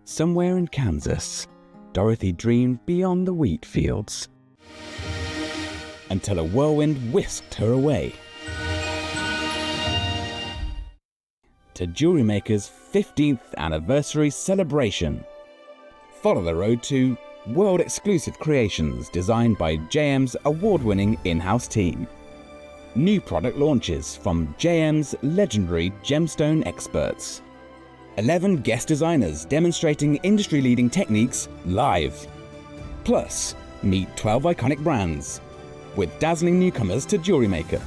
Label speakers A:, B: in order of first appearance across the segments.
A: Somewhere in Kansas, Dorothy dreamed beyond the wheat fields until a whirlwind whisked her away to JewelleryMaker's 15th anniversary celebration. Follow the road to world-exclusive creations designed by JM's award-winning in-house team. New product launches from JM's legendary gemstone experts. 11 guest designers demonstrating industry-leading techniques live. Plus, meet 12 iconic brands with dazzling newcomers to JewelleryMaker.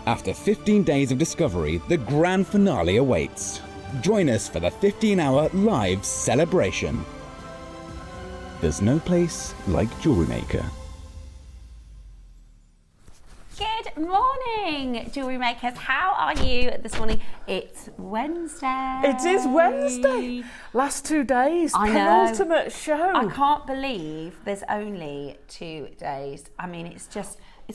A: After 15 days of discovery, the grand finale awaits. Join us for the 15-hour live celebration. There's no place like JewelleryMaker.
B: Good morning, jewellery makers. How are you this morning? It's Wednesday.
C: It is Wednesday. Last 2 days,
B: I know.
C: penultimate show.
B: I can't believe there's only 2 days. I mean, it's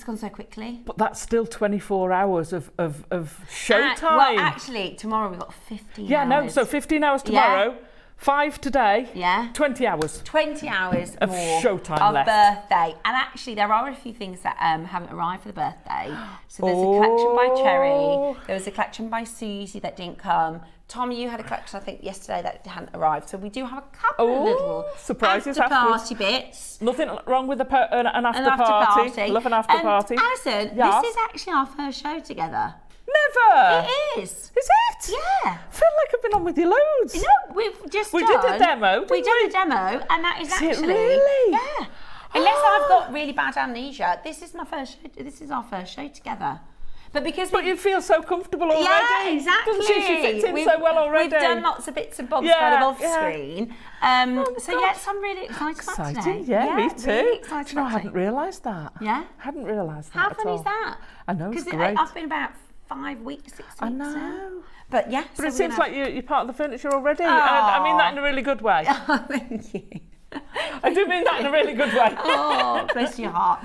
B: gone so quickly.
C: But that's still 24 hours of showtime.
B: Well, actually, tomorrow we've got 15 hours.
C: Yeah, no, so 15 hours tomorrow, 5 today, 20 hours.
B: 20 hours
C: of
B: more
C: showtime
B: of
C: left.
B: Birthday. And actually, there are a few things that haven't arrived for the birthday. So there's a collection by Cherry. There was a collection by Susie that didn't come. Tom, you had a collection, I think, yesterday that hadn't arrived. So we do have a couple of little
C: surprises
B: after-party bits.
C: Nothing wrong with an after-party. Love an after-party.
B: Alison,
C: yes.
B: This is actually our first show together.
C: Never.
B: It is.
C: Is it?
B: Yeah.
C: I feel like I've been on with you loads.
B: No, we did
C: a demo,
B: We did a demo, and that is actually...
C: really?
B: Yeah. Unless I've got really bad amnesia, this is our first show together. But you
C: feel so comfortable already.
B: Yeah, exactly.
C: Doesn't she fit in so well already?
B: We've done lots of bits and bobs kind of off screen. So yes, I'm really excited about today.
C: Yeah, me too.
B: Really excited
C: I hadn't realised that.
B: Yeah?
C: Hadn't realised that
B: How
C: at
B: funny
C: all.
B: is that?
C: I know, it's great.
B: Because I've been about 5 weeks, 6 weeks
C: I know.
B: now. But yeah.
C: But it seems like you're part of the furniture already. I mean that in a really good way.
B: Oh, thank you.
C: I do mean that in a really good way.
B: Oh, bless your heart.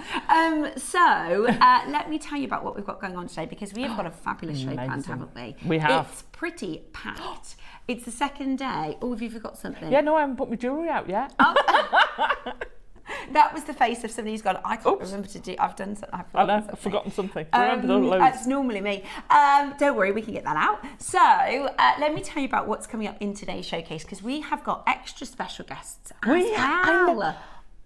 B: Let me tell you about what we've got going on today, because we have got a fabulous show planned, haven't we?
C: We have.
B: It's pretty packed. It's the second day. Oh, have you forgot something?
C: Yeah, no, I haven't put my jewellery out yet.
B: Oh. That was the face of somebody who's gone, I can't remember to do, I've done something.
C: I've forgotten something. Remember loads.
B: That's normally me. Don't worry, we can get that out. So let me tell you about what's coming up in today's showcase, because we have got extra special guests as well.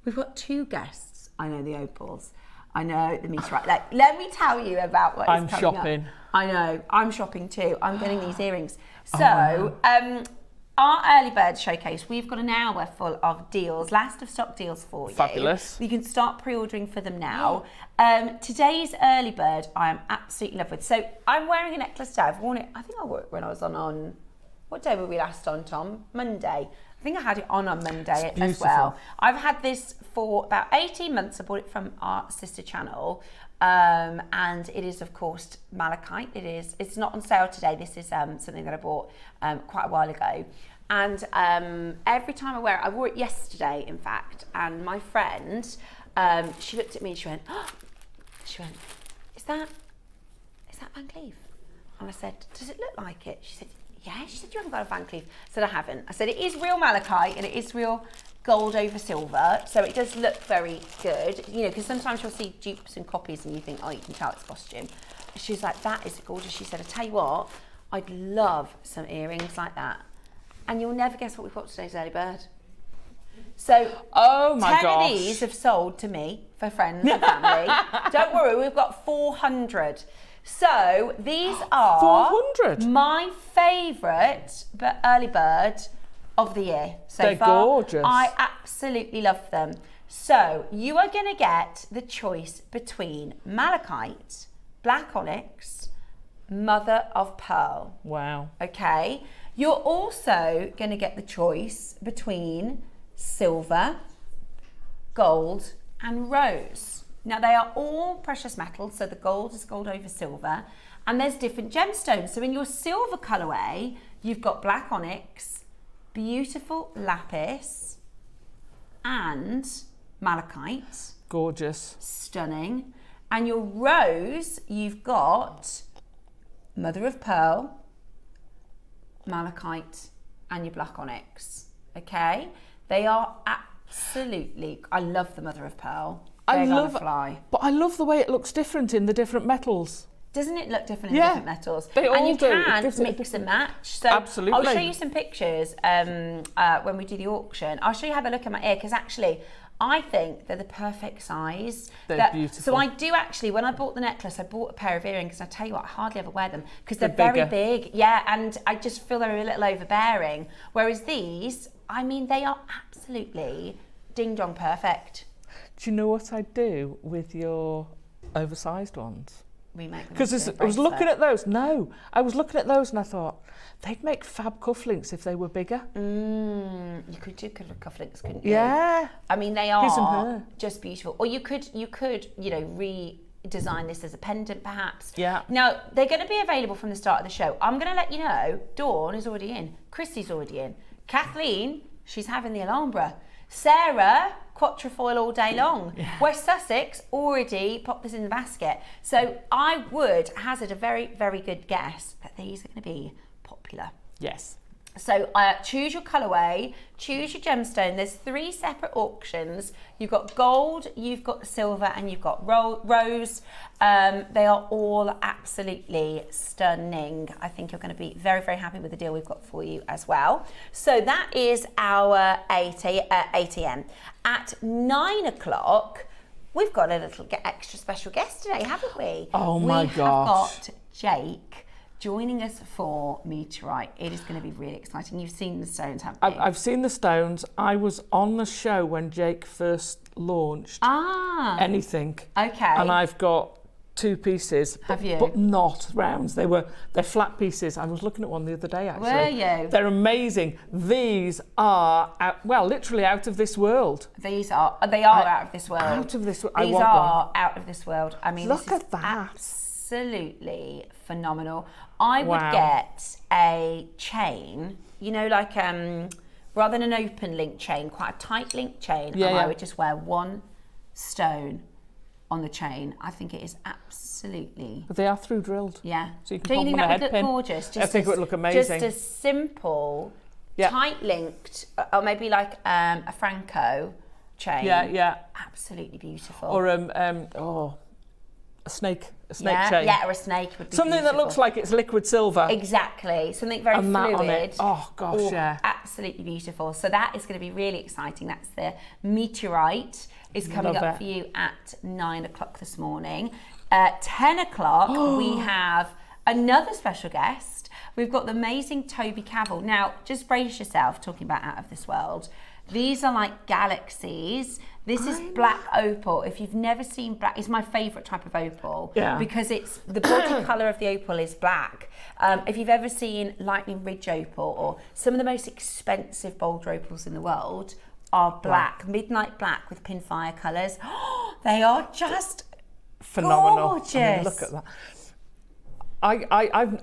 B: We've got 2 guests. I know the opals. I know the Meteorite. Let me tell you about what is coming up.
C: I'm shopping.
B: I know, I'm shopping too. I'm getting these earrings. So, our early bird showcase, we've got an hour full of deals, last of stock deals for you.
C: Fabulous.
B: You can start pre-ordering for them now. Today's early bird, I am absolutely in love with. So I'm wearing a necklace today. I've worn it, I think I wore it when I was on, what day were we last on, Tom? Monday. I think I had it on Monday as well. I've had this for about 18 months. I bought it from our sister channel. And it is, of course, malachite. It's not on sale today. This is something that I bought quite a while ago. And every time I wear it, I wore it yesterday, in fact, and my friend, she looked at me and she went, is that Van Cleef? And I said, does it look like it? She said, yeah. She said, you haven't got a Van Cleef. I said, I haven't. I said, it is real malachite and it is real gold over silver, so it does look very good, you know, because sometimes you'll see dupes and copies and you think, oh, you can tell it's costume. She's like, that is gorgeous. She said, I tell you what, I'd love some earrings like that. And you'll never guess what we've got today's early bird. So, 10 of these have sold to me for friends and family. Don't worry, we've got 400. So these are
C: 400?
B: My favourite early bird of the year so
C: They're
B: far.
C: Gorgeous.
B: I absolutely love them. So you are going to get the choice between malachite, black onyx, mother of pearl.
C: Wow.
B: Okay. You're also going to get the choice between silver, gold, and rose. Now they are all precious metals, so the gold is gold over silver, and there's different gemstones. So in your silver colourway, you've got black onyx, beautiful lapis, and malachite.
C: Gorgeous.
B: Stunning. And your rose, you've got mother of pearl, malachite, and your black onyx. Okay, they are absolutely. I love the mother of pearl.
C: I love the way it looks different in the different metals.
B: Doesn't it look different in different metals?
C: They all
B: and you
C: do.
B: can mix and match. So
C: absolutely.
B: I'll show you some pictures when we do the auction. I'll show you, have a look at my ear, because actually I think they're the perfect size.
C: They're beautiful.
B: So I do actually, when I bought the necklace, I bought a pair of earrings, and I tell you what, I hardly ever wear them because they're very big. Yeah, and I just feel they're a little overbearing. Whereas these, I mean, they are absolutely ding-dong perfect.
C: Do you know what I do with your oversized ones?
B: Because
C: I was looking at those. No, I was looking at those and I thought they'd make fab cufflinks if they were bigger.
B: You could do cufflinks, couldn't you?
C: Yeah.
B: I mean, they are just beautiful. Or you could, you know, redesign this as a pendant, perhaps.
C: Yeah.
B: Now they're going to be available from the start of the show. I'm going to let you know. Dawn is already in. Chrissy's already in. Kathleen, she's having the Alhambra. Sarah, quatrefoil all day long. Yeah. West Sussex already popped this in the basket. So I would hazard a very, very good guess that these are going to be popular.
C: Yes.
B: So choose your colourway, choose your gemstone. There's 3 separate auctions. You've got gold, you've got silver, and you've got rose. They are all absolutely stunning. I think you're going to be very, very happy with the deal we've got for you as well. So that is our 8 a.m. At 9 o'clock, we've got a little extra special guest today, haven't we?
C: Oh my gosh.
B: We have got Jake joining us for Meteorite. It is going to be really exciting. You've seen the stones, haven't you?
C: I've seen the stones. I was on the show when Jake first launched anything.
B: Okay.
C: And I've got 2 pieces.
B: Have you?
C: But not rounds. They're flat pieces. I was looking at one the other day, actually.
B: Were you?
C: They're amazing. These are, literally out of this world.
B: They are out of this world.
C: Out of this world.
B: These are out of this world. I mean,
C: look
B: this is
C: at that.
B: Absolutely phenomenal. I would get a chain, you know, like rather than an open link chain, quite a tight link chain, and I would just wear 1 stone on the chain. I think it is absolutely.
C: But they are through drilled.
B: Yeah.
C: So you can
B: Don't you think
C: pop
B: that
C: them
B: would
C: on a
B: look
C: head pin.
B: gorgeous?
C: I think it would look amazing.
B: Just a simple, tight linked, or maybe like a Franco chain.
C: Yeah.
B: Absolutely beautiful.
C: Or a snake chain.
B: Yeah, or a snake would be
C: something
B: beautiful.
C: that looks like it's liquid silver.
B: Exactly, something very
C: and
B: fluid.
C: That on it. Oh gosh, yeah.
B: Absolutely beautiful. So that is going to be really exciting. That's the Meteorite. Is coming up for you at 9 o'clock this morning. At 10 o'clock, we have another special guest. We've got the amazing Toby Cavill. Now, just brace yourself, talking about out of this world. These are like galaxies. This is black opal. If you've never seen black, it's my favourite type of opal because it's the body colour of the opal is black. If you've ever seen Lightning Ridge opal or some of the most expensive boulder opals in the world are black, midnight black with pinfire colours. They are just
C: phenomenal.
B: Gorgeous.
C: I mean, look at that.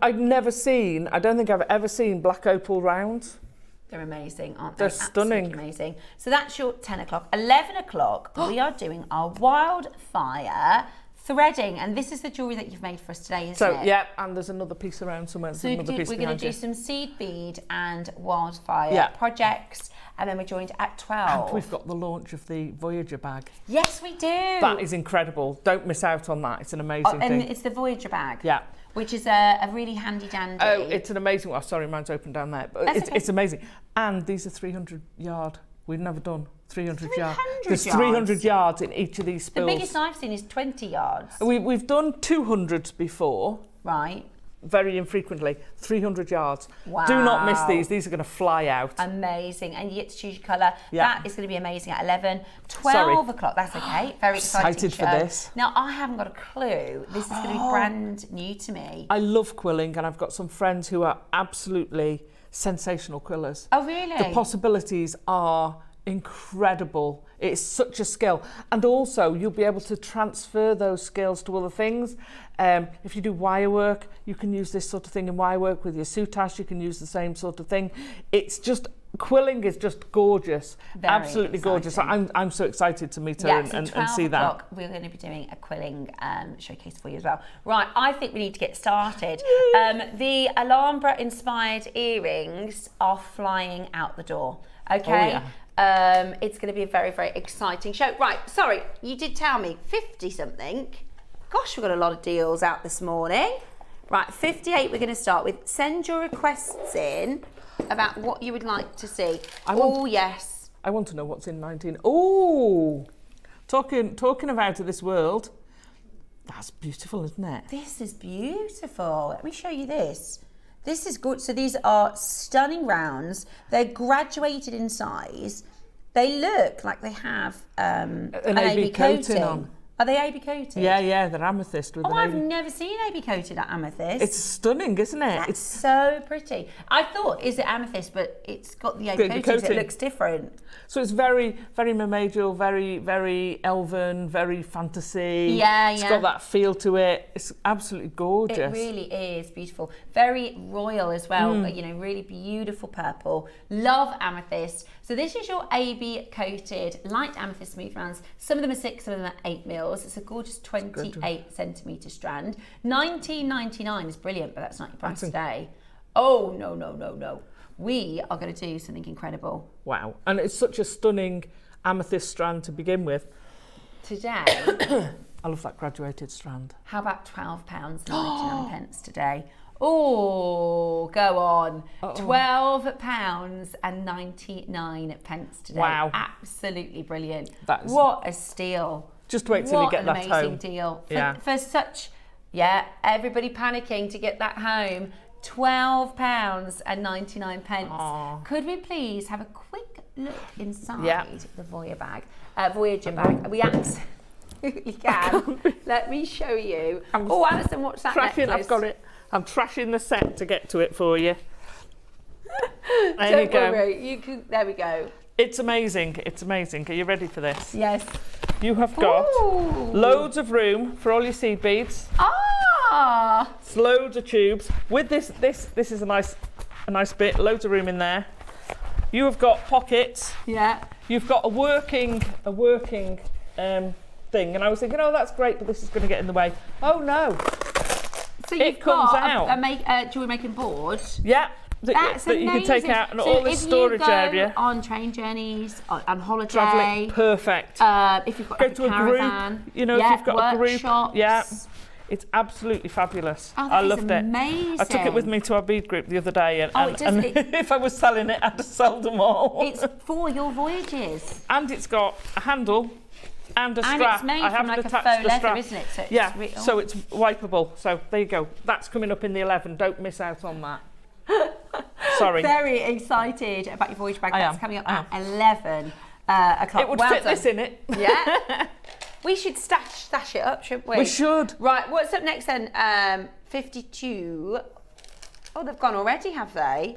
C: I've never seen, I don't think I've ever seen black opal rounds.
B: They're amazing, aren't they?
C: They're stunning.
B: Absolutely amazing. So that's your 10 o'clock. 11 o'clock, we are doing our wildfire threading, and this is the jewellery that you've made for us today, isn't it?
C: Yeah, and there's another piece around somewhere.
B: So we're going to do some seed bead and wildfire projects, and then we're joined at 12.
C: And we've got the launch of the Voyager bag.
B: Yes, we do.
C: That is incredible. Don't miss out on that. It's an amazing thing.
B: And it's the Voyager bag.
C: Yeah.
B: Which is a really handy dandy.
C: Oh, it's an amazing one. Oh, sorry, mine's open down there. But it's amazing. And these are 300 yard. We've never done 300 yards. There's 300 yards in each of these spills.
B: The biggest I've seen is 20 yards.
C: We've done 200s before.
B: Right.
C: Very infrequently. 300 yards.
B: Wow.
C: Do not miss these. These are going to fly out.
B: Amazing. And you get to choose your colour.
C: Yeah.
B: That is going to be amazing at 11. 12 o'clock. That's okay. Very exciting
C: for this.
B: Now, I haven't got a clue. This is going to be brand new to me.
C: I love quilling, and I've got some friends who are absolutely sensational quillers.
B: Oh, really?
C: The possibilities are incredible. It's such a skill, and also you'll be able to transfer those skills to other things. If you do wire work, you can use this sort of thing in wire work. With your soutache, you can use the same sort of thing. It's just quilling is just gorgeous,
B: Very
C: absolutely gorgeous. I'm so excited to meet her and see that.
B: We're going to be doing a quilling showcase for you as well. Right, I think we need to get started. The Alhambra inspired earrings are flying out the door. Okay.
C: Oh, yeah.
B: It's going to be a very, very exciting show. Right, sorry, you did tell me 50 something. Gosh, we've got a lot of deals out this morning. Right, 58 we're going to start with. Send your requests in about what you would like to see. Yes.
C: I want to know what's in 19. Oh, talking of out of this world. That's beautiful, isn't it?
B: This is beautiful. Let me show you this. This is good. So these are stunning rounds. They're graduated in size. They look like they have an AB coating
C: on.
B: Are they AB coated?
C: Yeah, they're amethyst with an
B: I've
C: AB.
B: never seen AB coated at amethyst.
C: It's stunning, isn't it?
B: That's so pretty. I thought, is it amethyst, but it's got the AB coating, so it looks different.
C: So it's very, very mermaidial, very, very elven, very fantasy.
B: Yeah,
C: It's got that feel to it. It's absolutely gorgeous.
B: It really is beautiful. Very royal as well, you know, really beautiful purple. Love amethyst. So this is your AB coated light amethyst smooth rounds. Some of them are 6, some of them are 8 mils. It's a gorgeous 28 centimetre strand. $19.99 is brilliant, but that's not your price today. Oh, no. We are going to do something incredible.
C: Wow. And it's such a stunning amethyst strand to begin with.
B: Today,
C: I love that graduated strand.
B: how about £12.99 today? Oh, go on. £12.99 today.
C: Wow.
B: Absolutely brilliant.
C: That's,
B: what a steal.
C: Just wait till you get that home.
B: What an amazing deal. For such, everybody panicking to get that home. £12.99.
C: Aww.
B: Could we please have a quick look inside the Voyager bag? We absolutely can. Let me show you. Alison, what's that necklace?
C: I've got it. I'm trashing the set to get to it for you.
B: There you go. There we go.
C: It's amazing. It's amazing. Are you ready for this?
B: Yes.
C: You have got loads of room for all your seed beads. It's loads of tubes. With this is a nice bit. Loads of room in there. You have got pockets.
B: Yeah.
C: You've got a working thing, and I was thinking, oh, that's great, but this is going to get in the way. Oh no.
B: So you've got a jewellery making board.
C: Yeah.
B: That's
C: that you can take out and all this storage area.
B: On train journeys, on holiday.
C: Travelling, perfect.
B: If you've got
C: Go
B: like
C: to
B: a caravan,
C: group, you know, if you've got a group. Yeah. It's absolutely fabulous. I loved it. I took it with me to our bead group the other day, and if I was selling it, I'd have sold them all.
B: It's for your voyages.
C: And it's got a handle and a strap.
B: And it's made from like a faux leather, isn't it? So
C: so it's wipeable. So there you go. That's coming up in the 11. Don't miss out on that. Sorry.
B: Very excited about your voyage bag. That's coming up at 11 o'clock.
C: It would fit this in it.
B: Yeah. We should stash it up, shouldn't we?
C: We should.
B: Right, what's up next then? 52. Oh, they've gone already, have they?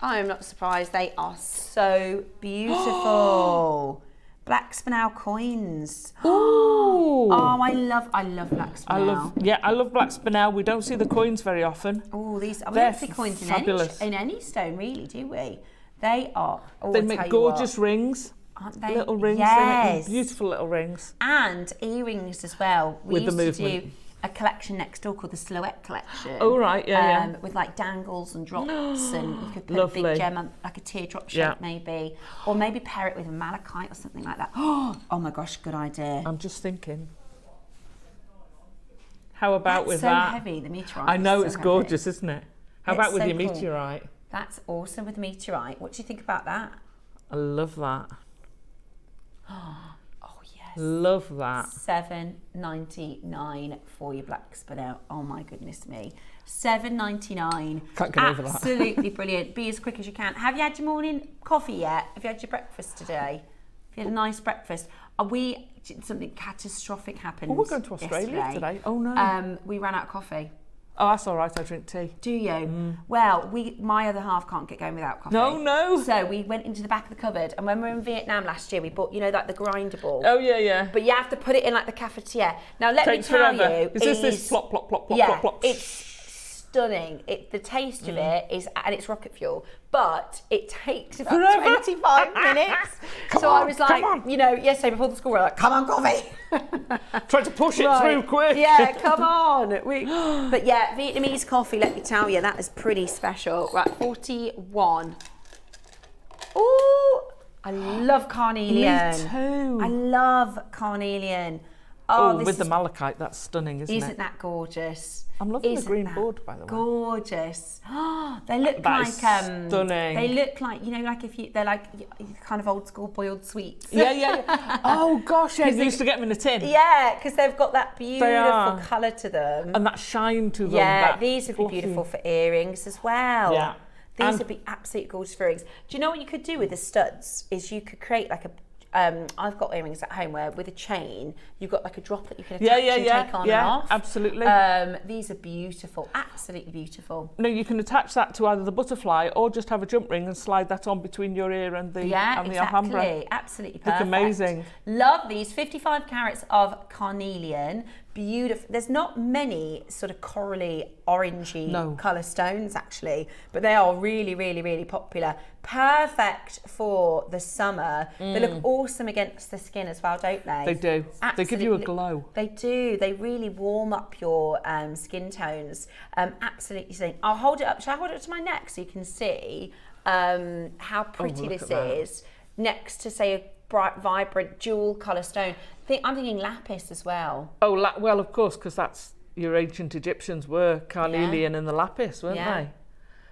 B: I'm not surprised. They are so beautiful. Black spinel coins.
C: Ooh.
B: Oh, I love black spinel.
C: I love black spinel. We don't see the coins very often.
B: Oh, we don't see coins in any stone, really, do we? They are.
C: They make gorgeous rings.
B: Aren't they?
C: Little rings.
B: Yes.
C: They make beautiful little rings.
B: And earrings as well. We
C: With the
B: used
C: movement.
B: to do a collection next door called the Silhouette Collection.
C: Oh, right, yeah.
B: With like dangles and drops, and you could put
C: Lovely.
B: a big gem on, like a teardrop shape maybe, or maybe pair it with a malachite or something like that. Oh my gosh, good idea.
C: I'm just thinking. How about with that?
B: That's so heavy, the meteorite.
C: I know,
B: is
C: it's
B: so
C: gorgeous,
B: heavy.
C: isn't it? How about with
B: so
C: your
B: cool.
C: meteorite?
B: That's awesome with meteorite. What do you think about that?
C: I love that.
B: Oh yes.
C: Love that.
B: $7.99 for your black spinel. Oh my goodness me. $7.99.
C: Can't get over that.
B: Absolutely brilliant. Be as quick as you can. Have you had your morning coffee yet? Have you had your breakfast today? Have you had a nice breakfast? Something catastrophic happened.
C: Oh, we're going to Australia
B: yesterday.
C: today. Oh no.
B: We ran out of coffee.
C: Oh, that's all right. I drink tea.
B: Do you? Well, my other half can't get going without coffee.
C: No.
B: So we went into the back of the cupboard, and when we were in Vietnam last year, we bought, like the grinder ball.
C: Oh yeah.
B: But you have to put it in like the cafetiere. Now let
C: Takes
B: me tell
C: forever.
B: you,
C: Is this plop plop plop plop
B: yeah,
C: plop plop?
B: It's stunning. The taste of it is, and it's rocket fuel, but it takes about 25 minutes. I was like, you know, yesterday before the school, we're like, come on, coffee.
C: Trying to push it through quick.
B: Yeah, come on. But yeah, Vietnamese coffee, let me tell you, that is pretty special. Right, 41. Oh, I love carnelian.
C: Me too.
B: I love carnelian.
C: Oh, with the malachite, that's stunning, isn't it?
B: Isn't that gorgeous?
C: I'm loving the green board, by the way.
B: Gorgeous. They look
C: That
B: like
C: is stunning.
B: They look like, you know, like they're like kind of old school boiled sweets.
C: Yeah. Oh gosh, yeah, they used to get them in a tin.
B: Yeah, because they've got that beautiful colour to them.
C: And that shine to them.
B: Yeah, these would be beautiful for earrings as well.
C: Yeah.
B: These would be absolutely gorgeous for earrings. Do you know what you could do with the studs? Is you could create like a I've got earrings at home where with a chain you've got like a droplet you can attach and take on and off.
C: Absolutely.
B: These are beautiful, absolutely beautiful.
C: No, you can attach that to either the butterfly or just have a jump ring and slide that on between your ear and the Alhambra.
B: Absolutely perfect.
C: Look amazing.
B: Love these 55 carats of carnelian. Beautiful. There's not many sort of corally, orangey colour stones actually, but they are really, really, really popular. Perfect for the summer. They look awesome against the skin as well, don't they?
C: They do.
B: Absolutely.
C: They give you a glow.
B: They do. They really warm up your skin tones. Absolutely stunning. I'll hold it up. Shall I hold it up to my neck so you can see how pretty this is next to, say, a bright, vibrant jewel colour stone. I'm thinking lapis as well.
C: Oh, well, of course, because that's your ancient Egyptians were carnelian and the lapis, weren't they?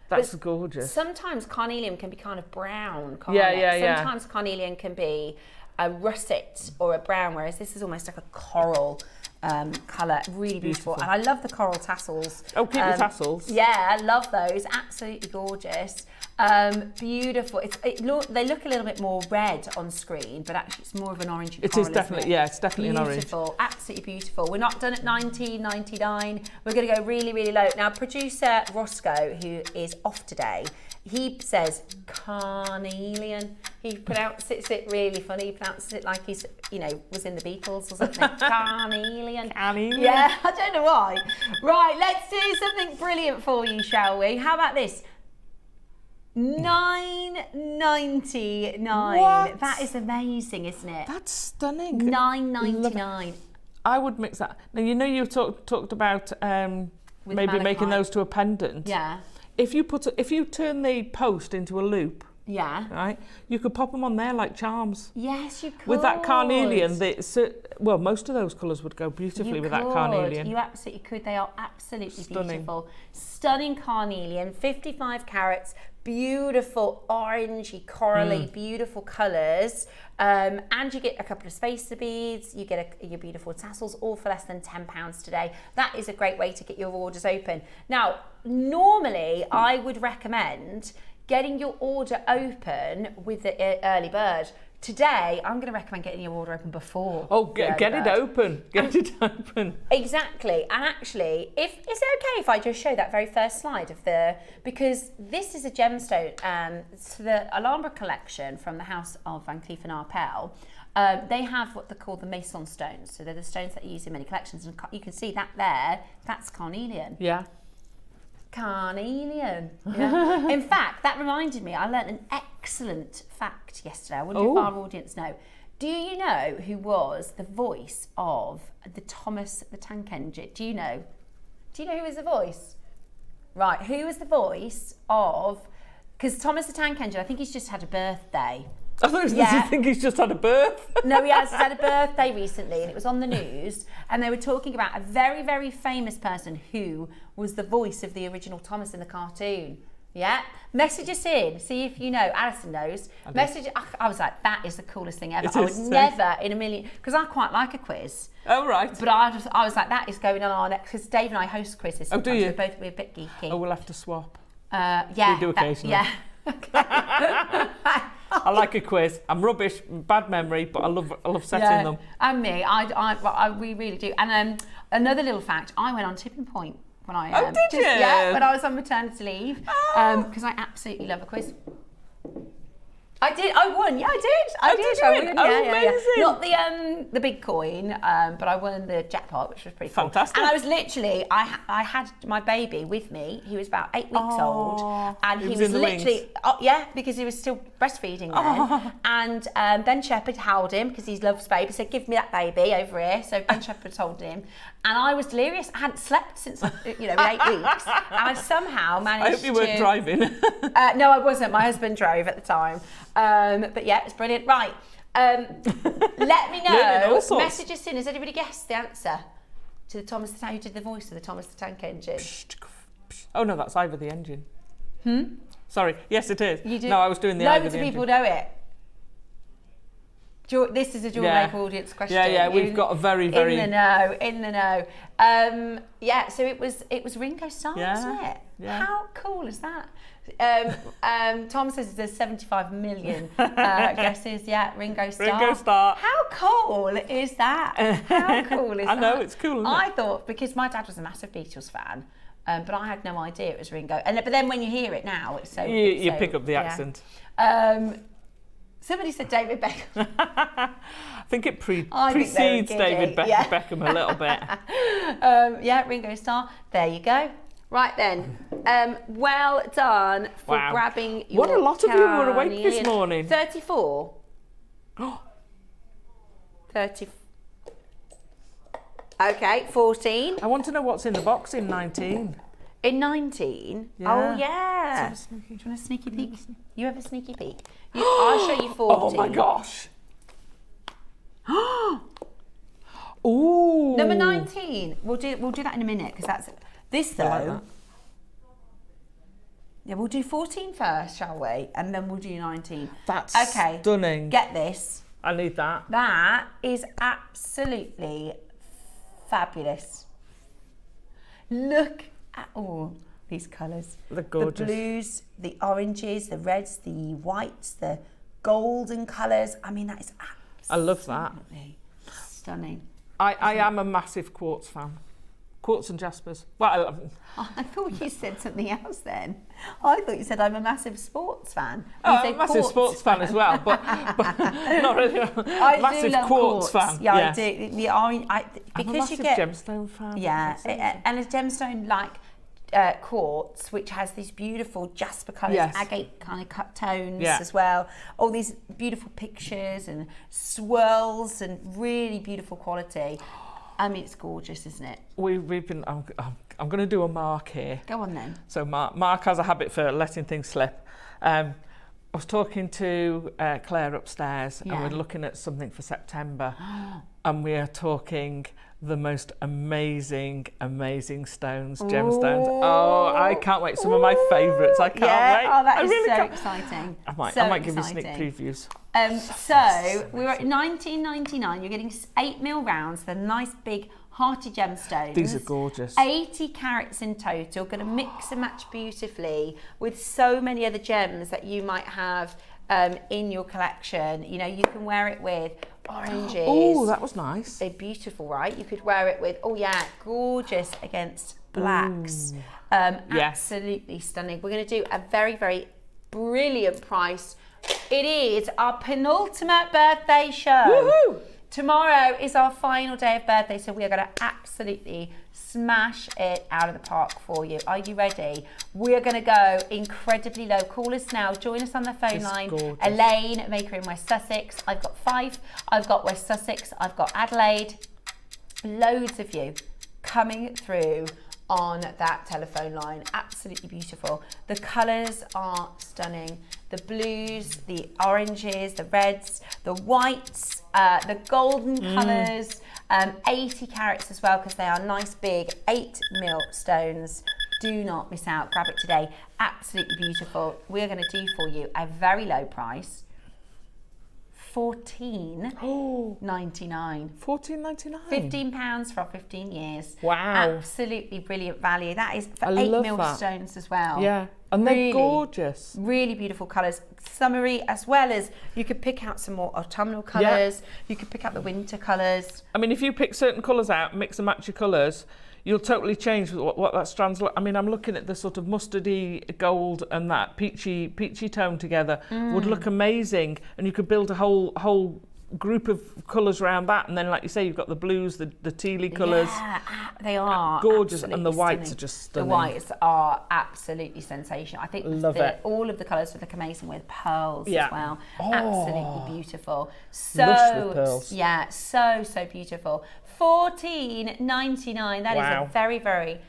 C: That's gorgeous.
B: Sometimes carnelian can be kind of brown, can't
C: it?
B: Sometimes carnelian can be a russet or a brown, whereas this is almost like a coral colour. Really beautiful. And I love the coral tassels.
C: Oh, keep the tassels.
B: Yeah, I love those. Absolutely gorgeous. Beautiful. They look a little bit more red on screen, but actually it's more of an orangey
C: It
B: coral,
C: is definitely, it's definitely an orange.
B: Beautiful, absolutely beautiful. We're not done at 19.99. We're going to go really, really low. Now, producer Roscoe, who is off today, he says carnelian. He pronounces it really funny. He pronounces it like he's, was in the Beatles or something. Carnelian.
C: Carnelian.
B: Yeah, I don't know why. Right, let's do something brilliant for you, shall we? How about this? $9.99.
C: What?
B: That is amazing, isn't it?
C: That's stunning.
B: $9.99.
C: I would mix that. Now, you talked about maybe making those to a pendant.
B: Yeah.
C: If you turn the post into a loop, right, you could pop them on there like charms.
B: Yes, you could.
C: With that carnelian, most of those colours would go beautifully with that carnelian.
B: You absolutely could. They are absolutely
C: Stunning.
B: beautiful. Stunning carnelian, 55 carats, beautiful orangey, corally, beautiful colours. And you get a couple of spacer beads, you get your beautiful tassels, all for less than £10 today. That is a great way to get your orders open. Now, normally I would recommend getting your order open with the early bird. Today, I'm going to recommend getting your order open before.
C: Oh, get it open. Get it open.
B: Exactly. And actually, is it okay if I just show that very first slide because this is a gemstone. It's the Alhambra collection from the House of Van Cleef & Arpels. They have what they call the Mason stones. So they're the stones that you use in many collections. And you can see that there, that's carnelian.
C: Yeah.
B: Carnelian. Yeah. In fact, that reminded me, I learnt an excellent fact yesterday. I wonder if our audience know. Do you know who was the voice of the Thomas the Tank Engine? Do you know who was the voice? Right, who was the voice of... Because Thomas the Tank Engine, I think he's just had a birthday.
C: I thought you think he's just had a birth.
B: No, he has had a birthday recently and it was on the news and they were talking about a very, very famous person who was the voice of the original Thomas in the cartoon. Yeah? Message us in, see if you know. Alison knows. I was like, that is the coolest thing ever. I would never in a million, because I quite like a quiz.
C: Oh, right.
B: But I was like, that is going on our next, because Dave and I host quizzes.
C: Oh, do you?
B: We're a bit geeky.
C: Oh, we'll have to swap.
B: Yeah.
C: We do occasionally.
B: Yeah.
C: I like a quiz. I'm rubbish, bad memory, but I love setting them.
B: And me, we really do. And another little fact, I went on tipping point when I
C: did you?
B: Yeah, when I was on maternity leave, because I absolutely love a quiz. I did. I won. Yeah, I did. I did.
C: Did you win?
B: Yeah,
C: Oh,
B: yeah, yeah.
C: amazing.
B: Not the big coin, but I won the jackpot, which was pretty cool.
C: Fantastic.
B: And I was literally, I had my baby with me. He was about 8 weeks old, and he was
C: in the
B: literally, because he was still breastfeeding then. And Ben Shepherd held him because he loves baby. Said, "Give me that baby over here." So Ben Shepherd told him, and I was delirious. I hadn't slept since 8 weeks, and I somehow managed.
C: I hope you weren't driving.
B: No, I wasn't. My husband drove at the time. But yeah, it's brilliant. Right. Let me know. Message us in. Has anybody guessed the answer to the Thomas the Tank? Who did the voice of the Thomas the Tank engine?
C: Oh no, that's Ivor the engine. Sorry. Yes, it is.
B: You did.
C: No, I was doing the Ivor the engine.
B: Loads of people know it. This is a JewelleryMaker audience question.
C: Yeah, we've got a very, very...
B: In the know. So it was Ringo Starr, wasn't it?
C: Yeah.
B: How cool is that? Tom says there's 75 million guesses. Yeah, Ringo Starr.
C: Ringo Starr.
B: How cool is that? How cool is that?
C: I know, it's cool, isn't it?
B: I thought, because my dad was a massive Beatles fan, but I had no idea it was Ringo. But then when you hear it now, it's so...
C: You pick up the accent.
B: Somebody said David Beckham.
C: I think it precedes David Beckham a little bit.
B: Ringo Starr. There you go. Right then. Well done for grabbing your...
C: What a lot of you were awake this morning.
B: 34. 30. Okay, 14.
C: I want to know what's in the box in 19.
B: In 19?
C: Yeah.
B: Oh, yeah. Do you want a sneaky peek? You have a sneaky peek? I'll show you 14.
C: Oh, my gosh. Ooh.
B: Number 19. We'll do that in a minute, because that's... This, though...
C: I like that.
B: Yeah, we'll do 14 first, shall we? And then we'll do 19.
C: That's
B: okay.
C: Stunning.
B: Get this.
C: I need that.
B: That is absolutely fabulous. Look at all these colours.
C: They're gorgeous.
B: The blues, the oranges, the reds, the whites, the golden colours. I mean, that is absolutely
C: I love that.
B: Stunning.
C: I am a massive quartz fan. Quartz and jaspers. Well,
B: I thought you said something else then. I thought you said I'm a massive sports fan.
C: I'm a massive sports fan as well, but not really.
B: I
C: massive
B: do love
C: quartz fan.
B: Yeah,
C: yes.
B: I do. Because
C: I'm a massive gemstone fan.
B: Yeah, and a gemstone like quartz, which has these beautiful jasper colours, agate kind of cut tones as well. All these beautiful pictures and swirls and really beautiful quality. I mean, it's gorgeous, isn't it?
C: We've been. I'm going to do a mark here.
B: Go on then.
C: So Mark has a habit for letting things slip. I was talking to Claire upstairs, and we're looking at something for September, and we are talking the most amazing stones, gemstones. Oh, I can't wait. Some of my favourites. I can't wait.
B: Oh, that is
C: really
B: so exciting.
C: I might give you sneak previews.
B: So we're at $19.99. You're getting 8mm rounds. They're nice big hearty gemstones.
C: These are gorgeous.
B: 80 carats in total. Going to mix and match beautifully with so many other gems that you might have in your collection. You know, you can wear it with oranges.
C: Oh, that was nice.
B: They're beautiful, right? You could wear it with, gorgeous against blacks. Absolutely stunning. We're going to do a very, very brilliant price. It is our penultimate birthday show.
C: Woohoo!
B: Tomorrow is our final day of birthday, so we are going to absolutely smash it out of the park for you. Are you ready? We're going to go incredibly low. Call us now. Join us on the phone line.
C: Gorgeous.
B: Elaine, maker in West Sussex. I've got 5. I've got West Sussex. I've got Adelaide. Loads of you coming through on that telephone line. Absolutely beautiful. The colours are stunning. The blues, the oranges, the reds, the whites, the golden colours, 80 carats as well, because they are nice big 8mm stones. Do not miss out. Grab it today. Absolutely beautiful. We're going to do for you a very low price. $14.99.
C: $14.99.
B: £15 for 15 years.
C: Wow.
B: Absolutely brilliant value. That is for 8mm stones as well.
C: Yeah. And they're gorgeous.
B: Really beautiful colours. Summery, as well as you could pick out some more autumnal colours. You could pick out the winter colours.
C: I mean, if you pick certain colours out, mix and match your colours, you'll totally change what that strand's like. I mean, I'm looking at the sort of mustardy gold and that peachy tone together would look amazing, and you could build a whole group of colours around that, and then, like you say, you've got the blues, the tealy colours.
B: Yeah, they are
C: gorgeous, and the whites
B: stunning.
C: are just stunning.
B: The whites are absolutely sensational. I think
C: Love it.
B: all of the colours would look amazing with pearls as well.
C: Oh.
B: Absolutely beautiful.
C: Lush with pearls.
B: Yeah, so beautiful. $14.99. That is a very, very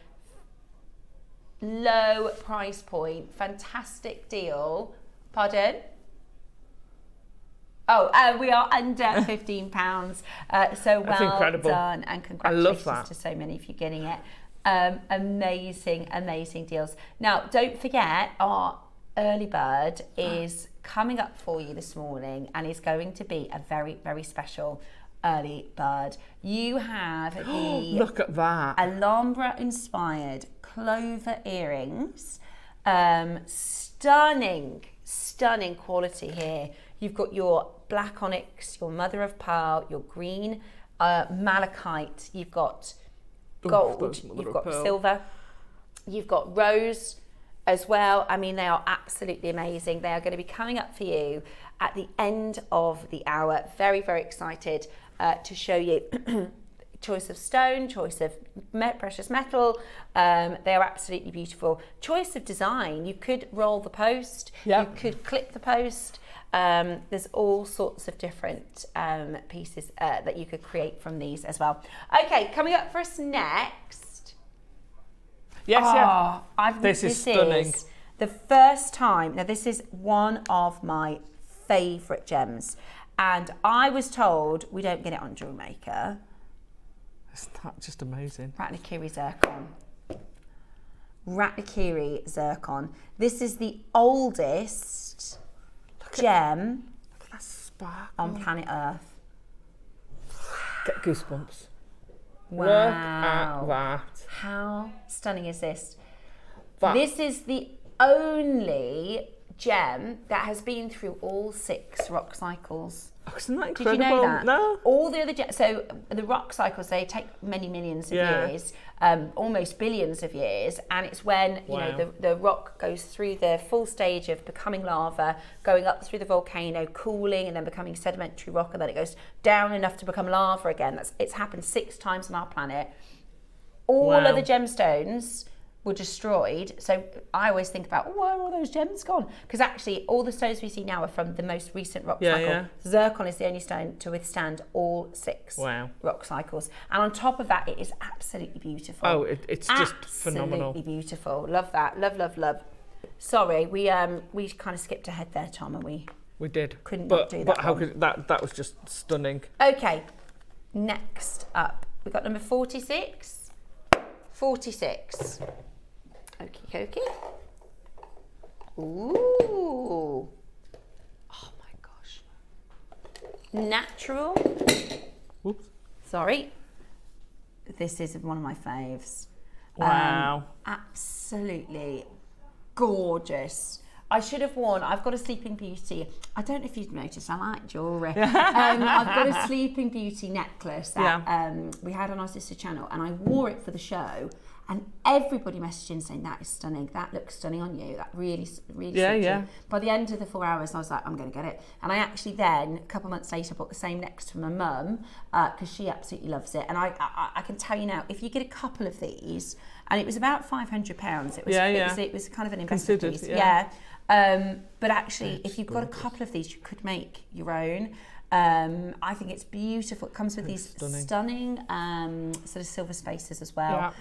B: low price point. Fantastic deal. Pardon? Oh, we are under £15. So well done, and congratulations to so many of you getting it. Amazing deals. Now, don't forget, our early bird is coming up for you this morning, and is going to be a very, very special early bird. You have the
C: look at that
B: Alhambra inspired clover earrings. Stunning quality here. You've got your black onyx, your mother of pearl, your green malachite, you've got gold, you've got silver, you've got rose as well. I mean, they are absolutely amazing. They are going to be coming up for you at the end of the hour. Very, very excited to show you. Choice of stone, choice of precious metal. They are absolutely beautiful. Choice of design. You could roll the post. You could clip the post. There's all sorts of different pieces that you could create from these as well. Okay, coming up for us next.
C: This is stunning.
B: Is the first time. Now, this is one of my favourite gems, and I was told we don't get it on JewelleryMaker.
C: Isn't that just amazing?
B: Ratnakiri zircon. This is the oldest gem on planet Earth.
C: Get goosebumps.
B: Wow.
C: Look at that.
B: How stunning is this? This is the only gem that has been through all 6 rock cycles.
C: Oh, isn't that incredible?
B: Did you know that?
C: No.
B: All the other gems, so the rock cycles, they take many millions of years, almost billions of years, and it's when you know the rock goes through the full stage of becoming lava, going up through the volcano, cooling, and then becoming sedimentary rock, and then it goes down enough to become lava again. It's happened 6 times on our planet. All of the gemstones were destroyed. So I always think about, why are all those gems gone? Because actually all the stones we see now are from the most recent rock cycle. Zircon is the only stone to withstand all 6 rock cycles. And on top of that, it is absolutely beautiful.
C: Oh, it's just phenomenal.
B: Absolutely beautiful. Love that. Love. Sorry, we kind of skipped ahead there, Tom, and we
C: did.
B: Couldn't do that.
C: But how could that was just stunning.
B: Okay, next up, we've got number 46. 46. Okie dokie. Ooh. Oh my gosh. Natural.
C: Whoops.
B: Sorry. This is one of my faves.
C: Wow.
B: Absolutely gorgeous. I should have worn, I've got a Sleeping Beauty. I don't know if you've noticed, I like jewellery. I've got a Sleeping Beauty necklace that we had on our sister channel, and I wore it for the show, and everybody messaged in saying, that is stunning, that looks stunning on you, that really suits you. By the end of the 4 hours, I was like, I'm going to get it. And I actually then, a couple of months later, bought the same necklace for my mum, because she absolutely loves it. And I can tell you now, if you get a couple of these, and it was about £500, it was kind of an investment piece. But actually, if you've got a couple of these, you could make your own. I think it's beautiful. It comes with these stunning sort of silver spaces as well.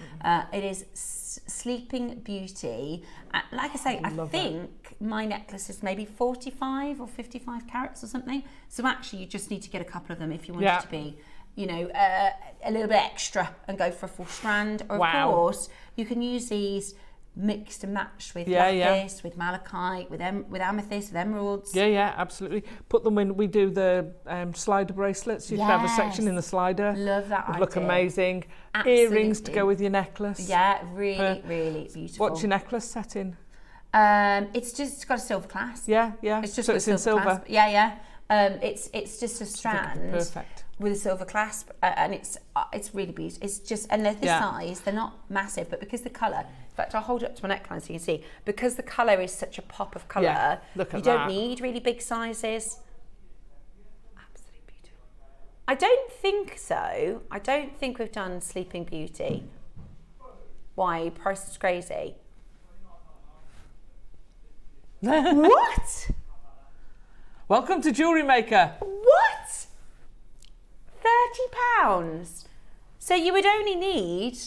B: It is Sleeping Beauty. Like I say, I think my necklace is maybe 45 or 55 carats or something. So actually, you just need to get a couple of them if you want it to be, you know, a little bit extra and go for a full strand. Or of course, you can use these mixed and matched with lapis, with malachite, with amethyst, with emeralds.
C: Absolutely. Put them in. We do the slider bracelets. You can have a section in the slider.
B: Love that.
C: Would look amazing.
B: Absolutely.
C: Earrings to go with your necklace.
B: Really beautiful.
C: What's your necklace set in?
B: It's got a silver clasp.
C: It's just so it's in silver.
B: Clasp. It's just a strand
C: Perfect.
B: with a silver clasp, and it's really beautiful. It's just, and they're this size, they're not massive, but because the colour, in fact, I'll hold it up to my neckline so you can see, because the colour is such a pop of colour, you don't need really big sizes. Absolutely beautiful. I don't think so. I don't think we've done Sleeping Beauty. Why? Price is crazy. What?
C: Welcome to JewelleryMaker.
B: What? £30. So you would only need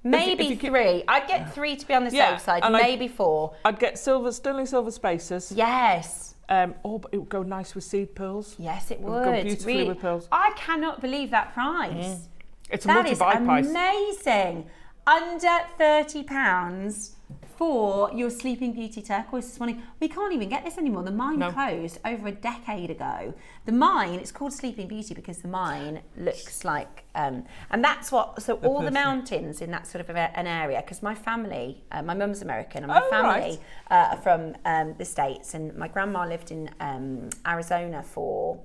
B: maybe three. I'd get three to be on the safe side, maybe four.
C: I'd get sterling silver spacers.
B: Yes.
C: But it would go nice with seed pearls.
B: Yes, it would.
C: It would go beautifully with pearls.
B: I cannot believe that price.
C: It's a multi-buy price.
B: That is amazing. Under £30 for your Sleeping Beauty turquoise this morning. We can't even get this anymore. The mine closed over a decade ago. The mine, it's called Sleeping Beauty because the mine looks like, and that's what, so all the mountains in that sort of an area, because my family, my mum's American and my family are from the States, and my grandma lived in Arizona for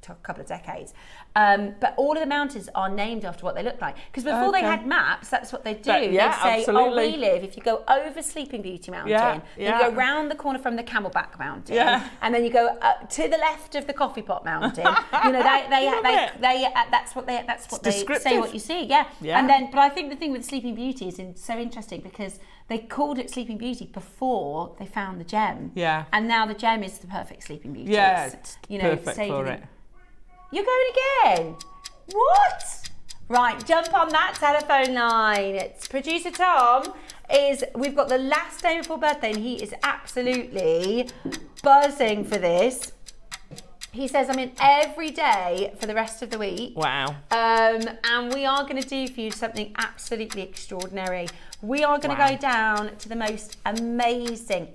B: a couple of decades, but all of the mountains are named after what they look like, because before they had maps, that's what they do. They'd say, oh, we live, if you go over Sleeping Beauty Mountain, then you go round the corner from the Camelback Mountain, and then you go to the left of the Coffee Pot Mountain. You know, that's what they say what you see. And then, but I think the thing with Sleeping Beauty is so interesting because they called it Sleeping Beauty before they found the gem, and now the gem is the perfect Sleeping Beauty.
C: It's perfect for it.
B: You're going again? What? Right, jump on that telephone line. It's producer Tom. We've got the last day before birthday and he is absolutely buzzing for this. He says, I'm in every day for the rest of the week.
C: Wow.
B: And we are going to do for you something absolutely extraordinary. We are going to go down to the most amazing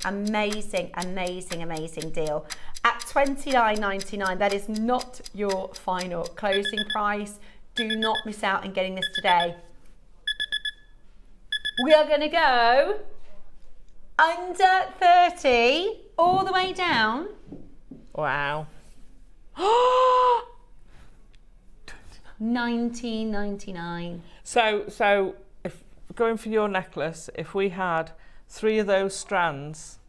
B: deal at $29.99. That is not your final closing price. Do not miss out on getting this today. We are going to go under 30 all the way down.
C: Wow.
B: $19.99.
C: So if going for your necklace, if we had 3 of those strands,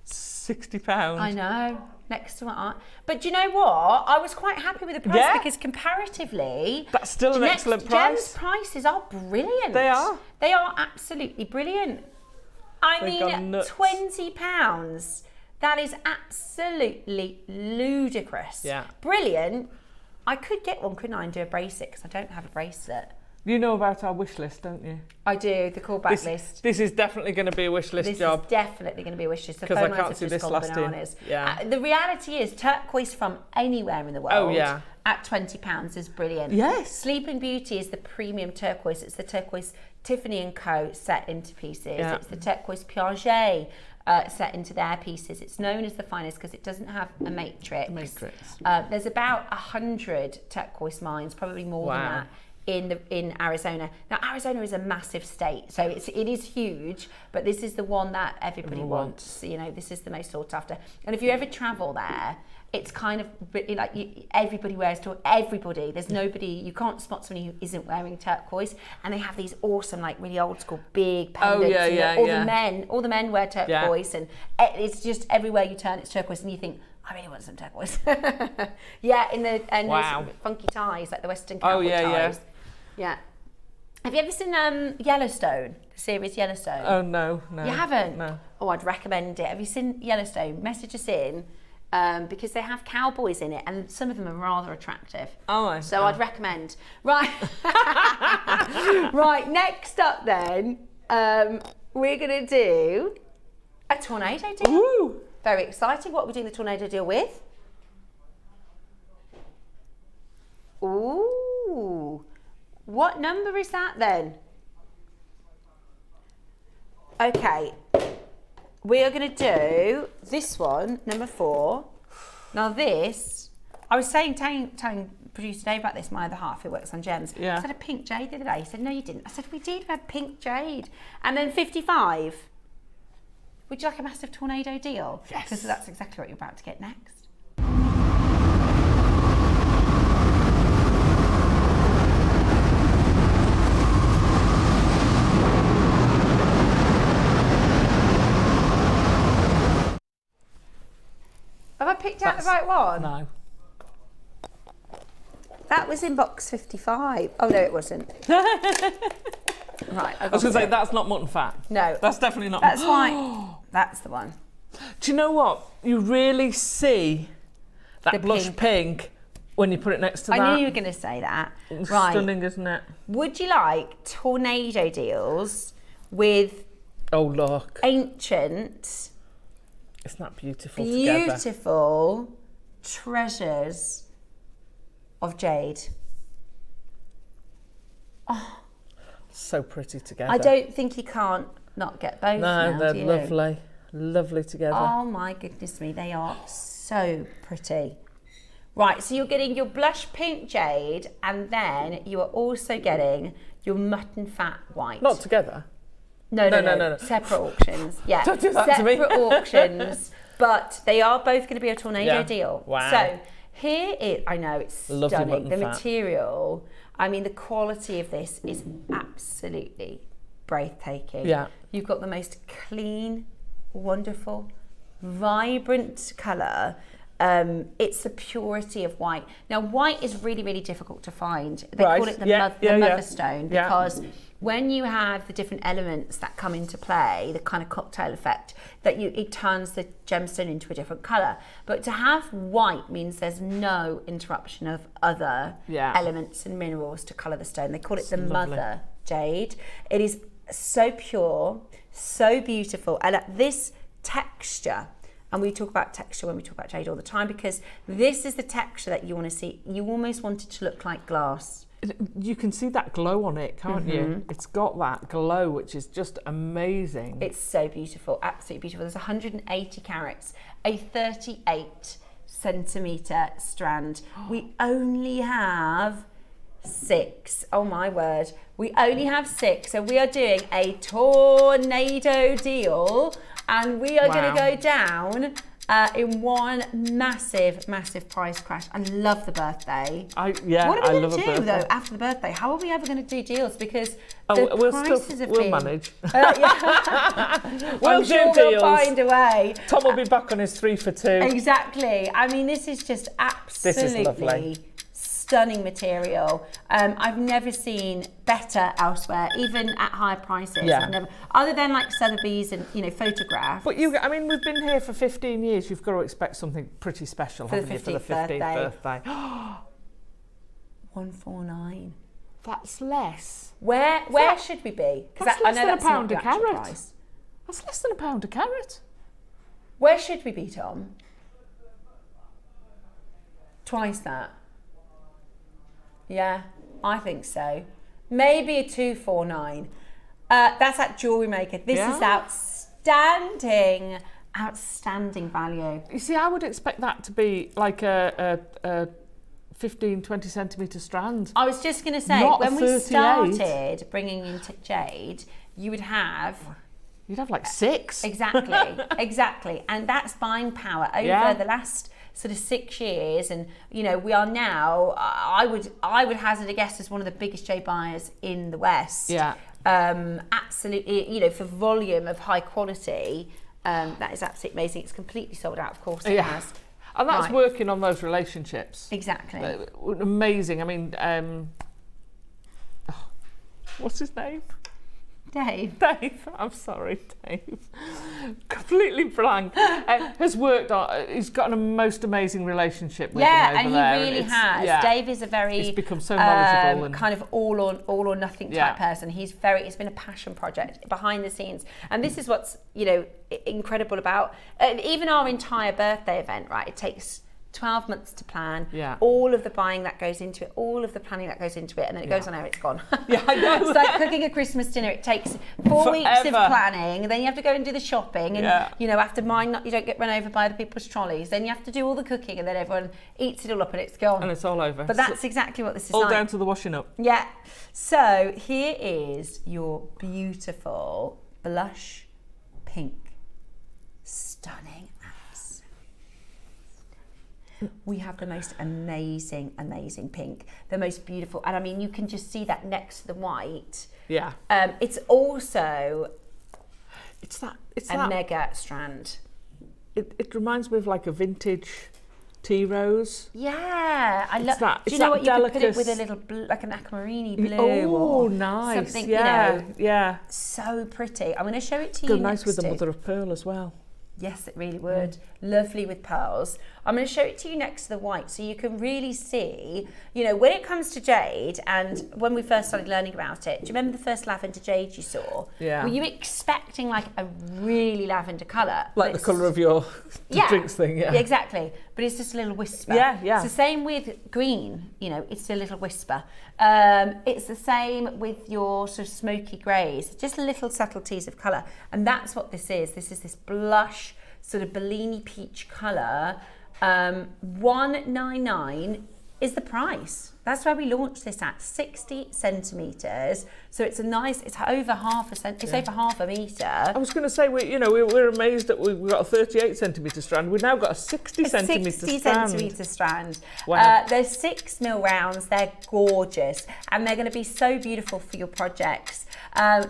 C: £60.
B: I know, next to my but do you know what? I was quite happy with the price because comparatively,
C: that's still an excellent price.
B: Gem's prices are brilliant.
C: They are.
B: They are absolutely brilliant. I mean, £20. That is absolutely ludicrous.
C: Yeah.
B: Brilliant. I could get one, couldn't I, and do a bracelet because I don't have a bracelet.
C: You know about our wish list, don't you?
B: I do, the callback list.
C: This is definitely going to be a wish list job.
B: This is definitely going to be a wish list.
C: Because I can't see this lasting.
B: The reality is turquoise from anywhere in the world at £20 is brilliant.
C: Yes.
B: Sleeping Beauty is the premium turquoise. It's the turquoise Tiffany & Co. set into pieces.
C: Yeah.
B: It's the turquoise Piaget set into their pieces. It's known as the finest because it doesn't have a matrix. There's about 100 turquoise mines, probably more than that, in Arizona. Now Arizona is a massive state, so it is huge, but this is the one that everybody wants. You know, this is the most sought after. And if you ever travel there, it's kind of like everybody wears to everybody. There's nobody, you can't spot somebody who isn't wearing turquoise, and they have these awesome, like really old school big pendants. All the men wear turquoise, and it's just everywhere you turn, it's turquoise, and you think, I really want some turquoise. Those funky ties, like the Western cowboy ties. Yeah. Have you ever seen Yellowstone, the series Yellowstone?
C: Oh, no.
B: You haven't?
C: No.
B: Oh, I'd recommend it. Have you seen Yellowstone? Message us in, because they have cowboys in it, and some of them are rather attractive. So I'd recommend. Right. Right, next up then, we're going to do a tornado deal.
C: Ooh.
B: Very exciting. What are we doing the tornado deal with? Ooh. What number is that then? Okay. We are going to do this one, number 4. Now this, I was telling producer Dave about this, my other half who works on gems. I said a pink jade the other day. He said, no, you didn't. I said, we did have pink jade. And then 55. Would you like a massive tornado deal?
C: Yes.
B: Because that's exactly what you're about to get next. Have I picked out the right one?
C: No.
B: That was in box 55. Oh no, it wasn't. Right,
C: I was going to say, that's not mutton fat.
B: No.
C: That's definitely not.
B: That's why. That's the one.
C: Do you know what? You really see that
B: The
C: blush pink when you put it next to that.
B: I knew you were going to say that.
C: It's
B: Right.
C: stunning, isn't it?
B: Would you like tornado deals with
C: Oh, look.
B: ancient,
C: Isn't that beautiful together?
B: beautiful treasures of jade? Oh,
C: So pretty together.
B: I don't think you can't not get both
C: No,
B: now,
C: they're
B: do you?
C: lovely. Lovely together.
B: Oh my goodness me, they are so pretty. Right, so you're getting your blush pink jade, and then you are also getting your mutton fat white.
C: Not together.
B: No.
C: No.
B: Separate auctions. Yeah.
C: Don't do that to me.
B: Separate auctions, but they are both going to be a tornado
C: Yeah.
B: deal.
C: Wow.
B: So here is, I know it's
C: Lovely
B: stunning.
C: mutton
B: The
C: fat.
B: material, I mean, the quality of this is absolutely breathtaking.
C: Yeah.
B: You've got the most clean, wonderful, vibrant colour. It's the purity of white. Now, white is really, really difficult to find. They
C: Right.
B: call it the,
C: Yeah, yeah, yeah.
B: motherstone
C: Yeah.
B: because when you have the different elements that come into play, the kind of cocktail effect, that it turns the gemstone into a different colour. But to have white means there's no interruption of other elements and minerals to colour the stone. They call it the
C: lovely.
B: mother jade. It is so pure, so beautiful, and at this texture, and we talk about texture when we talk about jade all the time, because this is the texture that you want to see. You almost want it to look like glass.
C: You can see that glow on it, can't you? It's got that glow, which is just amazing.
B: It's so beautiful, absolutely beautiful. There's 180 carats, a 38 centimetre strand. We only have 6. Oh my word. We only have 6. So we are doing a tornado deal, and we are going to go down in one massive, massive price crash. I love the birthday. What are we going to do though after the birthday? How are we ever going to do deals? Because the prices have been...
C: manage.
B: We'll
C: do deals.
B: We'll find a way.
C: Tom will be back on his 3 for 2.
B: Exactly. I mean, this is just absolutely
C: lovely.
B: stunning material. I've never seen better elsewhere, even at higher prices.
C: Yeah.
B: I've never, other than like Sotheby's and photographs.
C: But I mean, we've been here for 15 years. You've got to expect something pretty special,
B: For the
C: haven't you, for the
B: 15th
C: 15th
B: birthday.
C: birthday?
B: 149.
C: That's less.
B: Where should we be?
C: That's
B: I
C: less
B: know
C: than a
B: that's not
C: pound
B: the
C: a
B: actual
C: carat.
B: price.
C: That's less than a pound a carat.
B: Where should we be, Tom? Twice that. Yeah, I think so. Maybe a 249. That's at JewelleryMaker. This is outstanding value.
C: You see, I would expect that to be like a 15, 20 centimetre strand.
B: I was just going to say,
C: Not
B: when
C: a
B: we
C: 38.
B: started bringing in jade, you would have...
C: You'd have like 6.
B: Exactly. And that's buying power over the last sort of 6 years. And, we are now, I would hazard a guess, as one of the biggest jade buyers in the West.
C: Yeah.
B: Absolutely, for volume of high quality, that is absolutely amazing. It's completely sold out, of course it has.
C: And that's working on those relationships.
B: Exactly.
C: Amazing. I mean, what's his name?
B: Dave.
C: I'm sorry, Dave. Completely blank. Has worked on. He's got a most amazing relationship with them over there.
B: Yeah, and he really has.
C: Yeah.
B: Dave is a very.
C: He's become so knowledgeable and
B: kind of all or nothing type person. It's been a passion project behind the scenes, and this is what's incredible about even our entire birthday event. Right, it takes 12 months to plan, all of the buying that goes into it, all of the planning that goes into it, and then it goes on air, it's gone.
C: Yeah, I know.
B: It's like cooking a Christmas dinner. It takes 4 weeks of planning, then you have to go and do the shopping, and after mine, you don't get run over by the people's trolleys, then you have to do all the cooking, and then everyone eats it all up and it's gone.
C: And it's all over.
B: But that's exactly what this is
C: all
B: like.
C: down to the washing up.
B: Yeah. So here is your beautiful blush pink stunning. We have the most amazing pink, the most beautiful, and I mean you can just see that next to the white.
C: Yeah.
B: It's also
C: It's
B: a mega strand.
C: It reminds me of like a vintage tea rose.
B: Yeah, I love
C: that.
B: Do you
C: It's
B: know
C: that
B: what? You could put it
C: delicate-
B: with a little like an aquamarini blue.
C: Oh,
B: or
C: nice.
B: Something,
C: Yeah,
B: you know,
C: yeah.
B: so pretty. I'm going to show it to
C: Go
B: you.
C: nice with the
B: next
C: mother of pearl as well.
B: Yes, it really would. Lovely with pearls. I'm going to show it to you next to the white so you can really see, you know, when it comes to jade, and when we first started learning about it, do you remember the first lavender jade you saw?
C: Yeah.
B: Were you expecting like a really lavender colour?
C: Like the colour of your drinks thing, yeah.
B: Exactly. But it's just a little whisper.
C: Yeah, yeah.
B: It's the same with green, you know, it's a little whisper. It's the same with your sort of smoky greys, just little subtleties of colour. And that's what this is. This is this blush, sort of Bellini peach colour. $199 is the price. That's where we launched this at 60 centimetres. So it's a nice, it's over half a cent, it's over half a metre.
C: I was going to say, we're amazed that we've got a 38 centimetre strand. We've now got a 60 centimetre
B: 60
C: strand.
B: centimetre strand.
C: Wow.
B: They're 6mm rounds, they're gorgeous, and they're going to be so beautiful for your projects.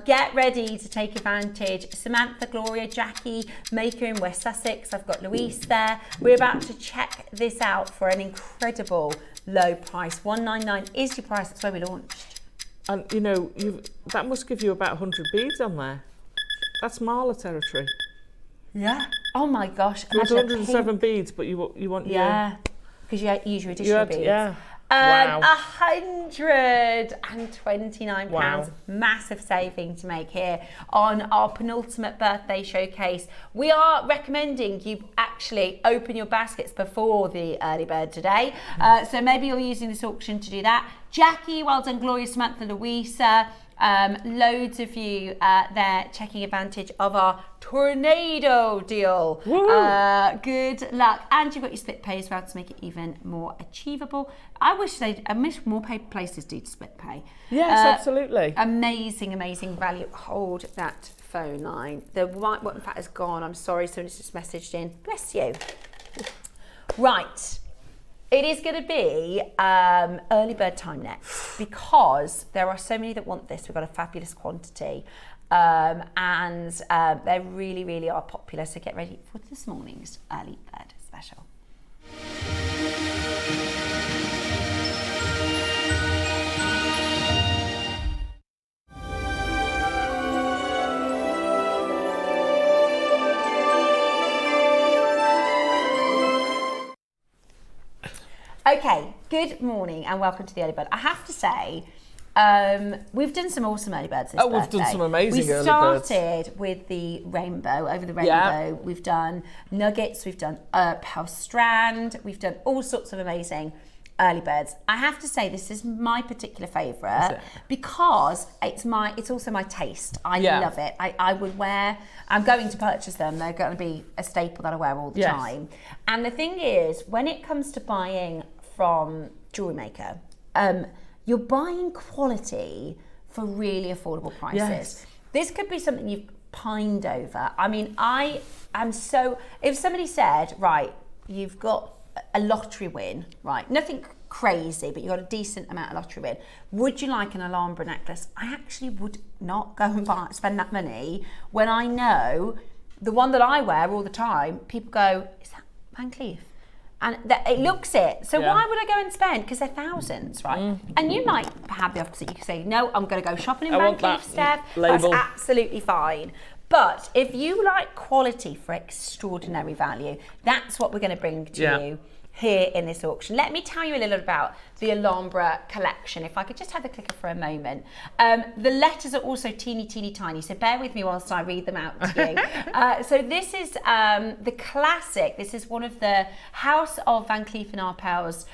B: Get ready to take advantage. Samantha, Gloria, Jackie, Maker in West Sussex. I've got Louise there. We're about to check this out for an incredible low price. $199 is your price. That's where we launched.
C: And you know, that must give you about 100 beads on there. That's Marla territory.
B: Yeah. Oh my gosh.
C: So it's 107 beads, but you want
B: yeah, because you use your additional beads.
C: Yeah. Wow.
B: £129.
C: Wow.
B: Massive saving to make here on our penultimate birthday showcase. We are recommending you actually open your baskets before the early bird today. So maybe you're using this auction to do that. Jackie, well done. Gloria, Samantha, Louisa. Loads of you there taking advantage of our tornado deal. Good luck. And you've got your split pay as well to make it even more achievable. I wish more places do split pay.
C: Yes, absolutely.
B: Amazing value. Hold that phone line. The white button fat is gone. I'm sorry, someone's just messaged in. Bless you. Right. It is going to be early bird time next because there are so many that want this. We've got a fabulous quantity and they really are popular. So get ready for this morning's early bird special. Okay, good morning and welcome to the early bird. I have to say, we've done some awesome early birds this birthday.
C: We've done some amazing early birds.
B: We started with the rainbow, over the rainbow. Yeah. We've done nuggets, we've done pearl strand, we've done all sorts of amazing early birds. I have to say this is my particular favourite because it's also my taste. I love it. I'm going to purchase them. They're going to be a staple that I wear all the time. And the thing is, when it comes to buying from JewelleryMaker, you're buying quality for really affordable prices. Yes. This could be something you've pined over. I mean, if somebody said, right, you've got a lottery win, right? Nothing crazy, but you got a decent amount of lottery win. Would you like an Alhambra necklace? I actually would not go and spend that money when I know the one that I wear all the time, people go, is that Van Cleef? And it looks it. So why would I go and spend? Because they're thousands, right? And you might have the opposite. You can say, no, I'm going to go shopping in Van Cleef, Steph. That's absolutely fine. But if you like quality for extraordinary value, that's what we're going to bring to you here in this auction. Let me tell you a little about the Alhambra collection. If I could just have the clicker for a moment. The letters are also teeny tiny, so bear with me whilst I read them out to you. So this is the classic. This is one of the House of Van Cleef & Arpels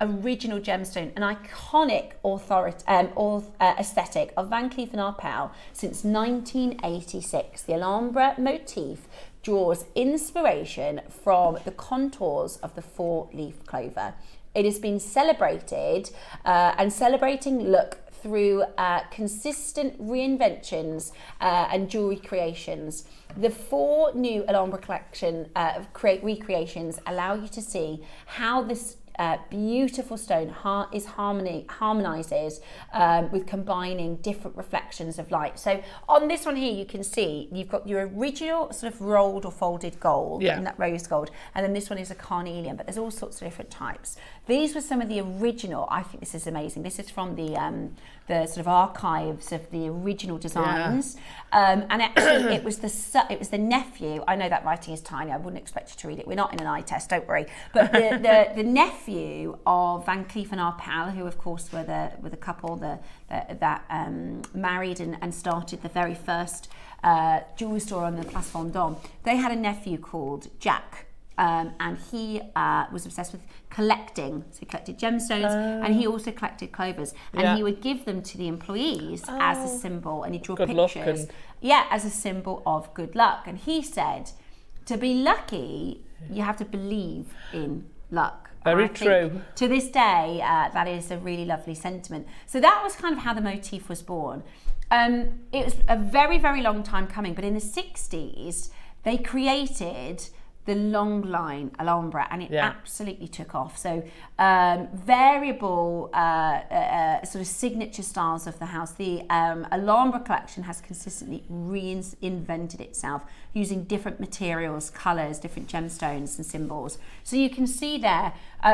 B: original gemstone, an iconic aesthetic of Van Cleef & Arpels since 1986. The Alhambra motif draws inspiration from the contours of the 4-leaf clover. It has been celebrated and celebrating look through consistent reinventions and jewellery creations. The 4 new Alhambra collection recreations allow you to see how this beautiful stone harmonizes with combining different reflections of light. So on this one here, you can see you've got your original sort of rolled or folded gold, and that rose gold, and then this one is a carnelian, but there's all sorts of different types. These were some of the original. I think this is amazing. This is from the sort of archives of the original designs, and actually it was the nephew. I know that writing is tiny. I wouldn't expect you to read it. We're not in an eye test, don't worry. But the nephew of Van Cleef and Arpels, who of course were the couple that married and started the very first jewelry store on the Place Vendôme. They had a nephew called Jack. And he was obsessed with collecting. So he collected gemstones and he also collected clovers. And he would give them to the employees as a symbol, and he'd draw pictures. As a symbol of good luck. And he said, to be lucky, you have to believe in luck.
C: Very true.
B: To this day, that is a really lovely sentiment. So that was kind of how the motif was born. It was a very, very long time coming, but in the 60s, they created the long line Alhambra, and it absolutely took off. So variable sort of signature styles of the house. The Alhambra collection has consistently reinvented itself using different materials, colours, different gemstones and symbols. So you can see there,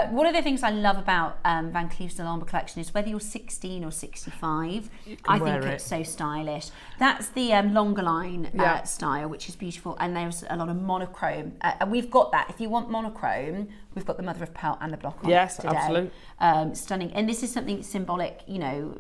B: one of the things I love about Van Cleef's Alhambra collection is whether you're 16 or 65, I think it's so stylish. That's the longer line style, which is beautiful, and there's a lot of monochrome. And we've got that. If you want monochrome, we've got the mother of pearl and the block on today.
C: Absolutely.
B: Stunning. And this is something symbolic, you know,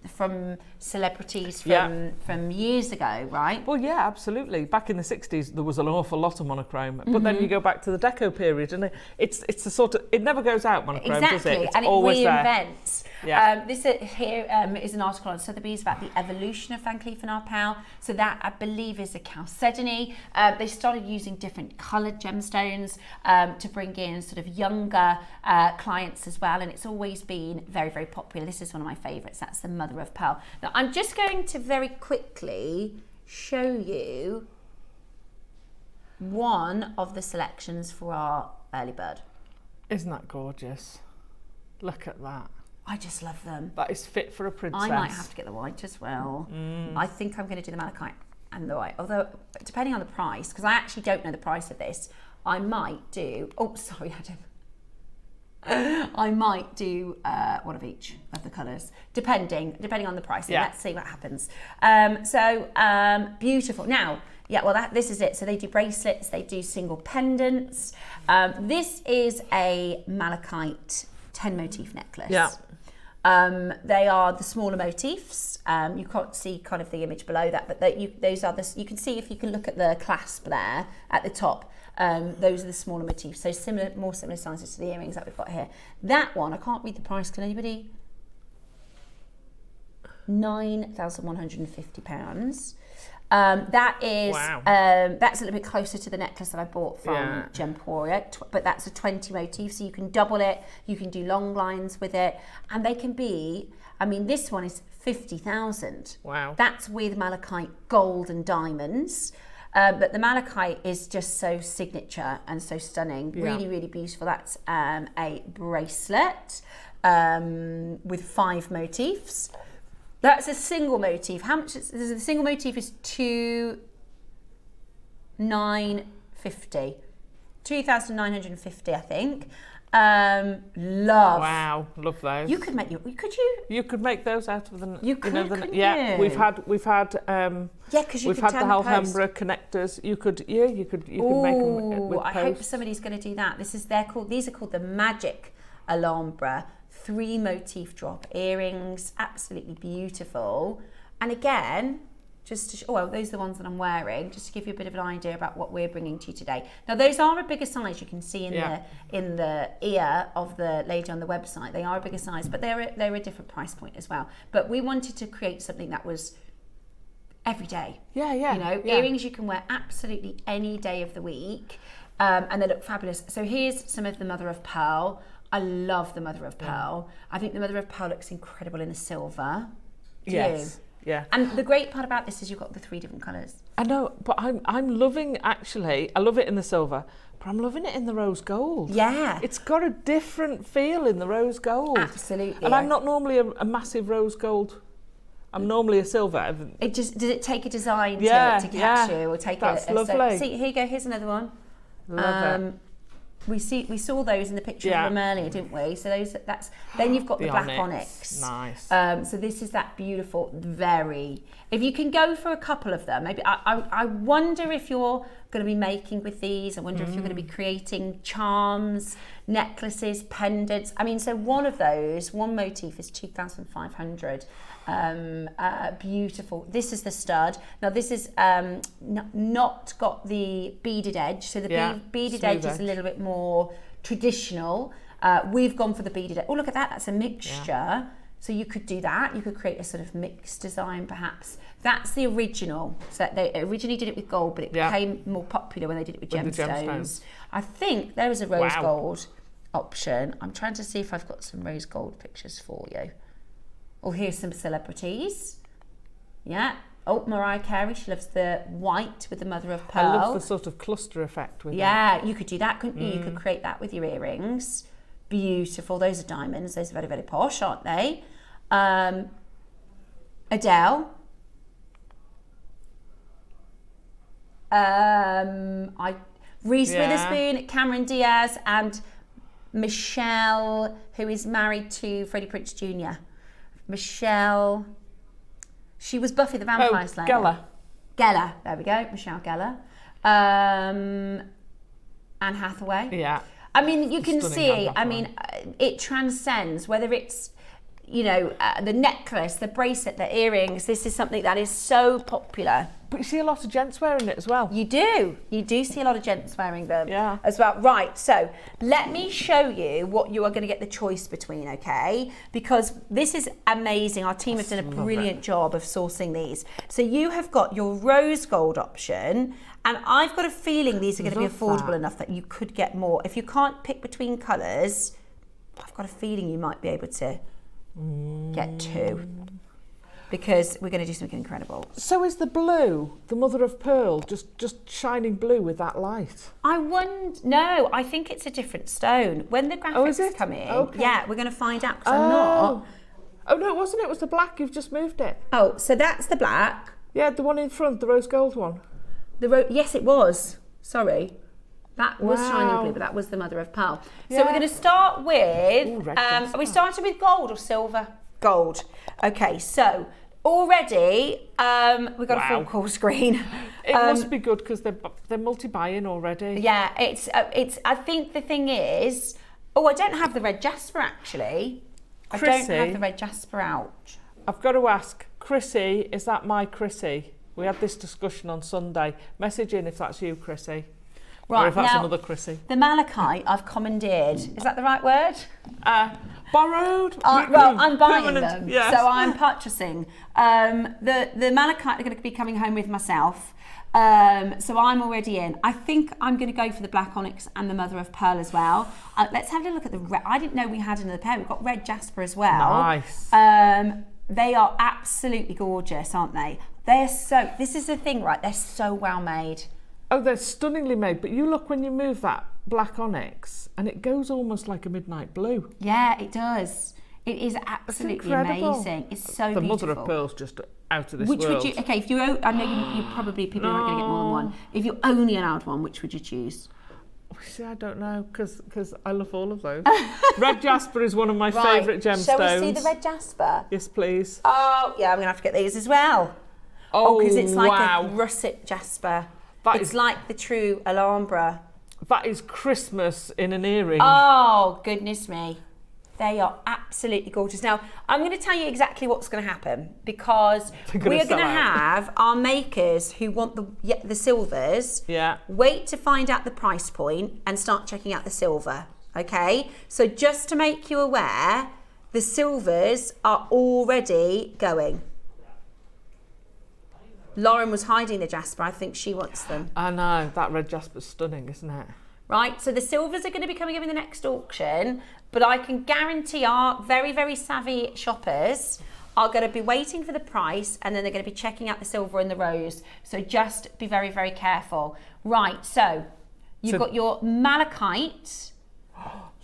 B: from celebrities from years ago, right?
C: Well, yeah, absolutely. Back in the 60s, there was an awful lot of monochrome. But then you go back to the Deco period, and it's the sort of, it never goes out, monochrome, does it? It's
B: and
C: always
B: it reinvents.
C: There. Yeah.
B: This here is an article on Sotheby's about the evolution of Van Cleef and Arpels. So that, I believe, is a chalcedony. They started using different coloured gemstones to bring in sort of younger clients as well. And it's always been very, very popular. This is one of my favourites. That's the mother of pearl. Now, I'm just going to very quickly show you one of the selections for our early bird.
C: Isn't that gorgeous? Look at that.
B: I just love them.
C: That is fit for a princess.
B: I might have to get the white as well. I think I'm going to do the malachite and the white. Although, depending on the price, because I actually don't know the price of this, I might do... Oh, sorry, Adam. I might do one of each of the colours, depending on the price.
C: Yeah.
B: Let's see what happens. Beautiful. Now, this is it. So they do bracelets, they do single pendants. This is a malachite 10 motif necklace.
C: Yeah.
B: They are the smaller motifs. You can't see kind of the image below that, but those are you can see if you can look at the clasp there at the top. Those are the smaller motifs, so more similar sizes to the earrings that we've got here. That one, I can't read the price. Can anybody? £9,150. That is that's a little bit closer to the necklace that I bought from Gemporia, but that's a 20 motif, so you can double it, you can do long lines with it, and they can be, I mean, this one is 50,000.
C: Wow.
B: That's with malachite gold and diamonds. But the malachite is just so signature and so stunning. Really, really beautiful. That's a bracelet with 5 motifs. That's a single motif. How much is the single motif? Is $2,950, I think. Love.
C: Wow, love those.
B: You could make
C: You could make those out of the.
B: You could, couldn't
C: yeah.
B: you?
C: We've had.
B: Because
C: we've had the Alhambra connectors. You could make them with
B: I hope somebody's going to do that. These are called the Magic Alhambra 3 motif drop earrings. Absolutely beautiful. And again, just to those are the ones that I'm wearing, just to give you a bit of an idea about what we're bringing to you today. Now, those are a bigger size. You can see in the ear of the lady on the website. They are a bigger size, but they're a different price point as well. But we wanted to create something that was every day.
C: Yeah, yeah.
B: You know, earrings you can wear absolutely any day of the week, and they look fabulous. So here's some of the mother of pearl. I love the mother of pearl. I think the mother of pearl looks incredible in the silver. Do you?
C: Yeah.
B: And the great part about this is you've got the 3 different colours.
C: I know, but I'm loving, actually, I love it in the silver, but I'm loving it in the rose gold.
B: Yeah.
C: It's got a different feel in the rose gold.
B: Absolutely.
C: And I'm not normally a massive rose gold. I'm normally a silver.
B: Does it take a design to catch you, or take
C: That's lovely.
B: See, here you go. Here's another one.
C: Love it.
B: We saw those in the picture of them earlier, didn't we? So then you've got the black onyx.
C: Nice.
B: So this is that beautiful, if you can go for a couple of them, maybe I wonder if you're going to be making with these. I wonder if you're going to be creating charms, necklaces, pendants. I mean, so one motif is 2,500. Beautiful. This is the stud. Now this is not got the beaded edge, so the beaded edge is a little bit more traditional. We've gone for the beaded edge. Oh, look at that, that's a mixture. So you could do that. You could create a sort of mixed design perhaps. That's the original. So they originally did it with gold, but it became more popular when they did it with gemstones. I think there is a rose gold option. I'm trying to see if I've got some rose gold pictures for you. Oh, here's some celebrities. Yeah. Oh, Mariah Carey, she loves the white with the mother of pearl.
C: I love the sort of cluster effect with it.
B: Yeah, you could do that, couldn't you? You could create that with your earrings. Beautiful. Those are diamonds. Those are very, very posh, aren't they? Adele. Reese Witherspoon, Cameron Diaz, and Michelle, who is married to Freddie Prinze Jr. Michelle, she was Buffy the Vampire Slayer. Geller, there we go, Michelle Geller. Anne Hathaway.
C: Yeah.
B: I mean, you can see, it transcends, whether it's, the necklace, the bracelet, the earrings. This is something that is so popular.
C: But you see a lot of gents wearing it as well.
B: You do see a lot of gents wearing them
C: as
B: well. Right, so let me show you what you are going to get the choice between, okay? Because this is amazing. Our team have done a brilliant job of sourcing these. So you have got your rose gold option, and I've got a feeling these are going to be affordable enough that you could get more. If you can't pick between colours, I've got a feeling you might be able to get 2. Because we're going to do something incredible.
C: So is the blue, the mother of pearl, just shining blue with that light?
B: No, I think it's a different stone. When the graphics come in, we're going to find out, because I'm not.
C: Oh no, it wasn't. It was the black. You've just moved it.
B: Oh, so that's the black.
C: Yeah, the one in front, the rose gold one.
B: Yes, it was. Sorry. That was shining blue, but that was the mother of pearl. So we're going to start with, are we starting with gold or silver? Gold. Okay, so already we've got a full call screen.
C: It must be good because they're multi-buying already.
B: Yeah, it's. I think the thing is, I don't have the red jasper actually.
C: Chrissy,
B: I don't have the red jasper out.
C: I've got to ask, Chrissy, is that my Chrissy? We had this discussion on Sunday. Message in if that's you, Chrissy.
B: Right,
C: or if that's another Chrissy.
B: The malachite I've commandeered. Is that the right word?
C: Borrowed?
B: Well, I'm buying
C: permanent,
B: them, so I'm purchasing. The malachite are going to be coming home with myself, so I'm already in. I think I'm going to go for the black onyx and the mother of pearl as well. Let's have a look at the red. I didn't know we had another pair. We've got red jasper as well.
C: Nice.
B: They are absolutely gorgeous, aren't they? This is the thing, right? They're so well made.
C: Oh, they're stunningly made, but you look when you move that black onyx and it goes almost like a midnight blue.
B: Yeah, it does. It is absolutely amazing. It's so beautiful.
C: The mother of pearl's just out of this world.
B: Would you, if you, I know you probably, people aren't going to get more than one. If you only allowed one, which would you choose?
C: See, I don't know, because I love all of those. Red jasper is one of my favourite gemstones.
B: Shall we see the red jasper?
C: Yes, please.
B: Oh, yeah, I'm going to have to get these as well. Oh, because it's like a russet jasper. It's like the true Alhambra.
C: That is Christmas in an earring.
B: Oh, goodness me. They are absolutely gorgeous. Now, I'm going to tell you exactly what's going to happen, because we're going to have our makers who want the silvers wait to find out the price point and start checking out the silver, okay? So just to make you aware, the silvers are already going. Lauren was hiding the jasper. I think she wants them.
C: I know, that red jasper's stunning, isn't it?
B: Right, so the silvers are going to be coming in the next auction, but I can guarantee our very, very savvy shoppers are going to be waiting for the price, and then they're going to be checking out the silver and the rose. So just be very, very careful. Right, so you've got your malachite.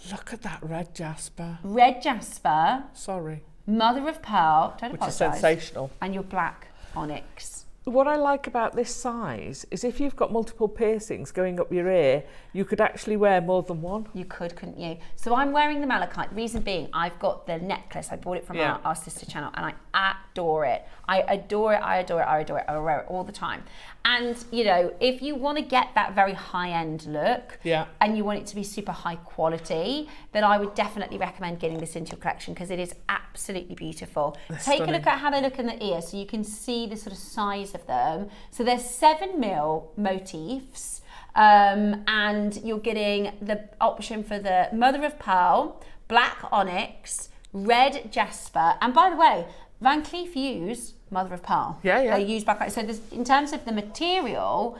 C: Look at that red jasper.
B: Red jasper.
C: Sorry.
B: Mother of pearl. Don't
C: Which
B: apologise.
C: is sensational.
B: And your black onyx.
C: What I like about this size is if you've got multiple piercings going up your ear, you could actually wear more than one.
B: You could, couldn't you? So I'm wearing the malachite. Reason being, I've got the necklace. I bought it from our sister channel, and I adore it. I adore it, I adore it, I adore it. I wear it all the time. And, you know, if you want to get that very high-end look, and you want it to be super high quality, then I would definitely recommend getting this into your collection, because it is absolutely beautiful. Take a look at how they look in the ear, so you can see the sort of size of them. So there's 7mm motifs, and you're getting the option for the mother of pearl, black onyx, red jasper, and by the way, Van Cleef use mother of pearl. They use black onyx. So in terms of the material,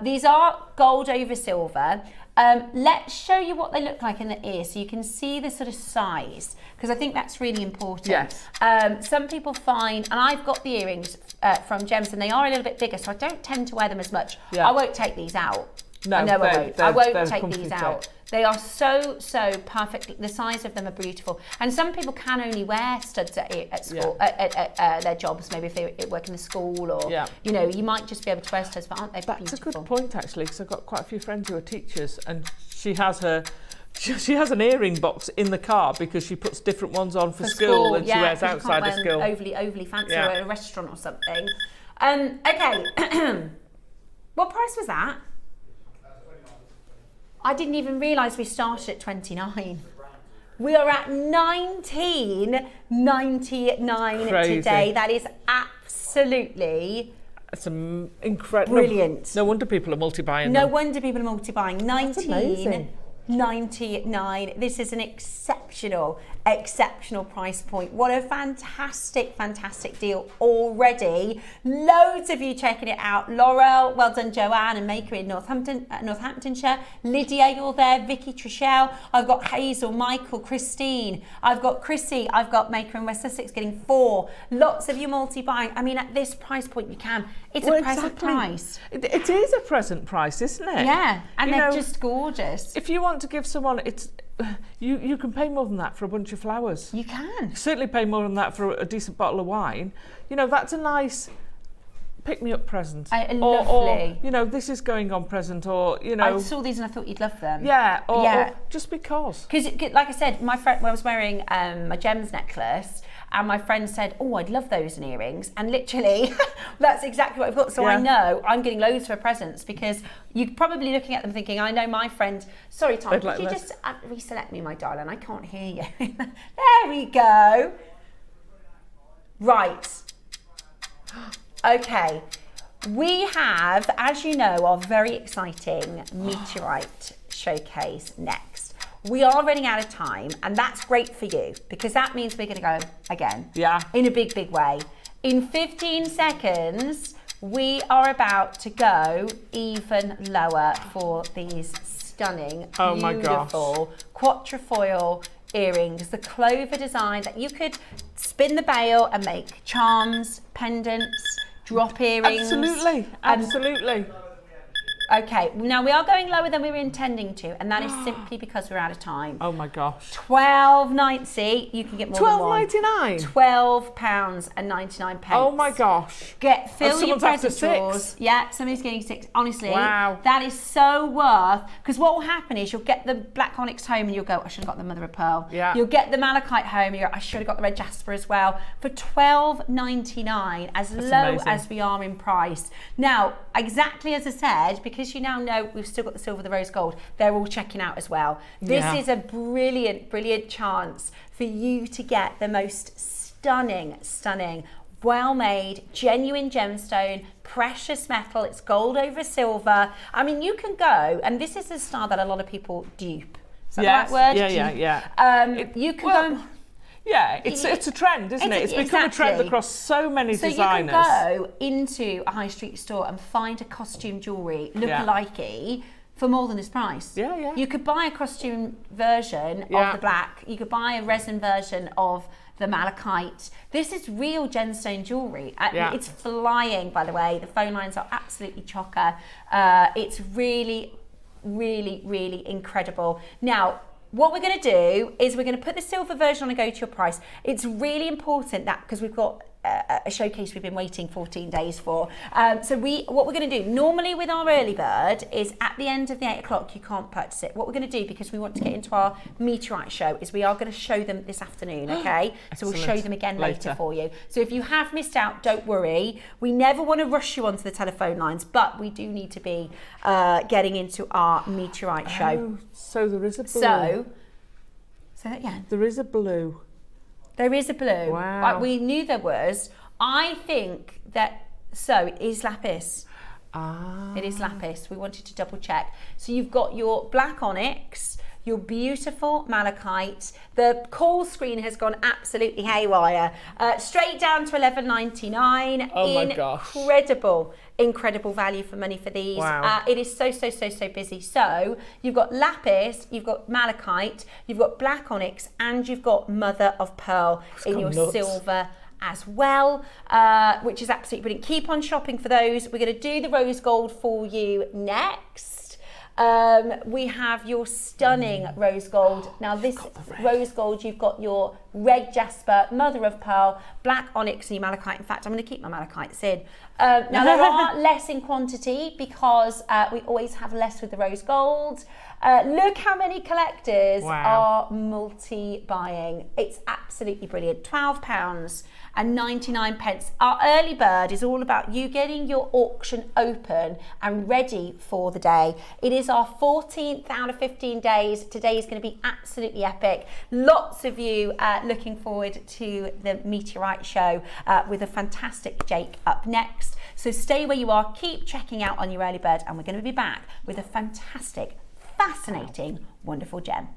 B: these are gold over silver. Let's show you what they look like in the ear, so you can see the sort of size, because I think that's really important.
C: Yes.
B: Some people find, and I've got the earrings from Gems, and they are a little bit bigger, so I don't tend to wear them as much. I won't take these out.
C: No,
B: I won't. I won't take these
C: fit.
B: out. They are so perfect. The size of them are beautiful. And some people can only wear studs at school, at their jobs, maybe if they work in the school, or, you know, you might just be able to wear studs, but aren't they beautiful?
C: That's a good point, actually, because I've got quite a few friends who are teachers, and she has an earring box in the car because she puts different ones on for school and she wears outside of school.
B: Overly fancy, or at a restaurant or something. Okay. What price was that? I didn't even realise we started at 29. We are at 19.99 today. That is absolutely
C: incredible.
B: Brilliant.
C: No wonder people are multi-buying.
B: No wonder people are multi-buying.
C: 19.99.
B: This is an exceptional price point. What a fantastic deal already. Loads of you checking it out. Laurel, well done, Joanne and Maker in Northamptonshire. Lydia, you're there. Vicky, Trishelle. I've got Hazel, Michael, Christine. I've got Chrissy. I've got Maker in West Sussex getting 4. Lots of you multi-buying. I mean, at this price point, you can. It's a present price.
C: It is a present price, isn't it?
B: Yeah, and they're just gorgeous.
C: If you want to give someone, you can pay more than that for a bunch of flowers.
B: You can.
C: Certainly pay more than that for a decent bottle of wine. You know, that's a nice pick-me-up present.
B: Lovely.
C: Or, you know, this is going on present, or, you know.
B: I saw these and I thought you'd love them.
C: Yeah, or just because.
B: Because, like I said, my friend, when I was wearing my Gems necklace, and my friend said, oh, I'd love those in earrings. And literally, that's exactly what I've got. So I know I'm getting loads for presents, because you're probably looking at them thinking, I know my friend. Sorry, Tom, could you just reselect me, my darling? I can't hear you. There we go. Right. Okay. We have, as you know, our very exciting Meteorite showcase next. We are running out of time, and that's great for you, because that means we're going to go again.
C: Yeah.
B: In a big, big way. In 15 seconds, we are about to go even lower for these stunning, beautiful quatrefoil earrings. The clover design that you could spin the bail and make charms, pendants, drop earrings.
C: Absolutely.
B: Okay, now we are going lower than we were intending to, and that is simply because we're out of time.
C: Oh my gosh.
B: £12.90. You can get more than one.
C: £12.99?
B: £12.99.
C: Oh my gosh.
B: Fill your present drawers. Yeah, somebody's getting 6. Honestly,
C: wow.
B: That is so worth, because what will happen is you'll get the black onyx home and you'll go, I should have got the mother of pearl.
C: Yeah.
B: You'll get the malachite home and you're, I should have got the red jasper as well. For £12.99, as low as we are in price. Now, exactly as I said, because you now know we've still got the silver, the rose gold, they're all checking out as well. This is a brilliant chance for you to get the most stunning, well-made, genuine gemstone, precious metal. It's gold over silver. I mean, you can go, and this is a style that a lot of people dupe. Is that the right word?
C: Yeah.
B: You can go.
C: Yeah, it's a trend, isn't it? It's become a trend
B: exactly.
C: across so many
B: So
C: designers.
B: you can go into a high street store and find a costume jewellery look-alike for more than this price.
C: Yeah, yeah.
B: You could buy a costume version of the black. You could buy a resin version of the malachite. This is real gemstone jewellery. It's flying, by the way. The phone lines are absolutely chocker. It's really, really, really incredible. Now, what we're going to do is we're going to put the silver version on and go to your price. It's really important that, because we've got a showcase we've been waiting 14 days for. So what we're going to do, normally with our early bird, is at the end of the 8 o'clock, you can't purchase it. What we're going to do, because we want to get into our Meteorite show, is we are going to show them this afternoon, okay? So we'll show them again later for you. So if you have missed out, don't worry. We never want to rush you onto the telephone lines, but we do need to be getting into our Meteorite show.
C: So there is a blue.
B: So that again.
C: There is a blue.
B: There is a blue.
C: Wow.
B: We knew there was. I think that, so it is lapis. It is lapis. We wanted to double check. So you've got your black onyx, your beautiful malachite. The call screen has gone absolutely haywire. Straight down to $11.99.
C: Oh my gosh.
B: Incredible value for money for these.
C: Wow.
B: It is so busy. So you've got lapis, you've got malachite, you've got black onyx, and you've got mother of pearl in your silver as well, which is absolutely brilliant. Keep on shopping for those. We're going to do the rose gold for you next. We have your stunning rose gold. Now this rose gold, you've got your red jasper, mother of pearl, black onyx and your malachite. In fact, I'm going to keep my malachites in. Now there are less in quantity because we always have less with the rose gold. Look how many collectors are multi-buying. It's absolutely brilliant. £12.99. Our early bird is all about you getting your auction open and ready for the day. It is our 14th out of 15 days. Today is going to be absolutely epic. Lots of you looking forward to the Meteorite show with a fantastic Jake up next. So stay where you are, keep checking out on your early bird, and we're going to be back with a fantastic, fascinating, wonderful gem.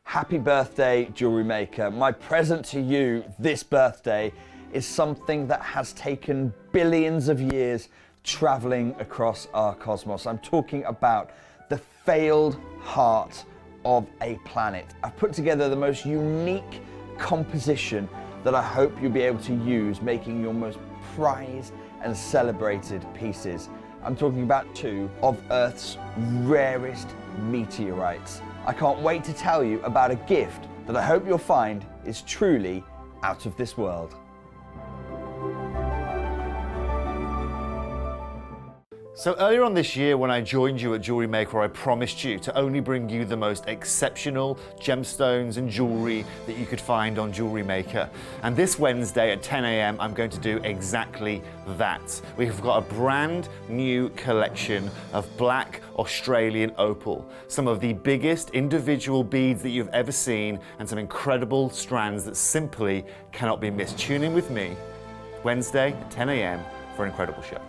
D: Happy birthday, Jewellery Maker. My present to you this birthday is something that has taken billions of years traveling across our cosmos. I'm talking about the failed heart of a planet. I've put together the most unique composition that I hope you'll be able to use, making your most prized and celebrated pieces. I'm talking about two of Earth's rarest meteorites. I can't wait to tell you about a gift that I hope you'll find is truly out of this world.
E: So earlier on this year when I joined you at Jewellery Maker, I promised you to only bring you the most exceptional gemstones and jewellery that you could find on Jewellery Maker. And this Wednesday at 10 AM, I'm going to do exactly that. We've got a brand new collection of black Australian opal, some of the biggest individual beads that you've ever seen, and some incredible strands that simply cannot be missed. Tune in with me Wednesday at 10 AM for an incredible show.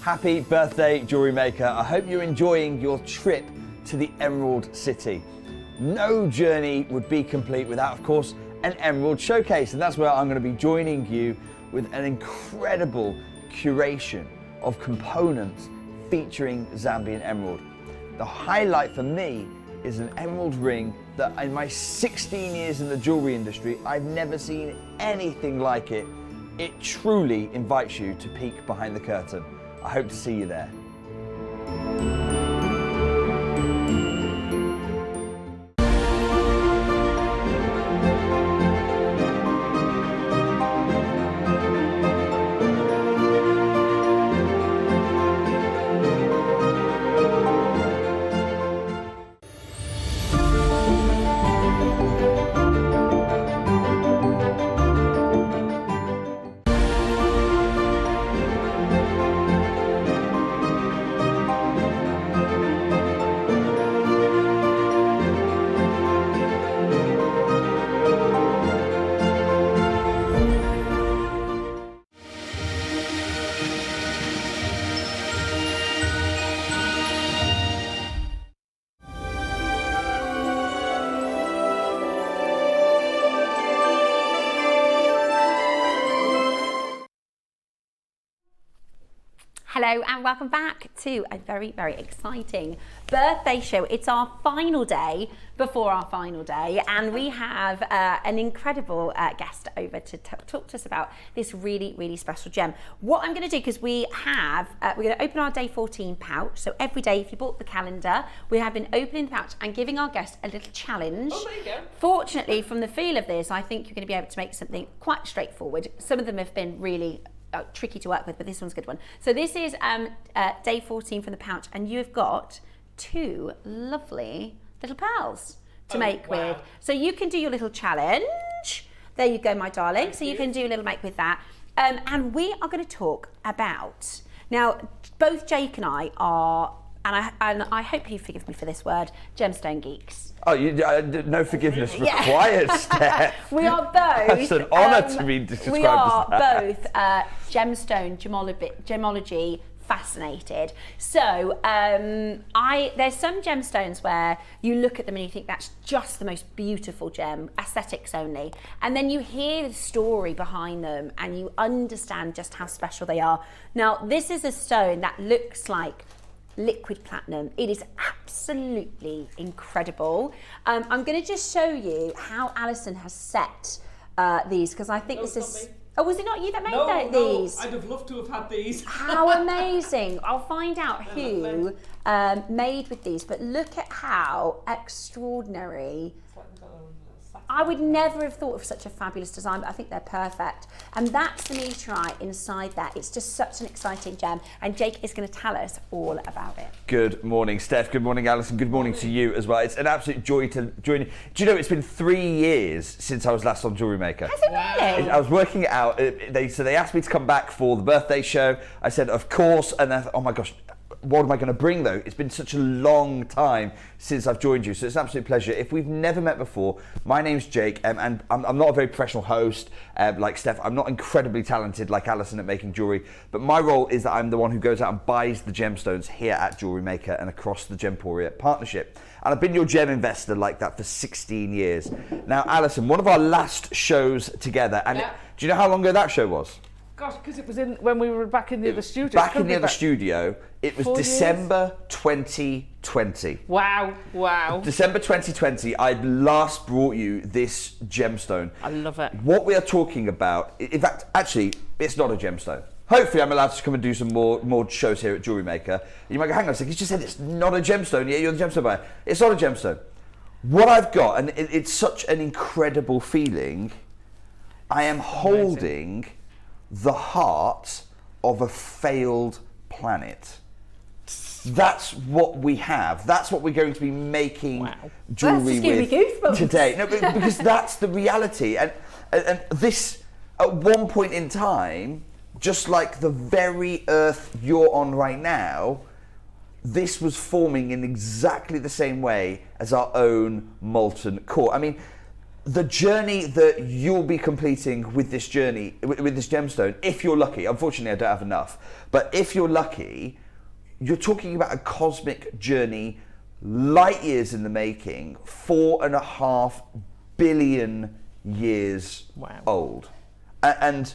D: Happy birthday, Jewellery Maker. I hope you're enjoying your trip to the Emerald City. No journey would be complete without, of course, an Emerald Showcase, and that's where I'm going to be joining you with an incredible curation of components featuring Zambian emerald. The highlight for me is an emerald ring that in my 16 years in the jewellery industry, I've never seen anything like it. It truly invites you to peek behind the curtain. I hope to see you there.
B: Hello and welcome back to a very, very exciting birthday show. It's our final day before our final day, and we have an incredible guest over to talk to us about this really, really special gem. What I'm going to do, because we're going to open our day 14 pouch. So every day, if you bought the calendar, we have been opening the pouch and giving our guest a little challenge.
C: Oh, there you go. Fortunately,
B: from the feel of this, I think you're going to be able to make something quite straightforward. Some of them have been really tricky to work with, but this one's a good one. So this is day 14 from the pouch, and you've got 2 lovely little pearls to make with. So you can do your little challenge. There you go, my darling. So you can do a little make with that. And we are going to talk about, now both Jake and I are, and I hope you forgive me for this word, gemstone geeks.
D: Oh, no forgiveness required, Steph.
B: We are both.
D: That's an honour to be described
B: We are
D: as that.
B: both gemstone gemology fascinated. So there's some gemstones where you look at them and you think that's just the most beautiful gem, aesthetics only, and then you hear the story behind them and you understand just how special they are. Now this is a stone that looks like liquid platinum. It is absolutely incredible. I'm going to just show you how Alison has set these, because I think this is... Oh, was it not you that made these?
C: I'd have loved to have had these.
B: How amazing. I'll find out who made with these, but look at how extraordinary. I would never have thought of such a fabulous design, but I think they're perfect. And that's the meteorite inside that. It's just such an exciting gem, and Jake is going to tell us all about it.
D: Good morning, Steph. Good morning, Alison. Good morning to you as well. It's an absolute joy to join you. Do you know, it's been 3 years since I was last on JewelleryMaker.
B: Has it really?
D: I was working it out. They asked me to come back for the birthday show. I said, of course. And I thought, oh my gosh, what am I going to bring though? It's been such a long time since I've joined you, so it's an absolute pleasure. If we've never met before, my name's Jake, and I'm not a very professional host like Steph. I'm not incredibly talented like Alison at making jewellery, but my role is that I'm the one who goes out and buys the gemstones here at JewelleryMaker and across the Gemporia partnership. And I've been your gem investor like that for 16 years. Now, Alison, one of our last shows together, and do you know how long ago that show was?
C: Gosh, because it was when we were back in the other studio.
D: Back in the other studio, it was December 2020.
C: Wow.
D: December 2020, I'd last brought you this gemstone.
C: I love it.
D: What we are talking about, in fact, actually, it's not a gemstone. Hopefully I'm allowed to come and do some more shows here at JewelleryMaker. You might go, hang on a second, you just said it's not a gemstone. Yeah, you're the gemstone buyer. It's not a gemstone. What I've got, and it's such an incredible feeling, I am holding the heart of a failed planet. That's what we have. That's what we're going to be making jewellery with today. No, because that's the reality. And this, at one point in time, just like the very earth you're on right now, this was forming in exactly the same way as our own molten core. I mean, the journey that you'll be completing with this journey, with this gemstone, if you're lucky, unfortunately I don't have enough, but if you're lucky, you're talking about a cosmic journey, light years in the making, 4.5 billion years old. And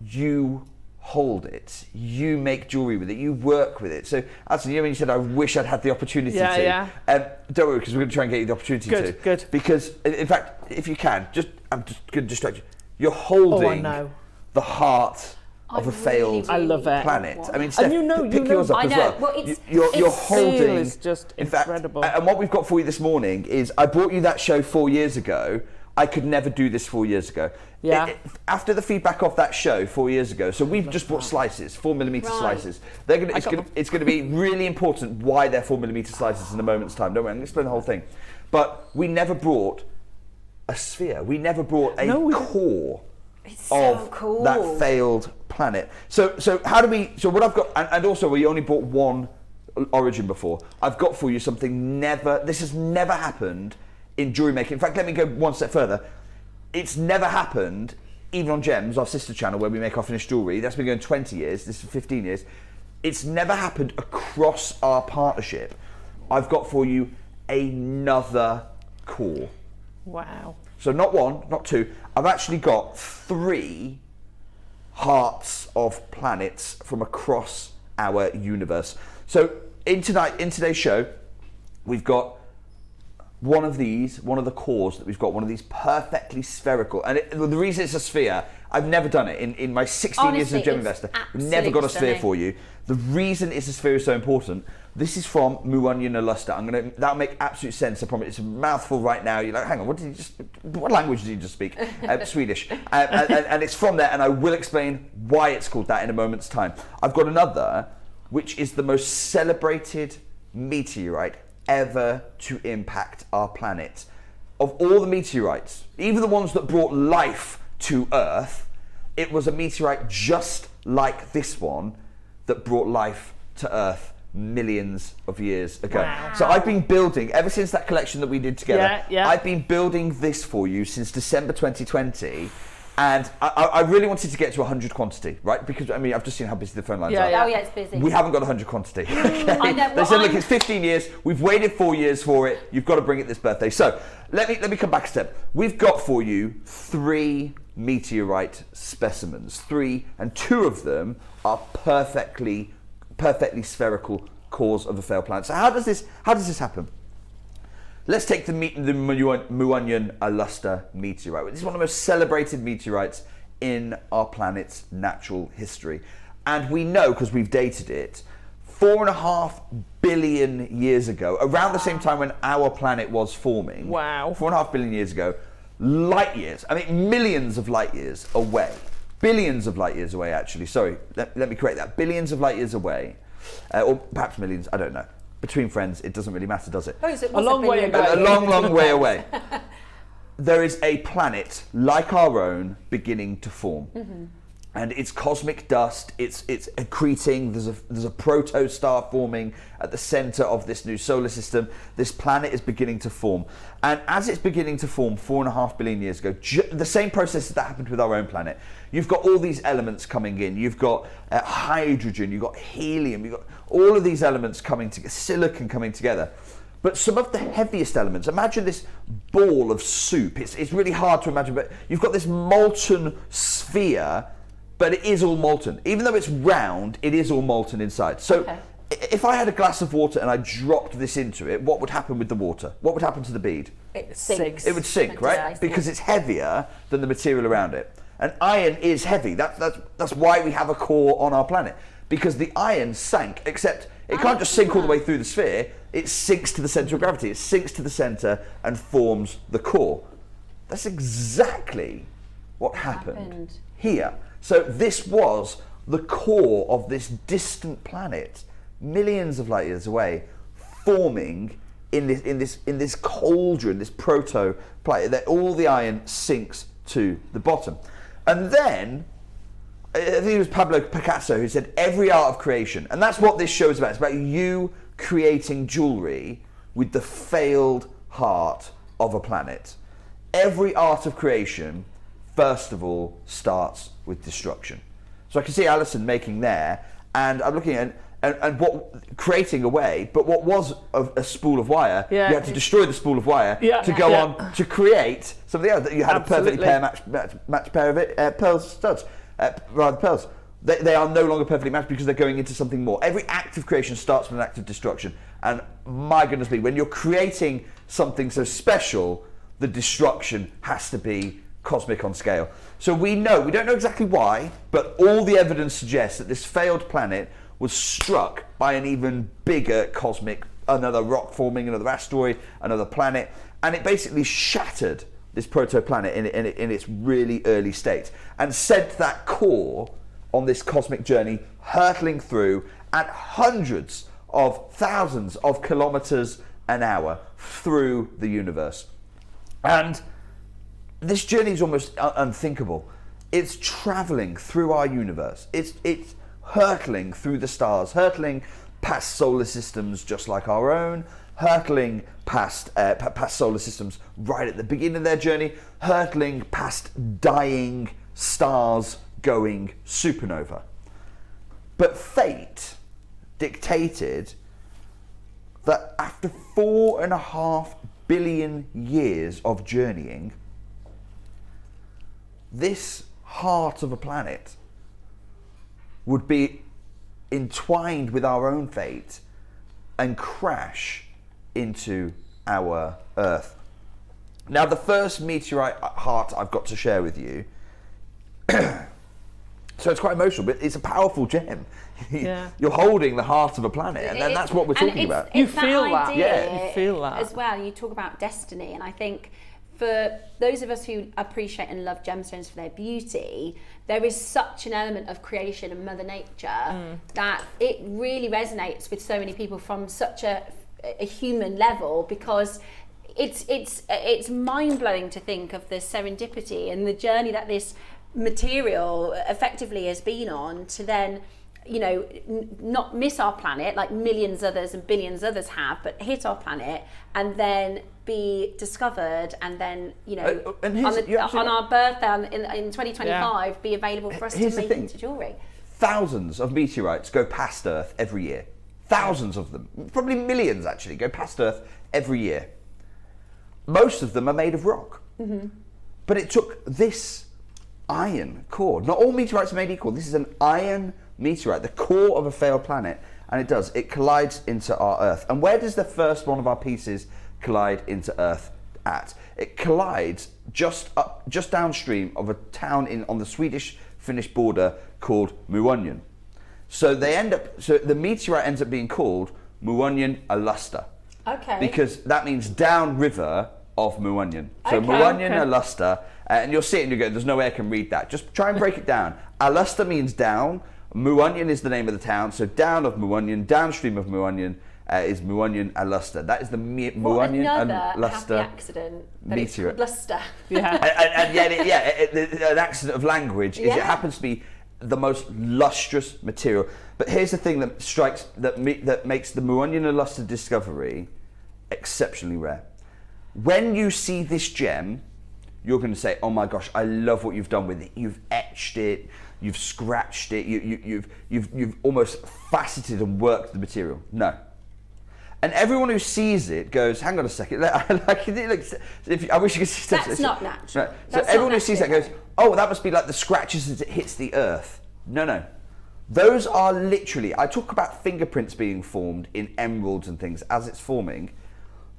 D: you hold it, you make jewellery with it, you work with it. So, Alison, you know when you said, I wish I'd had the opportunity to. Don't worry, because we're going to try and get you the opportunity to.
C: Good.
D: Because, in fact, if you can, I'm just going to distract you. You're holding the heart of a failed planet. I mean, Steph, pick yours up as well.
B: Well,
D: you're holding.
C: It's just
D: incredible. And what we've got for you this morning is, I brought you that show 4 years ago. I could never do this 4 years ago. After the feedback of that show 4 years ago, so we've just bought slices, 4mm slices. It's going to be really important why they're 4mm slices in a moment's time. Don't worry, I'm going to explain the whole thing. But we never brought a sphere. We never brought a core of that failed planet. So how do we? So what I've got, and also we only bought one origin before. I've got for you something this has never happened in jewellery making. In fact, let me go one step further. It's never happened, even on Gems, our sister channel where we make our finished jewellery. That's been going 20 years, this is 15 years. It's never happened across our partnership. I've got for you another core.
C: Wow.
D: So not one, not two. I've actually got 3 hearts of planets from across our universe. So in today's show, we've got one of the cores that we've got, one of these perfectly spherical, and the reason it's a sphere, I've never done it in my 16 years as a gem investor. I've never got a sphere for you. The reason it's a sphere is so important. This is from Muonyon Luster. That'll make absolute sense. I promise. It's a mouthful right now. You're like, hang on, what language did you just speak? Swedish. And it's from there, and I will explain why it's called that in a moment's time. I've got another, which is the most celebrated meteorite ever to impact our planet. Of all the meteorites, even the ones that brought life to Earth, it was a meteorite just like this one that brought life to Earth millions of years ago.
C: Wow.
D: So I've been building, ever since that collection that we did together,
C: Yeah.
D: I've been building this for you since December 2020. And I really wanted to get to 100 quantity, right? Because, I mean, I've just seen how busy the phone lines are.
B: Oh, yeah, it's busy.
D: We haven't got 100 quantity. Okay?
B: I know,
D: They said, look, it's 15 years. We've waited 4 years for it. You've got to bring it this birthday. So let me come back a step. We've got for you 3 meteorite specimens. 3, and 2 of them are perfectly spherical cores of a failed planet. So how does this happen? Let's take the Muonyon Luster meteorite. This is one of the most celebrated meteorites in our planet's natural history. And we know, because we've dated it, 4.5 billion years ago, around the same time when our planet was forming.
C: Wow.
D: 4.5 billion years ago, light years, I mean millions of light years away. Billions of light years away, actually. Sorry, let me correct that. Billions of light years away, or perhaps millions, I don't know. Between friends, it doesn't really matter, does it?
B: Oh, so it
C: A
B: was
C: long way
B: billion
C: ago.
D: A long, long way away. There is a planet like our own beginning to form. Mm-hmm. And it's cosmic dust, it's accreting, there's a proto-star forming at the center of this new solar system. This planet is beginning to form. And as it's beginning to form 4.5 billion years ago, the same process that happened with our own planet, you've got all these elements coming in. You've got hydrogen, you've got helium, you've got all of these elements coming together, silicon coming together. But some of the heaviest elements, imagine this ball of soup. It's really hard to imagine, but you've got this molten sphere, but it is all molten. Even though it's round, it is all molten inside. So if I had a glass of water and I dropped this into it, what would happen with the water? What would happen to the bead?
B: It sinks.
D: It would sink, right? Because it's heavier than the material around it. And iron is heavy. That's why we have a core on our planet. Because the iron sank, except it can't just sink all the way through the sphere. It sinks to the center of gravity. It sinks to the center and forms the core. That's exactly what happened here. So this was the core of this distant planet, millions of light years away, forming in this cauldron, this proto-planet, that all the iron sinks to the bottom. And then, I think it was Pablo Picasso who said, every art of creation, and that's what this show is about. It's about you creating jewelry with the failed heart of a planet. Every art of creation, first of all, starts with destruction. So I can see Alison making there, and I'm looking at creating a way, but what was a spool of wire, you had to destroy the spool of wire to go on to create something else. You had a perfectly matched pair of pearls studs, pearls. They are no longer perfectly matched because they're going into something more. Every act of creation starts with an act of destruction. And my goodness me, when you're creating something so special, the destruction has to be cosmic on scale. So we don't know exactly why, but all the evidence suggests that this failed planet was struck by an even bigger cosmic, another rock forming, another asteroid, another planet, and it basically shattered this proto-planet in its really early state and sent that core on this cosmic journey, hurtling through at hundreds of thousands of kilometers an hour through the universe. And this journey is almost unthinkable. It's traveling through our universe. It's hurtling through the stars, hurtling past solar systems just like our own, hurtling past solar systems right at the beginning of their journey, hurtling past dying stars going supernova. But fate dictated that after 4.5 billion years of journeying, this heart of a planet would be entwined with our own fate and crash into our Earth. Now, the first meteorite heart I've got to share with you, so it's quite emotional, but it's a powerful gem. You're holding the heart of a planet, and then that's what we're talking about.
C: You feel that.
B: Yeah,
C: you feel that.
B: as well. You talk about destiny, and I think for those of us who appreciate and love gemstones for their beauty, there is such an element of creation and Mother Nature that it really resonates with so many people from such a human level, because it's mind-blowing to think of the serendipity and the journey that this material effectively has been on to then, you know, not miss our planet like millions others and billions others have, but hit our planet and then be discovered and then, you know, on our birthday in 2025 be available for us to make into jewellery.
D: Thousands of meteorites go past Earth every year. Thousands of them, probably millions actually, go past Earth every year. Most of them are made of rock. But it took this iron core. Not all meteorites are made equal. This is an iron meteorite, the core of a failed planet, and it collides into our Earth. And where does the first one of our pieces collide into Earth at? It collides just downstream of a town on the Swedish-Finnish border called Muonjon. So the meteorite ends up being called Muonjon Alusta.
B: Okay.
D: Because that means downriver of Muonjon. So Muonjon Alusta, and you'll see it and you go, there's no way I can read that. Just try and break it down. Alusta means down. Muonjon is the name of the town. So down of Muonjon, downstream of Muonjon is Muonjon Alusta. That is the Muonjon Alusta
B: accident.
D: meteorite.
B: Luster.
C: Yeah.
D: and yet, an accident of language is it happens to be the most lustrous material. But here's the thing that makes the Muonjon Alusta discovery exceptionally rare. When you see this gem, you're going to say, "Oh my gosh, I love what you've done with it. You've etched it, you've scratched it, you've almost faceted and worked the material." No. And everyone who sees it goes, "Hang on a second, like it looks." I wish you could see.
B: That's not natural.
D: Right. So everyone who sees that goes, "Oh, that must be like the scratches as it hits the earth." No. Those are literally, I talk about fingerprints being formed in emeralds and things as it's forming.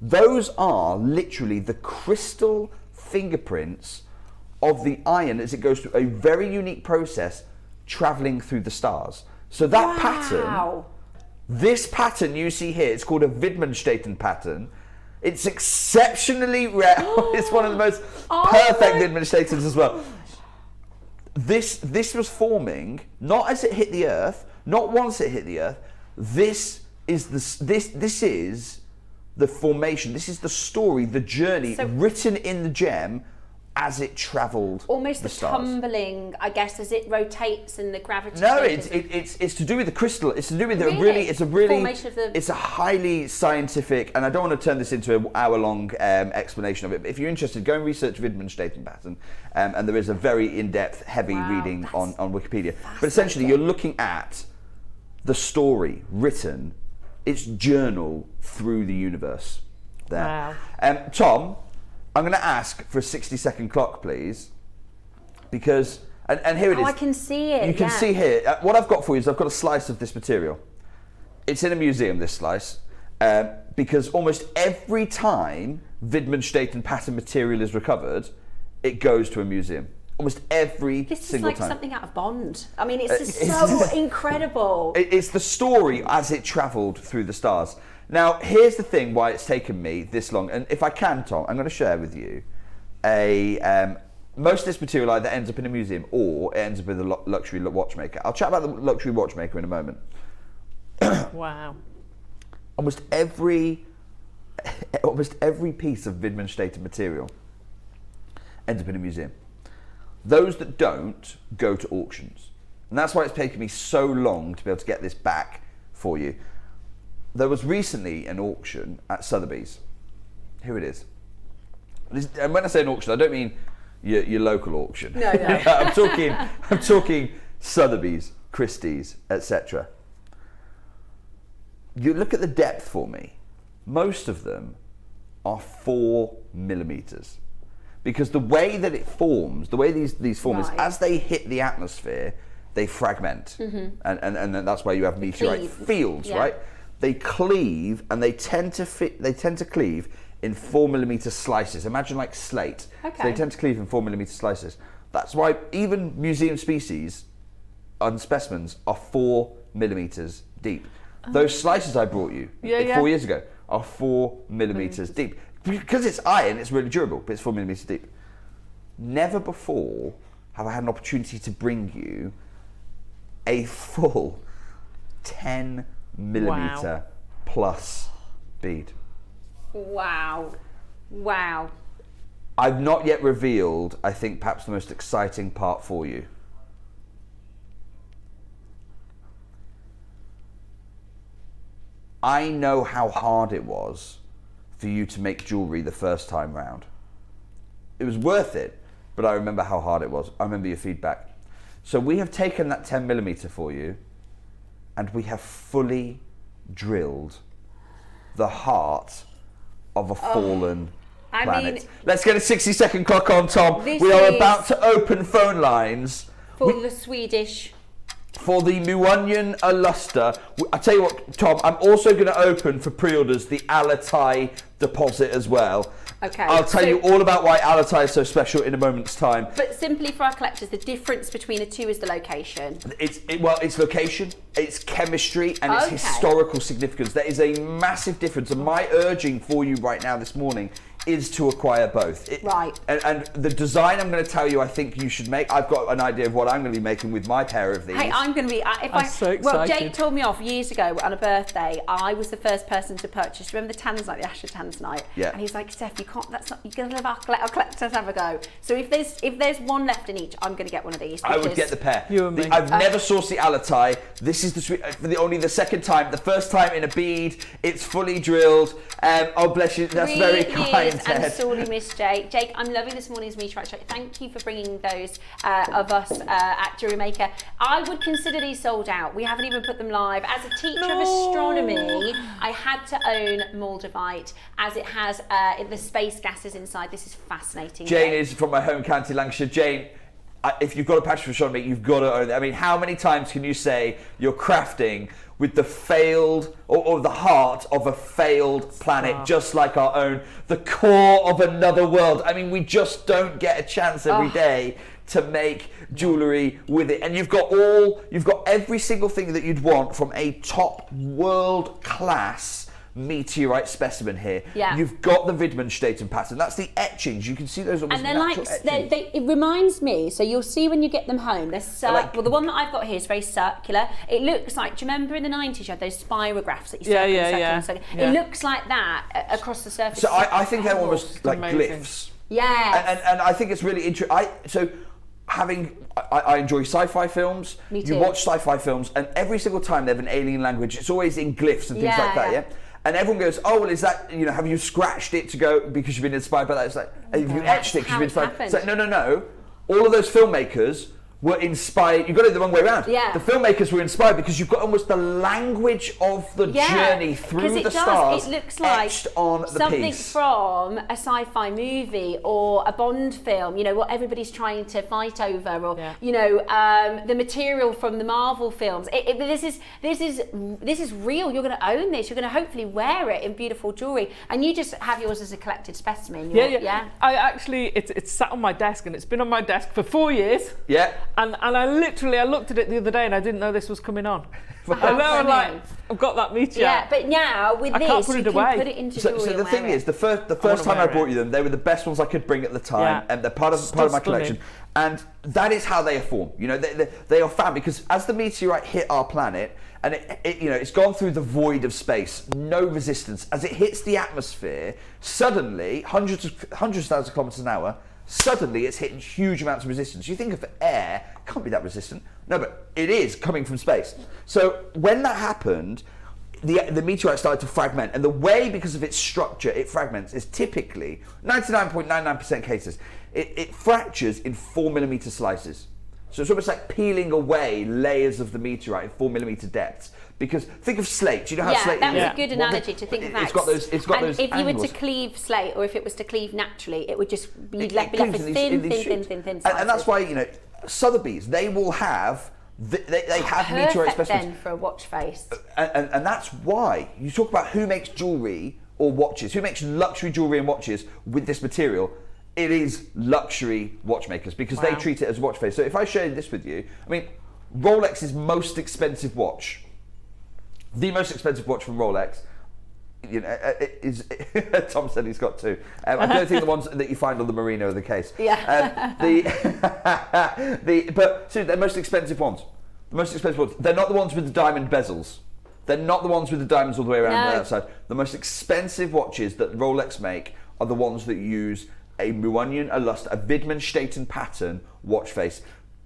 D: Those are literally the crystal fingerprints of the iron as it goes through a very unique process traveling through the stars. So that pattern, this pattern you see here, it's called a Widmanstätten pattern. It's exceptionally rare. It's one of the most perfect Widmanstättens as well. This was forming not as it hit the earth, not once it hit the earth. This is the formation. This is the story, the journey written in the gem as it travelled.
B: Almost
D: the
B: stars. Tumbling, I guess, as it rotates and the gravity.
D: No, it's to do with the crystal. It's to do with it's a highly scientific, and I don't want to turn this into an hour-long explanation of it. But if you're interested, go and research Widmanstätten pattern, and there is a very in-depth, heavy reading on Wikipedia. But essentially, you're looking at the story written, its journal through the universe. There.
C: Wow.
D: Tom, I'm going to ask for a 60-second clock, please, because, and here it is.
B: I can see it.
D: You can see here. What I've got for you is I've got a slice of this material. It's in a museum, this slice, because almost every time Widmanstätten pattern material is recovered, it goes to a museum. Almost every
B: this
D: single
B: is like
D: time.
B: Something out of Bond. I mean, it's just so incredible.
D: It's the story as it travelled through the stars. Now, here's the thing why it's taken me this long, and if I can, Tom, I'm going to share with you most of this material either ends up in a museum or it ends up with a luxury watchmaker. I'll chat about the luxury watchmaker in a moment.
C: Wow.
D: Almost every piece of Widmanstätten material ends up in a museum. Those that don't go to auctions. And that's why it's taken me so long to be able to get this back for you. There was recently an auction at Sotheby's. Here it is. And when I say an auction, I don't mean your local auction.
B: No.
D: I'm talking Sotheby's, Christie's, etc. You look at the depth for me. Most of them are 4 millimeters. Because the way that it forms, the way these form is as they hit the atmosphere, they fragment, and that's why you have meteorite
B: cleave.
D: fields,
B: Yeah.
D: right? They cleave, and they tend to cleave in 4mm slices. Imagine like slate.
B: Okay.
D: So they tend to cleave in 4mm slices. That's why even museum species on specimens are 4mm deep. Those slices I brought you 4 years ago are 4mm deep. Because it's iron, it's really durable, but it's 4mm deep. Never before have I had an opportunity to bring you a full 10mm plus bead.
B: Wow. Wow.
D: I've not yet revealed, I think, perhaps the most exciting part for you. I know how hard it was for you to make jewellery the first time round. It was worth it, but I remember how hard it was. I remember your feedback. So we have taken that 10mm for you, and we have fully drilled the heart of a fallen planet. Let's get a 60-second clock on, Tom. We are about to open phone lines
B: For the Swedish.
D: for the Muonyan Aluster. I tell you what, Tom, I'm also going to open for pre-orders the Alatai deposit as well.
B: Okay.
D: I'll tell you all about why Alatai is so special in a moment's time.
B: But simply for our collectors, the difference between the two is the location.
D: It's location, it's chemistry, and it's historical significance. There is a massive difference, and my urging for you right now this morning is to acquire both.
B: Right.
D: And the design I'm going to tell you I think you should make, I've got an idea of what I'm going to be making with my pair of these.
B: Hey, I'm going to be...
C: so excited.
B: Well, Jake told me off years ago on a birthday. I was the first person to purchase. Remember the Tans Night, the Asher Tans Night?
D: Yeah.
B: And he's like, Steph, you can't... That's not... You're going to let our collectors have a go. So if there's one left in each, I'm going to get one of these.
D: I would get the pair.
C: You and me.
D: I've never sourced the Alatai. This is only the second time. The first time in a bead. It's fully drilled. Oh, bless you. That's very kind, Ted.
B: And sorely missed Jake. Jake, I'm loving this morning's Meteorite Show. Thank you for bringing those of us at JewelleryMaker. I would consider these sold out. We haven't even put them live. As a teacher of astronomy, I had to own Moldavite as it has the space gases inside. This is fascinating.
D: Jane is from my home county, Lancashire. Jane, if you've got a passion for astronomy, you've got to own it. I mean, how many times can you say you're crafting with the failed, or the heart of a failed planet, just like our own, the core of another world? I mean, we just don't get a chance every day to make jewellery with it. And you've got every single thing that you'd want from a top world-class meteorite specimen here.
B: Yeah.
D: You've got the Wittgenstein pattern. That's the etchings. You can see those almost
B: and they're
D: natural
B: like,
D: etchings.
B: it reminds me, so you'll see when you get them home, well, the one that I've got here is very circular. It looks like, do you remember in the 90s you had those spirographs that you circle. It looks like that across the surface.
D: So I think they're almost like
C: amazing.
D: glyphs.
B: Yes.
D: And I think it's really interesting. I enjoy sci-fi films.
B: Me too.
D: You watch sci-fi films, and every single time they have an alien language, it's always in glyphs and things like that, yeah? And everyone goes, oh, well, is that, have you scratched it to go because you've been inspired by that? It's like, have you etched it because you've been inspired? It's like, no. All of those filmmakers were inspired. You got it the wrong way around.
B: Yeah.
D: The filmmakers were inspired because you've got almost the language of the journey through the stars
B: it looks like
D: etched on the
B: something
D: piece.
B: from a sci-fi movie or a Bond film, what everybody's trying to fight over, or the material from the Marvel films. This is real. You're going to own this. You're going to hopefully wear it in beautiful jewellery, and you just have yours as a collected specimen. Yeah.
C: I actually, it's sat on my desk, and it's been on my desk for 4 years.
D: Yeah.
C: And I looked at it the other day, and I didn't know this was coming on. And now I'm like, I've got that meteorite.
B: Yeah, but now with this, you can put it into jewellery.
D: So the thing is, the first time I brought you them, they were the best ones I could bring at the time, and they're part of my collection. And that is how they are formed. They are found because as the meteorite hit our planet, and it's gone through the void of space, no resistance. As it hits the atmosphere, suddenly hundreds of thousands of kilometers an hour. Suddenly it's hitting huge amounts of resistance. You think of air, can't be that resistant. No, but it is coming from space. So when that happened, the meteorite started to fragment. And the way, because of its structure, it fragments is typically, 99.99% cases, it fractures in 4mm slices. So it's almost like peeling away layers of the meteorite in 4mm depths. Because think of slate. You know how slate?
B: That was a good analogy to think of that.
D: It's got those. If
B: you
D: angles.
B: were to cleave slate, or if it was to cleave naturally, it would just be left with thin slices.
D: And that's why Sotheby's, they will have They have meteorite
B: Perfect
D: specimens.
B: then for a watch face.
D: And that's why you talk about who makes jewellery or watches, who makes luxury jewellery and watches with this material. It is luxury watchmakers because they treat it as a watch face. So if I share this with you, I mean, Rolex's most expensive watch, the most expensive watch from Rolex, you know, is Tom said he's got two. I don't think the ones that you find on the Merino are the case.
B: Yeah.
D: But so they're most expensive ones. The most expensive ones. They're not the ones with the diamond bezels. They're not the ones with the diamonds all the way around the outside. The most expensive watches that Rolex make are the ones that use a Muonyon, a Lust, a Widmanstätten pattern watch face.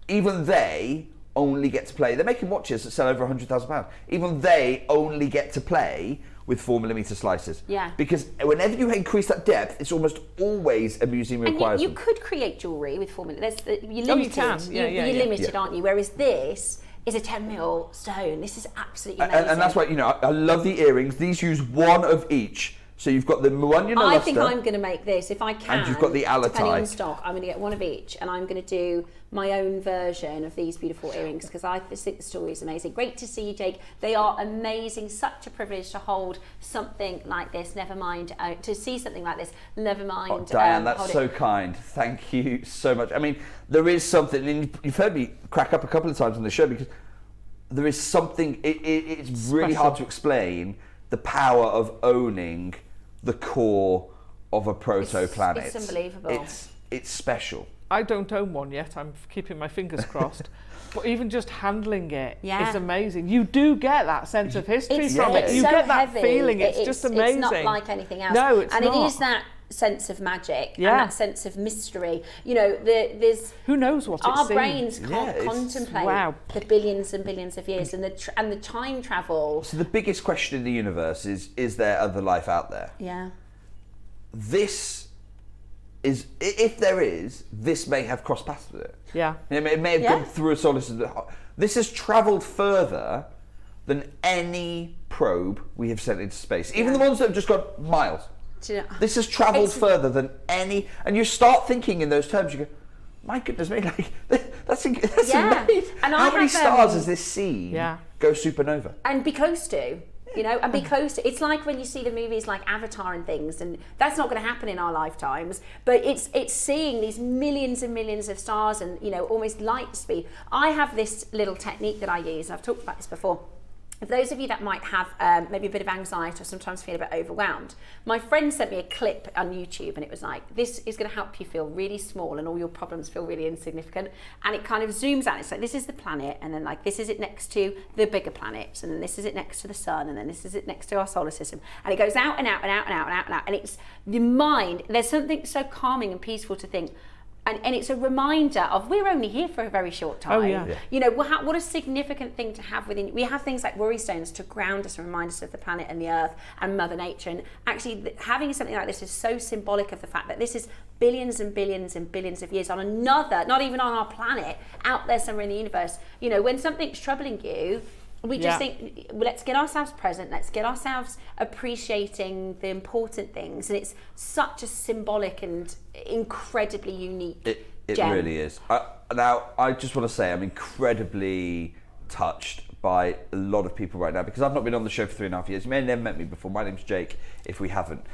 D: Even they only get to play. They're making watches that sell over £100,000. Even they only get to play with 4mm slices.
B: Yeah.
D: Because whenever you increase that depth, it's almost always a museum requires.
B: And you could create jewellery with 4mm. You're limited.
C: Oh, you can.
B: You're limited, aren't you? Whereas this is a 10mm stone. This is absolutely amazing.
D: And that's why, you know, I love the earrings. These use one of each. So you've got the Muonyon.
B: I think I'm going to make this, if I can.
D: And you've got the
B: Depending on
D: Alatai.
B: stock, I'm going to get one of each, and I'm going to do my own version of these beautiful earrings because I think the story is amazing. Great to see you, Jake. They are amazing. Such a privilege to hold something like this. Never mind to see something like this. Never mind.
D: Oh, Diane, that's so kind. Thank you so much. I mean, there is something, and you've heard me crack up a couple of times on the show because there is something. It's really hard to explain the power of owning the core of a proto-planet.
B: It's unbelievable.
D: It's special.
C: I don't own one yet. I'm keeping my fingers crossed. But even just handling it is amazing. You do get that sense of history from it. You
B: so
C: get that
B: heavy.
C: feeling. It's just amazing.
B: It's not like anything else.
C: No, it's
B: not.
C: And
B: it is that sense of magic and that sense of mystery. You know, there's
C: who knows what
B: our
C: it's
B: brains can't contemplate the billions and billions of years and the time travel.
D: So the biggest question in the universe is there other life out there?
B: Yeah.
D: This is, if there is, this may have crossed paths with it.
C: Yeah.
D: It may have gone through a solar system. This has travelled further than any probe we have sent into space. Even the ones that have just got miles. This has travelled further than any, and you start thinking in those terms. You go, my goodness me, like that's amazing.
B: And
D: how many stars has this seen go supernova?
B: And be close to, you know, and be close to. It's like when you see the movies like Avatar and things, and that's not going to happen in our lifetimes. But it's seeing these millions and millions of stars, and you know, almost light speed. I have this little technique that I use. I've talked about this before. If those of you that might have maybe a bit of anxiety or sometimes feel a bit overwhelmed, my friend sent me a clip on YouTube and it was like, this is going to help you feel really small and all your problems feel really insignificant. And it kind of zooms out. It's like, this is the planet, and then like this is it next to the bigger planets, and then this is it next to the sun, and then this is it next to our solar system. And it goes out and out and out and out and out and out. And it's the mind, there's something so calming and peaceful to think. And it's a reminder of we're only here for a very short time.
C: Oh, yeah.
B: You know, what a significant thing to have within. We have things like worry stones to ground us and remind us of the planet and the earth and Mother Nature. And actually, having something like this is so symbolic of the fact that this is billions and billions and billions of years on another, not even on our planet, out there somewhere in the universe. You know, when something's troubling you, we just think, well, let's get ourselves present, let's get ourselves appreciating the important things. And it's such a symbolic and incredibly unique
D: It
B: gem.
D: really is. Now, I just want to say I'm incredibly touched by a lot of people right now because I've not been on the show for 3.5 years. You may have never met me before. My name's Jake, if we haven't.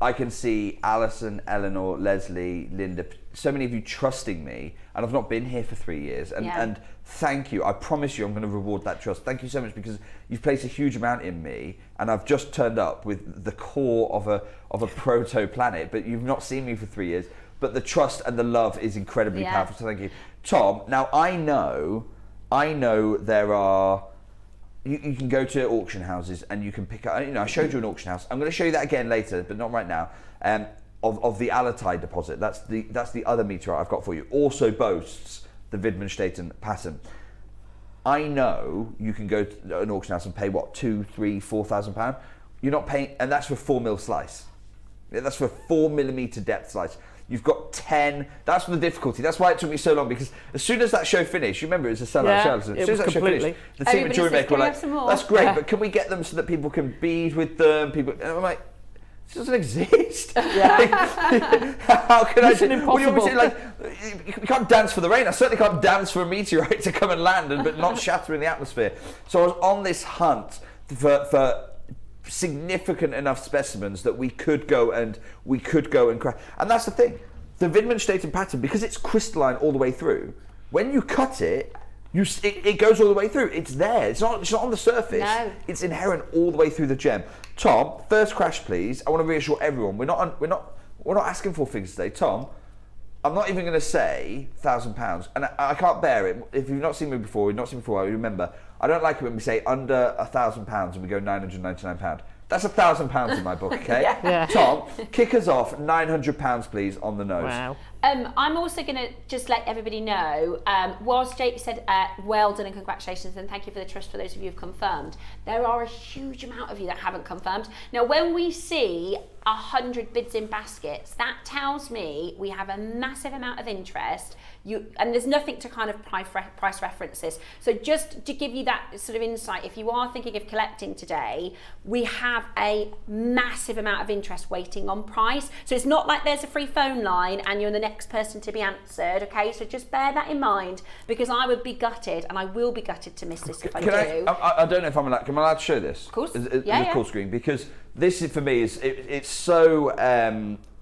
D: I can see Alison, Eleanor, Leslie, Linda, so many of you trusting me, and I've not been here for 3 years. And thank you. I promise you I'm going to reward that trust. Thank you so much because you've placed a huge amount in me, and I've just turned up with the core of a proto-planet, but you've not seen me for 3 years. But the trust and the love is incredibly powerful, so thank you. Tom, now I know there are... You can go to auction houses and you can pick up, you know, I showed you an auction house. I'm going to show you that again later, but not right now, of the Alatai deposit. That's the other meteorite I've got for you. Also boasts the Widmanstätten pattern. I know you can go to an auction house and pay, what, £2,000, £3,000, £4,000? You're not paying, and that's for 4mm slice. That's for 4mm depth slice. You've got 10. That's the difficulty. That's why it took me so long, because as soon as that show finished, you remember it was a sellout show. As soon as that show finished, the team at JewelleryMaker were like, "That's great, but can we get them so that people can bead with them?" People, and I'm like, This doesn't exist. How can
C: Mission
D: I? What do you want me to
C: impossible.
D: like? You can't dance for the rain. I certainly can't dance for a meteorite to come and land but not shatter in the atmosphere. So I was on this hunt for significant enough specimens that we could go and craft. And that's the thing. The Wittgenstein pattern, because it's crystalline all the way through, when you cut it, it goes all the way through. It's there. It's not on the surface.
B: No.
D: It's inherent all the way through the gem. Tom, first crash, please. I want to reassure everyone. We're not asking for figures today. Tom, I'm not even going to say £1,000, and I can't bear it. If you've not seen me before, I remember. I don't like it when we say under £1,000 and we go £999. That's £1,000 in my book, okay?
C: Yeah.
D: Tom, kick us off. £900, please, on the nose.
C: Wow.
B: I'm also going to just let everybody know, whilst Jake said well done and congratulations and thank you for the trust for those of you who've confirmed, there are a huge amount of you that haven't confirmed. Now, when we see 100 bids in baskets, that tells me we have a massive amount of interest. And there's nothing to kind of price reference this. So just to give you that sort of insight, if you are thinking of collecting today, we have a massive amount of interest waiting on price. So it's not like there's a free phone line and you're the next person to be answered, okay? So just bear that in mind, because I would be gutted, and I will be gutted to miss this if I do.
D: I don't know if I'm allowed to show this.
B: Of course.
D: Yeah. Full screen, because this is, for me, it's so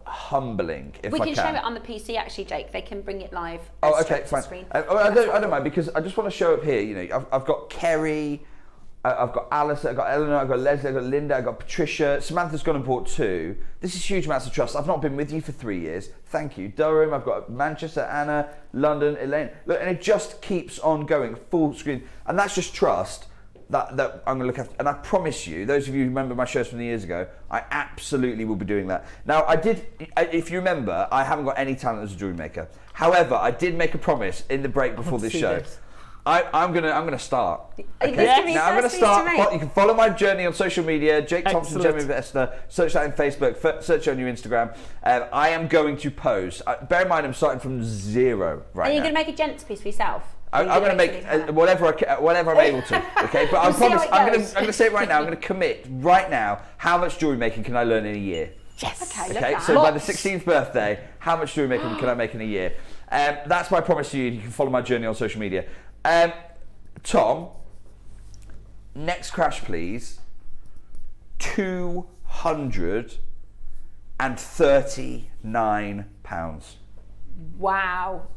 D: humbling. If
B: we
D: I
B: can show it on the PC actually, Jake. They can bring it live.
D: Oh, okay,
B: to
D: fine.
B: Screen.
D: I don't mind, because I just want to show up here. You know, I've got Kerry, I've got Alison, I've got Eleanor, I've got Leslie, I've got Linda, I've got Patricia. Samantha's gone and bought 2. This is huge amounts of trust. I've not been with you for 3 years. Thank you. Durham, I've got Manchester, Anna, London, Elaine. Look, and it just keeps on going, full screen. And that's just trust that I'm going to look after. And I promise you, those of you who remember my shows from the years ago, I absolutely will be doing that. Now, if you remember, I haven't got any talent as a jewellery maker. However, I did make a promise in the break before this show. I'm gonna start. Okay?
B: Yes.
D: Now I'm gonna start. You can follow my journey on social media. Jake Thompson, Gem Investor. Search that on Facebook. Search on your Instagram. I am going to post. Bear in mind, I'm starting from 0 right now.
B: Are you going to make a gents piece for yourself?
D: I'm going to make whatever I'm able to. Okay, but I promise. I'm going to say it right now. I'm going to commit right now. How much jewelry making can I learn in a year?
B: Yes.
D: Okay. So by the 16th birthday, how much jewelry making can I make in a year? That's my promise to you. You can follow my journey on social media. Tom, next crash, please. £239.
B: Wow.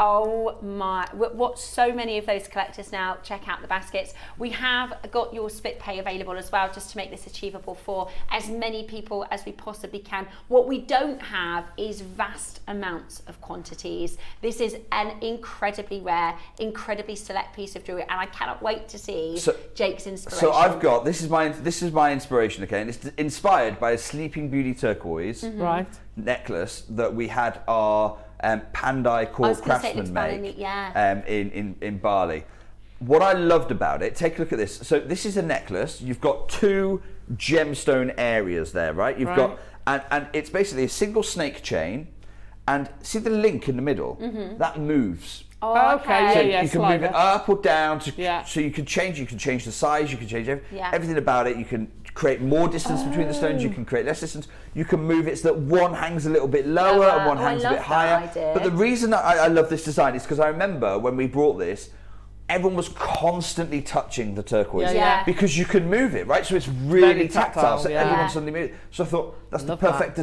B: Oh my, what, so many of those collectors now check out the baskets. We have got your split pay available as well, just to make this achievable for as many people as we possibly can. What we don't have is vast amounts of quantities. This is an incredibly rare, incredibly select piece of jewelry, and I cannot wait to see Jake's inspiration.
D: So I've got, this is my inspiration, okay, and it's inspired by a Sleeping Beauty turquoise necklace that we had our Pandai Court craftsman make in Bali. What I loved about it, take a look at this. So this is a necklace. You've got 2 gemstone areas there, right? You've got, and it's basically a single snake chain, and see the link in the middle? That moves.
B: Oh, okay.
D: So you can move it up or down. So you can change the size, you can change everything about it. You can create more distance between the stones, you can create less distance. You can move it so that one hangs a little bit lower and one hangs a bit higher. But the reason I love this design is because I remember when we brought this, everyone was constantly touching the turquoise because you can move it, right? So it's really tactile. So everyone suddenly moved it. So I thought that's the perfect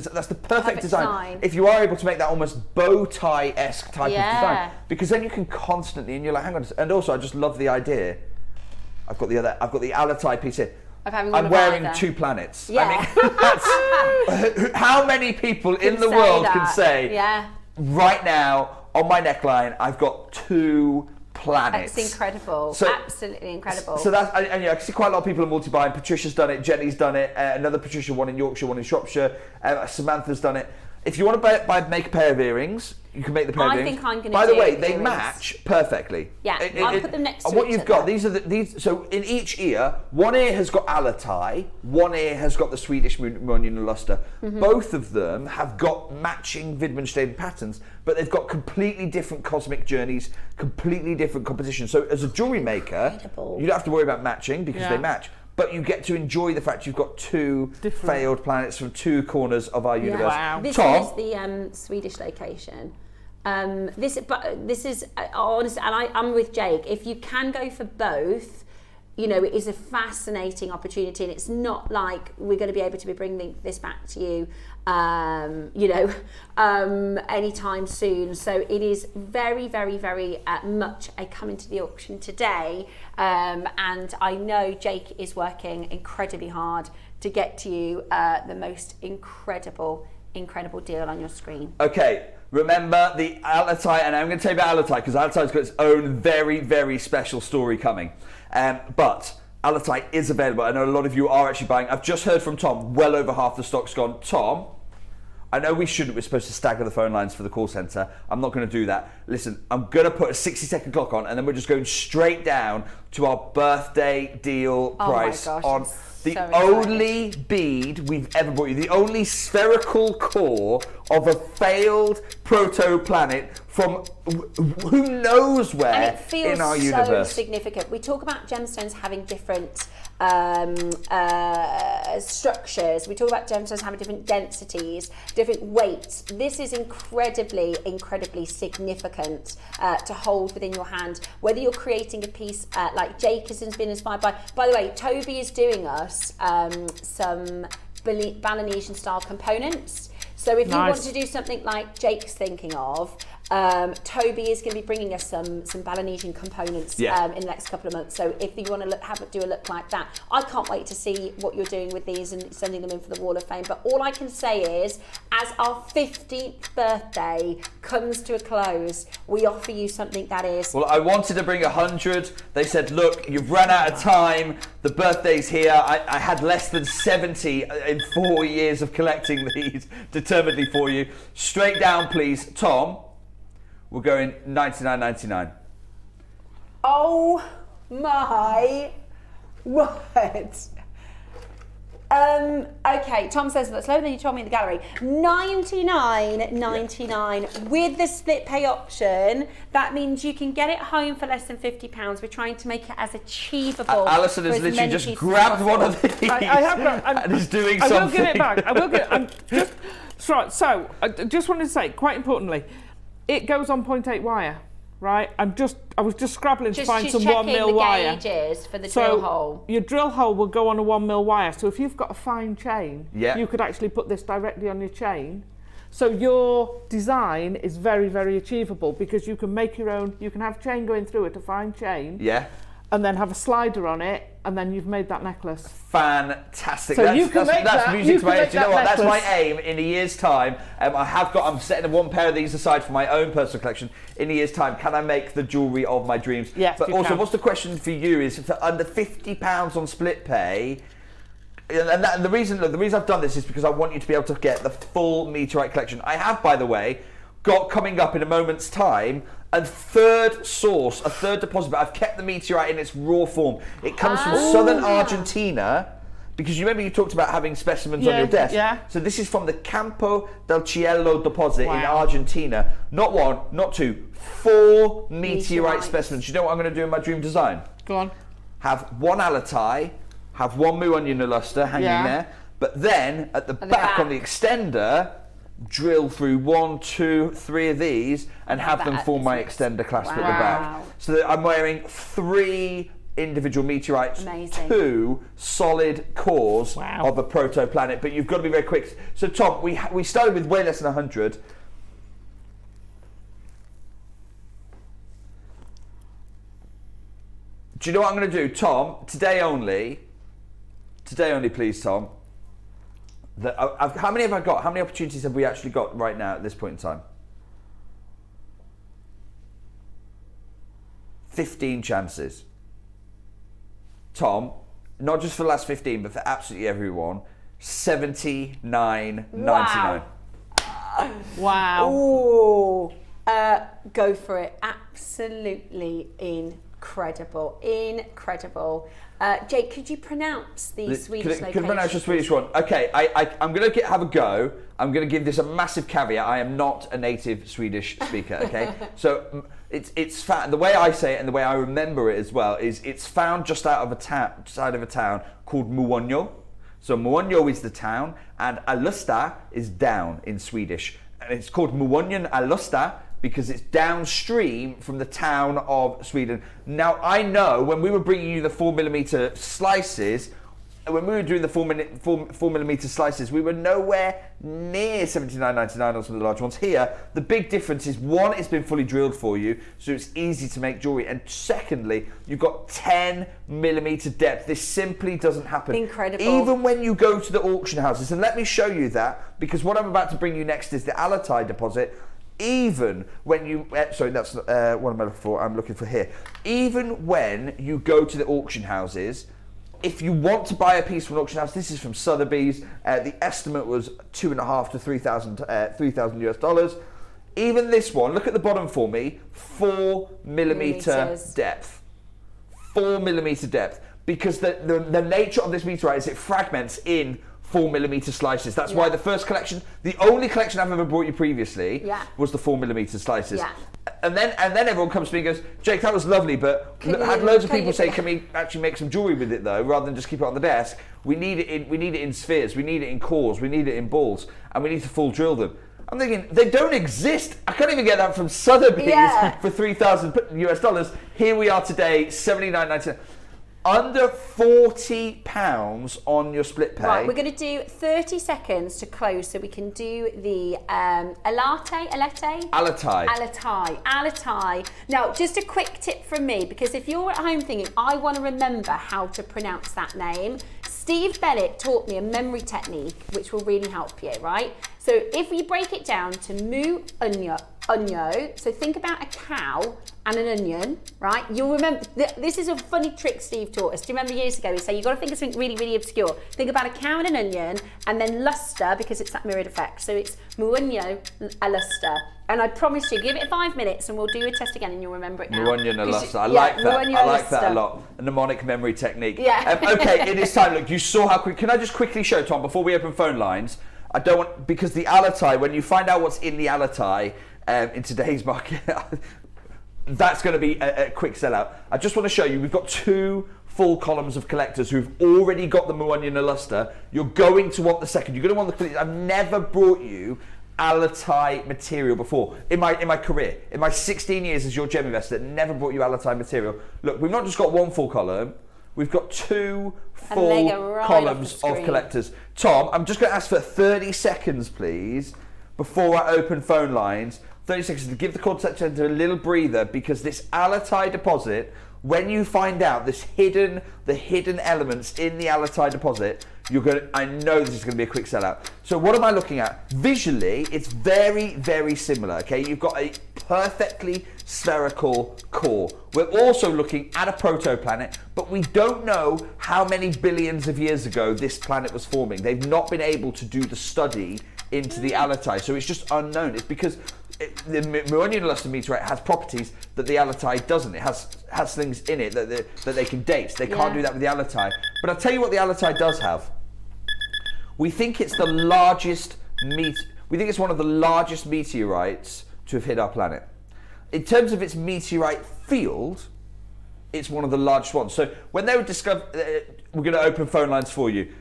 D: design. If you are able to make that almost bow tie-esque type of design, because then you can constantly, and you're like, hang on. And also, I just love the idea. I've got the Alatai piece here. I'm wearing 2 planets.
B: Yeah.
D: I mean, how many people in the world can say, right now on my neckline, I've got 2 planets?
B: That's incredible.
D: So,
B: absolutely incredible.
D: So that's, and I can see quite a lot of people are multi-buying. Patricia's done it, Jenny's done it, another Patricia, one in Yorkshire, one in Shropshire, Samantha's done it. If you want to make a pair of earrings, you can make the pair of earrings.
B: I think I'm going to do
D: By the way, they
B: earrings.
D: match perfectly.
B: Yeah, I'll put them next to each other.
D: What you've got, these. So in each ear, one ear has got Alatai, one ear has got the Swedish Munyon Luster. Both of them have got matching Wittgenstein patterns, but they've got completely different cosmic journeys, completely different compositions. So as a jewellery maker, you don't have to worry about matching because they match. but you get to enjoy the fact you've got two failed planets from two corners of our universe.
C: Wow.
B: This
D: Tom?
B: is the Swedish location. This is honestly, and I'm with Jake. If you can go for both, you know, it is a fascinating opportunity, and it's not like we're going to be able to be bringing this back to you, anytime soon. So it is very, very, very much a coming to the auction today. And I know Jake is working incredibly hard to get to you the most incredible deal on your screen.
D: Okay. Remember the Alatite, and I'm going to tell you about Alatite because Alatite's got its own very, very special story coming. But Alatite is available. I know a lot of you are actually buying. I've just heard from Tom, well over half the stock's gone. Tom, I know we shouldn't. We're supposed to stagger the phone lines for the call centre. I'm not going to do that. Listen, I'm going to put a 60-second clock on, and then we're just going straight down to our birthday deal price on the only bead we've ever brought you, the only spherical core of a failed proto-planet from who knows where
B: and it feels
D: in our
B: so
D: universe.
B: Significant. We talk about gemstones having different structures. We talk about gemstones having different densities, different weights. This is incredibly some to hold within your hand, whether you're creating a piece like Jake has been inspired by the way, Toby is doing us some Balinesian style components. So if you want to do something like Jake's thinking of, Toby is going to be bringing us some Balinesian components in the next couple of months. So if you want to do a look like that, I can't wait to see what you're doing with these and sending them in for the Wall of Fame. But all I can say is, as our 15th birthday comes to a close, we offer you something that is...
D: Well, I wanted to bring 100. They said, look, you've run out of time. The birthday's here. I had less than 70 in 4 years of collecting these determinedly for you. Straight down, please. Tom, we're going $99.99.
B: Oh my word. Okay, Tom says that's lower than you told me in the gallery. $99.99 with the split pay option. That means you can get it home for less than £50. We're trying to make it as achievable.
D: Alison has literally just grabbed one of these
C: I have got,
D: and is doing something.
C: I will give it back. I will give it. So I just wanted to say, quite importantly, it goes on 0.8 wire, right? I was just scrabbling to find some 1mm wire.
B: She's checking the gauges for the drill hole.
C: Your drill hole will go on a 1mm wire. So if you've got a fine chain,
D: yeah,
C: you could actually put this directly on your chain. So your design is very, very achievable because you can make your own. You can have chain going through it, a fine chain.
D: Yeah.
C: And then have a slider on it, and then you've made that necklace.
D: Fantastic.
C: So that's music to my ears.
D: Do you know what? That's my aim in a year's time. I'm setting one pair of these aside for my own personal collection. In a year's time, can I make the jewellery of my dreams?
C: Yes,
D: but also, what's the question for you is, for under £50 on split pay, and the reason I've done this is because I want you to be able to get the full Meteorite collection. I have, by the way, got coming up in a moment's time a third deposit, but I've kept the Meteorite in its raw form. It comes from southern Argentina, because you remember you talked about having specimens on your desk.
C: Yeah.
D: So this is from the Campo del Cielo deposit in Argentina. Not one, not two, 4 Meteorite specimens. You know what I'm going to do in my dream design?
C: Go on.
D: Have one Alatite, have one Mu Onion Luster hanging there, but then at the back on the extender, drill through 1, 2, 3 of these and have them form my extender clasp at the back. So that I'm wearing 3 individual meteorites,
B: Amazing.
D: 2 solid cores of a proto-planet, but you've got to be very quick. So Tom, we started with way less than 100. Do you know what I'm going to do, Tom? Today only, please, Tom. How many have I got? How many opportunities have we actually got right now at this point in time? 15 chances. Tom, not just for the last 15, but for absolutely everyone, $79.99.
B: Wow. Ooh. Go for it. Absolutely incredible. incredible, incredible. Jake, could you pronounce the Swedish location?
D: Can I pronounce the Swedish one? Okay, I'm going to have a go. I'm going to give this a massive caveat. I am not a native Swedish speaker, okay? So it's found, the way I say it and the way I remember it as well is it's found just out of a town called Muonio. So Muonio is the town and Alusta is down in Swedish. And it's called Muonien Alusta because it's downstream from the town of Sweden. Now, I know when we were bringing you the 4mm slices, when we were doing the 4mm slices, we were nowhere near $79.99 on some of the large ones. Here, the big difference is, one, it's been fully drilled for you, so it's easy to make jewelry. And secondly, you've got 10mm depth. This simply doesn't happen.
B: Incredible.
D: Even when you go to the auction houses, and let me show you that, because what I'm about to bring you next is the Alatai deposit. Even when you, sorry, that's what am I looking for? I'm looking for here. Even when you go to the auction houses, if you want to buy a piece from an auction house, this is from Sotheby's. The estimate was $2,500 to $3,000 US. Even this one, look at the bottom for me, 4mm depth. 4mm depth, because the nature of this meteorite is it fragments in 4mm slices. That's why the first collection, the only collection I've ever brought you previously, was the 4mm slices. Yeah. And then everyone comes to me and goes, Jake, that was lovely, but I had loads of people say, can we actually make some jewelry with it though, rather than just keep it on the desk? We need it in spheres, we need it in cores, we need it in balls, and we need to full drill them. I'm thinking, they don't exist. I can't even get that from Sotheby's for $3,000 US. Here we are today, $79.99. Under £40 on your split pay.
B: Right, we're going to do 30 seconds to close so we can do the Alatai. Now, just a quick tip from me, because if you're at home thinking, I want to remember how to pronounce that name, Steve Bennett taught me a memory technique which will really help you, right? So if we break it down to Muonio, so think about a cow and an onion, right? You'll remember, this is a funny trick Steve taught us. Do you remember years ago, he said, you've got to think of something really, really obscure. Think about a cow and an onion, and then luster, because it's that mirrored effect. So it's Muonio Alusta. And I promise you, give it 5 minutes and we'll do a test again and you'll remember it now.
D: Muonio Alusta, I like that. I like that a lot. A mnemonic memory technique. Yeah. Okay, it is time. Look, you saw how quick. Can I just quickly show, Tom, before we open phone lines? I don't want, because the Alatai, when you find out what's in the Alatai in today's market, that's going to be a quick sellout. I just want to show you, we've got 2 full columns of collectors who've already got the Muonio Alusta. You're going to want the second. You're going to want the, I've never brought you Alatai material before in my career. In my 16 years as your gem investor, never brought you Alatai material. Look, we've not just got 1 full column, we've got 2 full columns of collectors. Tom, I'm just going to ask for 30 seconds, please, before I open phone lines. 30 seconds to give the call center a little breather, because this Alatai deposit, when you find out the hidden elements in the Alatai deposit, I know this is going to be a quick sellout. So what am I looking at? Visually, it's very, very similar, okay? You've got a perfectly spherical core. We're also looking at a protoplanet, but we don't know how many billions of years ago this planet was forming. They've not been able to do the study into the Alatai, so it's just unknown. It's because the Muonio Alusta meteorite has properties that the Alatai doesn't. It has things in it that they can date. They can't do that with the Alatai. But I'll tell you what the Alatai does have. We think it's the largest we think it's one of the largest meteorites to have hit our planet. In terms of its meteorite field, it's one of the largest ones. So when they were discovered, we're going to open phone lines for you.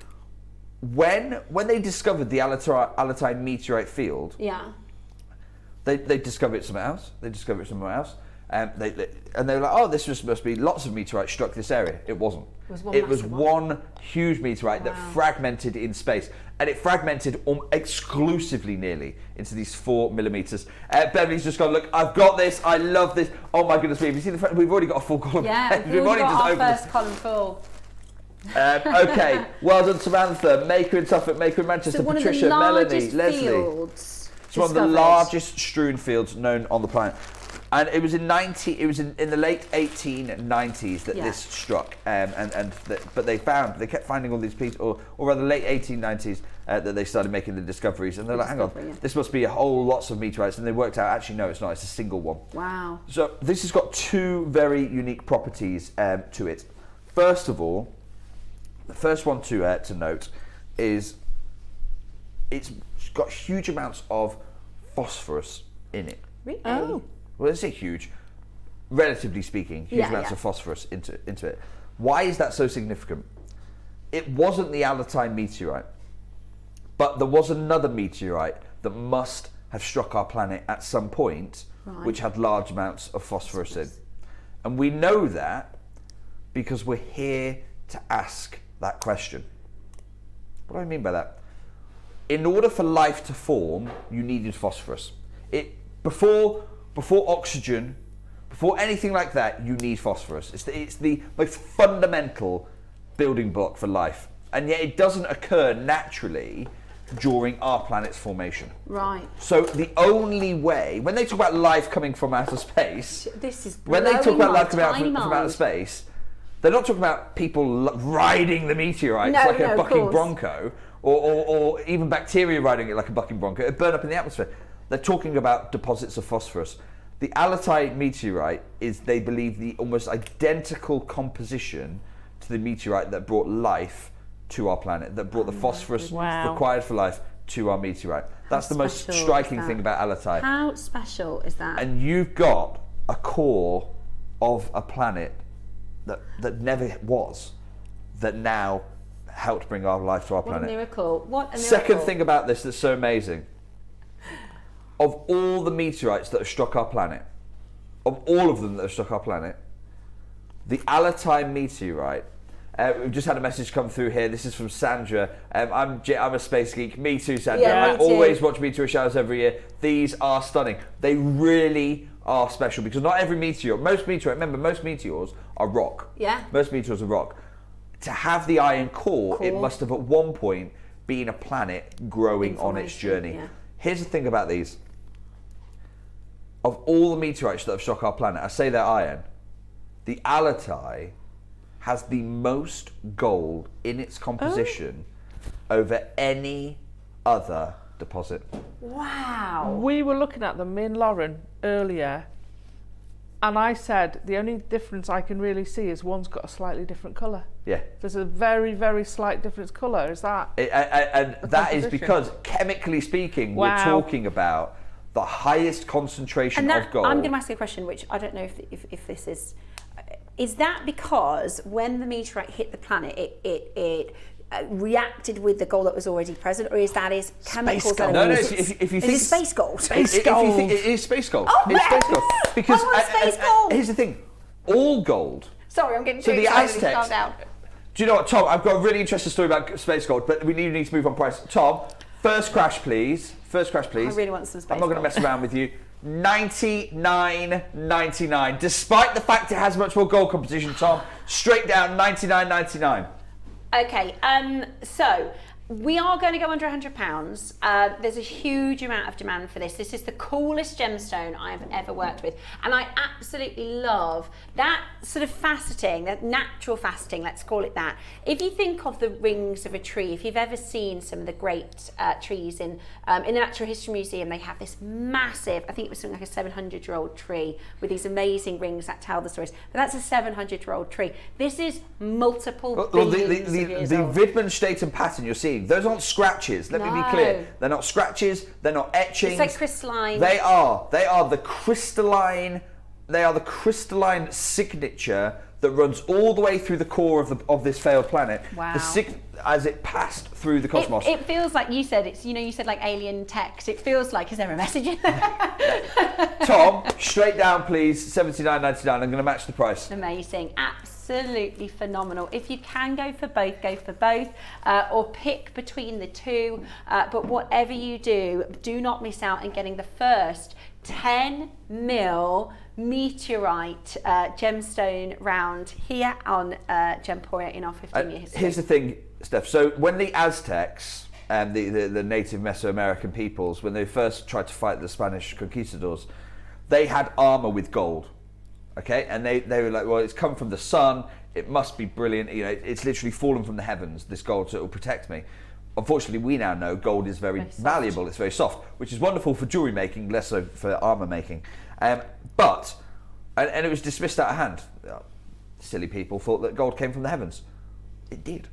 D: When they discovered the Alatai meteorite field, they discovered it somewhere else. And they were like, oh, this must be lots of meteorites struck this area. It wasn't. It was one huge meteorite that fragmented in space. And it fragmented exclusively nearly into these 4mm. Beverly's just gone, look, I've got this. I love this. Oh my goodness me. Have you seen the fact we've already got a full column?
B: Yeah, we've already got our first column full.
D: Okay, well done, Samantha. Maker in Suffolk, Maker in Manchester,
B: so
D: Patricia, Melanie, Leslie. It's one of the largest strewn fields known on the planet. And it was in the late 1890s that this struck, but they kept finding all these pieces, or rather late 1890s that they started making the discoveries, and they're like, hang on, this must be a whole lots of meteorites, and they worked out actually no, it's not, it's a single one.
B: Wow. So
D: this has got two very unique properties to it. First of all, the first one to note is it's got huge amounts of phosphorus in it.
B: Really?
C: Oh.
D: Well, let's say huge, relatively speaking, huge amounts of phosphorus into it. Why is that so significant? It wasn't the Alatine meteorite, but there was another meteorite that must have struck our planet at some point, which had large amounts of phosphorus in. And we know that because we're here to ask that question. What do I mean by that? In order for life to form, you needed phosphorus. Before oxygen, before anything like that, you need phosphorus. It's the most fundamental building block for life. And yet it doesn't occur naturally during our planet's formation.
B: Right.
D: So the only way, when they talk about life coming from outer space,
B: this is
D: when they talk about life coming
B: tiny
D: from outer space, they're not talking about people riding the meteorites like a bucking bronco, or even bacteria riding it like a bucking bronco. It burn up in the atmosphere. They're talking about deposits of phosphorus. The Alatine meteorite is, they believe, the almost identical composition to the meteorite that brought life to our planet, that brought the phosphorus required for life to our meteorite. That's the most striking thing about Alatine.
B: How special is that?
D: And you've got a core of a planet that never was, that now helped bring our life to our planet.
B: What a miracle. What a miracle.
D: Second thing about this that's so amazing, of all the meteorites that have struck our planet, of all of them that have struck our planet, the Alatine meteorite, we've just had a message come through here. This is from Sandra. I'm a space geek. Me too, Sandra.
B: Yeah,
D: I always watch meteor showers every year. These are stunning. They really are special because not every meteor, most meteors are rock.
B: Yeah.
D: Most meteors are rock. To have the iron core, it must have at one point been a planet growing on its journey.
B: Yeah.
D: Here's the thing about these. Of all the meteorites that have struck our planet, I say they're iron, the Alatine has the most gold in its composition over any other deposit.
B: Wow.
C: We were looking at them, me and Lauren, earlier, and I said the only difference I can really see is one's got a slightly different colour.
D: Yeah.
C: There's a very, very slight difference colour. Is that?
D: And that is because, chemically speaking, we're talking about the highest concentration of gold.
B: I'm going to ask you a question, which I don't know if this is that because when the meteorite hit the planet, it reacted with the gold that was already present, or is that his chemicals?
D: No, if you think
B: it's space gold.
D: Space gold. It is space gold.
B: Oh,
D: it's space gold. Because
B: I want space gold.
D: Here's the thing, all gold.
B: Sorry, I'm getting too
D: So the
B: excited.
D: Aztecs.
B: Calm down.
D: Do you know what, Tom? I've got a really interesting story about space gold, but we need to move on price. Tom, first crash, please. First crash, please.
B: I really want some space
D: I'm not going to mess around with you. $99.99. Despite the fact it has much more gold composition, Tom, straight down $99.99.
B: Okay, so we are going to go under £100. There's a huge amount of demand for this. This is the coolest gemstone I've ever worked with. And I absolutely love that sort of faceting, that natural faceting, let's call it that. If you think of the rings of a tree, if you've ever seen some of the great trees in the Natural History Museum, they have this massive, I think it was something like a 700-year-old tree with these amazing rings that tell the stories. But that's a 700-year-old tree. This is multiple billions of years old.
D: The Wittgenstein pattern you're seeing, those aren't scratches. Let me be clear. They're not scratches. They're not etchings.
B: It's like crystalline.
D: They are the crystalline. They are the crystalline signature that runs all the way through the core of this failed planet.
B: Wow.
D: As it passed through the cosmos.
B: It feels like you said. You said like alien text. It feels like, is there a message in there?
D: Tom, straight down, please. $79.99. I'm going to match the price.
B: Amazing. Absolutely phenomenal. If you can go for both, or pick between the two. But whatever you do not miss out on getting the first 10 mil meteorite gemstone round here on Gemporia in our 15-year history.
D: Here's the thing, Steph. So when the Aztecs and the native Mesoamerican peoples, when they first tried to fight the Spanish conquistadors, they had armor with gold. Okay, and they were like, well, it's come from the sun, it must be brilliant, you know, it's literally fallen from the heavens, this gold, so it will protect me. Unfortunately, we now know gold is very valuable, it's very soft, which is wonderful for jewelry making, less so for armor making. But it was dismissed out of hand. Silly people thought that gold came from the heavens. It did.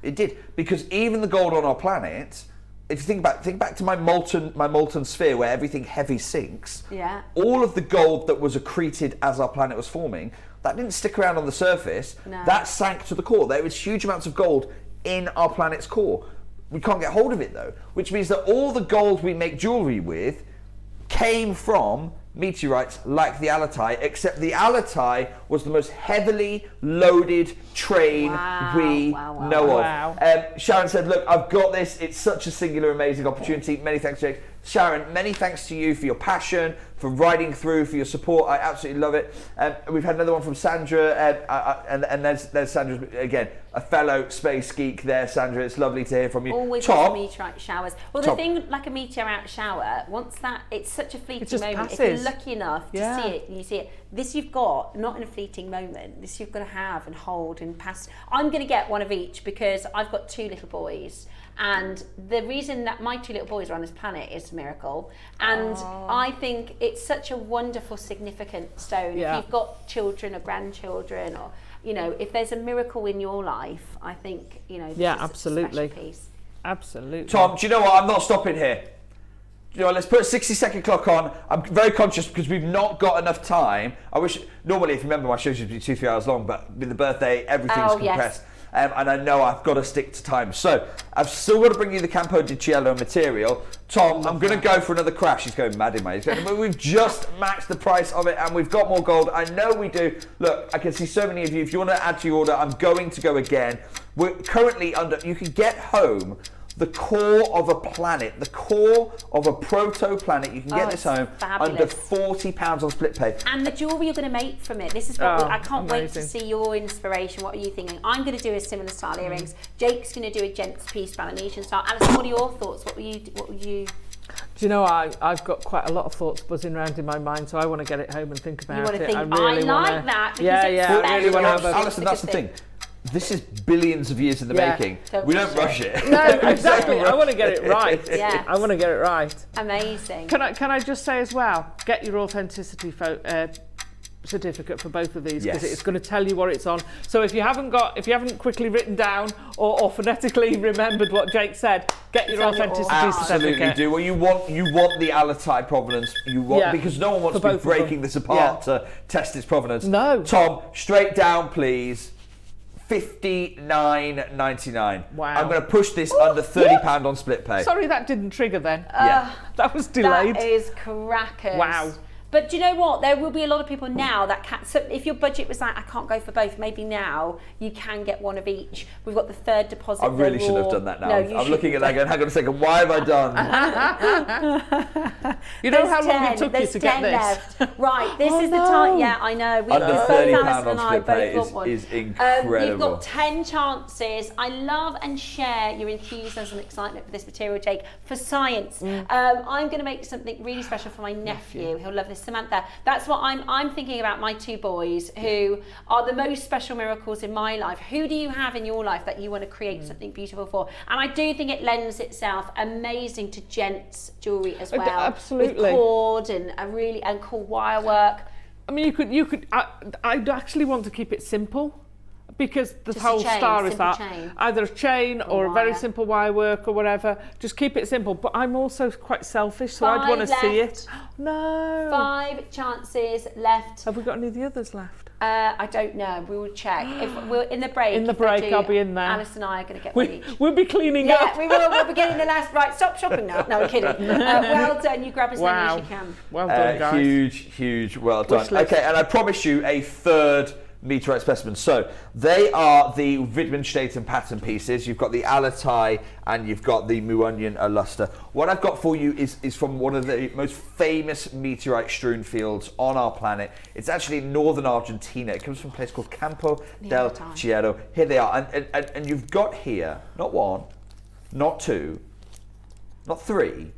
D: It did, because even the gold on our planet, if you think back to my molten sphere where everything heavy sinks.
B: Yeah.
D: All of the gold that was accreted as our planet was forming, that didn't stick around on the surface.
B: No.
D: That sank to the core. There was huge amounts of gold in our planet's core. We can't get hold of it though, which means that all the gold we make jewelry with came from meteorites like the Alatai, except the Alatai was the most heavily loaded train we know of. Sharon said, look, I've got this. It's such a singular, amazing opportunity. Many thanks, Jake. Sharon, many thanks to you for your passion, for riding through, for your support. I absolutely love it. We've had another one from Sandra, and there's Sandra again, a fellow space geek there, Sandra. It's lovely to hear from you.
B: Always
D: Tom,
B: meteorite showers. Well,
D: Tom.
B: the thing, like a meteorite shower, once that, it's such a fleeting
C: just
B: moment.
C: passes.
B: If you're lucky enough to see it, and you see it. This you've got, not in a fleeting moment. This you've got to have and hold and pass. I'm going to get one of each because I've got 2 little boys. And the reason that my 2 little boys are on this planet is a miracle. And I think it's such a wonderful, significant stone.
C: Yeah.
B: If you've got children or grandchildren, or, you know, if there's a miracle in your life, I think, you know, this is
C: absolutely.
B: a special piece.
C: Absolutely.
D: Tom, do you know what? I'm not stopping here. You know, let's put a 60-second clock on. I'm very conscious because we've not got enough time. I wish, normally, if you remember, my shows would be 2-3 hours long, but with the birthday, everything's compressed.
B: Yes.
D: And I know I've got to stick to time. So I've still got to bring you the Campo di Cielo material. Tom, I'm going to go for another crash. He's going mad in my head. But we've just matched the price of it and we've got more gold. I know we do. Look, I can see so many of you. If you want to add to your order, I'm going to go again. We're currently you can get home the core of a planet, the core of a proto-planet. You can get this home under £40 on split pay.
B: And the jewellery you're going to make from it. This is what I can't wait to
C: amazing.
B: see your inspiration. What are you thinking? I'm going to do a similar style earrings. Jake's going to do a gents piece, Balinesian style. Alison, what are your thoughts? What were you?
C: Do you know, I've got quite a lot of thoughts buzzing around in my mind, so I want to get it home and think about
B: You want
C: it.
B: to think,
C: I really
B: like that. Because
C: I really want to have a...
D: Alison, that's the thing. This is billions of years in the making. We don't rush it.
C: No, exactly. I want to get it right.
B: Yeah.
C: I want to get it right.
B: Amazing.
C: Can I just say as well, get your authenticity certificate for both of these because it's going to tell you what it's on. So if you haven't quickly written down or phonetically remembered what Jake said, get your authenticity
D: Absolutely
C: certificate.
D: do. Well, you want the Alatai provenance. You want because no one wants to be breaking this apart to test its provenance.
C: No.
D: Tom, straight down, please. $59.99.
C: Wow.
D: I'm going to push this under £30 on split pay.
C: Sorry, that didn't trigger then. That was delayed.
B: That is crackers.
C: Wow.
B: But do you know what? There will be a lot of people now that can. So if your budget was like, I can't go for both, maybe now you can get one of each. We've got the 3rd deposit.
D: I really shouldn't have done that now. I'm looking at that going, hang on a second, why have I done?
C: You know how long it took you to get this?
B: Left. Right, this is the time. Yeah, I know.
D: Under
B: both
D: £30
B: Alison
D: on
B: and I
D: split pay
B: both got one.
D: is incredible.
B: You've got 10 chances. I love and share your enthusiasm and excitement for this material, Jake, for science. I'm going to make something really special for my nephew. He'll love this. Samantha. That's what I'm thinking about my 2 boys who are the most special miracles in my life. Who do you have in your life that you want to create something beautiful for? And I do think it lends itself amazing to gents jewellery as well.
C: Absolutely.
B: With cord and a really cool wire work.
C: I mean, you could. I'd actually want to keep it simple. Because the
B: Just
C: whole
B: a chain,
C: star is
B: simple
C: that
B: chain.
C: either a chain or a very simple wire work or whatever. Just keep it simple. But I'm also quite selfish, so I'd want to see it. No.
B: 5 chances left.
C: Have we got any of the others left?
B: I don't know. We will check. If we're in the break.
C: In the break, I'll be in there.
B: Alice and I are going to get one each.
C: We'll be cleaning
B: Yeah,
C: up.
B: we will. We'll be getting the last. Right, stop shopping now. No, I'm kidding. Well done. You grab as many as you can.
C: Well done, guys.
D: Huge, well done.
C: Wish list.
D: Okay, and I promise you a 3rd meteorite specimen. So they are the Widmanstätten pattern pieces. You've got the Alatai and you've got the Muonyan Aluster. What I've got for you is from one of the most famous meteorite strewn fields on our planet. It's actually in northern Argentina. It comes from a place called Campo del Cielo. Here they are. And you've got here, not 1, not 2, not 3,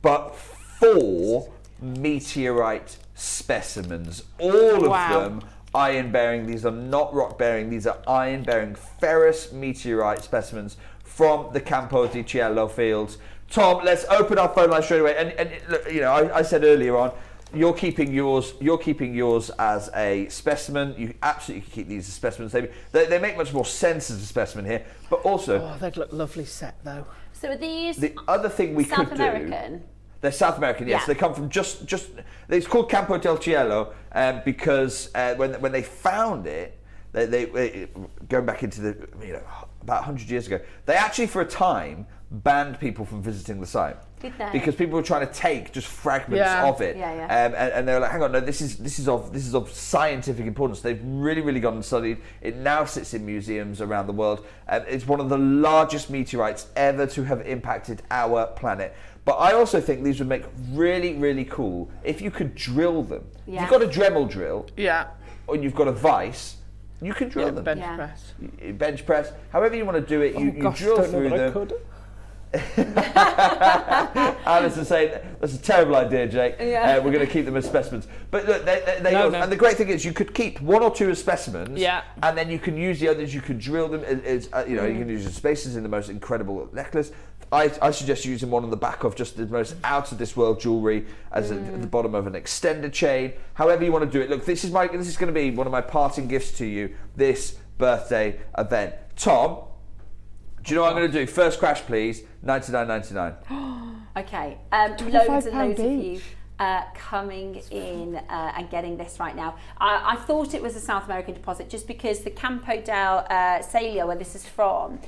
D: but 4 meteorite specimens. All
C: Wow.
D: of them iron bearing. These are not rock bearing. These are iron bearing ferrous meteorite specimens from the Campo di Cielo fields. Tom, let's open our phone line straight away. And look, you know, I said earlier on, you're keeping yours as a specimen. You absolutely can keep these as specimens. They make much more sense as a specimen here, but also
C: Oh, they'd look lovely set though.
B: So are these
D: the other thing we
B: South
D: could
B: American?
D: do. They're South American, yes.
B: Yeah.
D: They come from just. It's called Campo del Cielo because when they found it, they going back into the about 100 years ago, they actually for a time banned people from visiting the site.
B: Did they?
D: Because people were trying to take just fragments of it, and they were like, "Hang on, no, this is of scientific importance." They've really gone and studied. It now sits in museums around the world. It's one of the largest meteorites ever to have impacted our planet. But I also think these would make really cool if you could drill them. If you've got a Dremel drill, or you've got a vise, you can drill them.
C: Bench press.
D: Bench press, however you want to do it, you
C: Gosh,
D: drill
C: don't know
D: through
C: that I
D: them.
C: could.
D: Alison saying that's a terrible idea, Jake. We're going to keep them as specimens. But look, and the great thing is you could keep one or two as specimens, and then you can use the others. You can drill them. You can use the spaces in the most incredible necklace. I suggest using one on the back of just the most out of this world jewellery as at the bottom of an extended chain. However you want to do it. Look, this is going to be one of my parting gifts to you this birthday event. Tom, do you know what I'm going to do? First crash, please. $99.99.
B: Okay, loads and loads of you
C: each.
B: coming in and getting this right now. I thought it was a South American deposit just because the Campo del Cielo, where this is from,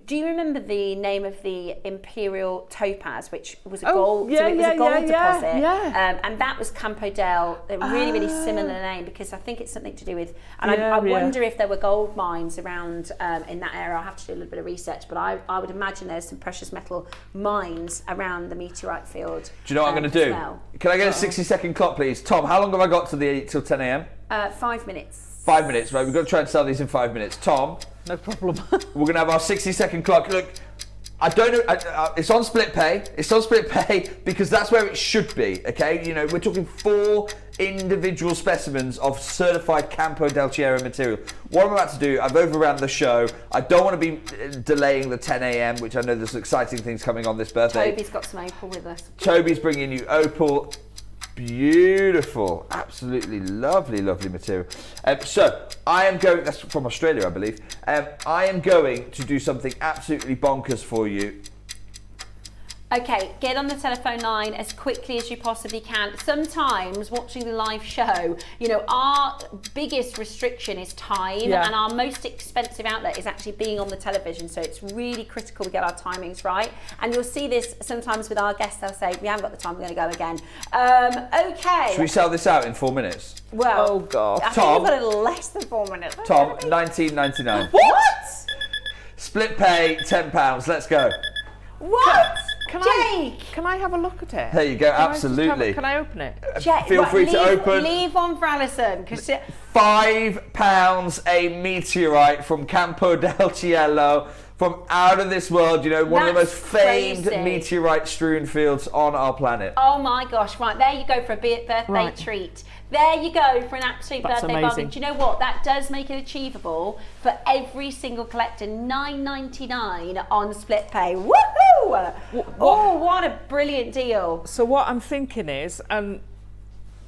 B: do you remember the name of the imperial topaz, which was a gold, so it was a gold deposit?
C: Yeah.
B: And that was Campo del, a really similar name, because I think it's something to do with, and I wonder if there were gold mines around in that area. I'll have to do a little bit of research, but I would imagine there's some precious metal mines around the meteorite field.
D: Do you know what I'm going to do?
B: Well.
D: Can I get a 60-second clock, please? Tom, how long have I got till 10 a.m?
B: 5 minutes.
D: 5 minutes, right? We've got to try and sell these in 5 minutes. Tom,
C: No problem.
D: we're going to have our 60-second clock. Look, I don't know. It's on split pay. It's on split pay because that's where it should be. Okay, you know, we're talking 4 individual specimens of certified Campo del Cielo material. What I'm about to do, I've overran the show. I don't want to be delaying the 10 a.m., which I know there's exciting things coming on this birthday.
B: Toby's got some opal with us.
D: Toby's bringing you opal. Beautiful, absolutely lovely material. So I am going, that's from Australia I believe, I am going to do something absolutely bonkers for you.
B: Okay, get on the telephone line as quickly as you possibly can. Sometimes watching the live show, you know, our biggest restriction is time, and our most expensive outlet is actually being on the television. So it's really critical we get our timings right. And you'll see this sometimes with our guests. They'll say, we haven't got the time, we're going to go again. Okay.
D: Should we sell this out in 4 minutes?
B: Well,
C: Oh, God.
B: I think
D: Tom.
B: we've got a little less than 4 minutes.
D: Tom, $19.99.
B: What?
D: Split pay, £10. Let's go.
B: What?
C: Can
B: Jake!
C: I have a look at it?
D: There you go.
C: Can I just have
D: Absolutely.
C: can I open it?
B: Jake,
D: Feel free to open.
B: Leave one for Alison, because
D: £5 a meteorite from Campo del Cielo, from out of this world. You know, one of the
B: That's
D: most famed
B: crazy.
D: meteorite strewn fields on our planet.
B: oh my gosh, right, there you go for a birthday
C: Right.
B: treat. There you go for an absolute
C: That's
B: birthday
C: amazing.
B: bargain. Do you know what? That does make it achievable for every single collector. $9.99 on split pay. Woohoo! Oh, what a brilliant deal.
C: So what I'm thinking is, and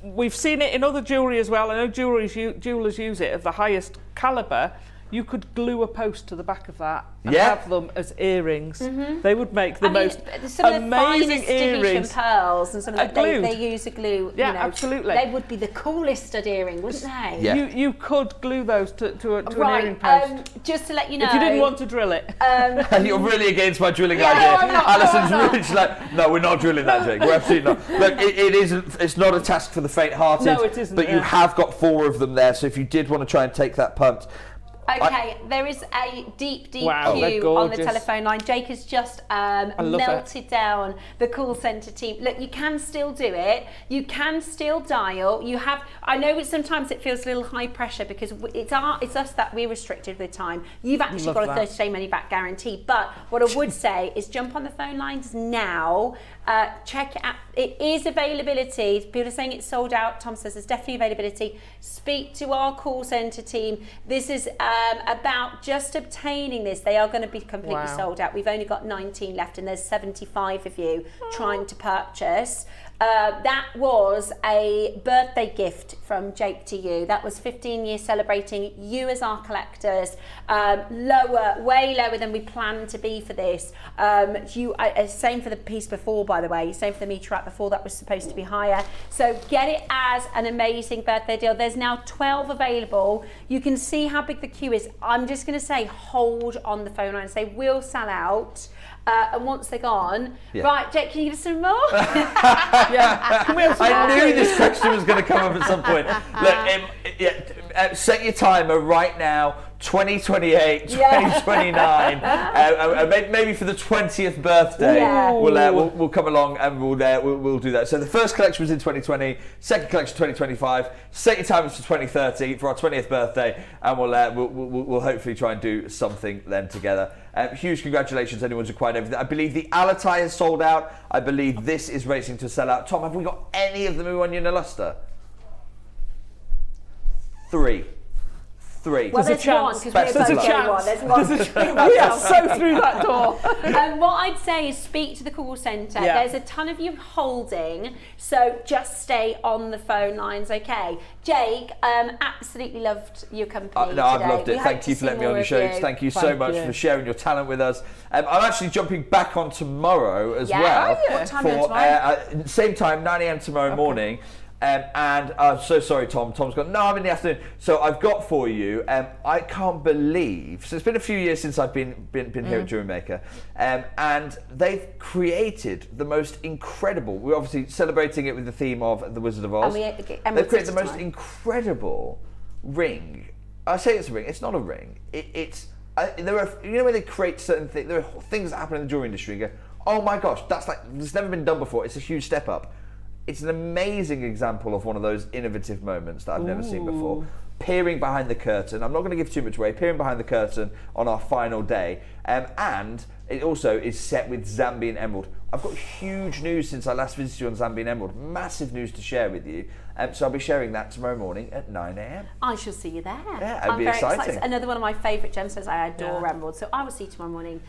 C: we've seen it in other jewellery as well, I know jewellers use it of the highest calibre, you could glue a post to the back of that and have them as earrings. They would make the most
B: some of the
C: amazing
B: finest Division
C: earrings.
B: pearls and some of the
C: Glued.
B: they use a glue.
C: Yeah,
B: you know,
C: absolutely.
B: They would be the coolest stud earring, wouldn't they?
D: Yeah.
C: You could glue those to an earring
B: Right,
C: post.
B: just to let you know.
C: if you didn't want to drill it.
D: And you're really against my drilling
B: Yeah,
D: idea.
B: no, I'm not,
D: Alison's
B: no, I'm not.
D: really like, no, we're not drilling that, Jake. We're absolutely not. Look, it isn't. It's not a task for the faint-hearted.
C: No, it isn't,
D: But you
C: yeah.
D: have got 4 of them there. So if you did want to try and take that punt,
B: Okay, there is a deep
C: Wow, they're
B: queue on the
C: gorgeous.
B: telephone line. Jake has just
C: love
B: melted down the call centre team. Look, you can still do it. You can still dial. You have. I know sometimes it feels a little high pressure because it's us that we're restricted with time. You've actually
C: Love
B: got a
C: that.
B: 30-day money-back guarantee. But what I would say is jump on the phone lines now. Check it out. it is availability. People are saying it's sold out. Tom says there's definitely availability. Speak to our call centre team. This is about just obtaining this. They are going to be completely sold out. We've only got 19 left and there's 75 of you trying to purchase. That was a birthday gift from Jake to you. That was 15 years celebrating you as our collectors. Way lower than we planned to be for this. Same for the piece before, by the way. Same for the Meteorite before, that was supposed to be higher. So get it as an amazing birthday deal. There's now 12 available. You can see how big the queue is. I'm just going to say hold on the phone line and say we'll sell out. And once they're gone, right, Jake, can you give us some more?
D: I knew this question was going to come up at some point. Look, set your timer right now. 2028, 2029, maybe for the 20th birthday, we'll come along and we'll do that. So the first collection was in 2020, second collection 2025. Set your timers for 2030 for our 20th birthday, and we'll hopefully try and do something then together. Huge congratulations, anyone's acquired everything. I believe the Alatai is sold out. I believe this is racing to sell out. Tom, have we got any of the Muanya Luster? Three.
B: Well,
C: there's a chance.
B: There's a chance.
C: We are so through that door.
B: What I'd say is speak to the call centre. There's a ton of you holding, so just stay on the phone lines, okay? Jake, absolutely loved your company today.
D: I've loved it. Thank you for letting me on your show. Thank you so much for sharing your talent with us. I'm actually jumping back on tomorrow as well.
B: What time tomorrow?
D: Same time, 9 a.m. tomorrow morning. And I'm so sorry, Tom. Tom's gone, no, I'm in the afternoon. So I've got for you, I can't believe, so it's been a few years since I've been here at JewelleryMaker, and they've created the most incredible, we're obviously celebrating it with the theme of The Wizard of Oz. They've created the most incredible ring. I say it's a ring, it's not a ring. There are, you know when they create certain things, there are things that happen in the jewelry industry and you go, oh my gosh, it's never been done before, it's a huge step up. It's an amazing example of one of those innovative moments that I've never seen before. Peering behind the curtain, I'm not going to give too much away, peering behind the curtain on our final day. And it also is set with Zambian Emerald. I've got huge news since I last visited you on Zambian Emerald. Massive news to share with you. So I'll be sharing that tomorrow morning at 9 a.m.
B: I shall see you there.
D: Yeah, it'll be exciting.
B: It's another one of my favourite gemstones. I adore emerald. So I will see you tomorrow morning,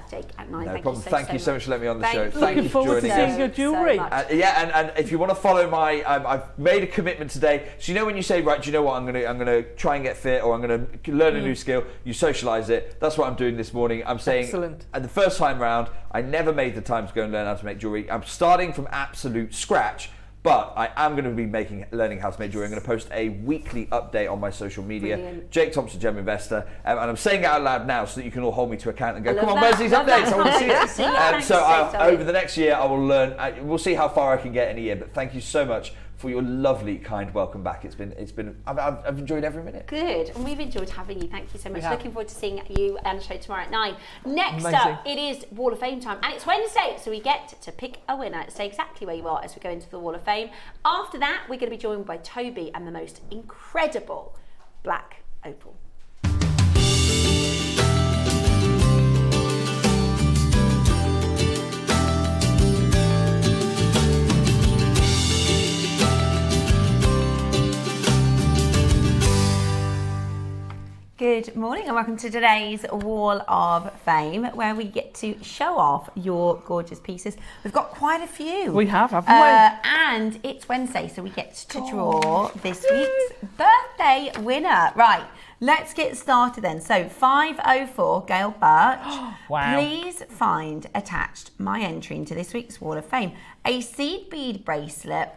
B: Jake, at 9.
D: No problem. Thank you so much for letting me on the show.
C: Thank you for joining us. Looking forward to seeing your jewellery.
D: And if you want to follow I've made a commitment today. So you know when you say, right, do you know what, I'm gonna try and get fit, or I'm gonna learn a new skill, you socialise it. That's what I'm doing this morning. I'm saying,
C: excellent.
D: And the first time round, I never made the time to go and learn how to make jewellery. I'm starting from absolute scratch. But I am going to be learning how to make jewellery. I'm going to post a weekly update on my social media. Brilliant. Jake Thompson, Gem Investor. And I'm saying it out loud now so that you can all hold me to account and go, come on, where's these updates? I want to see it. So over the next year, I will learn. We'll see how far I can get in a year. But thank you so much for your lovely, kind welcome back. I've enjoyed every minute.
B: Good, and we've enjoyed having you. Thank you so much. Looking forward to seeing you on the show tomorrow at 9. Next up, it is Wall of Fame time, and it's Wednesday, so we get to pick a winner. Stay exactly where you are as we go into the Wall of Fame. After that, we're going to be joined by Toby and the most incredible black opal. Good morning and welcome to today's Wall of Fame, where we get to show off your gorgeous pieces. We've got quite a few.
C: We have, haven't we?
B: And it's Wednesday, so we get to draw this week's birthday winner. Right, let's get started then. So 504 Gail Birch.
C: Wow.
B: Please find attached my entry into this week's Wall of Fame. A seed bead bracelet,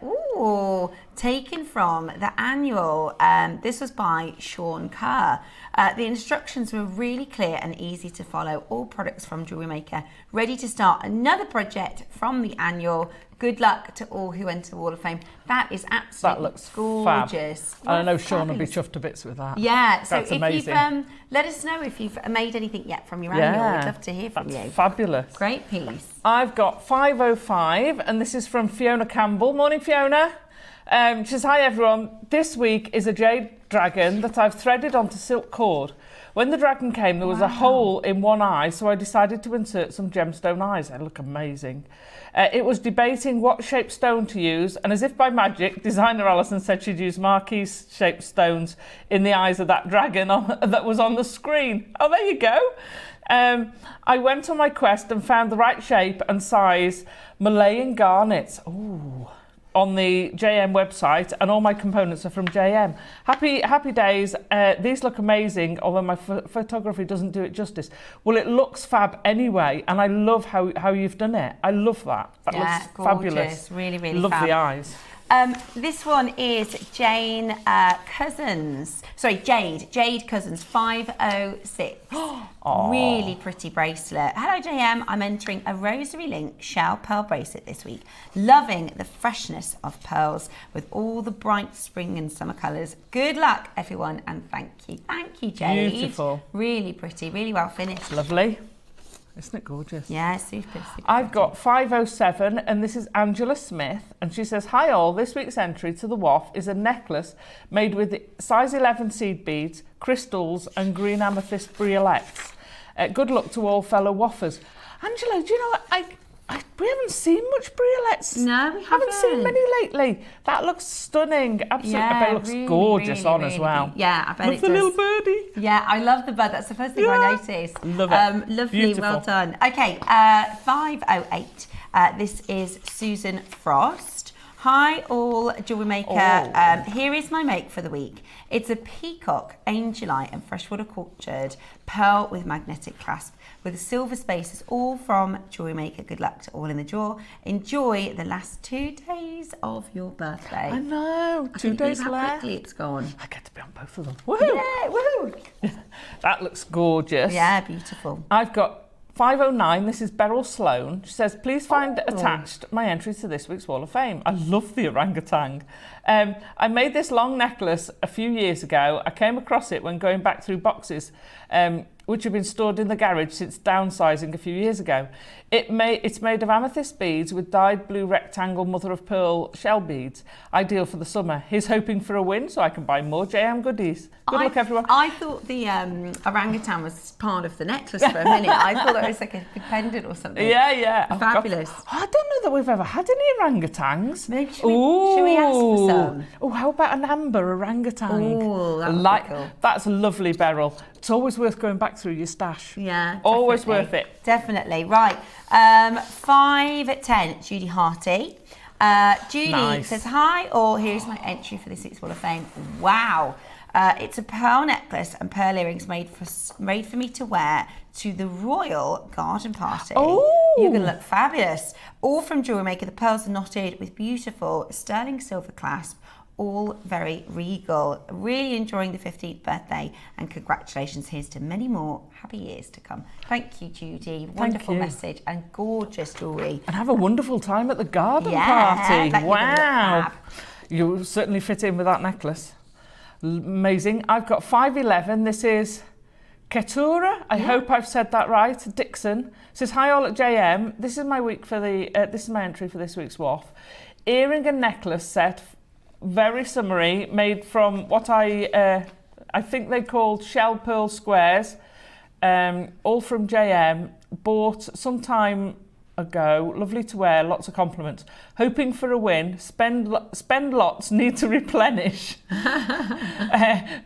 B: taken from the annual. This was by Sean Kerr. The instructions were really clear and easy to follow. All products from JewelleryMaker. Ready to start another project from the annual. Good luck to all who enter the Wall of Fame. That is absolutely gorgeous.
C: And I know Sean will be chuffed to bits with that.
B: Yeah, so
C: that's
B: if
C: amazing.
B: you've let us know if you've made anything yet from your annual. We'd love to hear from you.
C: That's fabulous.
B: Great piece.
C: I've got 505, and this is from Fiona Campbell. Morning, Fiona. She says, hi everyone, this week is a jade dragon that I've threaded onto silk cord. When the dragon came, there was a hole in one eye, so I decided to insert some gemstone eyes. They look amazing. It was debating what shaped stone to use, and as if by magic, designer Alison said she'd use marquise-shaped stones in the eyes of that dragon that was on the screen. Oh, there you go. I went on my quest and found the right shape and size, Malayan garnets. Ooh. On the JM website, and all my components are from JM. Happy days. These look amazing, although my photography doesn't do it justice. Well, it looks fab anyway, and I love how you've done it. I love that. That looks
B: gorgeous.
C: fabulous.
B: Really, really
C: love
B: fab.
C: the eyes.
B: This one is Jade Cousins 506. Really pretty bracelet. Hello JM, I'm entering a rosary link shell pearl bracelet this week. Loving the freshness of pearls with all the bright spring and summer colours. Good luck everyone, and thank you. Thank you, Jade.
C: Beautiful.
B: Really pretty, really well finished.
C: Lovely. Isn't it gorgeous?
B: Yeah, super.
C: I've got 507, and this is Angela Smith, and she says, hi all, this week's entry to the WAF is a necklace made with size 11 seed beads, crystals and green amethyst briolettes. Good luck to all fellow waffers. Angela, do you know what? We haven't seen much briolettes.
B: No, we
C: haven't seen many lately. That looks stunning. Absolutely. I bet it looks
B: really,
C: gorgeous
B: really,
C: on
B: really
C: as well.
B: Good. Yeah, I bet
C: love
B: it
C: the
B: does.
C: little birdie.
B: Yeah, I love the bird. That's the first thing I noticed.
C: Love it.
B: Lovely,
C: Beautiful.
B: well done. Okay, 508. This is Susan Frost. Hi all, jewellery maker. Here is my make for the week. It's a peacock, angelite and freshwater cultured pearl with magnetic clasp with silver spaces, all from Jewellery Maker. Good luck to all in the draw. Enjoy the last 2 days of your birthday.
C: I know, 2 days
B: how
C: left.
B: quickly it's gone.
C: I get to be on both of them. Woohoo!
B: Yeah, woohoo!
C: That looks gorgeous.
B: Yeah, beautiful.
C: I've got 509, this is Beryl Sloan. She says, please find attached my entry to this week's Wall of Fame. I love the orangutan. I made this long necklace a few years ago. I came across it when going back through boxes, which have been stored in the garage since downsizing a few years ago. It's made of amethyst beads with dyed blue rectangle mother of pearl shell beads. Ideal for the summer. He's hoping for a win so I can buy more JM goodies. Good luck, everyone.
B: I thought the orangutan was part of the necklace for a minute. I thought it was like a big pendant or something.
C: Yeah. Oh,
B: fabulous.
C: God. I don't know that we've ever had any orangutans.
B: Maybe should we ask for some?
C: Oh, how about an amber orangutan?
B: Oh, that would be cool.
C: That's lovely, Beryl. It's always worth going back through your stash.
B: Yeah,
C: always
B: definitely.
C: worth it.
B: Definitely. Right. 510, Judy Harty. Judy says, hi, or here's my entry for this week's Wall of Fame. Wow. It's a pearl necklace and pearl earrings made for me to wear to the royal garden party.
C: Oh.
B: You're going to look fabulous. All from Jewellery Maker. The pearls are knotted with beautiful sterling silver clasp. All very regal. Really enjoying the 15th birthday, and congratulations. Here's to many more happy years to come. Thank you, Judy. Wonderful message and gorgeous jewellery.
C: And have a wonderful time at the garden
B: Yeah,
C: party. Wow. You certainly fit in with that necklace. Amazing. I've got 511. This is Ketura. I hope I've said that right. Dixon says, hi all at JM. This is my week for the. This is my entry for this week's WAF. Earring and necklace set. Very summery, made from what I think they called shell pearl squares, all from JM, bought some time ago, lovely to wear, lots of compliments. Hoping for a win, spend lots, need to replenish.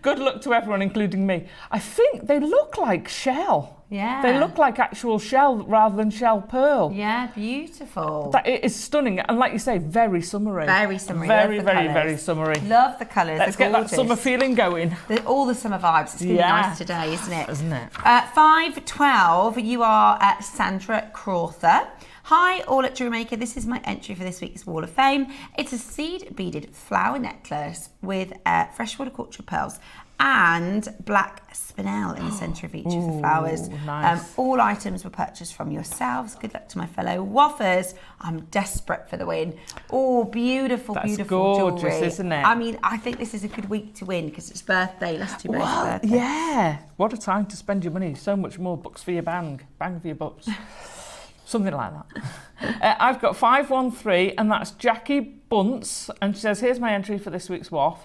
C: Good luck to everyone, including me. I think they look like shell.
B: Yeah.
C: They look like actual shell rather than shell pearl.
B: Yeah, beautiful.
C: It is stunning, and like you say, very summery.
B: Very summery.
C: Very summery.
B: Love the colours.
C: Let's get that summer feeling going.
B: All the summer vibes. It's going to be nice today, isn't it?
C: Isn't it?
B: 512, you are Sandra Crowther. Hi, all at Jewellery Maker. This is my entry for this week's Wall of Fame. It's a seed beaded flower necklace with freshwater culture pearls and black spinel in the centre of each of the flowers.
C: Nice.
B: All items were purchased from yourselves. Good luck to my fellow waffers. I'm desperate for the win. Oh, beautiful, beautiful
C: gorgeous,
B: jewellery.
C: Isn't it?
B: I mean, I think this is a good week to win because it's birthday, last 2 days of birthday.
C: Yeah. What a time to spend your money. So much more bucks for your bang for your bucks. Something like that. I've got 513, and that's Jackie Bunce, and she says, here's my entry for this week's WAF.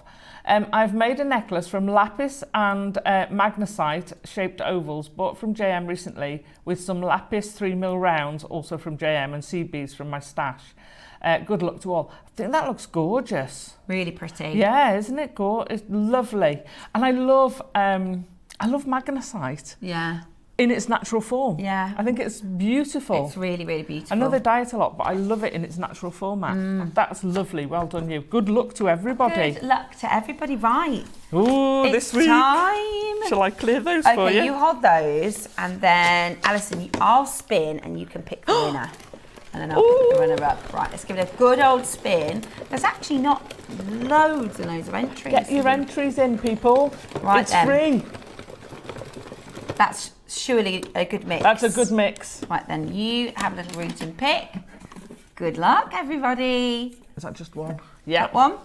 C: I've made a necklace from lapis and magnesite shaped ovals, bought from JM recently, with some lapis 3mm rounds, also from JM, and seed beads from my stash. Good luck to all. I think that looks gorgeous.
B: Really pretty.
C: Yeah, isn't it gorgeous? It's lovely. And I love magnesite.
B: Yeah.
C: In its natural form.
B: Yeah.
C: I think it's beautiful.
B: It's really, really beautiful.
C: I know they dye it a lot, but I love it in its natural format. That's lovely. Well done, you. Good luck to everybody.
B: Good luck to everybody. Right.
C: Ooh,
B: It's
C: this week.
B: time.
C: Shall I clear those for you?
B: Okay, you hold those, and then Alison, I'll spin, and you can pick the winner. And then I'll pick the runner-up. Right, let's give it a good old spin. There's actually not loads and loads of entries.
C: Get your entries in, people.
B: Right
C: it's
B: then.
C: free.
B: That's surely a good mix.
C: That's a good mix.
B: Right then, you have a little root and pick. Good luck, everybody.
C: Is that just one? Yeah.
B: Got one?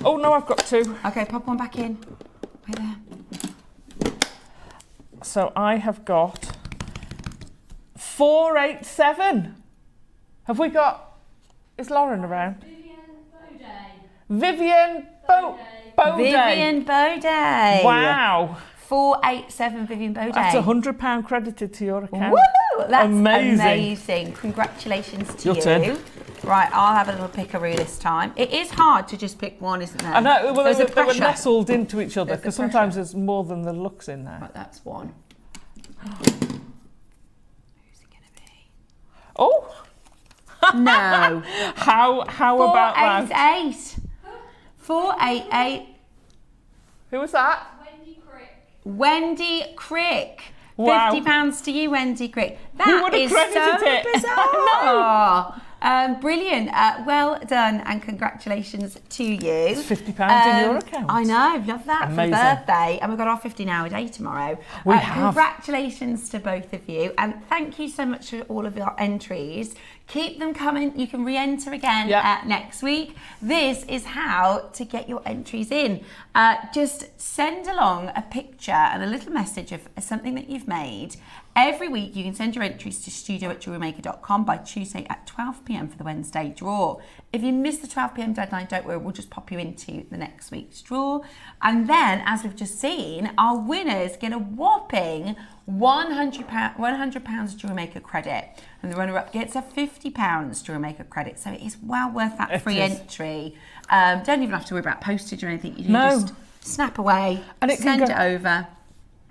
C: Oh, no, I've got two.
B: Okay, pop one back in. Right there.
C: So I have got 487. Have we got... Is Lauren around? Vivian Baudet.
B: Vivian Baudet.
C: Wow.
B: 487 Vivian Baudet.
C: That's £100 credited to your account.
B: Woo! That's
C: Amazing.
B: amazing. Congratulations to
C: Your
B: you.
C: turn.
B: Right, I'll have a little pickaroo this time. It is hard to just pick one, isn't there?
C: I know, well,
B: There's
C: they
B: a
C: were
B: pressure.
C: nestled into each other
B: There's the
C: because sometimes
B: pressure.
C: there's more than the looks in there.
B: Right, that's one. Who's it going to be?
C: Oh,
B: No.
C: how about that?
B: 488. 488.
C: Who was that?
B: Wendy Crick.
C: Wow.
B: £50 to you, Wendy Crick.
C: Who
B: That
C: would have
B: is
C: credited
B: so
C: it?
B: bizarre. Brilliant. Well done, and congratulations to you.
C: It's £50 in your account.
B: I know, love that.
C: Amazing.
B: For birthday, and we've got our 50-hour day tomorrow.
C: We have.
B: Congratulations to both of you, and thank you so much for all of your entries. Keep them coming. You can re-enter again next week. This is how to get your entries in. Just send along a picture and a little message of something that you've made. Every week you can send your entries to studio@jewellerymaker.com by Tuesday at 12 p.m. for the Wednesday draw. If you miss the 12 p.m. deadline, don't worry, we'll just pop you into the next week's draw. And then, as we've just seen, our winners get a whopping £100 Jewellery Maker credit, and the runner-up gets a £50 Jewellery Maker credit. So it is well worth that free entry. Don't even have to worry about postage or anything. You can just snap away and send it over.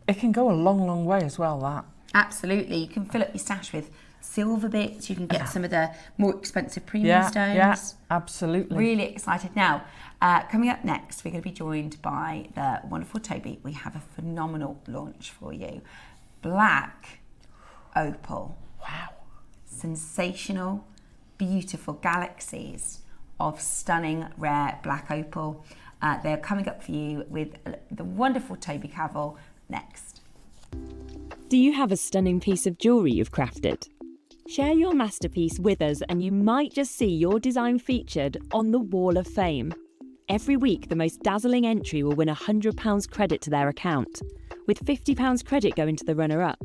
C: It can go a long, long way as well, that.
B: Absolutely. You can fill up your stash with silver bits. You can get some of the more expensive premium stones.
C: Yeah, absolutely.
B: Really excited. Now, coming up next, we're going to be joined by the wonderful Toby. We have a phenomenal launch for you. Black opal.
C: Wow.
B: Sensational, beautiful galaxies of stunning, rare black opal. They're coming up for you with the wonderful Toby Cavill next.
F: Do you have a stunning piece of jewellery you've crafted? Share your masterpiece with us and you might just see your design featured on the Wall of Fame. Every week, the most dazzling entry will win £100 credit to their account, with £50 credit going to the runner-up.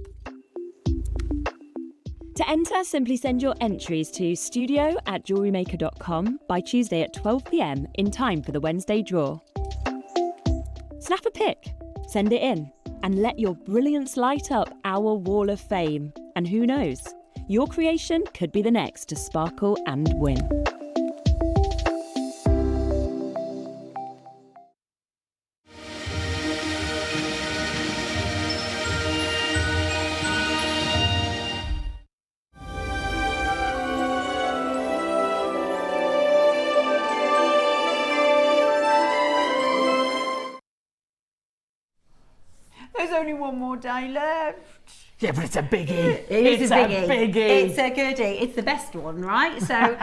F: To enter, simply send your entries to studio@jewellerymaker.com by Tuesday at 12 p.m. in time for the Wednesday draw. Snap a pic, send it in, and let your brilliance light up our Wall of Fame. And who knows, your creation could be the next to sparkle and win.
B: There's only one more day left.
C: Yeah, but it's a biggie.
B: It's
C: a biggie.
B: It's a goodie. It's the best one, right? So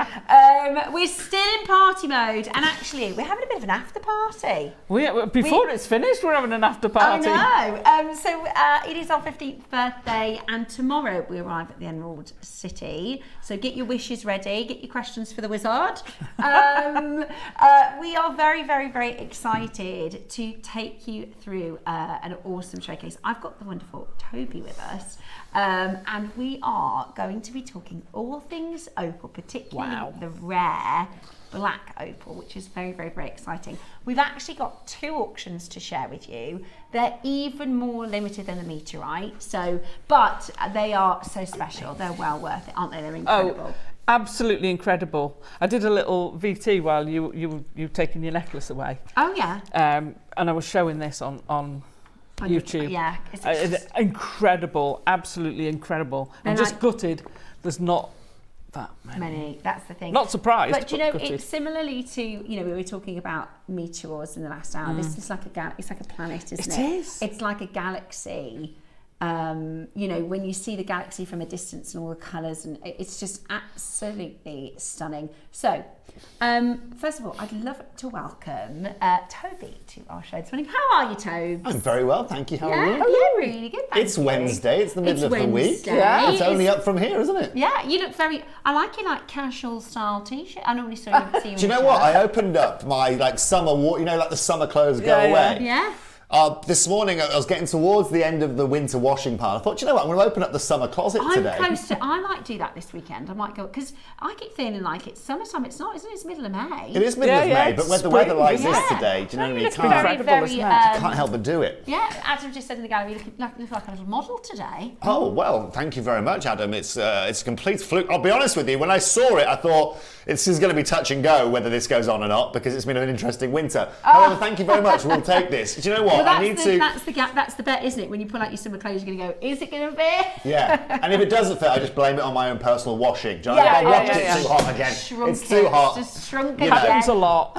B: we're still in party mode, and actually we're having a bit of an after party.
C: Before it's finished, we're having an after party.
B: I know. So it is our 15th birthday, and tomorrow we arrive at the Emerald City. So get your wishes ready. Get your questions for the wizard. We are very, very, very excited to take you through an awesome showcase. I've got the wonderful Toby with us. first. And we are going to be talking all things opal, particularly the rare black opal, which is very, very, very exciting. We've actually got 2 auctions to share with you. They're even more limited than the Meteorite, but they are so special. They're well worth it, aren't they? They're incredible.
C: Oh, absolutely incredible. I did a little VT while you were taking your necklace away.
B: Oh yeah.
C: And I was showing this on YouTube.
B: Yeah.
C: It's incredible, absolutely incredible. I'm just gutted there's not that many.
B: That's the thing.
C: Not surprised.
B: But you know,
C: gutted.
B: it's similarly to, you know, we were talking about meteors in the last hour. This is like it's like a planet, isn't it?
C: It is.
B: It's like a galaxy. You know, when you see the galaxy from a distance and all the colours, and it's just absolutely stunning. So, first of all, I'd love to welcome Toby to our show this morning. How are you, Toby?
E: I'm very well, thank you. How are you?
B: Yeah, really good. Thank
E: It's
B: you.
E: Wednesday, it's the middle of the week.
B: Wednesday.
E: Yeah, it's only up from here, isn't it?
B: Yeah, you look very. I like your casual style t-shirt. I normally see you.
E: Do you know what? I opened up my summer, the summer clothes go away.
B: Yeah.
E: This morning I was getting towards the end of the winter washing pile. I thought, you know what, I'm going to open up the summer closet today.
B: I might do that this weekend. I might go, because I keep feeling like it's summertime. It's not, isn't it? It's middle of May.
E: It is middle of May, but with the weather like this today, do you know what I mean? You can't help but do it.
B: Yeah, Adam just said in the gallery, you look like a little model today.
E: Oh, well, thank you very much, Adam. It's a complete fluke. I'll be honest with you, when I saw it, I thought, this is going to be touch and go whether this goes on or not, because it's been an interesting winter. However, thank you very much. We'll take this. Do you know what?
B: Well, that's the bet, isn't it? When you pull out your summer clothes, you're going to go, is it going to fit?
E: Yeah, and if it doesn't fit, I just blame it on my own personal washing. Do you know? I washed it too hot again.
B: It's
E: too hot.
B: Just shrunk
C: it happens a lot.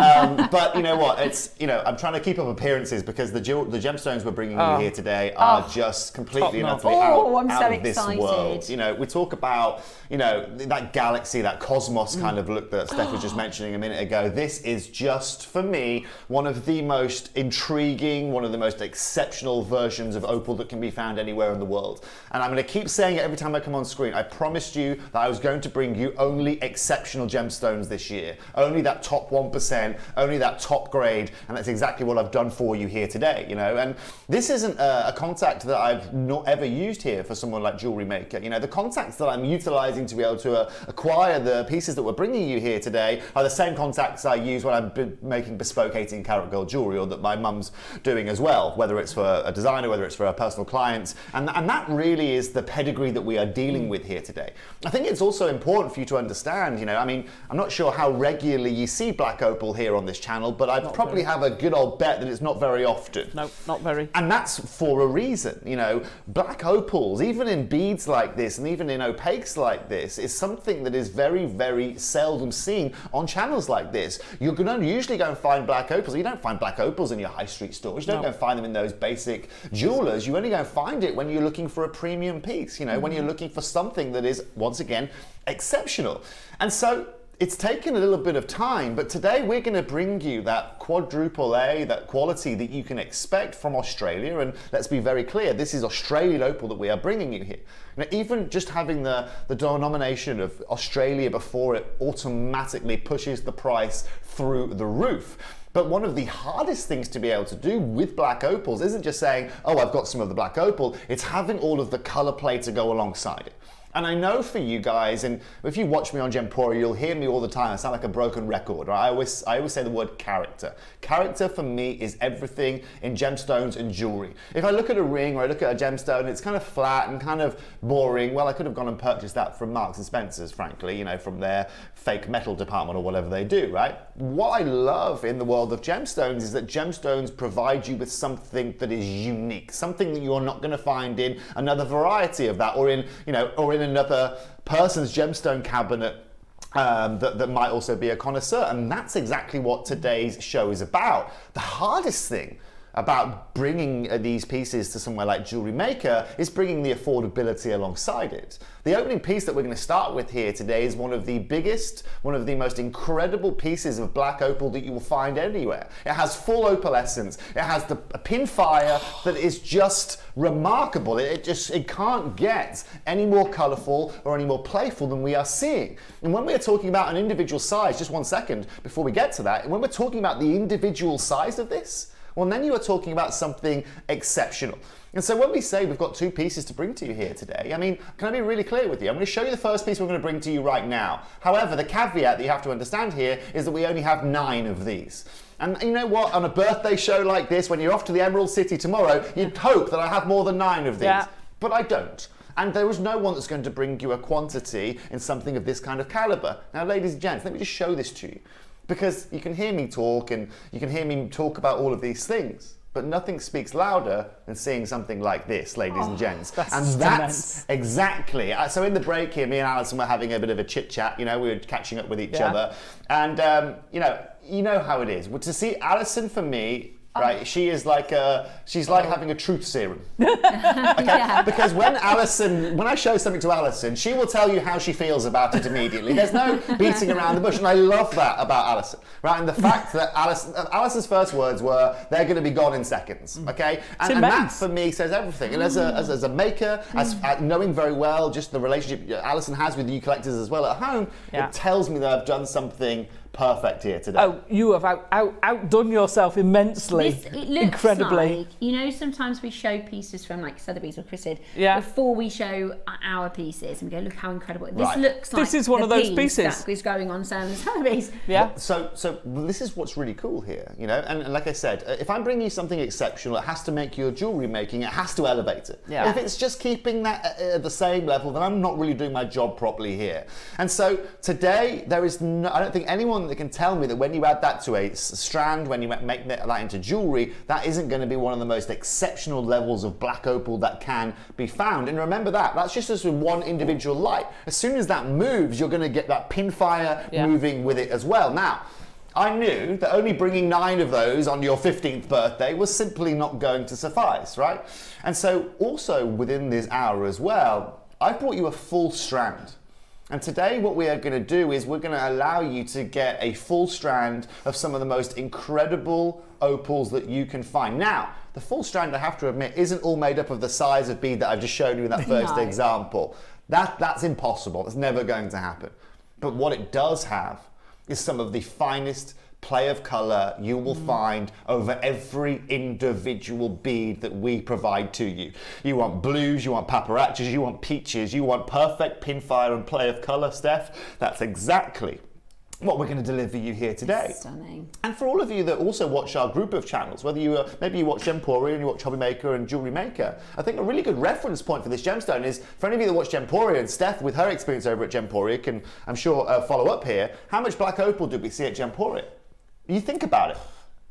E: But you know what? I'm trying to keep up appearances because the gemstones we're bringing you here today are just completely and utterly out of this world. You know, we talk about that galaxy, that cosmos kind of look that Steph was just mentioning a minute ago. This is just, for me, one of the most intriguing, one of the most exceptional versions of opal that can be found anywhere in the world. And I'm going to keep saying it every time I come on screen. I promised you that I was going to bring you only exceptional gemstones this year. Only that top 1%, only that top grade, and that's exactly what I've done for you here today, And this isn't a contact that I've not ever used here for someone like JewelleryMaker. The contacts that I'm utilizing to be able to acquire the pieces that we're bringing you here today are the same contacts I use when I'm making bespoke 18 karat gold jewelry, or that my mum's doing as well, whether it's for a designer, whether it's for a personal client. And that really is the pedigree that we are dealing with here today. I think it's also important for you to understand, I'm not sure how regularly you see black opal here on this channel, but I probably have a good old bet that it's not very often.
C: No, not very.
E: And that's for a reason, Black opals, even in beads like this and even in opaques like this, is something that is very, very seldom seen on channels like this. You're going to usually go and find black opals. You don't find black opals in your high street stores. You don't go and find them in those basic jewelers. You only go and find it when you're looking for a premium piece, when you're looking for something that is, once again, exceptional. And so it's taken a little bit of time, but today we're going to bring you that quadruple A, that quality that you can expect from Australia. And let's be very clear, this is Australian opal that we are bringing you here. Now, even just having the denomination of Australia before it automatically pushes the price through the roof. But one of the hardest things to be able to do with black opals isn't just saying, oh, I've got some of the black opal, it's having all of the color play to go alongside it. And I know for you guys, and if you watch me on Gemporia, you'll hear me all the time. I sound like a broken record. Right? I always say the word character. Character for me is everything in gemstones and jewelry. If I look at a ring or I look at a gemstone, it's kind of flat and kind of boring. Well, I could have gone and purchased that from Marks and Spencer's, frankly, from their fake metal department or whatever they do, right? What I love in the world of gemstones is that gemstones provide you with something that is unique, something that you're not going to find in another variety of that, or in another person's gemstone cabinet that might also be a connoisseur. And that's exactly what today's show is about. The hardest thing about bringing these pieces to somewhere like JewelleryMaker is bringing the affordability alongside it. The opening piece that we're going to start with here today is one of the biggest, one of the most incredible pieces of black opal that you will find anywhere. It has full opalescence. It has a pin fire that is just remarkable. It can't get any more colourful or any more playful than we are seeing. And when we're talking about an individual size, just one second before we get to that, when we're talking about the individual size of this, well, then you are talking about something exceptional. And so when we say we've got 2 pieces to bring to you here today, I mean, can I be really clear with you? I'm going to show you the first piece we're going to bring to you right now. However, the caveat that you have to understand here is that we only have 9 of these. And you know what? On a birthday show like this, when you're off to the Emerald City tomorrow, you'd hope that I have more than 9 of these. Yeah. But I don't. And there is no one that's going to bring you a quantity in something of this kind of caliber. Now, ladies and gents, let me just show this to you. Because you can hear me talk and you can hear me talk about all of these things. But nothing speaks louder than seeing something like this, ladies and gents. That's exactly. So in the break here, me and Alison were having a bit of a chit chat. You know, we were catching up with each other, and you know how it is. Well, to see Alison, for me, right, she's like having a truth serum. Okay? Yeah. Because when I show something to Alison, she will tell you how she feels about it immediately. There's no beating around the bush, and I love that about Alison, right? And the fact that Alison's first words were, "They're going to be gone in seconds." Okay, and that for me says everything. And as a maker, as knowing very well just the relationship Alison has with you collectors as well at home, it tells me that I've done something perfect here today.
C: Oh, you have outdone yourself immensely.
B: It looks
C: incredibly.
B: like, you know, sometimes we show pieces from like Sotheby's or Chris did before we show our pieces and we go, look how incredible. This looks like
C: this is one of those pieces
B: that is going on sale in Sotheby's.
C: Yeah.
E: So this is what's really cool here, you know, and like I said, if I'm bringing you something exceptional, it has to make your jewellery making, it has to elevate it. Yeah. If it's just keeping that at the same level, then I'm not really doing my job properly here. And so today, there is no, I don't think anyone that can tell me that when you add that to a strand, when you make that into jewellery, that isn't going to be one of the most exceptional levels of black opal that can be found. And remember that's just as with one individual light. As soon as that moves, you're going to get that pinfire moving with it as well. Now, I knew that only bringing 9 of those on your 15th birthday was simply not going to suffice, right? And so also within this hour as well, I brought you a full strand. And today what we are going to do is we're going to allow you to get a full strand of some of the most incredible opals that you can find. Now, the full strand, I have to admit, isn't all made up of the size of bead that I've just shown you in that first example. That's impossible. It's never going to happen. But what it does have is some of the finest play of colour you will find over every individual bead that we provide to you. You want blues, you want paparachas, you want peaches, you want perfect pinfire and play of colour, Steph. That's exactly what we're going to deliver you here today.
B: Stunning.
E: And for all of you that also watch our group of channels, whether you maybe you watch Gemporia and you watch JewelleryMaker and JewelleryMaker, I think a really good reference point for this gemstone is for any of you that watch Gemporia, and Steph with her experience over at Gemporia can, I'm sure, follow up here. How much black opal did we see at Gemporia? You think about it.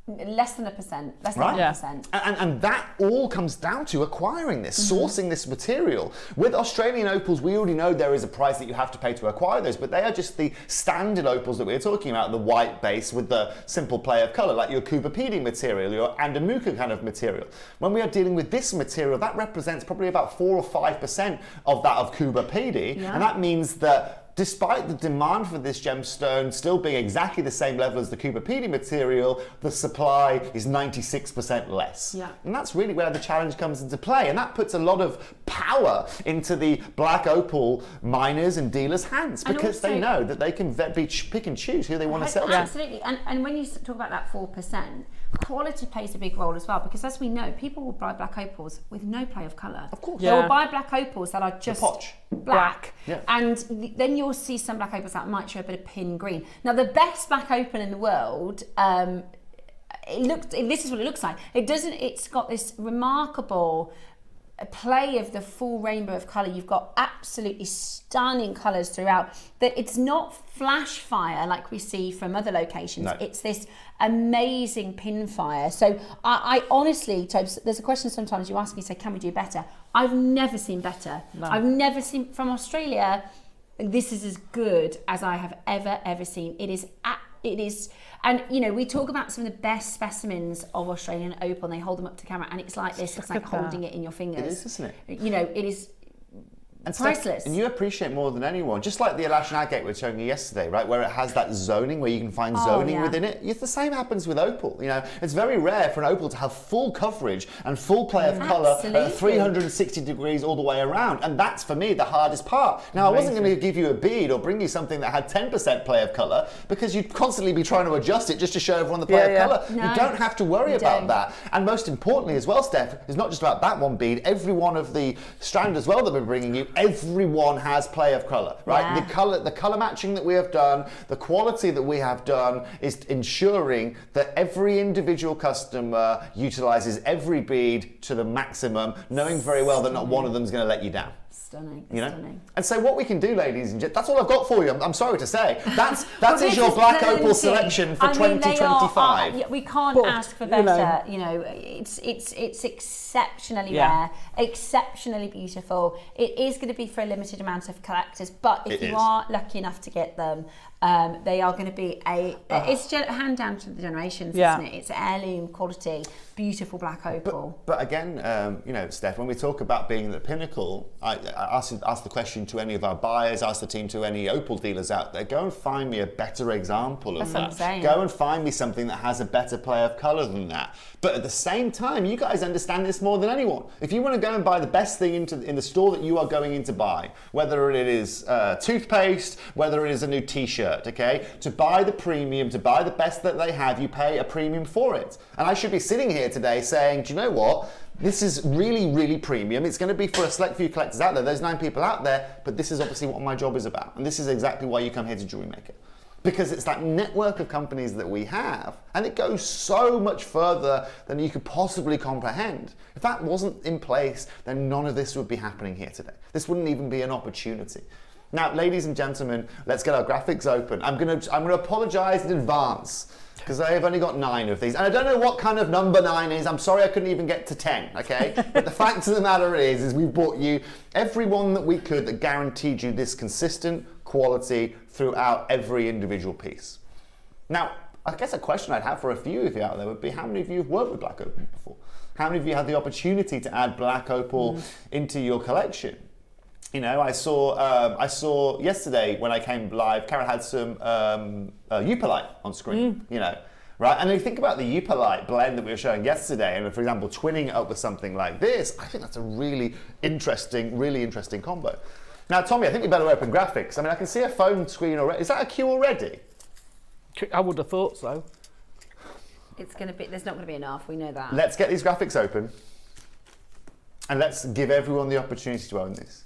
B: Less than 1%. Less than 1%.
E: And that all comes down to acquiring this, sourcing this material. With Australian opals, we already know there is a price that you have to pay to acquire those, but they are just the standard opals that we're talking about, the white base with the simple play of colour, like your Cooper Pedy material, your Andamuka kind of material. When we are dealing with this material, that represents probably about 4 or 5% of that of Cooper Pedy, and that means that despite the demand for this gemstone still being exactly the same level as the Cooper Pedy material, the supply is 96% less. Yeah. And that's really where the challenge comes into play. And that puts a lot of power into the black opal miners and dealers' hands, because they know that they can pick and choose who they want to sell to.
B: Absolutely. And when you talk about that 4%, quality plays a big role as well, because as we know, people will buy black opals with no play of colour. Of course. They will buy black opals that are just black. Yeah. And then you'll see some black opals that might show a bit of pin green. Now, the best black opal in the world, this is what it looks like. It's got this remarkable play of the full rainbow of colour. You've got absolutely stunning colours throughout. That it's not flash fire like we see from other locations. No. It's this amazing pin fire. So I honestly, Tobes, there's a question sometimes you ask me, say, can we do better? I've never seen better. No. I've never seen from Australia. This is as good as I have ever seen. It is, and you know, we talk about some of the best specimens of Australian opal, and they hold them up to camera, and it's like this. It's like holding it in your fingers.
E: It is, isn't it?
B: You know, it is
E: And
B: priceless.
E: And you appreciate more than anyone, just like the elastic agate we were showing you yesterday, right? Where it has that zoning, where you can find zoning within it. The same happens with opal. You know, it's very rare for an opal to have full coverage and full play of colour at 360 degrees all the way around. And that's, for me, the hardest part. Now, I wasn't going to give you a bead or bring you something that had 10% play of colour, because you'd constantly be trying to adjust it just to show everyone the play of colour.
B: No,
E: you don't have to worry about that. And most importantly as well, Steph, it's not just about that one bead. Every one of the strand as well that we're bringing you, everyone has play of colour, right? The colour matching that we have done, the quality that we have done is ensuring that every individual customer utilises every bead to the maximum, knowing very well that not one of them is going to let you down.
B: Stunning,
E: you know?
B: stunning.
E: And so what we can do, ladies and gents, that's all I've got for you. I'm sorry to say. That is your black opal selection for 2025.
B: We can't ask for better. You know, it's exceptionally rare, exceptionally beautiful. It is going to be for a limited amount of collectors, but if you are lucky enough to get them, they are going to be it's hand down to the generations, isn't it? It's heirloom quality, beautiful black opal.
E: But again, you know, Steph, when we talk about being the pinnacle, I ask the question to any of our buyers, ask the team, to any opal dealers out there, go and find me a better example of that. Go and find me something that has a better play of colour than that. But at the same time, you guys understand this more than anyone. If you want to go and buy the best thing in the store that you are going in to buy, whether it is toothpaste, whether it is a new t-shirt, okay, to buy the premium, to buy the best that they have, you pay a premium for it. And I should be sitting here today saying, do you know what? This is really, really premium. It's going to be for a select few collectors out there. There's 9 people out there, but this is obviously what my job is about. And this is exactly why you come here to Jewelry Maker. Because it's that network of companies that we have, and it goes so much further than you could possibly comprehend. If that wasn't in place, then none of this would be happening here today. This wouldn't even be an opportunity. Now, ladies and gentlemen, let's get our graphics open. I'm going to apologise in advance, because I've only got 9 of these. And I don't know what kind of number 9 is. I'm sorry I couldn't even get to 10, okay? But the fact of the matter is we bought you every one that we could that guaranteed you this consistent quality throughout every individual piece. Now, I guess a question I'd have for a few of you out there would be, how many of you have worked with black opal before? How many of you had the opportunity to add black opal into your collection? You know, I saw yesterday when I came live, Karen had some Upalite on screen, you know, right? And if you think about the Upalite blend that we were showing yesterday, and for example, twinning it up with something like this, I think that's a really interesting combo. Now, Tommy, I think we better open graphics. I mean, I can see a phone screen already. Is that a queue already?
C: I would have thought so.
B: It's going to be. There's not going to be enough. We know that.
E: Let's get these graphics open, and let's give everyone the opportunity to own this.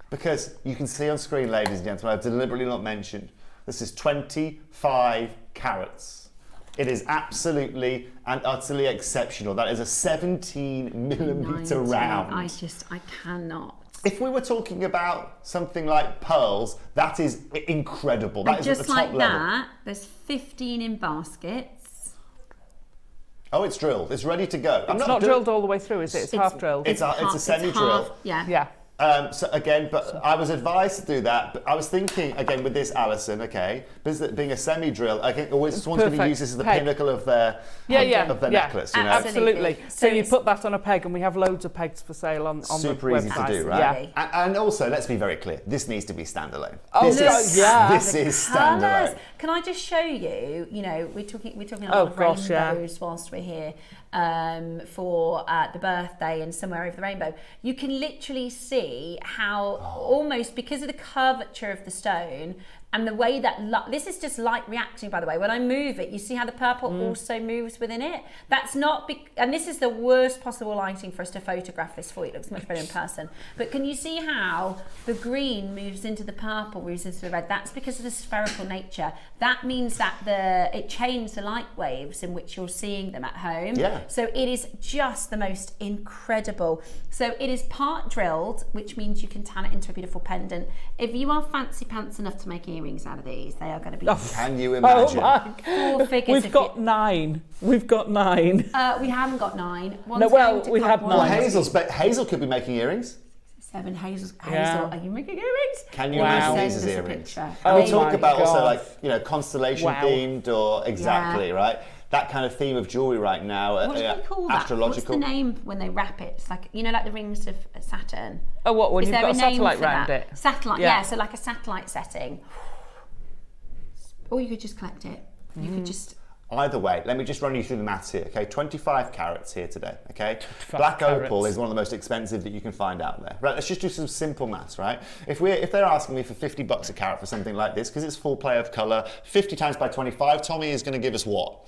E: Because you can see on screen, ladies and gentlemen, I've deliberately not mentioned, this is 25 carats. It is absolutely and utterly exceptional. That is a 17mm round.
B: I cannot.
E: If we were talking about something like pearls, that is incredible. That is at the top level. Just like that,
B: there's 15 in baskets.
E: Oh, it's drilled. It's ready to go.
C: It's not drilled all the way through, is it? It's half drilled.
E: It's a semi-drill.
B: Yeah.
E: So again, but I was advised to do that. But I was thinking again with this, Alison. Okay, being a semi-drill, I think always someone's going to use this as the pinnacle of their necklace. You know?
C: Absolutely. So you put that on a peg, and we have loads of pegs for sale on the website.
E: Super easy to do, right? Yeah. And also, let's be very clear. This needs to be standalone.
C: Oh,
E: this is standalone.
B: Can I just show you? You know, we're talking a lot of rainbows whilst we're here. For the birthday and somewhere over the rainbow, you can literally see how almost because of the curvature of the stone and the way that this is just light reacting, by the way. When I move it, you see how the purple also moves within it. That's not and this is the worst possible lighting for us to photograph this for you. It looks much better in person. But can you see how the green moves into the purple, moves into the red? That's because of the spherical nature. That means that it changes the light waves in which you're seeing them at home.
E: Yeah.
B: So it is just the most incredible. So it is part drilled, which means you can tan it into a beautiful pendant. If you are fancy pants enough to make earrings out of these, they are going to be.
E: Can you imagine?
C: Oh my.
B: 4 figures.
C: We've got 9. We've got 9.
B: We haven't got 9.
C: We had 9.
E: Well, Hazel could be making earrings.
B: 7 Hazel.
C: Yeah.
B: Are you making earrings?
E: Can you imagine these as earrings?
B: And
E: we talk about also like constellation themed or right? that kind of theme of jewellery right now.
B: What do they call that?
E: Astrological.
B: What's the name when they wrap it? It's like, you know, like the rings of Saturn.
C: Oh, what, when
B: Is
C: you've
B: there
C: got a
B: name
C: satellite
B: for
C: round
B: that?
C: it?
B: Satellite, yeah, so like a satellite setting. Or you could just collect it. You could just...
E: Either way, let me just run you through the maths here, okay? 25 carats here today, okay? Black opal is one of the most expensive that you can find out there. Right, let's just do some simple maths, right? If they're asking me for $50 a carat for something like this, because it's full play of colour, 50 times by 25, Tommy is going to give us what?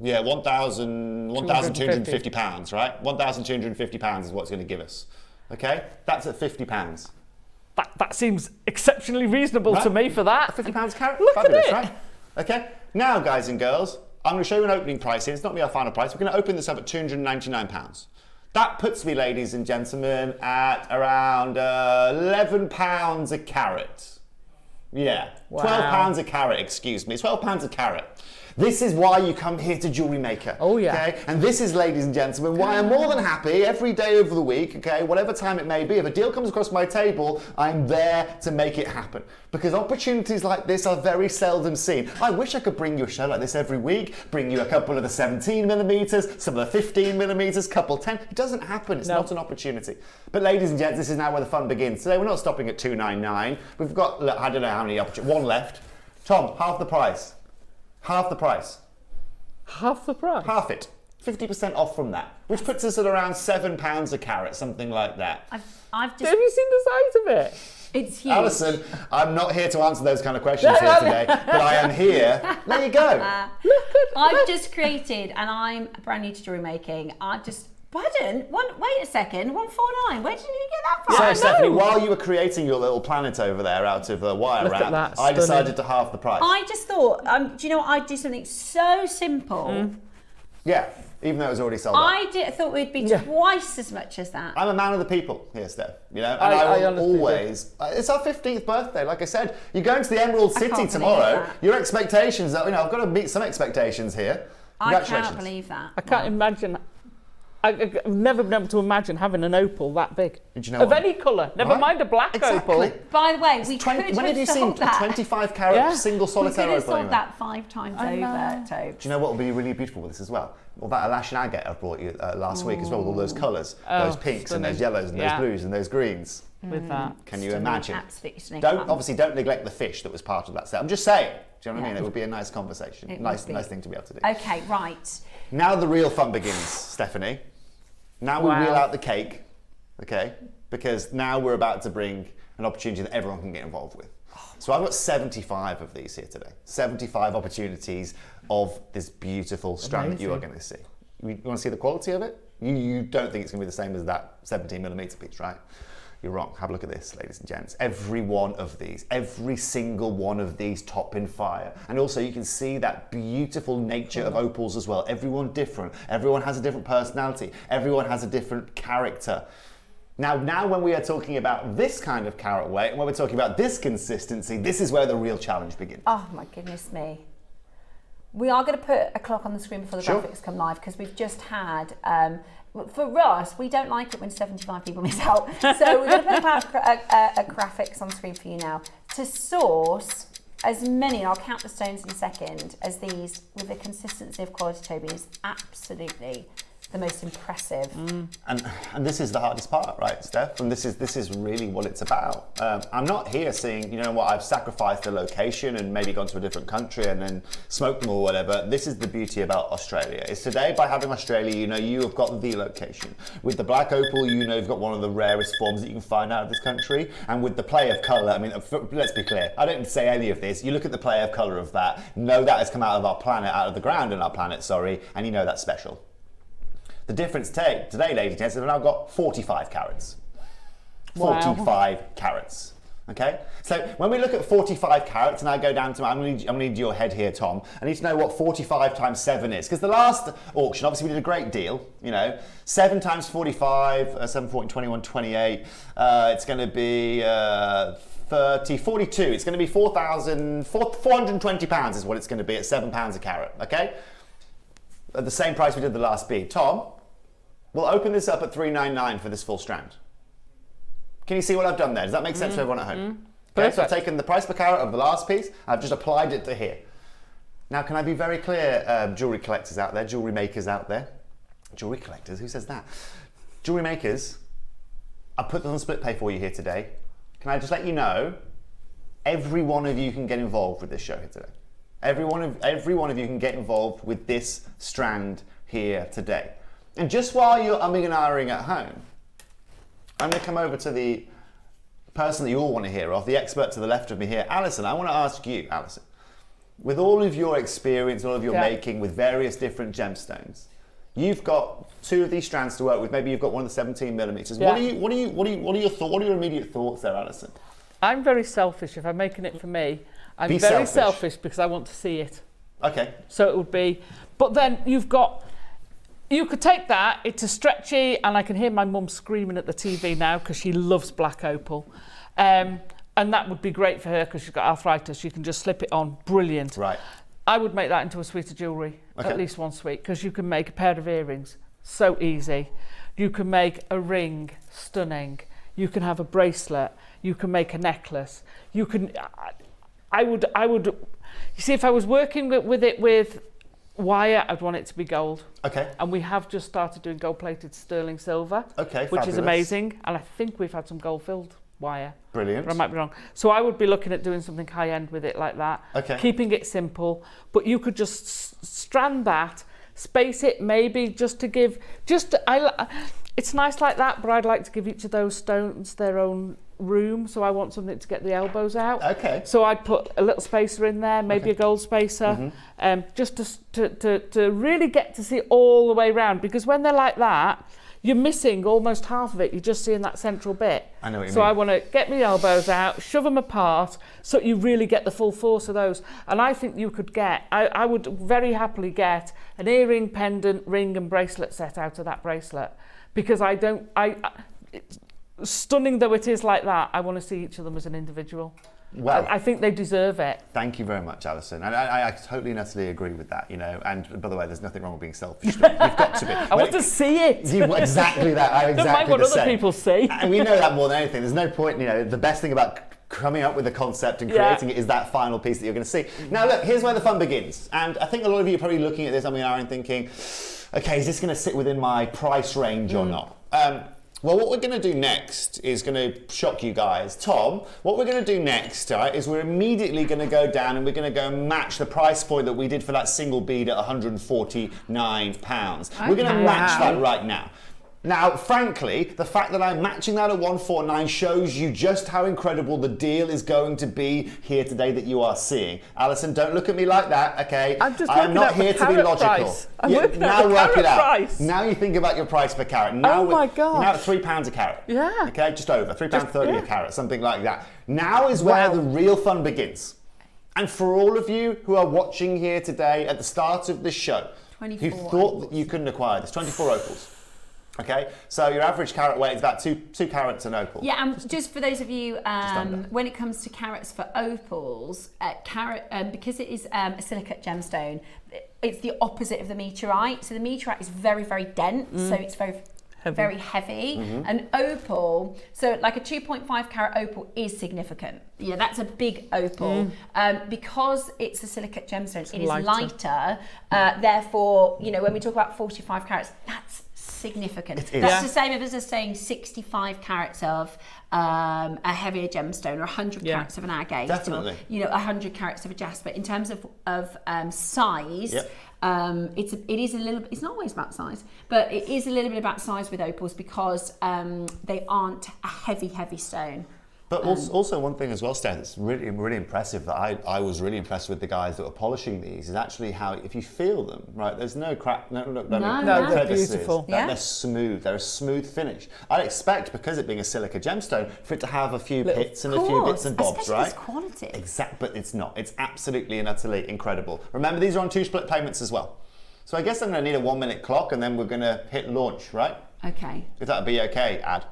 E: Yeah, 1,250 pounds, right? 1,250 pounds is what it's going to give us, okay? That's at 50 pounds.
C: That seems exceptionally reasonable to me for that.
E: £50 a carat?
C: Look
E: Fabulous,
C: at it.
E: right? Okay, now guys and girls, I'm going to show you an opening price here. It's not going to be our final price. We're going to open this up at £299. That puts me, ladies and gentlemen, at around £11 a carat. Yeah,
C: Wow.
E: £12 a carat, excuse me. £12 a carat. This is why you come here to Jewellery Maker.
C: Oh, yeah.
E: Okay? And this is, ladies and gentlemen, why I'm more than happy every day of the week, okay, whatever time it may be, if a deal comes across my table, I'm there to make it happen. Because opportunities like this are very seldom seen. I wish I could bring you a show like this every week, bring you a couple of the 17mm, some of the 15mm, couple 10. It doesn't happen. It's not an opportunity. But ladies and gents, this is now where the fun begins. Today we're not stopping at $299. We've got, look, I don't know how many opportunities. One left. Tom, half the price. Half the price.
C: Half the price?
E: Half it. 50% off from that, which puts us at around £7 a carat, something like that.
B: I've just...
C: Have you seen the size of it?
B: It's huge.
E: Alison, I'm not here to answer those kind of questions here today, but I am here. There you go.
B: I've just created, and I'm brand new to jewellery making. Wait a second, 149. Where did you get that from?
E: So, Stephanie, while you were creating your little planet over there out of wire
C: Look at
E: wrap,
C: that,
E: I decided
C: stunning.
E: to half the price.
B: I just thought, do you know what? I'd do something so simple.
E: Yeah, even though it was already sold out.
B: I thought we'd be twice as much as that.
E: I'm a man of the people here, Steph. You know, and
C: I
E: I will
C: honestly
E: always. It's our 15th birthday, like I said. You're going to the Emerald City
B: can't
E: tomorrow.
B: believe that.
E: Your expectations are, I've got to meet some expectations here.
B: I
E: Congratulations.
B: cannot believe that.
C: I can't imagine. I've never been able to imagine having an opal that big.
E: Do you know
C: of
E: what?
C: any colour, never
E: Right?
C: mind a black
E: Exactly.
C: opal.
B: By the way,
E: When have you seen a 25 carat single
B: We
E: solitaire
B: could have
E: opal?
B: sold
E: anywhere?
B: that 5 times over, Tobe.
E: Do you know what will be really beautiful with this as well? Well, that Alash and agate I brought you last week as well, with all those colours, those pinks and those
C: stunning.
E: yellows and those blues and those greens.
C: With that.
E: Can you imagine?
B: Absolutely stunning.
E: Obviously don't neglect the fish that was part of that set. I'm just saying. Do you know what I mean? It would be a nice conversation. Nice thing to be able to do.
B: Okay, right.
E: Now the real fun begins, Stephanie. Now we reel out the cake, okay? Because now we're about to bring an opportunity that everyone can get involved with. So I've got 75 of these here today. 75 opportunities of this beautiful strand that you are going to see. You want to see the quality of it? You don't think it's going to be the same as that 17mm piece, right? You're wrong. Have a look at this, ladies and gents. Every one of these, every single one of these top in fire. And also you can see that beautiful nature of opals as well. Everyone different. Everyone has a different personality. Everyone has a different character. Now when we are talking about this kind of carat weight, and when we're talking about this consistency, this is where the real challenge begins.
B: Oh my goodness me. We are going to put a clock on the screen before the
E: Sure.
B: graphics come live, because we've just had, for us, we don't like it when 75 people miss out. So we're going to put a graphics on screen for you now to source as many, and I'll count the stones in a second, as these with the consistency of quality, Toby, is absolutely the most impressive.
E: And this is the hardest part, right, Steph? And this is really what it's about. I'm not here saying, you know what, I've sacrificed the location and maybe gone to a different country and then smoked them or whatever. This is the beauty about Australia. Is today, by having Australia, you have got the location. With the black opal, you've got one of the rarest forms that you can find out of this country. And with the play of colour, I mean, let's be clear, I don't say any of this. You look at the play of colour of that, know that has come out of our planet, out of the ground in our planet, sorry, and you know that's special. The difference today, ladies and gents, is I've now got 45 carats. 45 carats. Okay? So when we look at 45 carats, and I go down to, I'm going to need your head here, Tom. I need to know what 45 times 7 is. Because the last auction, obviously we did a great deal, 7 times 45, 7, 14, 21, 28. It's going to be 30, 42. It's going to be 420 pounds is what it's going to be at £7 a carat, okay? At the same price we did the last bead. Tom, we'll open this up at $399 for this full strand. Can you see what I've done there? Does that make sense to everyone at home? Okay, so I've taken the price per carat of the last piece, I've just applied it to here. Now, can I be very clear, jewellery collectors out there, jewellery makers out there? Jewellery collectors, who says that? Jewellery makers, I put them on split pay for you here today. Can I just let you know, every one of you can get involved with this show here today. Every one of you can get involved with this strand here today. And just while you're umming and ahhing at home, I'm going to come over to the person that you all want to hear of, the expert to the left of me here. Alison, I want to ask you, Alison, with all of your experience, all of your making with various different gemstones, you've got 2 of these strands to work with. Maybe you've got one of the 17 millimeters.
C: Yeah.
E: What are your immediate thoughts there, Alison?
C: I'm very selfish. If I'm making it for me, I'm
E: Be
C: very
E: selfish.
C: selfish because I want to see it.
E: Okay.
C: So it would be, but then you could take that, it's a stretchy, and I can hear my mum screaming at the TV now because she loves black opal. And that would be great for her because she's got arthritis. You can just slip it on, brilliant.
E: Right.
C: I would make that into a suite of jewellery,
E: Okay.
C: at least one suite, because you can make a pair of earrings, so easy. You can make a ring, stunning. You can have a bracelet. You can make a necklace. You can, I would, you see, if I was working with it with wire, I'd want it to be gold.
E: Okay.
C: And we have just started doing gold-plated sterling silver,
E: Okay,
C: which is
E: fabulous.
C: amazing. And I think we've had some gold-filled wire.
E: Brilliant.
C: But I might be wrong. So I would be looking at doing something high-end with it like that.
E: Okay.
C: Keeping it simple, but you could just strand that, space it maybe just to give, it's nice like that, but I'd like to give each of those stones their own room, so I want something to get the elbows out.
E: Okay.
C: So I'd put a little spacer in there, maybe a gold spacer, just to really get to see all the way around, because when they're like that, you're missing almost half of it. You're just seeing that central bit.
E: I know what you
C: So
E: mean.
C: I want to get my elbows out, shove them apart, so you really get the full force of those. And I think you could get, I would very happily get an earring, pendant, ring and bracelet set out of that bracelet. Because stunning though it is like that, I want to see each of them as an individual.
E: Well,
C: I think they deserve it.
E: Thank you very much, Alison. And I totally and utterly agree with that, you know. And by the way, there's nothing wrong with being selfish. You've got to be.
C: I want to see it.
E: Exactly that. I'm
C: Don't
E: exactly
C: mind what
E: the
C: other
E: same.
C: people see.
E: And we know that more than anything. There's no point, you know, the best thing about coming up with a concept and creating it is that final piece that you're going to see. Now, look, here's where the fun begins. And I think a lot of you are probably looking at this, and thinking, okay, is this going to sit within my price range or not? Well, what we're going to do next is going to shock you guys. Tom, what we're going to do next, right, is we're immediately going to go down and we're going to go and match the price point that we did for that single bead at £149. We're going to match that right now. Now, frankly, the fact that I'm matching that at 149 shows you just how incredible the deal is going to be here today that you are seeing. Alison, don't look at me like that, okay?
C: I'm just
E: I am
C: working
E: not
C: out the
E: here to be
C: carat
E: logical.
C: price. I'm working out
E: now
C: the
E: work it
C: carat
E: out.
C: price.
E: Now you think about your price per carat. Now
C: Oh my gosh.
E: Now at £3 a carat.
C: Yeah.
E: Okay, just over £3.30
C: yeah.
E: a carat, something like that. Now is where the real fun begins. And for all of you who are watching here today at the start of this show, who
B: 24
E: thought that you couldn't acquire this, 24 opals. Okay, so your average carat weight is about two carats an opal.
B: Yeah, and just for those of you,
E: under.
B: when it comes to carats for opals, because it is a silicate gemstone, it's the opposite of the meteorite. So the meteorite is very, very dense, so it's very heavy. An opal, so like a 2.5 carat opal is significant. You know, that's a big opal. Because it's a silicate gemstone, it is lighter. Therefore, you know, when we talk about 45 carats, that's significant. That's the same as us saying 65 carats of a heavier gemstone, or 100 carats of an agate,
E: Definitely.
B: or, you know, 100 carats of a jasper. In terms of size, it is a little bit, it's not always about size, but it is a little bit about size with opals, because they aren't a heavy stone.
E: But also one thing as well, Stan, that's really, really impressive, that I was really impressed with the guys that were polishing these, is actually how, if you feel them, right, there's no crack, no
C: they're beautiful.
E: They're smooth, they're a smooth finish. I'd expect, because it being a silica gemstone, for it to have a few pits and a few bits and bobs,
B: especially
E: right?
B: this quality.
E: Exactly, but it's not. It's absolutely and utterly incredible. Remember, these are on 2 split payments as well. So I guess I'm going to need a 1 minute clock, and then we're going to hit launch, right?
B: Okay.
E: If that'd be okay, Ad.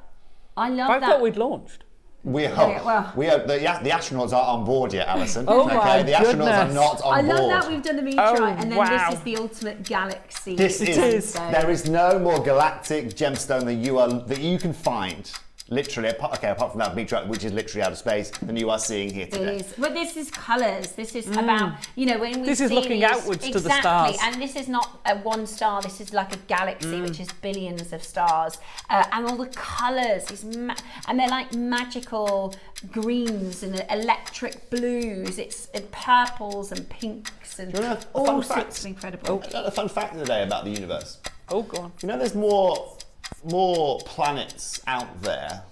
B: I love
C: I
B: that.
C: thought we'd launched.
E: We are.
B: well.
E: We are. The astronauts aren't on board yet, Alison.
C: Oh my
E: The astronauts
C: goodness.
E: are not on
B: I
E: board.
B: love that we've done the meteorite, and then
C: wow.
B: this is the ultimate galaxy.
E: This is.
B: gemstone.
E: There is no more galactic gemstone that you can find literally, apart from that meteorite, which is literally out of space, than you are seeing here today.
B: It is. Well, this is colours. This is about, when we
C: This
B: see
C: is looking
B: these,
C: outwards to the stars.
B: Exactly, and this is not a one star. This is like a galaxy, which is billions of stars, and all the colours. And they're like magical greens and electric blues. It's purples and pinks and all sorts of incredible.
E: A fun fact of the day about the universe.
C: Oh, go on.
E: You know, there's more planets out there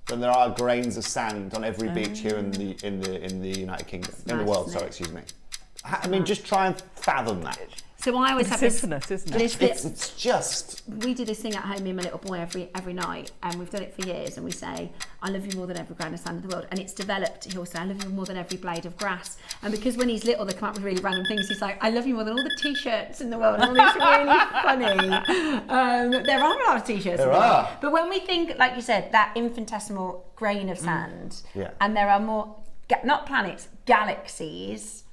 E: than there are grains of sand on every beach here in the United Kingdom, in the world. Sorry, excuse me. I mean, just try and fathom that.
B: So I always have this.
C: Infinite, isn't it?
E: It's just.
B: We do this thing at home, me and my little boy, every night, and we've done it for years. And we say, "I love you more than every grain of sand in the world." And it's developed. He'll say, "I love you more than every blade of grass." And because when he's little, they come up with really random things. He's like, "I love you more than all the t-shirts in the world." And all these really funny. There are a lot of t-shirts.
E: There are.
B: But when we think, like you said, that infinitesimal grain of sand, and there are more, not planets, galaxies,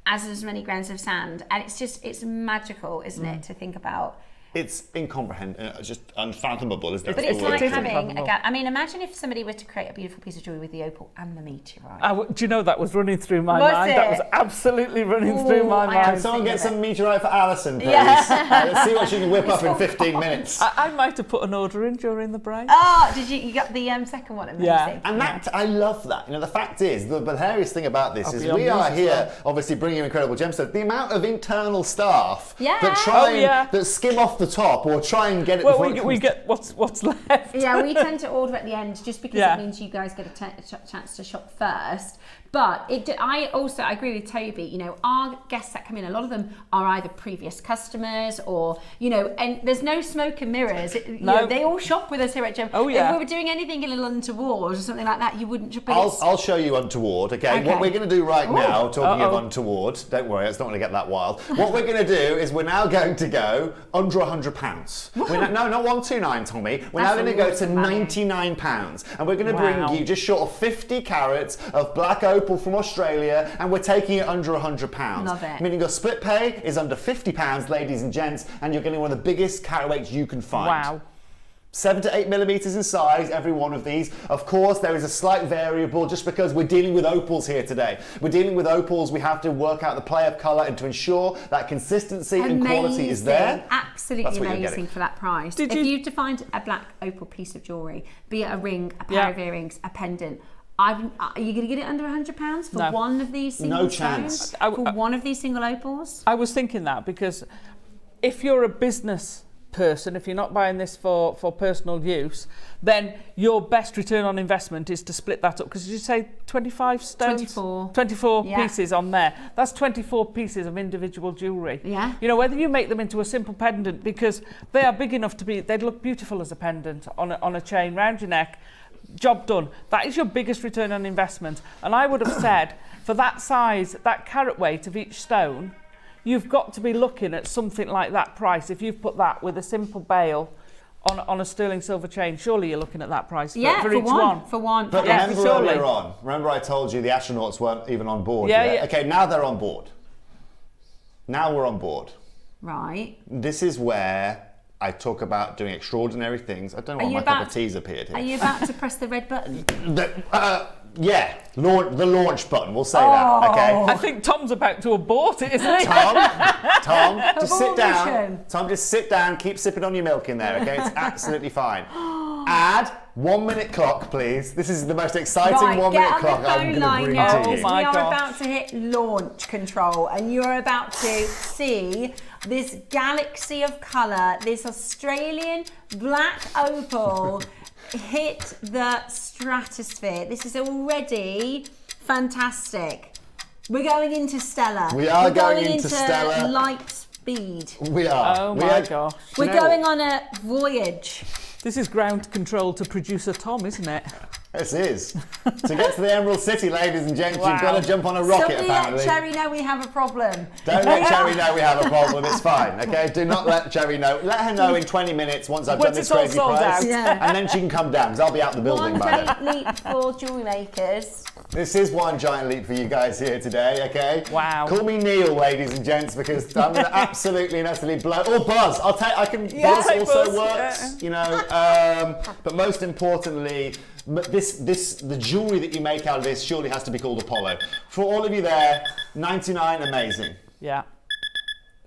B: as many grains of sand, and it's magical, isn't it, to think about?
E: It's incomprehensible, just unfathomable, isn't it?
B: But it's like having
C: incomprehensible.
B: I mean, imagine if somebody were to create a beautiful piece of jewellery with the opal and the meteorite.
C: Do you know that was running through my
B: Was
C: mind?
B: it?
C: That was absolutely running through my
B: I
C: mind.
E: Can someone get some meteorite for Alison, please?
B: Yeah.
E: Let's see what she can whip up in 15 minutes.
C: I might have put an order in during the break.
B: Oh, did you got the second one? Amazing.
C: Yeah.
E: And I love that. You know, the fact is, the hilarious thing about this is
C: be on
E: we are
C: these as
E: here,
C: well.
E: obviously bringing you incredible gemstones. The amount of internal staff
B: Yeah.
E: that skim off the top or try and get it.
C: Well,
E: before
C: we get what's left.
B: Yeah, we tend to order at the end just because
C: Yeah.
B: it means you guys get a chance to shop first. But I agree with Toby. You know, our guests that come in, a lot of them are either previous customers or, and there's no smoke and mirrors. They all shop with us here at Gem.
C: Oh, yeah.
B: If we were doing anything in Untoward or something like that, you wouldn't. But
E: I'll show you Untoward, okay? What we're going to do right now, talking of Untoward, don't worry, it's not going to get that wild. What we're going to do is we're now going to go under £100. No, not 129, Tommy. We're now going to go to £99, and we're going to bring you just short of 50 carats of black opal from Australia, and we're taking it under £100.
B: Love it.
E: Meaning your split pay is under £50, ladies and gents, and you're getting one of the biggest carat weights you can find.
C: Wow.
E: 7 to 8 millimeters in size, every one of these. Of course, there is a slight variable just because we're dealing with opals here today. We're dealing with opals, we have to work out the play of colour and to ensure that consistency and quality is there.
B: Absolutely amazing for that price. If you defined a black opal piece of jewellery, be it a ring, a pair of earrings, a pendant, are you going to get it under £100 for one of these single stones? For one of these single opals?
C: I was thinking that because if you're a business person, if you're not buying this for personal use, then your best return on investment is to split that up. Because did you say 25 stones? 24 pieces on there. That's 24 pieces of individual jewellery.
B: Yeah.
C: You know, whether you make them into a simple pendant, because they are big enough they'd look beautiful as a pendant on a chain round your neck. Job done. That is your biggest return on investment. And I would have said, for that size, that carat weight of each stone, you've got to be looking at something like that price. If you've put that with a simple bail on a sterling silver chain, surely you're looking at that price for each one.
B: For one.
E: But remember earlier on, remember I told you the astronauts weren't even on board yet? Okay, now they're on board. Now we're on board.
B: Right.
E: This is where I talk about doing extraordinary things. I don't know why my cup of tea's appeared here.
B: Are you about to press the red button?
E: Yeah, the launch button, we'll say that, okay?
C: I think Tom's about to abort it, isn't he?
E: Tom, just sit down. Tom, just sit down, keep sipping on your milk in there, okay? It's absolutely fine. Add 1 minute clock, please. This is the most exciting 1 minute clock I'm going to bring to you.
B: We are about to hit launch control, and you're about to see this galaxy of colour, this Australian black opal hit the stratosphere. This is already fantastic. We're going into stellar.
E: We are going into stellar.
B: Light speed.
E: We are.
C: Oh my gosh.
B: We're going on a voyage.
C: This is ground control to producer Tom, isn't it?
E: This is. To get to the Emerald City, ladies and gents, you've got to jump on a rocket,
B: Somebody
E: apparently.
B: let Cherry know we have a problem.
E: Don't let Cherry know we have a problem, it's fine, okay? Do not let Cherry know. Let her know in 20 minutes once I've done this crazy price.
B: Yeah.
E: And then she can come down, because I'll be out the building
B: One
E: by then.
B: giant leap for jewellery makers.
E: This is one giant leap for you guys here today, okay?
C: Wow.
E: Call me Neil, ladies and gents, because I'm going to absolutely and utterly blow. Or Buzz. I can. Buzz
C: take
E: also
C: Buzz,
E: works, you know. But most importantly, the jewellery that you make out of this surely has to be called Apollo. For all of you there, 99, amazing.
C: Yeah.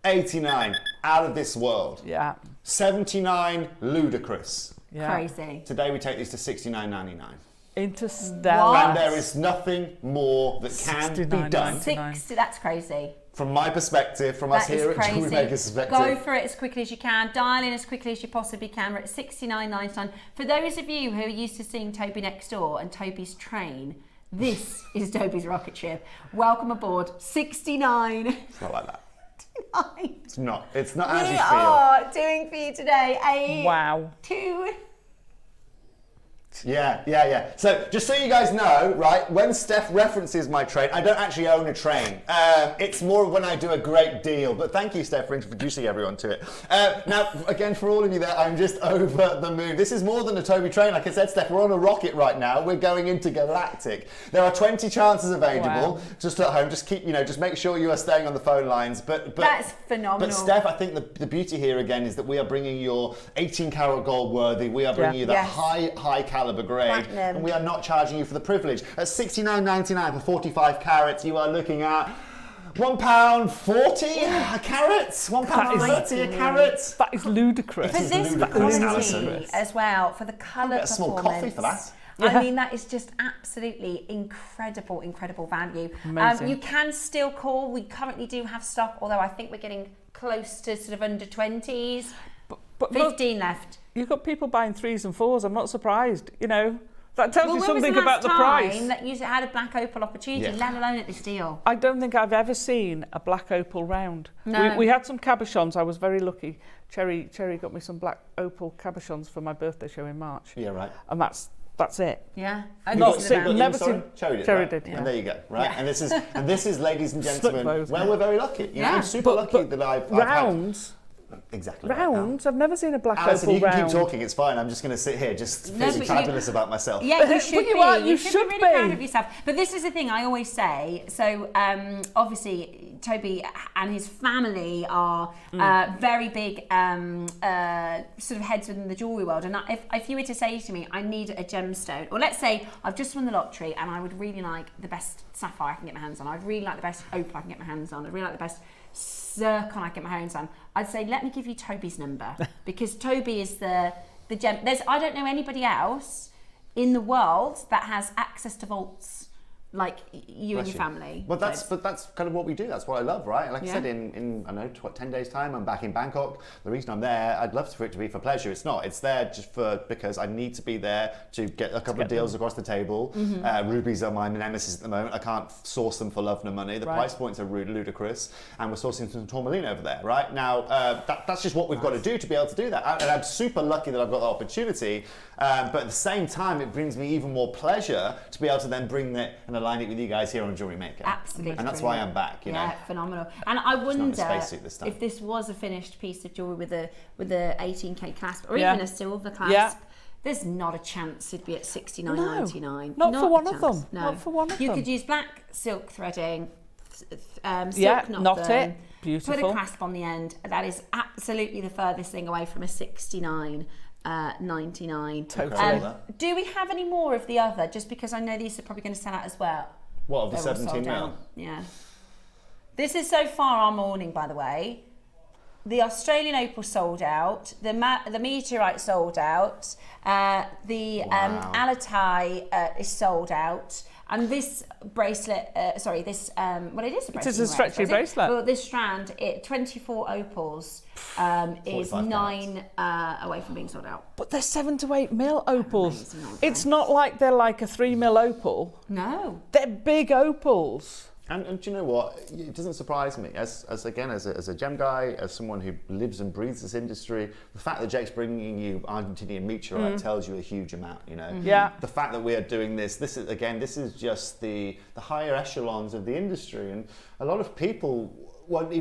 E: 89, out of this world.
C: Yeah.
E: 79, ludicrous.
C: Yeah.
B: Crazy.
E: Today we take these to 69.99.
C: Interstellar.
B: What?
E: And there is nothing more that can be done.
B: 60, that's crazy.
E: From my perspective, from us
B: That is
E: here at
B: crazy.
E: Jewellery Maker's perspective.
B: Go for it as quickly as you can. Dial in as quickly as you possibly can. We're at $69.99. For those of you who are used to seeing Toby next door and Toby's train, this is Toby's rocket ship. Welcome aboard. 69.
E: It's not like that. It's not. It's not
B: We
E: as you feel.
B: are doing for you today a
C: Wow.
B: 2.
E: Yeah. So just so you guys know, right, when Steph references my train, I don't actually own a train. It's more when I do a great deal. But thank you, Steph, for introducing everyone to it. Now, again, for all of you there, I'm just over the moon. This is more than a Toby train. Like I said, Steph, we're on a rocket right now. We're going into galactic. There are 20 chances available.
C: Wow.
E: Just at home, just keep, just make sure you are staying on the phone lines. But
B: That's phenomenal.
E: But Steph, I think the beauty here again is that we are bringing your 18 karat gold worthy. We are bringing you that high caliber grade.
B: Platinum.
E: And we are not charging you for the privilege. At $69.99 for 45 carats, you are looking at £1.40 a carat, £1.30 a carat.
C: That is ludicrous.
B: For this
E: ludicrous,
B: quality
E: Alison.
B: as well, for the colour
E: Get a small coffee for that.
B: I mean, that is just absolutely incredible value.
C: Amazing.
B: You can still call. We currently do have stock, although I think we're getting close to sort of under 20s.
C: But
B: 15 left.
C: You've got people buying 3s and 4s. I'm not surprised. That tells you
B: When
C: something
B: was
C: about the
B: last
C: price.
B: time that you had a black opal opportunity, let alone at this deal?
C: I don't think I've ever seen a black opal round.
B: No.
C: We had some cabochons. I was very lucky. Cherry got me some black opal cabochons for my birthday show in March.
E: Yeah, right.
C: And that's it.
B: Yeah.
C: Not
B: Only
C: seen-
B: about-
C: never seen-
E: Cherry did.
C: Cherry
E: right?
C: did, yeah.
E: And there you go, right?
B: Yeah.
E: And this is, ladies and gentlemen,
C: those,
E: well,
C: yeah.
E: we're very lucky.
B: Yeah.
E: I'm super lucky that I've
C: rounds.
E: Exactly. right now.
C: Rounds? I've never seen a black
E: Alison,
C: opal
E: you can
C: round.
E: keep talking. It's fine. I'm just going to sit here, just
B: No,
E: feeling
B: but
E: fabulous about myself.
B: Yeah, you should
C: But you
B: be.
C: are-
B: You
C: you
B: should
C: should
B: be really
C: be.
B: proud of yourself. But this is the thing I always say. So obviously, Toby and his family are very big sort of heads within the jewellery world. And if you were to say to me, I need a gemstone, or let's say I've just won the lottery and I would really like the best sapphire I can get my hands on. I'd really like the best opal I can get my hands on. I'd really like the best zircon I can get my hands on. I'd say, let me give you Toby's number, because Toby is the gem. I don't know anybody else in the world that has access to vaults like you and your family.
E: Well, that's kind of what we do. That's what I love, right? Like I
B: Yeah.
E: said, in I don't know, 10 days' time, I'm back in Bangkok. The reason I'm there, I'd love for it to be for pleasure. It's not. It's there just because I need to be there to get a couple of deals across the table. Rubies are my nemesis at the moment. I can't source them for love nor money. The price points are ludicrous, and we're sourcing some tourmaline over there, right? Now, that's just what we've got to do to be able to do that. And I'm super lucky that I've got the opportunity. But at the same time, it brings me even more pleasure to be able to then bring that and align it with you guys here on Jewellery Maker.
B: Absolutely.
E: And that's why I'm back, you know.
B: Yeah, phenomenal. And I wonder
E: not a spacesuit this time.
B: if this was a finished piece of jewellery with a 18K clasp or
C: Yeah.
B: even a silver clasp.
C: Yeah.
B: There's not a chance it'd be at $69.99.
C: Not for one
B: a
C: of them.
B: chance. No.
C: Not for one of
B: You
C: them.
B: could use black silk threading, silk
C: Yeah,
B: knot
C: knot
B: them,
C: it. Beautiful.
B: Put a clasp on the end. That is absolutely the furthest thing away from a $69.99.
C: Totally.
B: Do we have any more of the other? Just because I know these are probably going to sell out as well.
E: What, of the
B: They're all
E: 17
B: sold
E: mil?
B: out. Yeah. This is so far our morning, by the way. The Australian opal sold out. The meteorite sold out. The alatai is sold out. And this bracelet, well, it is a bracelet.
C: It is a
B: right,
C: stretchy
B: is it?
C: bracelet.
B: Well, this strand, 24 opals, is
E: 45
B: 9 away from being sold out.
C: But they're 7 to 8 mil opals.
B: Amazing, aren't
C: It's
B: they?
C: not like they're like a 3 mil opal.
B: No.
C: They're big opals.
E: And do you know what? It doesn't surprise me. As a gem guy, as someone who lives and breathes this industry, the fact that Jake's bringing you Argentinian meteorite tells you a huge amount. You know,
C: Yeah.
E: The fact that we are doing this is just the higher echelons of the industry, and a lot of people wouldn't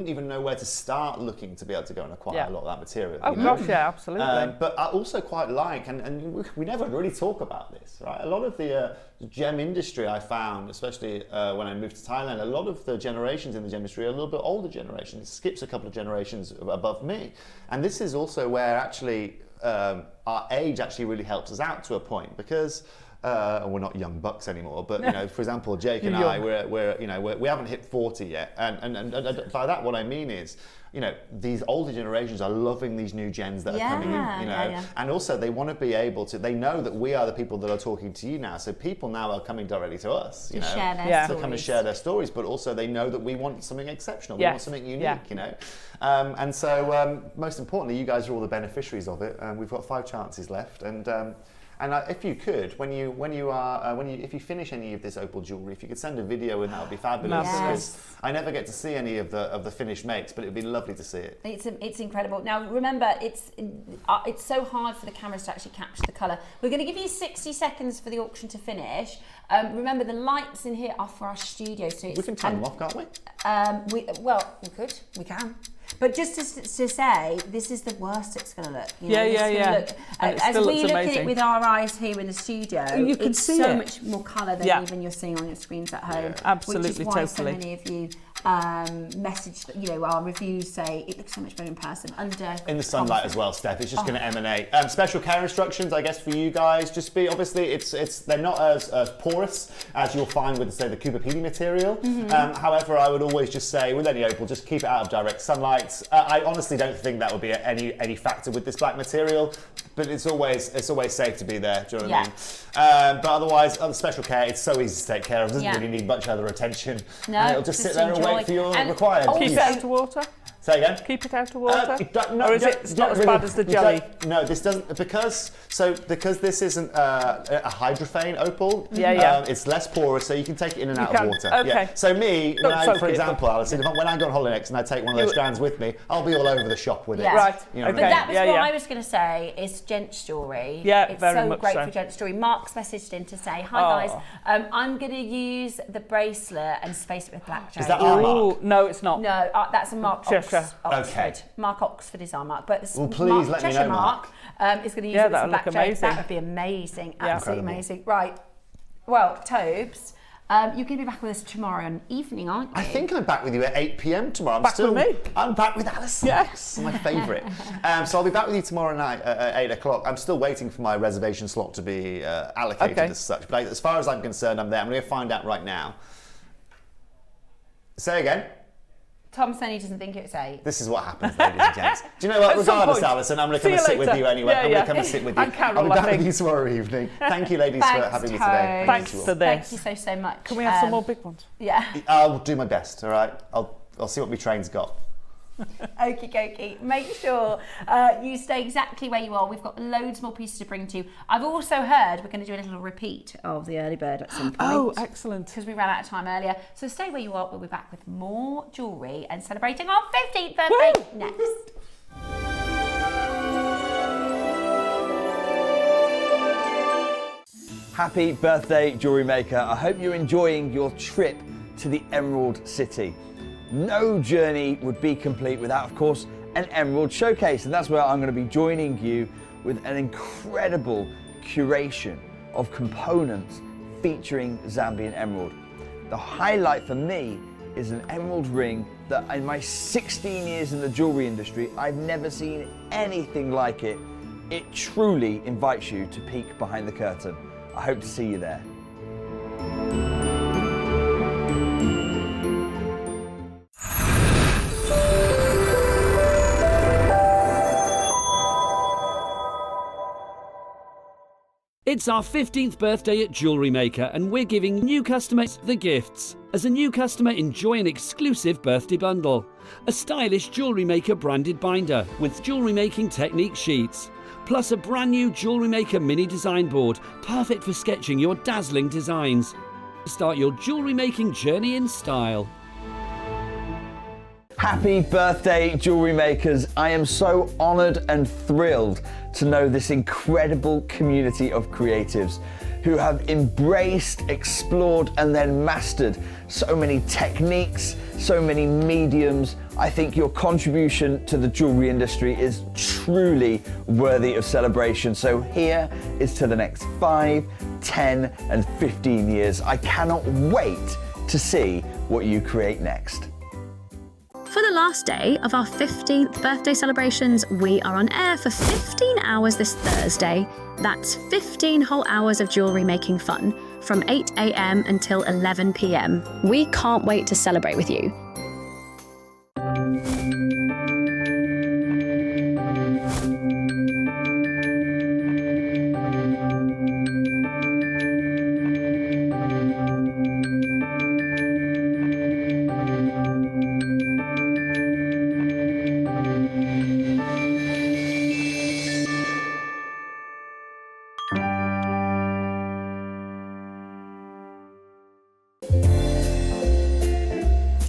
E: even know where to start looking to be able to go and acquire a lot of that material.
C: Oh gosh, yeah, absolutely.
E: But I also quite like, and we never really talk about this, right? A lot of the gem industry I found, especially when I moved to Thailand, a lot of the generations in the gem industry are a little bit older generations. It skips a couple of generations above me. And this is also where actually our age actually really helps us out to a point, because we're not young bucks anymore, but you know, for example, Jake and I, we haven't hit 40 yet, and by that what I mean is, you know, these older generations are loving these new gens that are coming in, you know, and also they want to be able to, they know that we are the people that are talking to you now, so people now are coming directly to us, you know,
B: share their stories.
E: to come and share their stories, but also they know that we want something exceptional, we want something unique, you know, and so most importantly, you guys are all the beneficiaries of it, and we've got 5 chances left, and if you could, if you finish any of this opal jewellery, if you could send a video in, that would be fabulous.
B: Yes.
E: Because I never get to see any of the finished makes, but it'd be lovely to see it.
B: It's incredible. Now remember, it's so hard for the cameras to actually capture the colour. We're going to give you 60 seconds for the auction to finish. Remember, the lights in here are for our studio, so
E: We can turn them off, can't we?
B: We can. But just to say, this is the worst it's going to look. You know,
C: Look, and it
B: as
C: still
B: we
C: looks
B: look at
C: amazing.
B: it with our eyes here in the studio,
C: You can
B: it's
C: see
B: so
C: it.
B: much more colour than even you're seeing on your screens at home.
C: Absolutely,
B: which is why so
C: totally.
B: many of you message, you know, our reviews say it looks so much better in person.
E: In the sunlight as well, Steph. It's just going to emanate. Special care instructions, I guess, for you guys. Just be, obviously, they're not as porous as you'll find with, say, the Cooper PD material. However, I would always just say, with any opal, just keep it out of direct sunlight. I honestly don't think that would be any factor with this black material, but it's always safe to be there. Do you know what I mean? But otherwise, other special care, it's so easy to take care of. It doesn't really need much other attention.
B: No,
E: and it'll just sit there and wait for your required.
C: Keep it out of water.
E: Say again?
C: Keep it out of water?
E: No,
C: or is it not as bad as the jelly?
E: No, this doesn't, because this isn't a hydrophane opal, it's less porous, so you can take it in and out of water.
C: Okay.
E: Yeah. So me, for example, Alison, when I go on holiday next and I take one of those strands with me, I'll be all over the shop with it.
C: Right,
E: You know what I
B: But
E: mean?
B: that was what I was going to say, is gents jewellery.
C: Yeah,
B: it's
C: very
B: so
C: much
B: great
C: so.
B: for gents jewellery. Mark's messaged in to say, hi guys, I'm going to use the bracelet and space it with black jade.
E: Is that our mark?
C: Ooh, no, it's not.
B: No, that's a Mark
C: Cheshire.
B: Oxford.
E: Okay.
B: Mark Oxford is our mark. But
E: Well, please let me
B: Cheshire
E: know,
B: Mark is going to use it with
C: that
B: some
C: would
B: black
C: look
B: jade.
C: amazing.
B: That would be amazing.
C: Yeah.
B: Absolutely
E: Incredible.
B: amazing. Right. Well, Tobes, you're going to be back with us tomorrow evening, aren't you?
E: I think I'm back with you at 8 p.m. tomorrow.
C: Back with me?
E: I'm back with Alison.
C: Yes.
E: My favourite. So I'll be back with you tomorrow night at 8 o'clock. I'm still waiting for my reservation slot to be allocated as such. But as far as I'm concerned, I'm there. I'm going to find out right now. Say again.
B: Tom said he doesn't think it's 8.
E: This is what happens, ladies and gents. Do you know what?
C: At some
E: Regardless,
C: point.
E: Alison, I'm going to
C: See
E: come and
C: you
E: sit with
C: later.
E: you anyway.
C: Yeah,
E: I'm going
C: yeah.
E: to come and sit with you.
C: And Carol,
E: I'll be
C: I
E: back
C: think.
E: with you tomorrow evening. Thank you, ladies, for
B: Thanks,
E: having me today.
C: Thanks
E: you all.
C: for this.
B: Thank you so much.
C: Can we have some more big ones?
B: Yeah.
E: I'll do my best, all right? I'll see what my train's got.
B: Okie dokie. Make sure you stay exactly where you are. We've got loads more pieces to bring to you. I've also heard we're going to do a little repeat of the early bird at some point.
C: Oh, excellent.
B: Because we ran out of time earlier. So stay where you are. We'll be back with more jewellery and celebrating our 15th birthday next.
D: Happy birthday, Jewellery Maker. I hope you're enjoying your trip to the Emerald City. No journey would be complete without, of course, an Emerald Showcase, and that's where I'm going to be joining you with an incredible curation of components featuring Zambian emerald. The highlight for me is an emerald ring that in my 16 years in the jewellery industry, I've never seen anything like it. It truly invites you to peek behind the curtain. I hope to see you there.
G: It's our 15th birthday at JewelleryMaker and we're giving new customers the gifts. As a new customer, enjoy an exclusive birthday bundle. A stylish JewelleryMaker branded binder with jewellery making technique sheets. Plus a brand new JewelleryMaker mini design board, perfect for sketching your dazzling designs. Start your jewellery making journey in style.
D: Happy birthday, jewellery makers. I am so honoured and thrilled to know this incredible community of creatives who have embraced, explored, and then mastered so many techniques, so many mediums. I think your contribution to the jewellery industry is truly worthy of celebration. So here is to the next 5, 10, and 15 years. I cannot wait to see what you create next.
H: For the last day of our 15th birthday celebrations, we are on air for 15 hours this Thursday. That's 15 whole hours of jewellery making fun from 8 a.m. until 11 p.m. We can't wait to celebrate with you.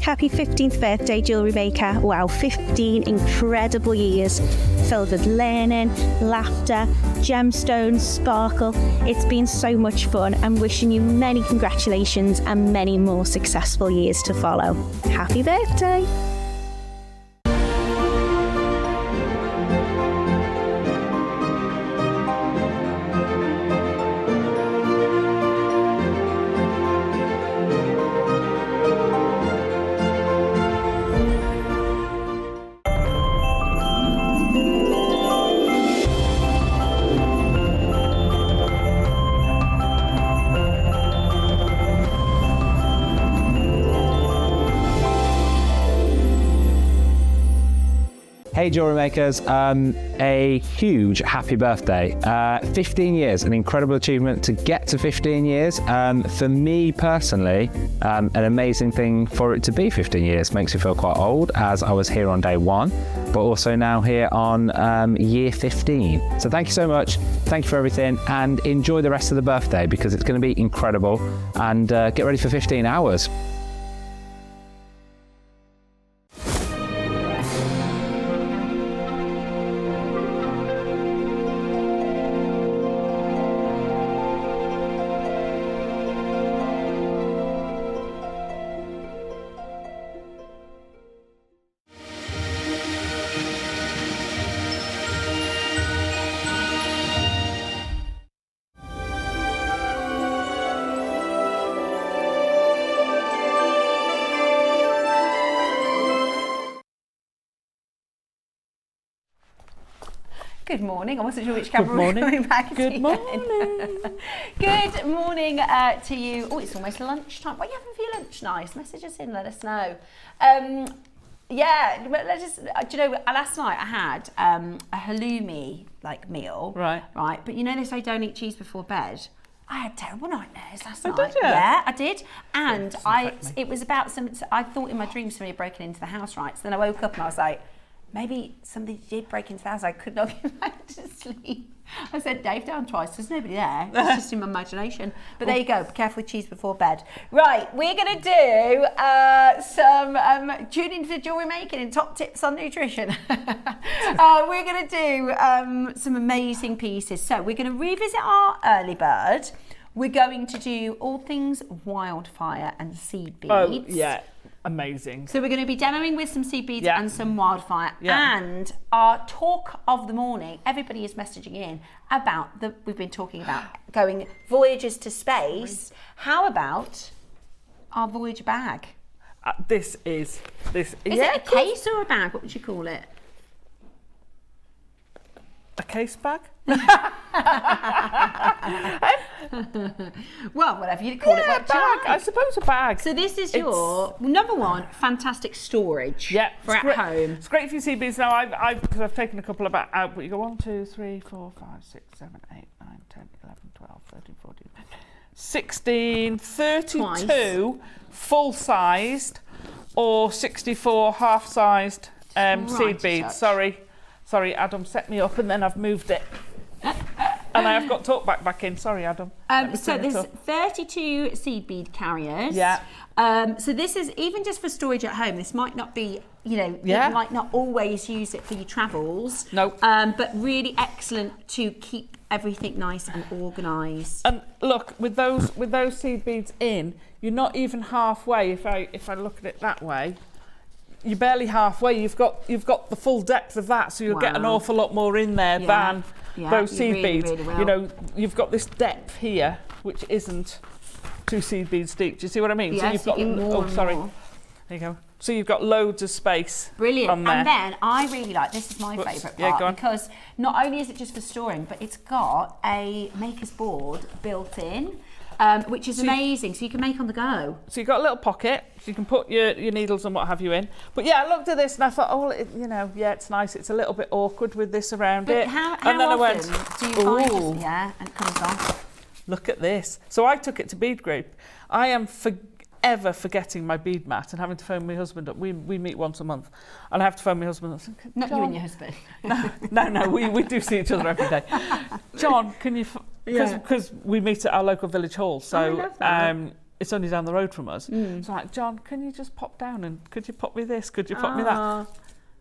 I: Happy 15th birthday, Jewellery Maker. Wow, 15 incredible years filled with learning, laughter, gemstones, sparkle. It's been so much fun. I'm wishing you many congratulations and many more successful years to follow. Happy birthday!
J: Hey Jewellery Makers, a huge happy birthday. 15 years, an incredible achievement to get to 15 years. For me personally, an amazing thing for it to be 15 years. Makes me feel quite old, as I was here on day 1, but also now here on year 15. So thank you so much, thank you for everything, and enjoy the rest of the birthday because it's going to be incredible, and get ready for 15 hours.
B: Good morning. I wasn't sure which camera we were coming back to.
C: Good morning.
B: Good morning to you. Oh, it's almost lunchtime. What are you having for your lunch? Nice. Message us in, let us know. Yeah, let's just, do you know, last night I had a halloumi meal.
C: Right.
B: Right. But you know they say don't eat cheese before bed? I had terrible nightmares last night.
C: Did you?
B: Yeah, I did. And it was about I thought in my dream somebody had broken into the house, right? So then I woke up and I was like, maybe somebody did break into the house. I could not get back to sleep. I said Dave down twice. There's nobody there. It's just in my imagination. But there you go. Be careful with cheese before bed. Right, we're going to do some tune into jewellery making and top tips on nutrition. We're going to do some amazing pieces. So we're going to revisit our early bird. We're going to do all things wildfire and seed beads.
C: Oh, yeah. Amazing.
B: So we're going to be demoing with some seed beads
C: Yeah.
B: and some wildfire.
C: Yeah.
B: And our talk of the morning, everybody is messaging in about we've been talking about going voyages to space. How about our Voyager bag?
C: Is it
B: a case or a bag? What would you call it?
C: A case bag?
B: Well, whatever you call it.
C: Yeah, bag. I suppose a bag.
B: So this is your number one, fantastic storage for at home.
C: It's great for your CBs. Now, because I've taken a couple of out, but you go 1, 2, 3, 4, 5, 6, 7, 8, 9, 10, 11, 12, 13, 14, 16, 32 full-sized or 64 half-sized seed beads. Sorry, Adam set me up and then I've moved it. And I have got talk back in. Sorry, Adam.
B: So there's 32 seed bead carriers.
C: Yeah.
B: So this is even just for storage at home. This might not be, you know,
C: Yeah.
B: you might not always use it for your travels.
C: No.
B: But really excellent to keep everything nice and organised.
C: And look, with those seed beads in, you're not even halfway. If I look at it that way, you're barely halfway. You've got the full depth of that, so you'll get an
B: Wow.
C: awful lot more in there than those
B: you
C: seed
B: really,
C: beads.
B: really will.
C: You know, you've got this depth here, which isn't 2 seed beads deep. Do you see what I mean?
B: Yes,
C: you've got
B: you get more and
C: sorry.
B: more.
C: There you go. So you've got loads of space.
B: Brilliant.
C: on there.
B: And then I really like, this is my
C: Whoops.
B: favourite
C: Yeah,
B: part,
C: go on.
B: because not only is it just for storing, but it's got a maker's board built in, which is amazing. So you can make on the go.
C: So you've got a little pocket, so you can put your needles and what have you in. But yeah, I looked at this and I thought, oh, you know, yeah, it's nice. It's a little bit awkward with this around
B: But
C: it.
B: how
C: and then
B: often
C: I went,
B: do you find
C: ooh,
B: this? Yeah, and it comes off.
C: look at this. So I took it to Bead Group. I am forever forgetting my bead mat and having to phone my husband up. We meet once a month, and I have to phone my husband up.
B: Not you and your husband.
C: No, we do see each other every day. John, can you? Because we meet at our local village hall, so
B: I love that.
C: it's only down the road from us. So I'm like, John, can you just pop down and could you pop me this? Could you pop me that?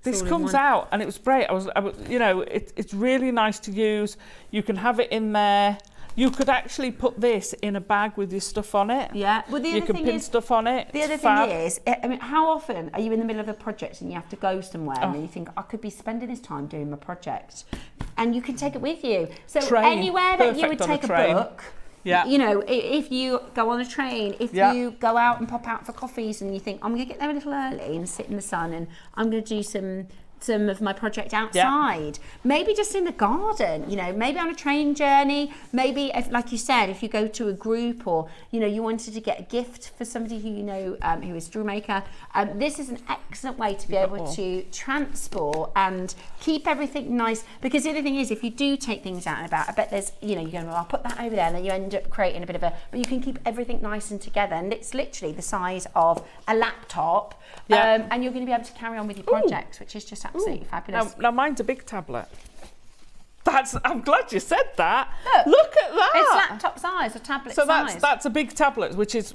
C: This
B: all in
C: comes
B: one.
C: out, and it was great. I was, you know, it's really nice to use. You can have it in there. You could actually put this in a bag with your stuff on it.
B: Yeah. Well, the
C: You
B: other
C: can
B: thing
C: pin
B: is,
C: stuff on it.
B: the
C: It's
B: other
C: fab.
B: thing is, I mean, how often are you in the middle of a project and you have to go somewhere
C: Oh.
B: and you think, I could be spending this time doing my project, and you can take it with you. So
C: Train.
B: anywhere that you would
C: Perfect on a
B: take a
C: train.
B: book,
C: Yeah.
B: you know, if you go on a train, if
C: Yeah.
B: you go out and pop out for coffees and you think, I'm going to get there a little early and sit in the sun and I'm going to do some of my project outside, maybe just in the garden, you know, maybe on a train journey, maybe if, like you said, if you go to a group, or you know, you wanted to get a gift for somebody who you know who is jewellery maker, this is an excellent way to be able to transport and keep everything nice. Because the other thing is, if you do take things out and about, I bet there's, you know, you're going, well, I'll put that over there, and then you end up creating a bit of a, but you can keep everything nice and together, and it's literally the size of a laptop. And you're going to be able to carry on with your projects, which is just absolutely fabulous.
C: Now mine's a big tablet. I'm glad you said that.
B: Look
C: at that.
B: It's laptop size or tablet
C: So
B: size.
C: that's a big tablet, which is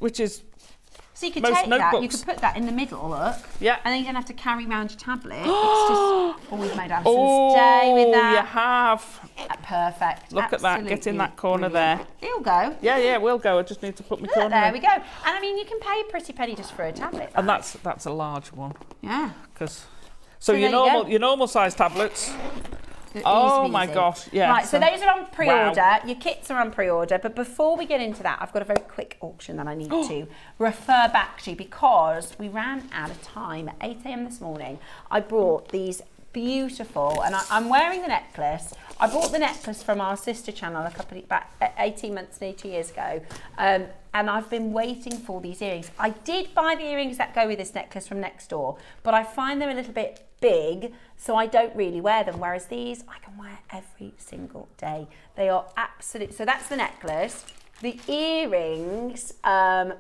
B: So you could
C: most
B: take that, you
C: notebooks.
B: could put that in the middle, look.
C: Yeah.
B: And then you don't have to carry around your tablet. It's just, oh, we've made Alison's day with
C: you
B: that.
C: have.
B: Perfect.
C: Look at that, get in that corner
B: brilliant. It'll go.
C: there. Yeah, we'll go. I just need to put my
B: Look,
C: corner
B: there
C: in.
B: we go. And I mean, you can pay a pretty penny just for a tablet.
C: And
B: right?
C: that's a large one.
B: Yeah.
C: So
B: there you go.
C: your normal size tablets.
B: Easy
C: Oh my
B: peasy.
C: gosh, yeah.
B: Right, so those are on pre-order.
C: Wow.
B: Your kits are on pre-order. But before we get into that, I've got a very quick auction that I need to refer back to, because we ran out of time at 8 a.m. this morning. I brought these beautiful, and I'm wearing the necklace. I bought the necklace from our sister channel about 18 months, nearly 2 years ago. And I've been waiting for these earrings. I did buy the earrings that go with this necklace from next door, but I find them a little bit big, so I don't really wear them, whereas these I can wear every single day. They are absolute. So that's the necklace. The earrings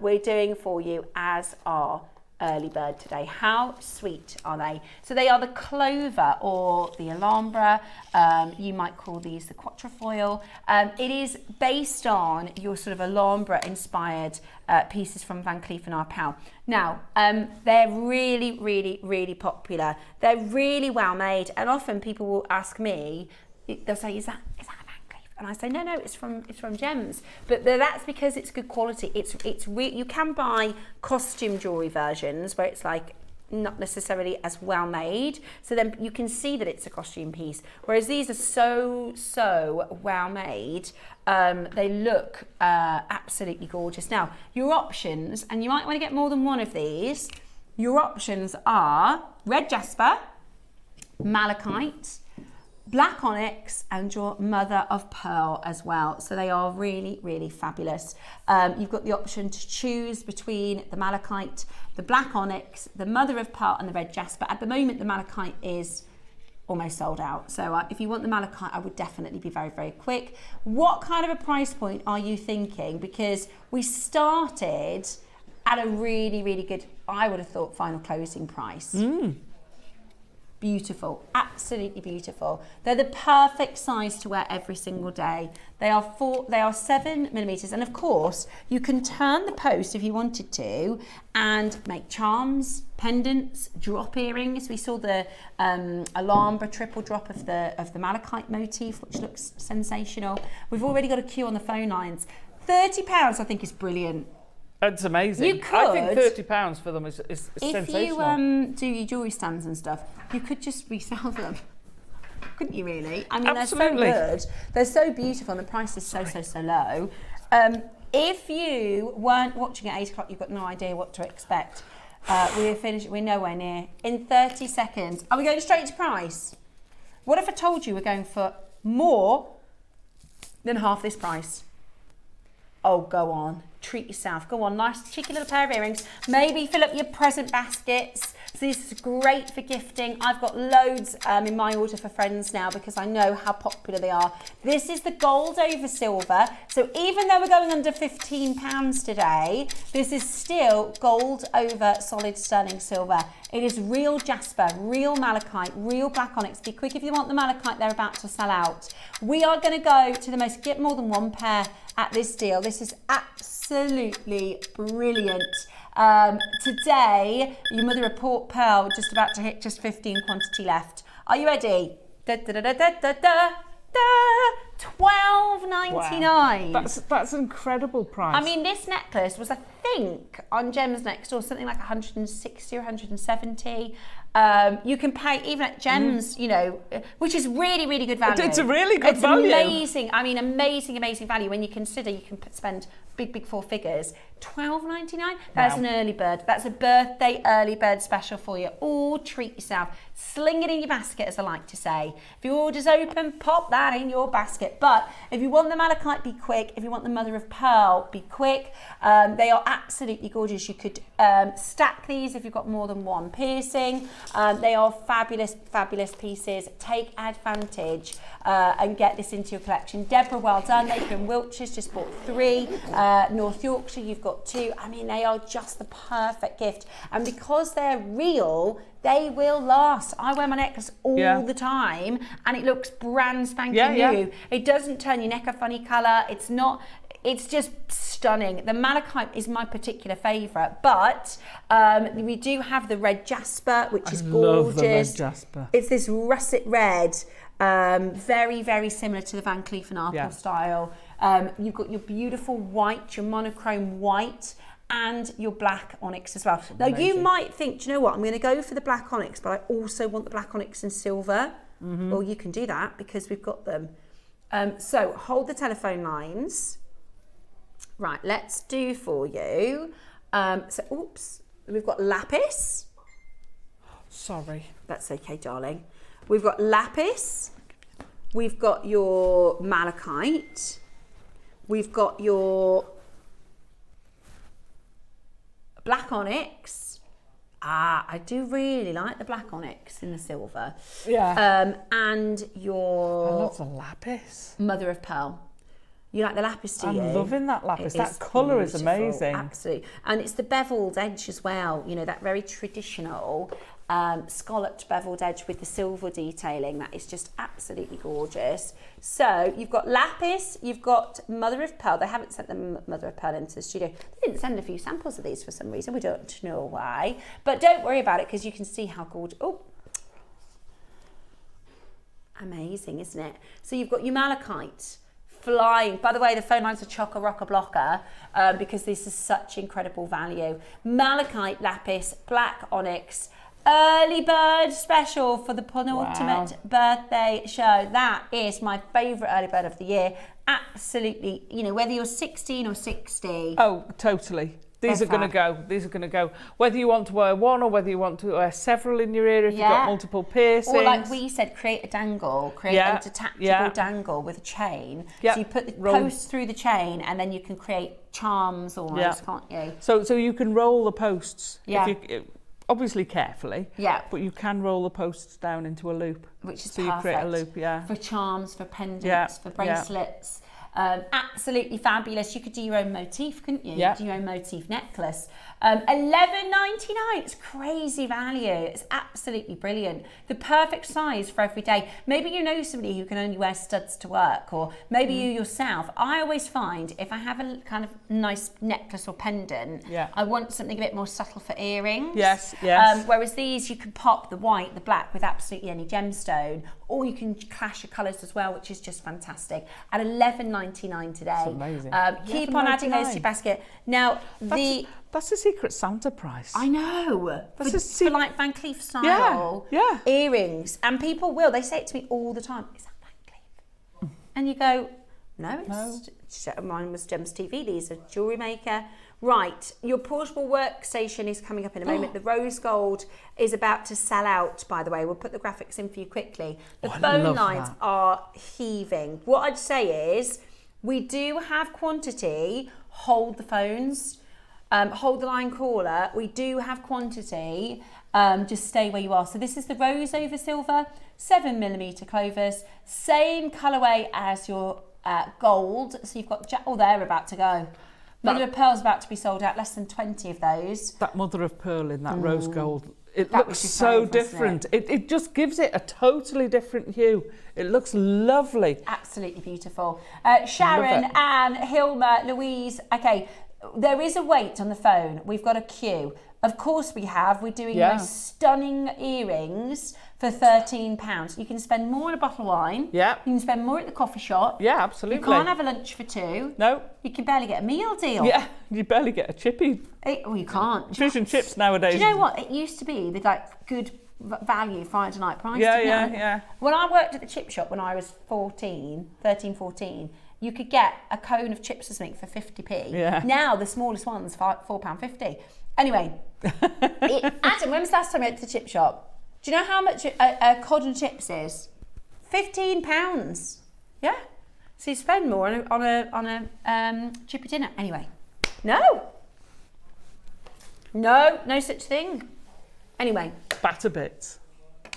B: we're doing for you as our early bird today. How sweet are they? So they are the Clover, or the Alhambra. You might call these the quatrefoil. It is based on your sort of Alhambra inspired pieces from Van Cleef & Arpels. Now, they're really, really, really popular. They're really well made, and often people will ask me, they'll say, is that a Van Cleef? And I say, no, it's from Gems. But that's because it's good quality. You can buy costume jewelry versions where it's like not necessarily as well made, so then you can see that it's a costume piece, whereas these are so well made. They look absolutely gorgeous. Now, your options, and you might want to get more than one of these, your options are red jasper, malachite, black onyx, and your mother of pearl as well. So they are really, really fabulous. You've got the option to choose between the malachite, the black onyx, the mother of pearl, and the red jasper. At the moment, the malachite is almost sold out. So if you want the malachite, I would definitely be very, very quick. What kind of a price point are you thinking? Because we started at a really, really good, I would have thought, final closing price. Beautiful, absolutely beautiful. They're the perfect size to wear every single day. They are 7mm, and of course you can turn the post if you wanted to and make charms, pendants, drop earrings. We saw the Alhambra triple drop of the malachite motif, which looks sensational. We've already got a queue on the phone lines. £30 I think is brilliant.
C: It's amazing.
B: You could,
C: I think £30 for them is sensational.
B: If you do your jewellery stands and stuff, you could just resell them. Couldn't you really? I mean,
C: Absolutely.
B: They're so good. They're so beautiful and the price is so low. If you weren't watching at 8 o'clock, you've got no idea what to expect. We're nowhere near. In 30 seconds. Are we going straight to price? What if I told you we're going for more than half this price? Oh, go on. Treat yourself. Go on, nice cheeky little pair of earrings. Maybe fill up your present baskets. So this is great for gifting. I've got loads in my order for friends now because I know how popular they are. This is the gold over silver. So even though we're going under £15 today, this is still gold over solid sterling silver. It is real jasper, real malachite, real black onyx. Be quick if you want the malachite, they're about to sell out. We are going to go to the most, get more than one pair at this deal. This is absolutely brilliant. Today, your mother of port pearl just about to hit just 15 quantity left. Are you ready? £12.99.
C: Wow. That's an incredible price.
B: I mean, this necklace was, I think, on Gems Next Door, something like 160 or 170. You can pay even at Gems, you know, which is really, really good value.
C: It's a really good value.
B: It's amazing. I mean, amazing value when you consider you can spend big four figures. £12.99. That's an early bird. That's a birthday early bird special for you. Oh, treat yourself. Sling it in your basket, as I like to say. If your order's open, pop that in your basket. But if you want the malachite, be quick. If you want the mother of pearl, be quick. They are absolutely gorgeous. You could stack these if you've got more than one piercing. They are fabulous pieces. Take advantage and get this into your collection. Deborah, well done. They've been Wiltshire's just bought 3. North Yorkshire, you've got 2. I mean, they are just the perfect gift. And because they're real, they will last. I wear my necklace all the time and it looks brand spanking new. It doesn't turn your neck a funny colour. It's just stunning. The malachite is my particular favourite, but we do have the red jasper, which is gorgeous.
C: I love the red jasper.
B: It's this russet red, very similar to the Van Cleef & Arpels style. You've got your beautiful white, your monochrome white, and your black onyx as well. Now you might think, do you know what, I'm going to go for the black onyx, but I also want the black onyx in silver. Well, you can do that because we've got them. So hold the telephone lines. Right, let's do for you. We've got lapis.
C: Sorry.
B: That's okay, darling. We've got lapis. We've got your malachite. We've got your black onyx. I do really like the black onyx in the silver.
C: Yeah.
B: And your...
C: I love the lapis.
B: Mother of pearl. You like the lapis, do you?
C: I'm loving that lapis. That colour is amazing.
B: Absolutely. And it's the beveled edge as well. You know, that very traditional scalloped beveled edge with the silver detailing. That is just absolutely gorgeous. So you've got lapis, you've got mother of pearl. They haven't sent the mother of pearl into the studio. They didn't send a few samples of these for some reason. We don't know why. But don't worry about it because you can see how gorgeous. Oh, amazing, isn't it? So you've got your malachite. Flying. By the way, the phone lines are chock-a-rock-a-blocker because this is such incredible value. Malachite, lapis, black onyx, early bird special for the penultimate birthday show. That is my favourite early bird of the year. Absolutely, you know, whether you're 16 or 60.
C: Oh, totally. These are going to go. These are going to go. Whether you want to wear one or whether you want to wear several in your ear if you've got multiple piercings.
B: Or like we said, create a dangle, create a detachable dangle with a chain. So you put the post through the chain and then you can create charms almost, can't you?
C: So you can roll the posts. If you, obviously carefully. But you can roll the posts down into a loop.
B: Which is
C: so
B: perfect.
C: You create a loop,
B: For charms, for pendants, for bracelets. Absolutely fabulous. You could do your own motif, couldn't you?
C: Yeah.
B: You could do your own motif necklace. $11.99. It's crazy value. It's absolutely brilliant. The perfect size for every day. Maybe you know somebody who can only wear studs to work, or maybe you yourself. I always find if I have a kind of nice necklace or pendant, I want something a bit more subtle for earrings.
C: Yes.
B: Whereas these, you can pop the white, the black with absolutely any gemstone, or you can clash your colours as well, which is just fantastic. At $11.99 today.
C: That's amazing.
B: Keep on adding those to your basket. Now,
C: that's a Secret Santa price.
B: I know.
C: That's
B: for like Van Cleef style
C: Yeah.
B: earrings. And people will, they say it to me all the time, is that Van Cleef? And you go, no, mine was Gems TV, these are JewelleryMaker. Right, your portable workstation is coming up in a moment. The rose gold is about to sell out, by the way. We'll put the graphics in for you quickly. The phone lines are heaving. What I'd say is, we do have quantity. Hold the phones. Hold the line caller. We do have quantity. Just stay where you are. So this is the rose over silver, 7mm clovers, same colourway as your gold. So you've got they're about to go. Mother of Pearl's about to be sold out. Less than 20 of those.
C: That Mother of Pearl in that rose gold. It looks so different. It just gives it a totally different hue. It looks lovely.
B: Absolutely beautiful. Sharon, Anne, Hilma, Louise. Okay, there is a wait on the phone. We've got a queue. Of course we have. We're doing those stunning earrings for £13. You can spend more on a bottle of wine.
C: Yeah.
B: You can spend more at the coffee shop.
C: Yeah, absolutely.
B: You can't have a lunch for two.
C: No.
B: You can barely get a meal deal.
C: Yeah, you barely get a chippy.
B: You can't.
C: Fish and chips nowadays.
B: Do you know what? It used to be with like good value Friday night price.
C: Yeah.
B: When I worked at the chip shop when I was 13, 14, you could get a cone of chips or something for 50p.
C: Yeah.
B: Now the smallest one's £4.50. Anyway, Adam, when was the last time you went to the chip shop? Do you know how much a cod and chips is? £15. Yeah. So you spend more on a chippy dinner. Anyway, no such thing. Anyway.
C: Batter bits.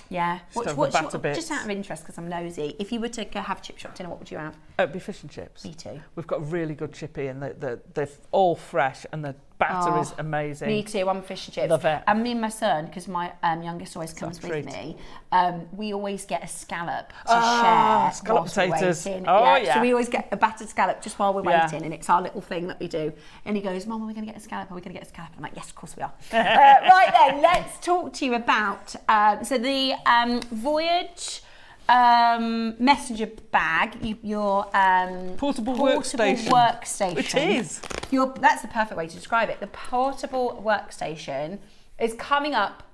B: Yeah.
C: Batter bits.
B: Just out of interest, because I'm nosy, if you were to go have chip shop dinner, what would you have?
C: It'd be fish and chips.
B: Me too.
C: We've got a really good chippy, and they're all fresh, and the batter is amazing.
B: Me too. I'm fish and chips.
C: Love it.
B: And me and my son, because my youngest always comes with me, we always get a scallop to share.
C: Scallop potatoes.
B: So we always get a battered scallop just while we're waiting, and it's our little thing that we do. And he goes, Mum, are we going to get a scallop? Are we going to get a scallop? I'm like, yes, of course we are. Right then, let's talk to you about the Voyage messenger bag, your
C: portable workstation. It is.
B: That's the perfect way to describe it. The portable workstation is coming up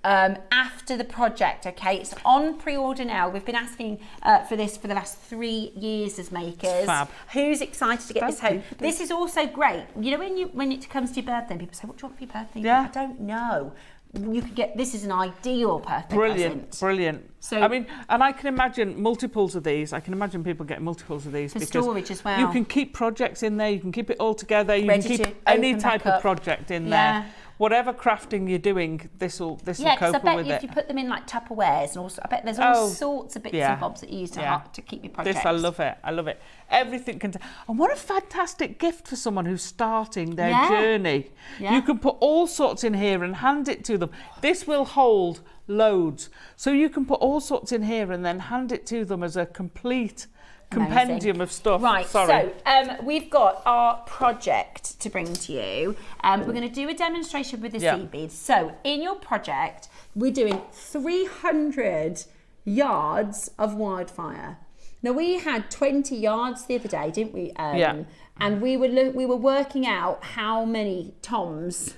B: after the project. Okay, it's on pre-order now. We've been asking for this for the last 3 years as makers.
C: Fab.
B: Who's excited to get this home? This is also great. You know, when it comes to your birthday, people say, "What do you want for your birthday?"
C: Yeah.
B: I don't know. You could get this is an ideal birthday present.
C: Brilliant. So I mean, and I can imagine multiples of these. I can imagine people getting multiples of these
B: for
C: because
B: storage as well.
C: You can keep projects in there. You can keep it all together. You can keep any type of project in there. Whatever crafting you're doing, this will cope with it.
B: Yeah, because I bet if you put them in like Tupperwares and also, I bet there's all sorts of bits and bobs that you use to keep your projects.
C: This, I love it. I love it. Everything can. And what a fantastic gift for someone who's starting their journey. Yeah. You can put all sorts in here and hand it to them. This will hold loads. So you can put all sorts in here and then hand it to them as a complete compendium of stuff.
B: Right, so we've got our project to bring to you. We're going to do a demonstration with the seed beads. So in your project, we're doing 300 yards of wildfire. Now we had 20 yards the other day, didn't we? And we were working out how many toms.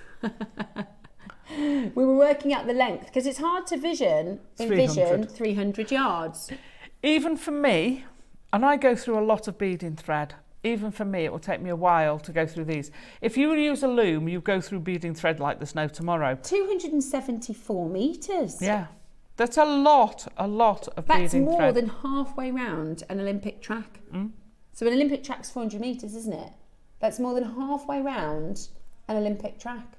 B: We were working out the length because it's hard to envision 300 yards.
C: Even for me. And I go through a lot of beading thread. Even for me, it will take me a while to go through these. If you use a loom, you go through beading thread like there's no tomorrow.
B: 274 metres.
C: Yeah. That's a lot of beading thread.
B: That's more than halfway round an Olympic track. So an Olympic track's 400 metres, isn't it? That's more than halfway round an Olympic track.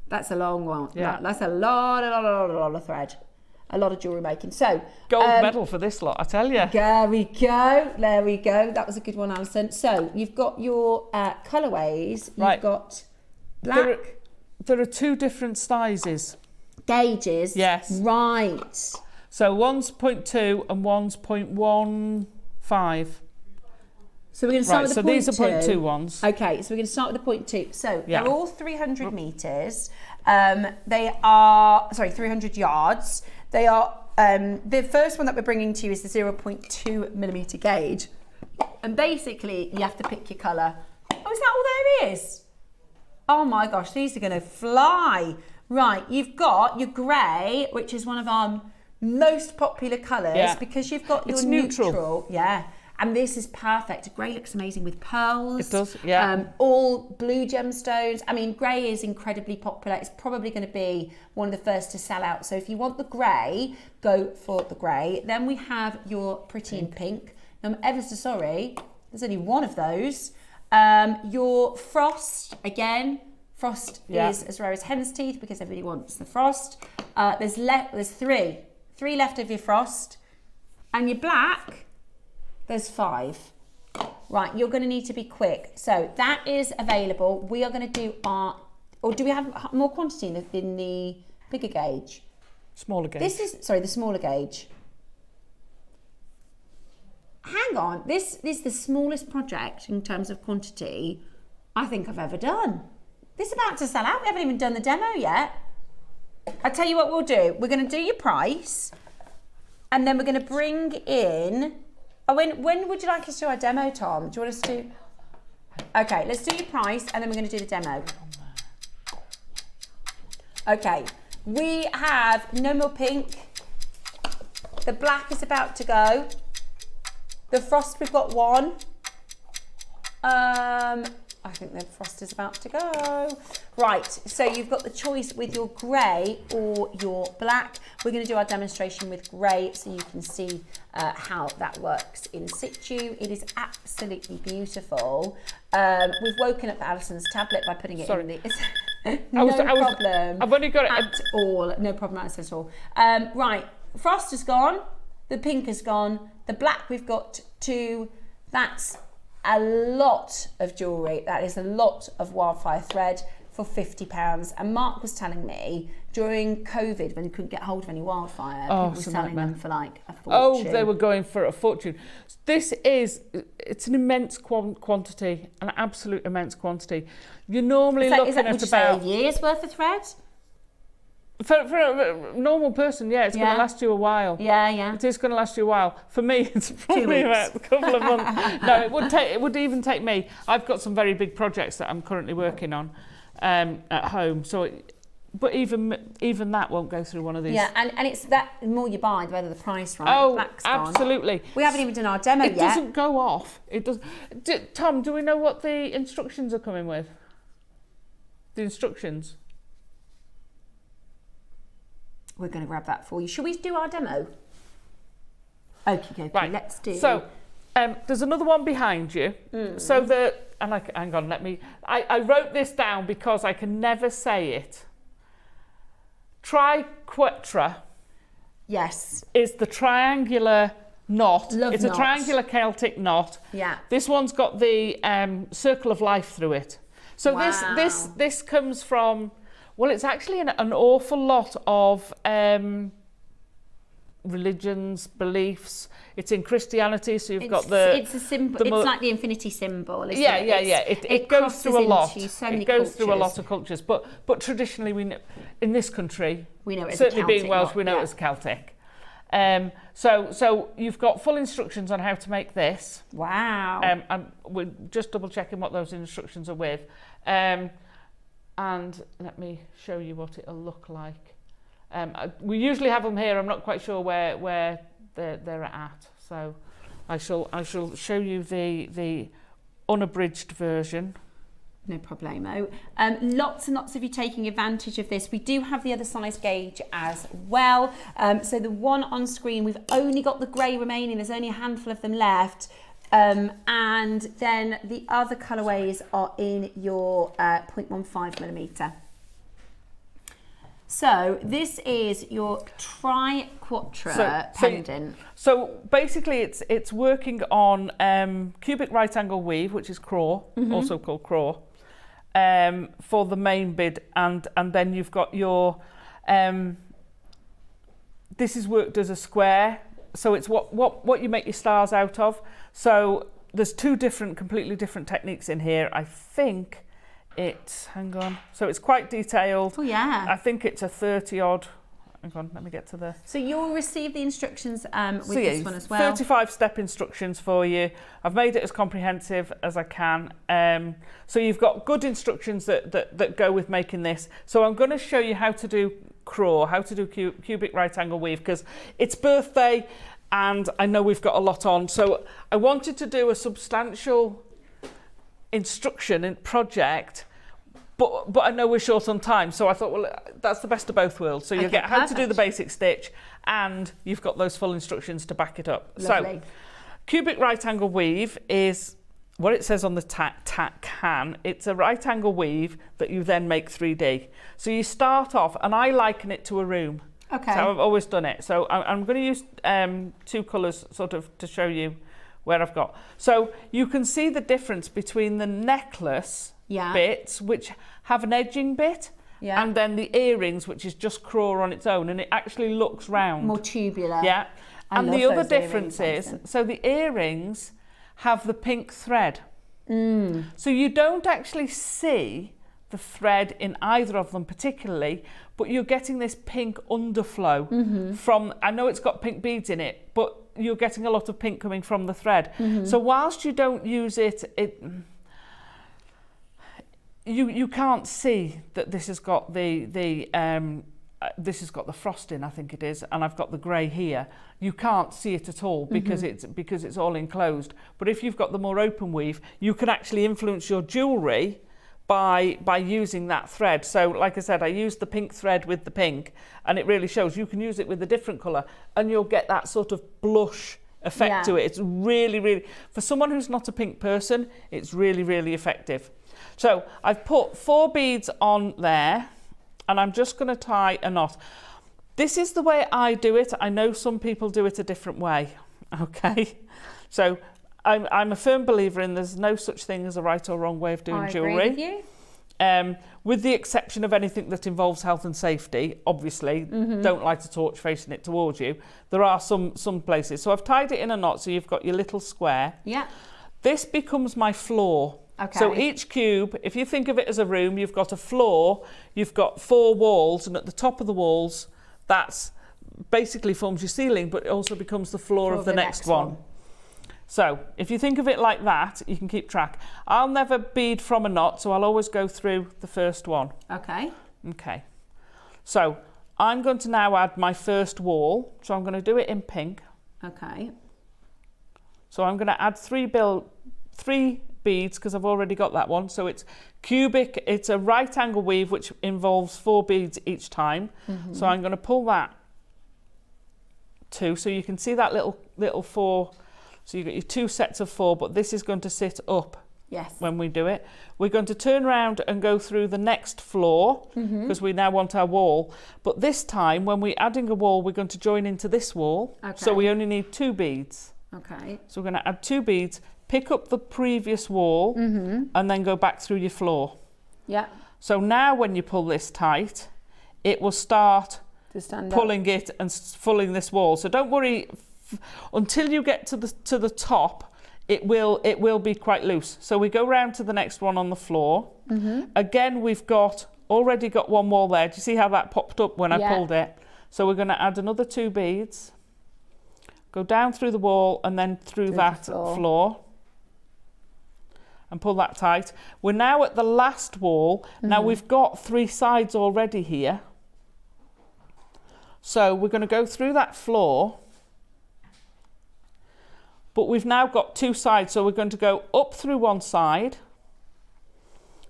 B: That's a long one.
C: Yeah.
B: That's a lot of thread. a lot of jewellery making. So
C: gold medal for this lot, I tell you.
B: There we go. There we go. That was a good one, Alison. So you've got your colourways. You've got black.
C: There are 2 different sizes.
B: Gauges.
C: Yes.
B: Right.
C: So one's 0.2 and one's 0.15.
B: So we're going to start with the 0.2.
C: So these are 0.2 ones.
B: Okay, so we're going to start with the 0.2. So they're all 300 metres. They are, 300 yards. They are, the first one that we're bringing to you is the 0.2 millimetre gauge. And basically, you have to pick your colour. Oh, is that all there is? Oh my gosh, these are going to fly. Right, you've got your grey, which is one of our most popular colours because you've got your neutral. Yeah. And this is perfect. Grey looks amazing with pearls.
C: It does, yeah.
B: All blue gemstones. I mean, grey is incredibly popular. It's probably going to be one of the first to sell out. So if you want the grey, go for the grey. Then we have your pretty in pink. Now, I'm ever so sorry, there's only one of those. Your frost, again, frost is as rare as hen's teeth because everybody wants the frost. There's three left of your frost. And your black, there's 5. Right, you're going to need to be quick. So that is available. We are going to do or do we have more quantity in the bigger gauge?
C: Smaller gauge.
B: The smaller gauge. Hang on, this is the smallest project in terms of quantity I think I've ever done. This is about to sell out. We haven't even done the demo yet. I'll tell you what we'll do. We're going to do your price and then we're going to bring in... Oh, when would you like us to do our demo, Tom? Do you want us to... Okay, let's do your price and then we're going to do the demo. Okay, we have no more pink. The black is about to go. The frost, we've got 1. I think the frost is about to go. Right, so you've got the choice with your grey or your black. We're going to do our demonstration with grey so you can see how that works in situ. It is absolutely beautiful. We've woken up Alison's tablet by putting it in the... No problem.
C: I've only got it
B: at all. No problem at all. Right, frost is gone. The pink is gone. The black, we've got 2. That's a lot of jewellery. That is a lot of wildfire thread for £50. And Mark was telling me during COVID, when you couldn't get hold of any wildfire, people were selling them for like a fortune.
C: Oh, they were going for a fortune. It's an immense quantity, an absolute immense quantity. You're normally looking at about
B: a year's worth of thread.
C: For a normal person, it's going to last you a while.
B: Yeah.
C: It is going to last you a while. For me, it's probably about a couple of months. No, it would even take me. I've got some very big projects that I'm currently working on at home. So, but even that won't go through one of these.
B: Yeah, and it's that the more you buy, the better the price, right?
C: Oh,
B: Black's
C: absolutely.
B: Gone. We haven't even done our demo yet.
C: It doesn't go off. It does. Tom, do we know what the instructions are coming with? The instructions.
B: We're going to grab that for you. Shall we do our demo? Okay,
C: right.
B: Let's do.
C: So, there's another one behind you. So hang on, I wrote this down because I can never say it. Triquetra.
B: Yes.
C: Is the triangular knot. It's
B: knot.
C: A triangular Celtic knot.
B: Yeah.
C: This one's got the circle of life through it. So this comes from. Well, it's actually an awful lot of religions, beliefs. It's in Christianity, so you've got the...
B: It's a symbol. It's like the infinity symbol, isn't
C: yeah,
B: it?
C: Yeah. It goes through a lot.
B: It
C: goes through a lot of cultures. But traditionally, we know, in this country,
B: we know it as
C: certainly
B: Celtic
C: being Welsh,
B: knot,
C: we know it as Celtic. So you've got full instructions on how to make this.
B: Wow.
C: And we're just double checking what those instructions are with. And let me show you what it'll look like. We usually have them here. I'm not quite sure where they're at. So I shall show you the unabridged version.
B: No problemo. Lots and lots of you taking advantage of this. We do have the other size gauge as well. So the one on screen, we've only got the grey remaining. There's only a handful of them left. And then the other colourways are in your 0.15 millimetre. So this is your triquetra pendant.
C: So basically it's working on cubic right angle weave, which is craw, also called craw, for the main bid, and then you've got your this is worked as a square, so it's what you make your stars out of. So there's two completely different techniques in here. I think it's, hang on, so it's quite detailed.
B: Oh yeah.
C: I think it's a 30 odd, hang on, let me get to the...
B: So you'll receive the instructions with this one as well.
C: 35 step instructions for you. I've made it as comprehensive as I can. So you've got good instructions that go with making this. So I'm going to show you how to do craw, how to do cubic right angle weave, because it's birthday and I know we've got a lot on. So I wanted to do a substantial instruction and project, but I know we're short on time, so I thought, well, that's the best of both worlds. So you get how to do the basic stitch, and you've got those full instructions to back it up.
B: Lovely.
C: So cubic right angle weave is what it says on the can. It's a right angle weave that you then make 3D. So you start off, and I liken it to a room.
B: Okay.
C: So I've always done it. So I'm going to use two colours sort of to show you where I've got. So you can see the difference between the necklace bits, which have an edging bit, and then the earrings, which is just craw on its own, and it actually looks round.
B: More tubular.
C: Yeah. And the other difference is, so the earrings have the pink thread. So you don't actually see the thread in either of them particularly, but you're getting this pink underflow from, I know it's got pink beads in it, but you're getting a lot of pink coming from the thread. So whilst you don't use it, you can't see that this has got this has got the frosting, I think it is, and I've got the grey here. You can't see it at all because it's all enclosed. But if you've got the more open weave, you can actually influence your jewellery by using that thread. So like I said, I used the pink thread with the pink, and it really shows. You can use it with a different colour and you'll get that sort of blush effect to it. It's really, really, for someone who's not a pink person, it's really, really effective. So I've put 4 beads on there, and I'm just going to tie a knot. This is the way I do it. I know some people do it a different way, okay? So I'm a firm believer in there's no such thing as a right or wrong way of doing jewellery.
B: I agree with you.
C: With the exception of anything that involves health and safety, obviously, don't light a torch facing it towards you. There are some places. So I've tied it in a knot, so you've got your little square.
B: Yeah.
C: This becomes my floor.
B: Okay.
C: So each cube, if you think of it as a room, you've got a floor, you've got 4 walls, and at the top of the walls, that's basically forms your ceiling, but it also becomes the floor of the next one. So if you think of it like that, you can keep track. I'll never bead from a knot, so I'll always go through the first one.
B: Okay.
C: Okay. So I'm going to now add my first wall. So I'm going to do it in pink.
B: Okay.
C: So I'm going to add 3 beads because I've already got that one. So it's cubic, it's a right angle weave which involves 4 beads each time. So I'm going to pull that 2, so you can see that little 4. So you've got your 2 sets of 4, but this is going to sit up when we do it. We're going to turn around and go through the next floor because we now want our wall. But this time, when we're adding a wall, we're going to join into this wall. Okay. So we only need 2 beads.
B: Okay.
C: So we're going to add 2 beads, pick up the previous wall, and then go back through your floor. Yeah. So now when you pull this tight, it will start pulling it and pulling this wall. So don't worry. Until you get to the top, it will be quite loose. So we go round to the next one on the floor. Again, we've already got 1 wall there. Do you see how that popped up when I pulled it? So we're going to add another 2 beads, go down through the wall and then through that floor and pull that tight. We're now at the last wall. Now we've got 3 sides already here. So we're going to go through that floor. But we've now got 2 sides, so we're going to go up through one side.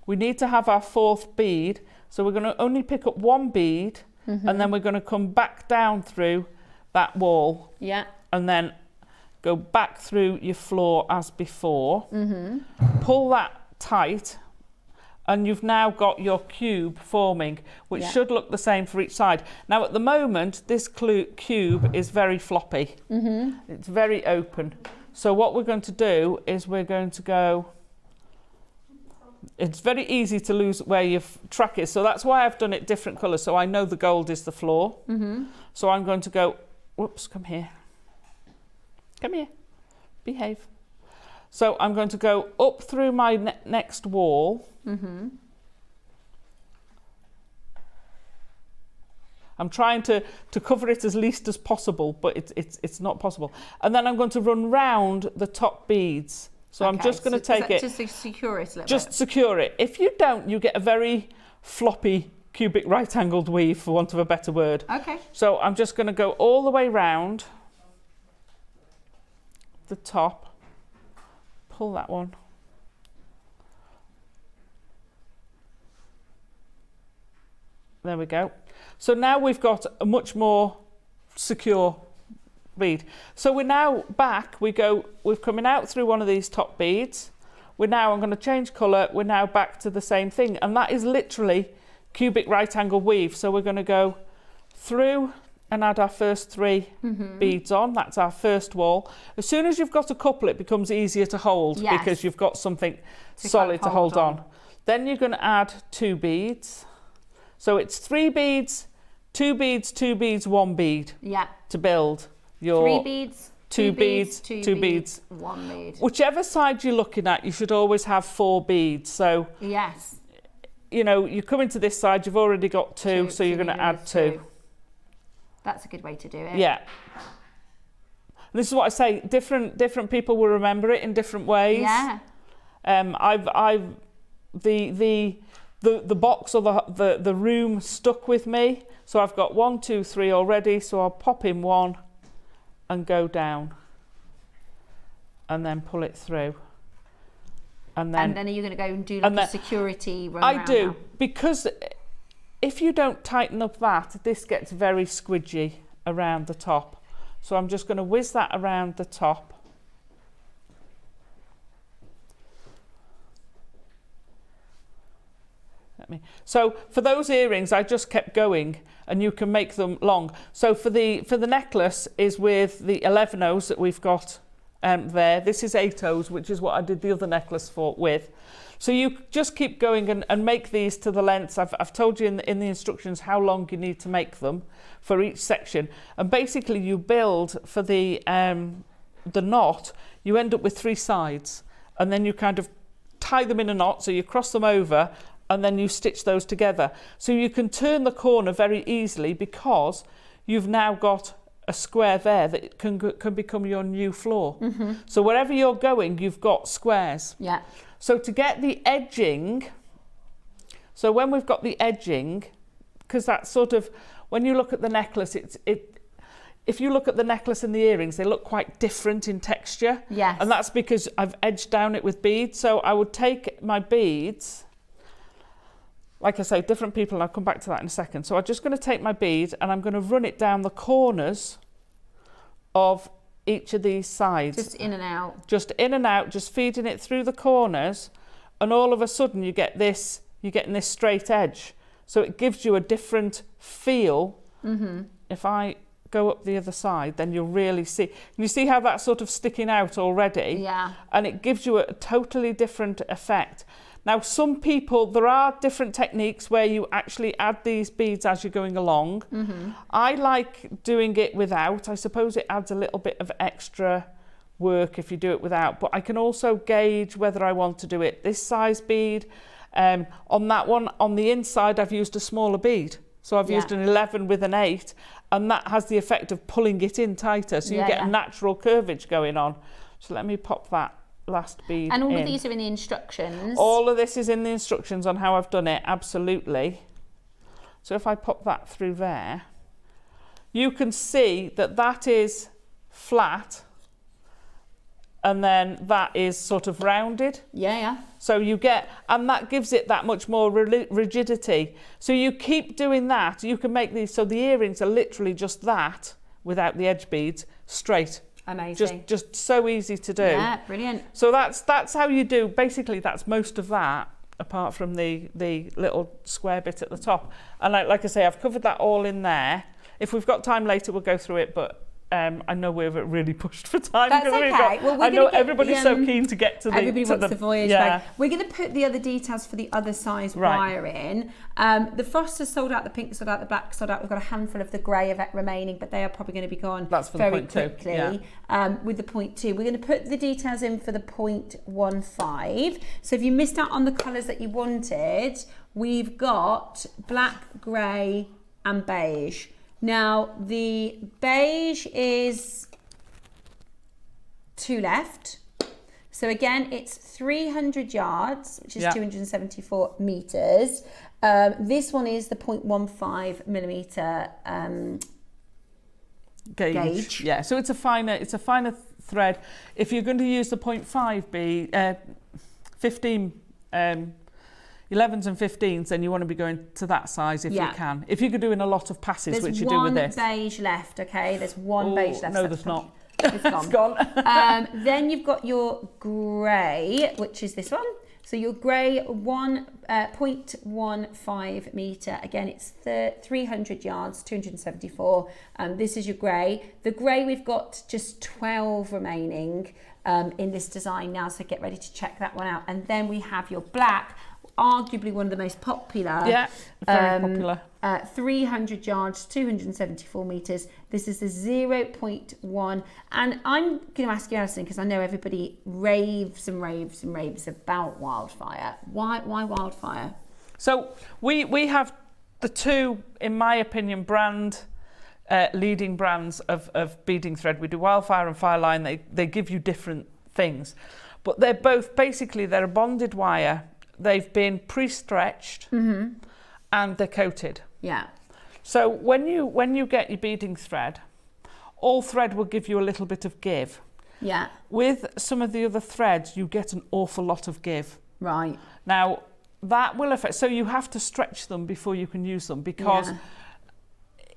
C: We need to have our 4th bead, so we're going to only pick up 1 bead, and then we're going to come back down through that wall. Yeah. And then go back through your floor as before. Pull that tight, and you've now got your cube forming, which should look the same for each side. Now at the moment, this cube is very floppy. It's very open. So what we're going to do is we're going to go, it's very easy to lose where your track is. So that's why I've done it different colours. So I know the gold is the floor. So I'm going to go, whoops, come here. Come here, behave. So I'm going to go up through my next wall. I'm trying to cover it as least as possible, but it's not possible. And then I'm going to run round the top beads. So I'm just going to take it.
B: Just to secure it a little
C: Just
B: bit.
C: secure it. If you don't, you get a very floppy cubic right-angled weave, for want of a better word.
B: Okay.
C: So I'm just going to go all the way round the top. Pull that one. There we go. So now we've got a much more secure bead. So we're now back, we're coming out through one of these top beads. I'm going to change colour, we're now back to the same thing. And that is literally cubic right angle weave. So we're going to go through and add our first 3 beads on. That's our first wall. As soon as you've got a couple, it becomes easier to hold because you've got something solid to hold on. Then you're going to add 2 beads. So it's 3 beads, 2 beads, 2 beads, 1 bead to build your
B: 3 beads,
C: 2 beads, 2 beads,
B: 1 bead.
C: Whichever side you're looking at, you should always have 4 beads. So you know, you come into this side, you've already got 2, so you're going to add 2.
B: That's a good way to do it.
C: Yeah. This is what I say. Different people will remember it in different ways.
B: Yeah.
C: The box or the room stuck with me. So I've got 1, 2, 3 already. So I'll pop in 1 and go down, and then pull it through. And then
B: are you going to go and do like a security run
C: I do
B: now?
C: Because if you don't tighten up that, this gets very squidgy around the top. So I'm just going to whiz that around the top. So for those earrings, I just kept going, and you can make them long. So for the necklace is with the 11 O's that we've got there. This is 8 O's, which is what I did the other necklace with. So you just keep going and make these to the lengths. I've told you in the instructions how long you need to make them for each section. And basically you build for the knot, you end up with 3 sides, and then you kind of tie them in a knot, so you cross them over, and then you stitch those together. So you can turn the corner very easily because you've now got a square there that can become your new floor. So wherever you're going, you've got squares.
B: Yeah.
C: So to get the edging, so when we've got the edging, because that's sort of, when you look at the necklace, if you look at the necklace and the earrings, they look quite different in texture.
B: Yes.
C: And that's because I've edged down it with beads. So I would take my beads, like I say, different people, and I'll come back to that in a second. So I'm just going to take my bead and I'm going to run it down the corners of each of these sides.
B: Just in and out.
C: Just in and out, just feeding it through the corners, and all of a sudden you're getting this straight edge. So it gives you a different feel. If I go up the other side, then you'll really see. You see how that's sort of sticking out already?
B: Yeah.
C: And it gives you a totally different effect. Now, some people, there are different techniques where you actually add these beads as you're going along. I like doing it without. I suppose it adds a little bit of extra work if you do it without, but I can also gauge whether I want to do it this size bead. On that one, on the inside, I've used a smaller bead. So I've used an 11 with an 8, and that has the effect of pulling it in tighter. So you get a natural curvage going on. So let me pop that last bead
B: and all
C: in.
B: of these are in the instructions.
C: All of this is in the instructions on how I've done it, absolutely. So if I pop that through there, you can see that that is flat, and then that is sort of rounded. So you get, and that gives it that much more rigidity. So you keep doing that. You can make these, so the earrings are literally just that, without the edge beads, straight.
B: Amazing.
C: Just so easy to do.
B: Yeah, brilliant.
C: So that's how you do, basically that's most of that. apart from the little square bit at the top. And like I say, I've covered that all in there. If we've got time later, we'll go through it, but I know we're really pushed for time.
B: That's okay.
C: I know everybody's so keen to get to the...
B: Everybody wants the voyage
C: yeah.
B: bag. We're going to put the other details for the other size wire in. The frost has sold out, the pink sold out, the black sold out. We've got a handful of the grey remaining, but they are probably going to be gone very quickly. Yeah. With the 0.2. We're going to put the details in for the 0.15. So if you missed out on the colours that you wanted, we've got black, grey and beige. Now, the beige is 2 left. So again, it's 300 yards, which is 274 metres. This one is the 0.15 millimetre gauge.
C: Yeah, so it's a finer thread. If you're going to use the 0.5 15 11s and 15s, then you want to be going to that size if you can. If you're doing a lot of passes, which you do with this.
B: There's one beige left, okay? There's one beige left.
C: No, there's not.
B: It's gone.
C: It's gone.
B: Then you've got your grey, which is this one. So your grey 0.15 metre. Again, it's 300 yards, 274. This is your grey. The grey, we've got just 12 remaining in this design now, so get ready to check that one out. And then we have your black, arguably one of the most popular.
C: Yeah, very popular.
B: 300 yards, 274 metres. This is the 0.1. And I'm going to ask you, Alison, because I know everybody raves and raves and raves about wildfire. Why wildfire?
C: So we have the two, in my opinion, leading brands of beading thread. We do Wildfire and Fireline. They give you different things. But they're both, basically, they're a bonded wire. They've been pre-stretched and they're coated.
B: Yeah.
C: So when you get your beading thread, all thread will give you a little bit of give.
B: Yeah.
C: With some of the other threads, you get an awful lot of give.
B: Right.
C: Now, that will affect... So you have to stretch them before you can use them, because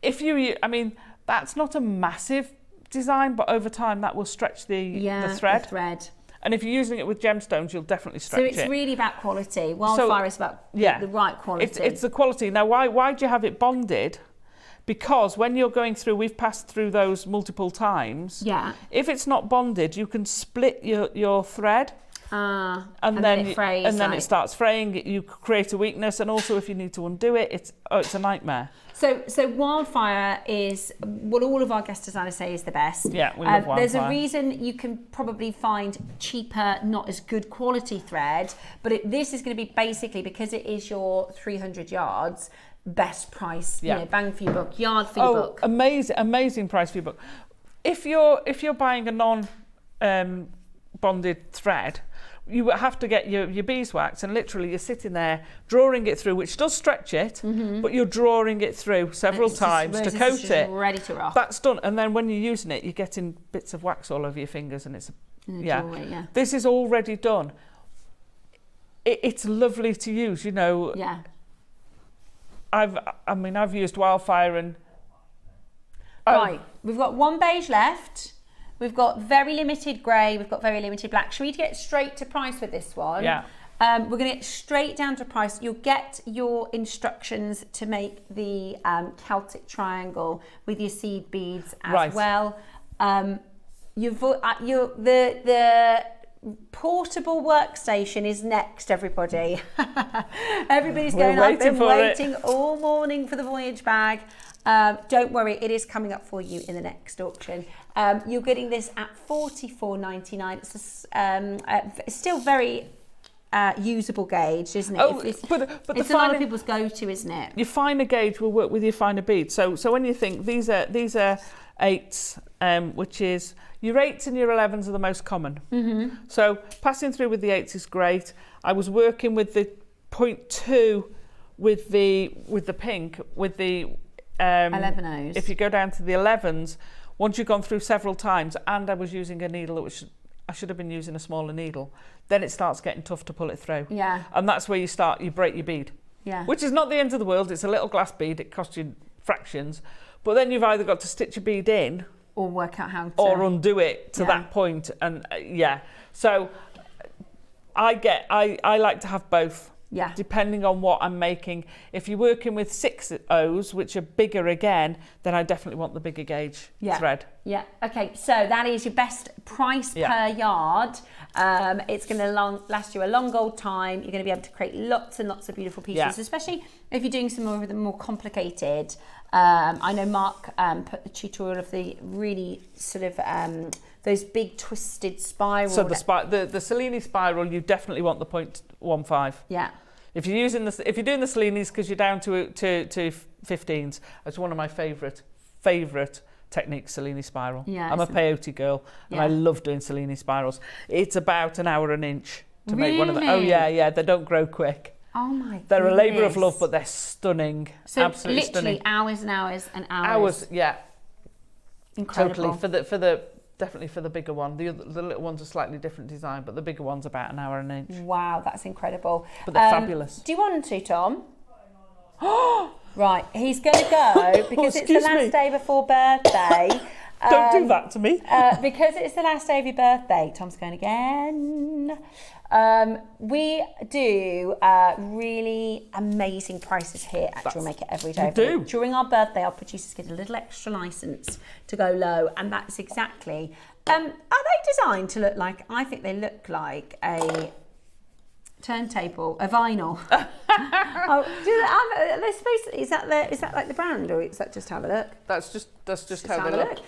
C: if you... I mean, that's not a massive design, but over time that will stretch the thread.
B: The thread.
C: And if you're using it with gemstones, you'll definitely stretch it.
B: So it's really about quality. Wildfire is about the right quality.
C: It's the quality. Now, why do you have it bonded? Because when you're going through, we've passed through those multiple times.
B: Yeah.
C: If it's not bonded, you can split your thread.
B: And then it frays.
C: And then it starts fraying. You create a weakness. And also, if you need to undo it, it's a nightmare.
B: So Wildfire is what all of our guest designers say is the best.
C: Yeah, we love Wildfire.
B: There's a reason you can probably find cheaper, not as good quality thread, but this is going to be basically, because it is your 300 yards, best price, bang for your buck, yard for your buck.
C: Amazing price for your buck. If you're buying a non-bonded thread, you have to get your beeswax, and literally you're sitting there drawing it through, which does stretch it, but you're drawing it through several times to coat it.
B: Ready to rock.
C: That's done, and then when you're using it, you're getting bits of wax all over your fingers, and it's This is already done. It's lovely to use, you know.
B: Yeah.
C: I've used Wildfire and.
B: Right, we've got one beige left. We've got very limited grey, we've got very limited black. Should we get straight to price with this one?
C: Yeah.
B: We're going to get straight down to price. You'll get your instructions to make the Celtic triangle with your seed beads as well. The portable workstation is next, everybody. Everybody's going, I've been waiting all morning for the voyage bag. Don't worry, it is coming up for you in the next auction. You're getting this at $44.99. It's still very usable gauge, isn't it? But it's a lot of people's go-to, isn't it?
C: Your finer gauge will work with your finer beads. So when you think these are 8s, which is your 8s and your 11s are the most common. So passing through with the 8s is great. I was working with the 0.2 with the pink with the
B: 11Os.
C: If you go down to the 11s, once you've gone through several times, and I was using a needle which I should have been using a smaller needle, then it starts getting tough to pull it through.
B: Yeah.
C: And that's where you break your bead.
B: Yeah.
C: Which is not the end of the world. It's a little glass bead. It costs you fractions. But then you've either got to stitch a bead in,
B: or work out how to,
C: or undo it to that point. And So I like to have both.
B: Yeah.
C: Depending on what I'm making. If you're working with 6 O's, which are bigger again, then I definitely want the bigger gauge thread.
B: Yeah. Okay. So that is your best price per yard. It's going to last you a long old time. You're going to be able to create lots and lots of beautiful pieces, especially if you're doing some more of the more complicated. I know Mark put the tutorial of the really sort of those big twisted spirals.
C: So the Cellini spiral, you definitely want the 0.15.
B: Yeah.
C: If you're doing the Cellinis because you're down to 15s, it's one of my favourite techniques, Cellini spiral.
B: Yeah,
C: I'm a peyote girl and I love doing Cellini spirals. It's about an hour an inch to make one of them. Oh yeah, they don't grow quick.
B: Oh my god.
C: They're a labour of love, but they're stunning.
B: So
C: absolutely
B: literally
C: stunning.
B: hours and hours and hours.
C: Hours, yeah.
B: Incredible.
C: Totally definitely for the bigger one. The little one's a slightly different design, but the bigger one's about an hour an inch.
B: Wow, that's incredible.
C: But they're fabulous.
B: Do you want to, Tom? Right, he's going to go because it's the last day before birthday.
C: Don't do that to me.
B: Because it's the last day of your birthday, Tom's going again. We do really amazing prices here at JewelleryMaker every day.
C: We do.
B: During our birthday, our producers get a little extra license to go low, and that's exactly. Are they designed to look like? I think they look like a turntable, a vinyl. Is that like the brand, or is that just how they look?
C: That's just how they look.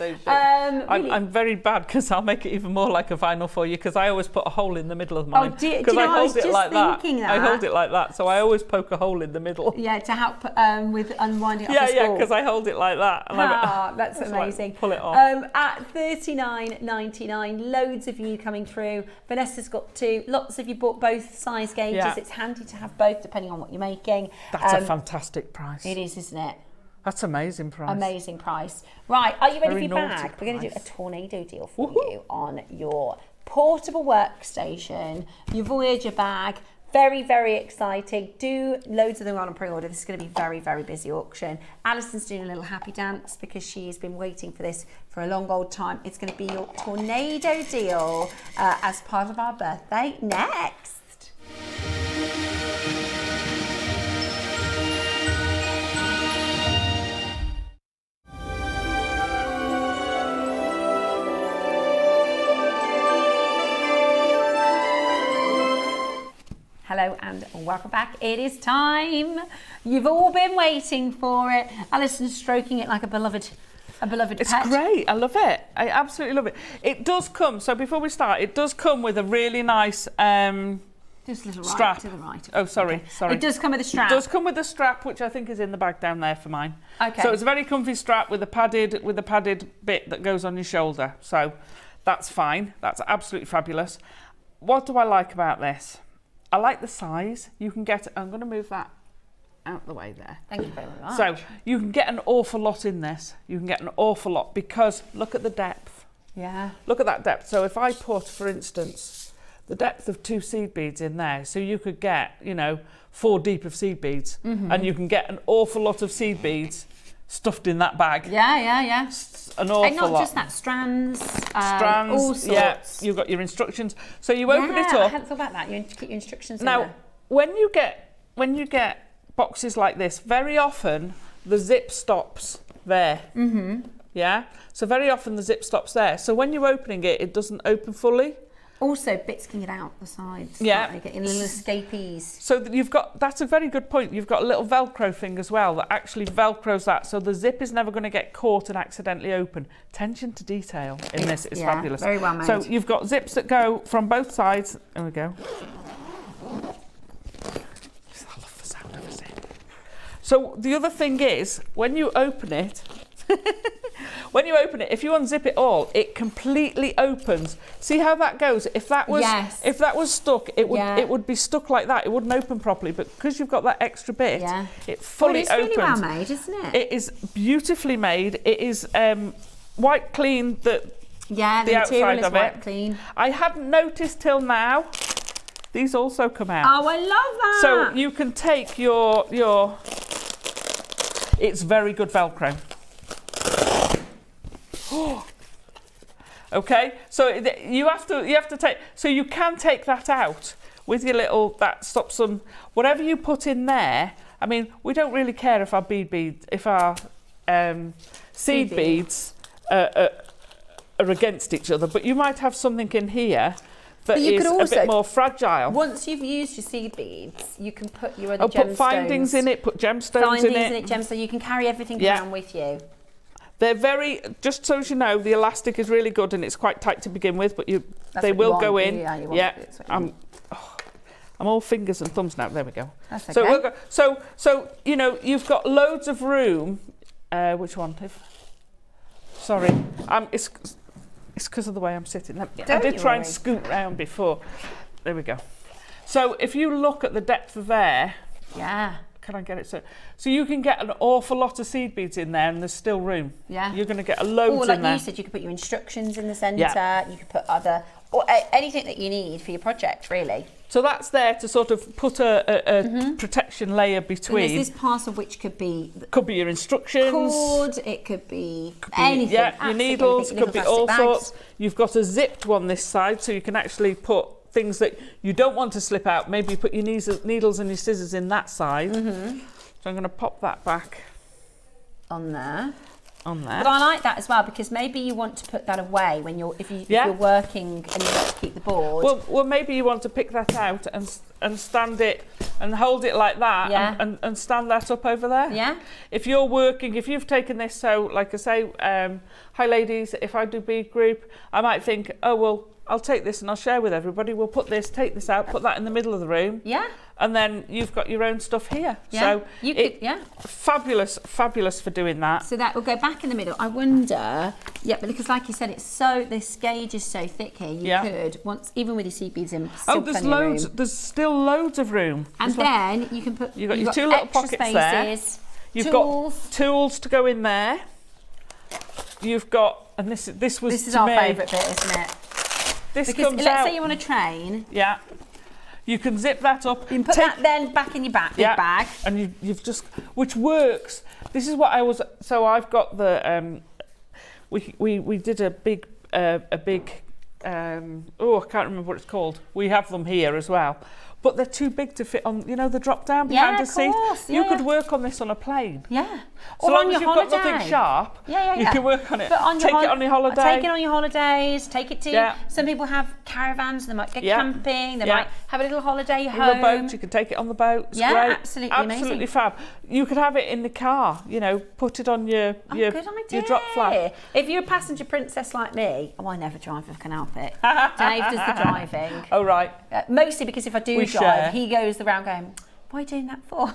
C: I'm very bad because I'll make it even more like a vinyl for you because I always put a hole in the middle of mine. Because I hold it like that. I hold it like that, so I always poke a hole in the middle.
B: Yeah, to help with unwinding off the spool.
C: Yeah, because I hold it like that. And
B: that's amazing.
C: Like, pull it off.
B: At $39.99, loads of you coming through. Vanessa's got 2. Lots of you bought both size gauges.
C: Yeah.
B: It's handy to have both depending on what you're making.
C: That's a fantastic price.
B: It is, isn't it?
C: That's amazing price.
B: Amazing price. Right, are you ready for your bag?
C: Price.
B: We're going to do a tornado deal for you on your portable workstation, your Voyager bag. Very, very exciting. Do loads of them on pre-order. This is going to be very, very busy auction. Alison's doing a little happy dance because she's been waiting for this for a long old time. It's going to be your tornado deal as part of our birthday next. Hello and welcome back. It is time. You've all been waiting for it. Alison's stroking it like a beloved pet.
C: It's great. I love it. I absolutely love it. It does come. So before we start, it does come with a really nice
B: just a little
C: strap.
B: Right to the right.
C: Oh, sorry.
B: It does come with a strap.
C: It does come with a strap, which I think is in the bag down there for mine.
B: Okay.
C: So it's a very comfy strap with a padded bit that goes on your shoulder. So that's fine. That's absolutely fabulous. What do I like about this? I like the size. You can get, I'm going to move that out the way there.
B: Thank you very much.
C: So you can get an awful lot in this. You can get an awful lot because look at the depth.
B: Yeah.
C: Look at that depth. So if I put, for instance, the depth of 2 seed beads in there, so you could get, 4 deep of seed beads, and you can get an awful lot of seed beads stuffed in that bag.
B: Yeah.
C: An awful
B: and not
C: lot.
B: just that, strands, all sorts.
C: Yeah, you've got your instructions. So you open it up.
B: I hadn't thought about that. You keep your instructions in
C: Now,
B: there.
C: when you get boxes like this, very often the zip stops there. Mm-hmm. Yeah. So very often the zip stops there. So when you're opening it, it doesn't open fully.
B: Also, bits can get out the sides.
C: Yeah.
B: They get in little escapees.
C: So that's a very good point. You've got a little Velcro thing as well that actually Velcros that. So the zip is never going to get caught and accidentally open. Attention to detail in this is fabulous.
B: Very well made.
C: So you've got zips that go from both sides. There we go. I love the sound of a zip. So the other thing is, when you open it, if you unzip it all, it completely opens. See how that goes? If that was stuck, it would be stuck like that. It wouldn't open properly. But because you've got that extra bit, it fully opens.
B: It's really well made, isn't it?
C: It is beautifully made. It is white clean. The
B: material is
C: of
B: white
C: it.
B: Clean.
C: I hadn't noticed till now. These also come out.
B: Oh, I love that.
C: So you can take your. It's very good Velcro. Okay, so you have to take. So you can take that out with your little, that stops them, whatever you put in there, I mean, we don't really care if our seed beads are against each other, but you might have something in here that is a bit more fragile.
B: Once you've used your seed beads, you can put your other gemstones.
C: Put findings in it, put gemstones in it.
B: So you can carry everything around with you.
C: They're very, just so as you know, the elastic is really good and it's quite tight to begin with, but they will go in. I'm all fingers and thumbs now. There we go.
B: That's okay.
C: So we'll go. So you know, you've got loads of room. Which one? Sorry, it's because of the way I'm sitting. I did try and scoot round before. There we go. So if you look at the depth of there, can I get it? So you can get an awful lot of seed beads in there, and there's still room. Yeah, you're going to get a load in there.
B: You said, you could put your instructions in the centre. Yeah. You could put or anything that you need for your project, really.
C: So that's there to sort of put a protection layer between.
B: And there's this parcel which could be
C: your instructions.
B: Cord, it could be anything.
C: Yeah, your needles, could be all sorts. You've got a zipped one this side, so you can actually put things that you don't want to slip out. Maybe you put your needles and your scissors in that side. So I'm going to pop that back
B: on there.
C: But
B: I like that as well, because maybe you want to put that away when if you're working and you want to keep the board.
C: Well, maybe you want to pick that out and stand it and hold it like that and stand that up over there. Yeah. If you're working, if you've taken this, so like I say, hi ladies, if I do bead group, I might think, oh well, I'll take this and I'll share with everybody. We'll put this, take this out, put that in the middle of the room. Yeah. And then you've got your own stuff here. Yeah. So you could, fabulous for doing that.
B: So that will go back in the middle. I wonder, but because like you said, it's so, this gauge is so thick here. You could even with your seed beads in.
C: There's loads. There's still loads of room.
B: And then you can put.
C: You've got your two little pockets there. You've got tools to go in there. You've got, and this is
B: our favourite bit, isn't it?
C: This
B: because
C: comes
B: let's say you want to train.
C: Yeah. You can zip that up.
B: You can put that then back in your bag.
C: And you've just, which works. This is what I was, so I've got the, we did a big, I can't remember what it's called. We have them here as well. But they're too big to fit on, the drop down behind the seat. You could work on this on a plane. Yeah.
B: So
C: long as you've got nothing sharp, you can work on it. Take it on your holiday.
B: Take it on your holidays. Take it to. Some people have caravans. They might go camping. They might have a little holiday home.
C: A boat. You can take it on the boat. It's great.
B: Absolutely
C: amazing. Fab. You could have it in the car. Put it on your drop flap.
B: If you're a passenger princess like me, I never drive if I can help it. Dave does the driving.
C: Oh right.
B: Mostly because if I do drive, he goes around going, "What are you doing that for?"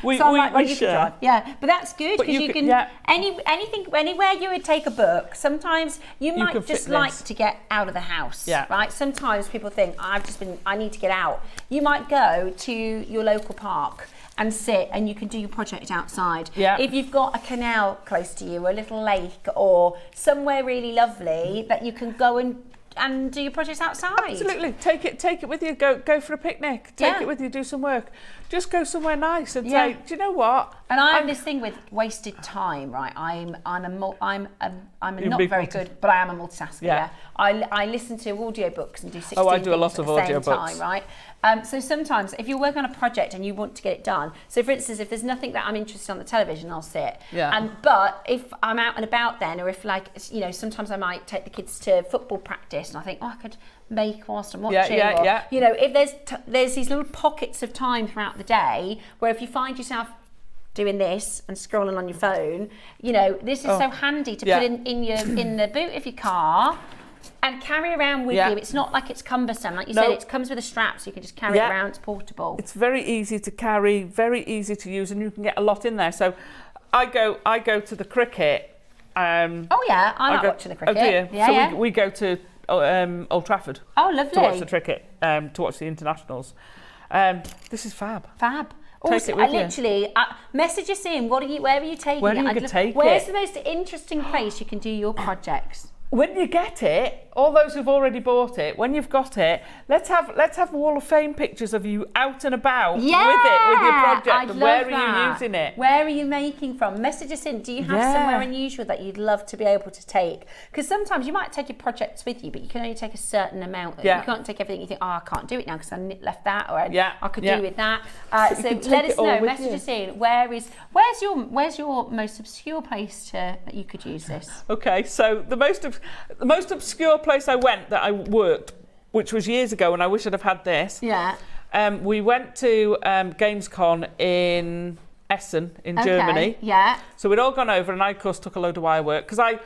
C: we share.
B: Yeah, but that's good because you can anywhere you would take a book. Sometimes you might just like to get out of the house, right? Sometimes people think I need to get out. You might go to your local park and sit, and you can do your project outside. Yeah. If you've got a canal close to you, or a little lake, or somewhere really lovely that you can go and do your projects outside.
C: Absolutely. Take it with you. Go for a picnic. Take it with you. Do some work. Just go somewhere nice and say, do you know what?
B: And I have this thing with wasted time, right? I'm not very good, but I am a multitasker. Yeah. I listen to audiobooks and do 16
C: I do a lot of audiobooks.
B: Time, right? So sometimes if you're working on a project and you want to get it done, so for instance, if there's nothing that I'm interested in on the television, I'll sit. Yeah. But if I'm out and about then, or if sometimes I might take the kids to football practice and I think, I could make whilst I'm watching. If there's these little pockets of time throughout the day where if you find yourself doing this and scrolling on your phone, this is so handy to put in the boot of your car and carry around with you. It's not like it's cumbersome. Like you said, it comes with a strap, so you can just carry it around. It's portable.
C: It's very easy to carry, very easy to use, and you can get a lot in there. So I go to the cricket.
B: I like watching the cricket.
C: Oh dear.
B: Yeah,
C: we go to Old Trafford.
B: Oh, lovely.
C: To watch the cricket, to watch the internationals. This is fab.
B: Fab. Also, I literally message us in. Where are you taking it?
C: Where are you going to take it?
B: Where's the most interesting place you can do your projects?
C: when you get it, all those who've already bought it, when you've got it, let's have Wall of Fame pictures of you out and about with your project.
B: I'd
C: And where
B: love
C: are you
B: that.
C: using it?
B: Where are you making from? Message us in. Do you have somewhere unusual that you'd love to be able to take? Because sometimes you might take your projects with you, but you can only take a certain amount. You can't take everything. You think, oh, I can't do it now because I left that, or I could do with that. So let us know. Message us in. Where's your most obscure place that you could use this?
C: Okay, so the most obscure place I went that I worked, which was years ago, and I wish I'd have had this.
B: Yeah.
C: We went to Gamescom in Essen in Germany.
B: Yeah.
C: So we'd all gone over, and I, of course, took a load of wire work because I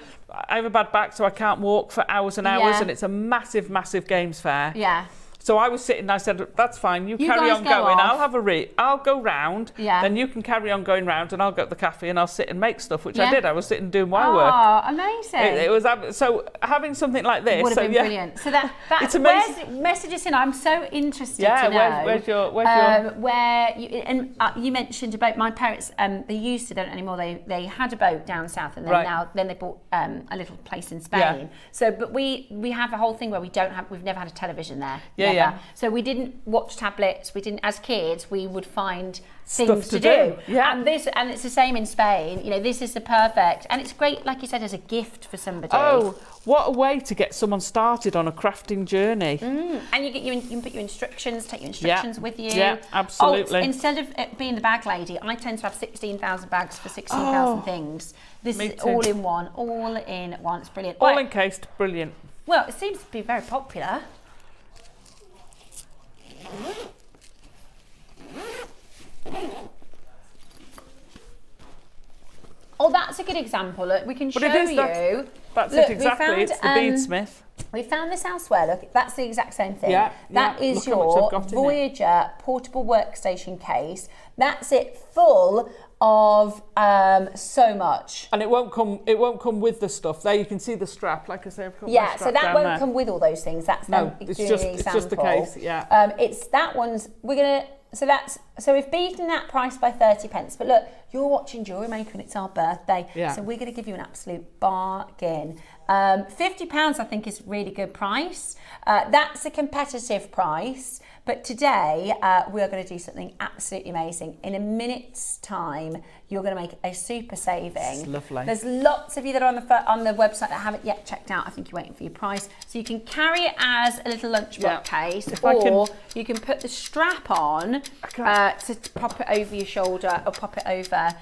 C: have a bad back, so I can't walk for hours and hours, and it's a massive, massive games fair.
B: Yeah.
C: So I was sitting, I said, that's fine, you carry
B: guys
C: on
B: go
C: going,
B: off.
C: I'll go round, then you can carry on going round, and I'll go to the cafe and I'll sit and make stuff, which I did. I was sitting doing wire work.
B: Oh, amazing.
C: It was, so having something like this.
B: Would have been brilliant. So that's
C: it's amazing.
B: Message us in. I'm so interested to know.
C: Where's your
B: where you, and you mentioned about my parents, they used to, don't anymore, they had a boat down south, and then they bought a little place in Spain.
C: Yeah.
B: So, but we have a whole thing where we've never had a television there.
C: Yeah,
B: never.
C: yeah.
B: So we didn't watch tablets. We didn't, as kids, we would find
C: Stuff
B: things
C: to
B: to do.
C: Yeah.
B: And it's the same in Spain. You know, this is the perfect, and it's great, like you said, as a gift for somebody.
C: Oh, what a way to get someone started on a crafting journey.
B: And you can put your instructions, take your instructions with you.
C: Yeah, absolutely.
B: Instead of being the bag lady, I tend to have 16,000 bags for 16,000 things. This is
C: too.
B: all in one. It's brilliant.
C: All encased, brilliant.
B: Well, it seems to be very popular. Oh, that's a good example. Look, we can show you.
C: That's
B: Look,
C: it exactly. It's the beadsmith.
B: We found this elsewhere. Look, that's the exact same thing. That is
C: Look how much I've
B: your
C: got in
B: Voyager portable workstation case. That's it, full of so much.
C: And it won't come with the stuff. There you can see the strap. Like I say, I've got my strap
B: so that
C: down
B: won't
C: there.
B: come with all those things. That's them
C: it's
B: doing
C: just
B: the example.
C: it's just the case. Yeah.
B: It's that one's. So we've beaten that price by 30 pence. But look, you're watching Jewellery Maker and it's our birthday.
C: Yeah.
B: So we're going to give you an absolute bargain. £50 I think is a really good price. That's a competitive price. But today we are going to do something absolutely amazing. In a minute's time, you're going to make a super saving.
C: It's lovely.
B: There's lots of you that are on the website that haven't yet checked out. I think you're waiting for your price. So you can carry it as a little lunchbox case, or you can put the strap on to pop it over your shoulder, or pop it over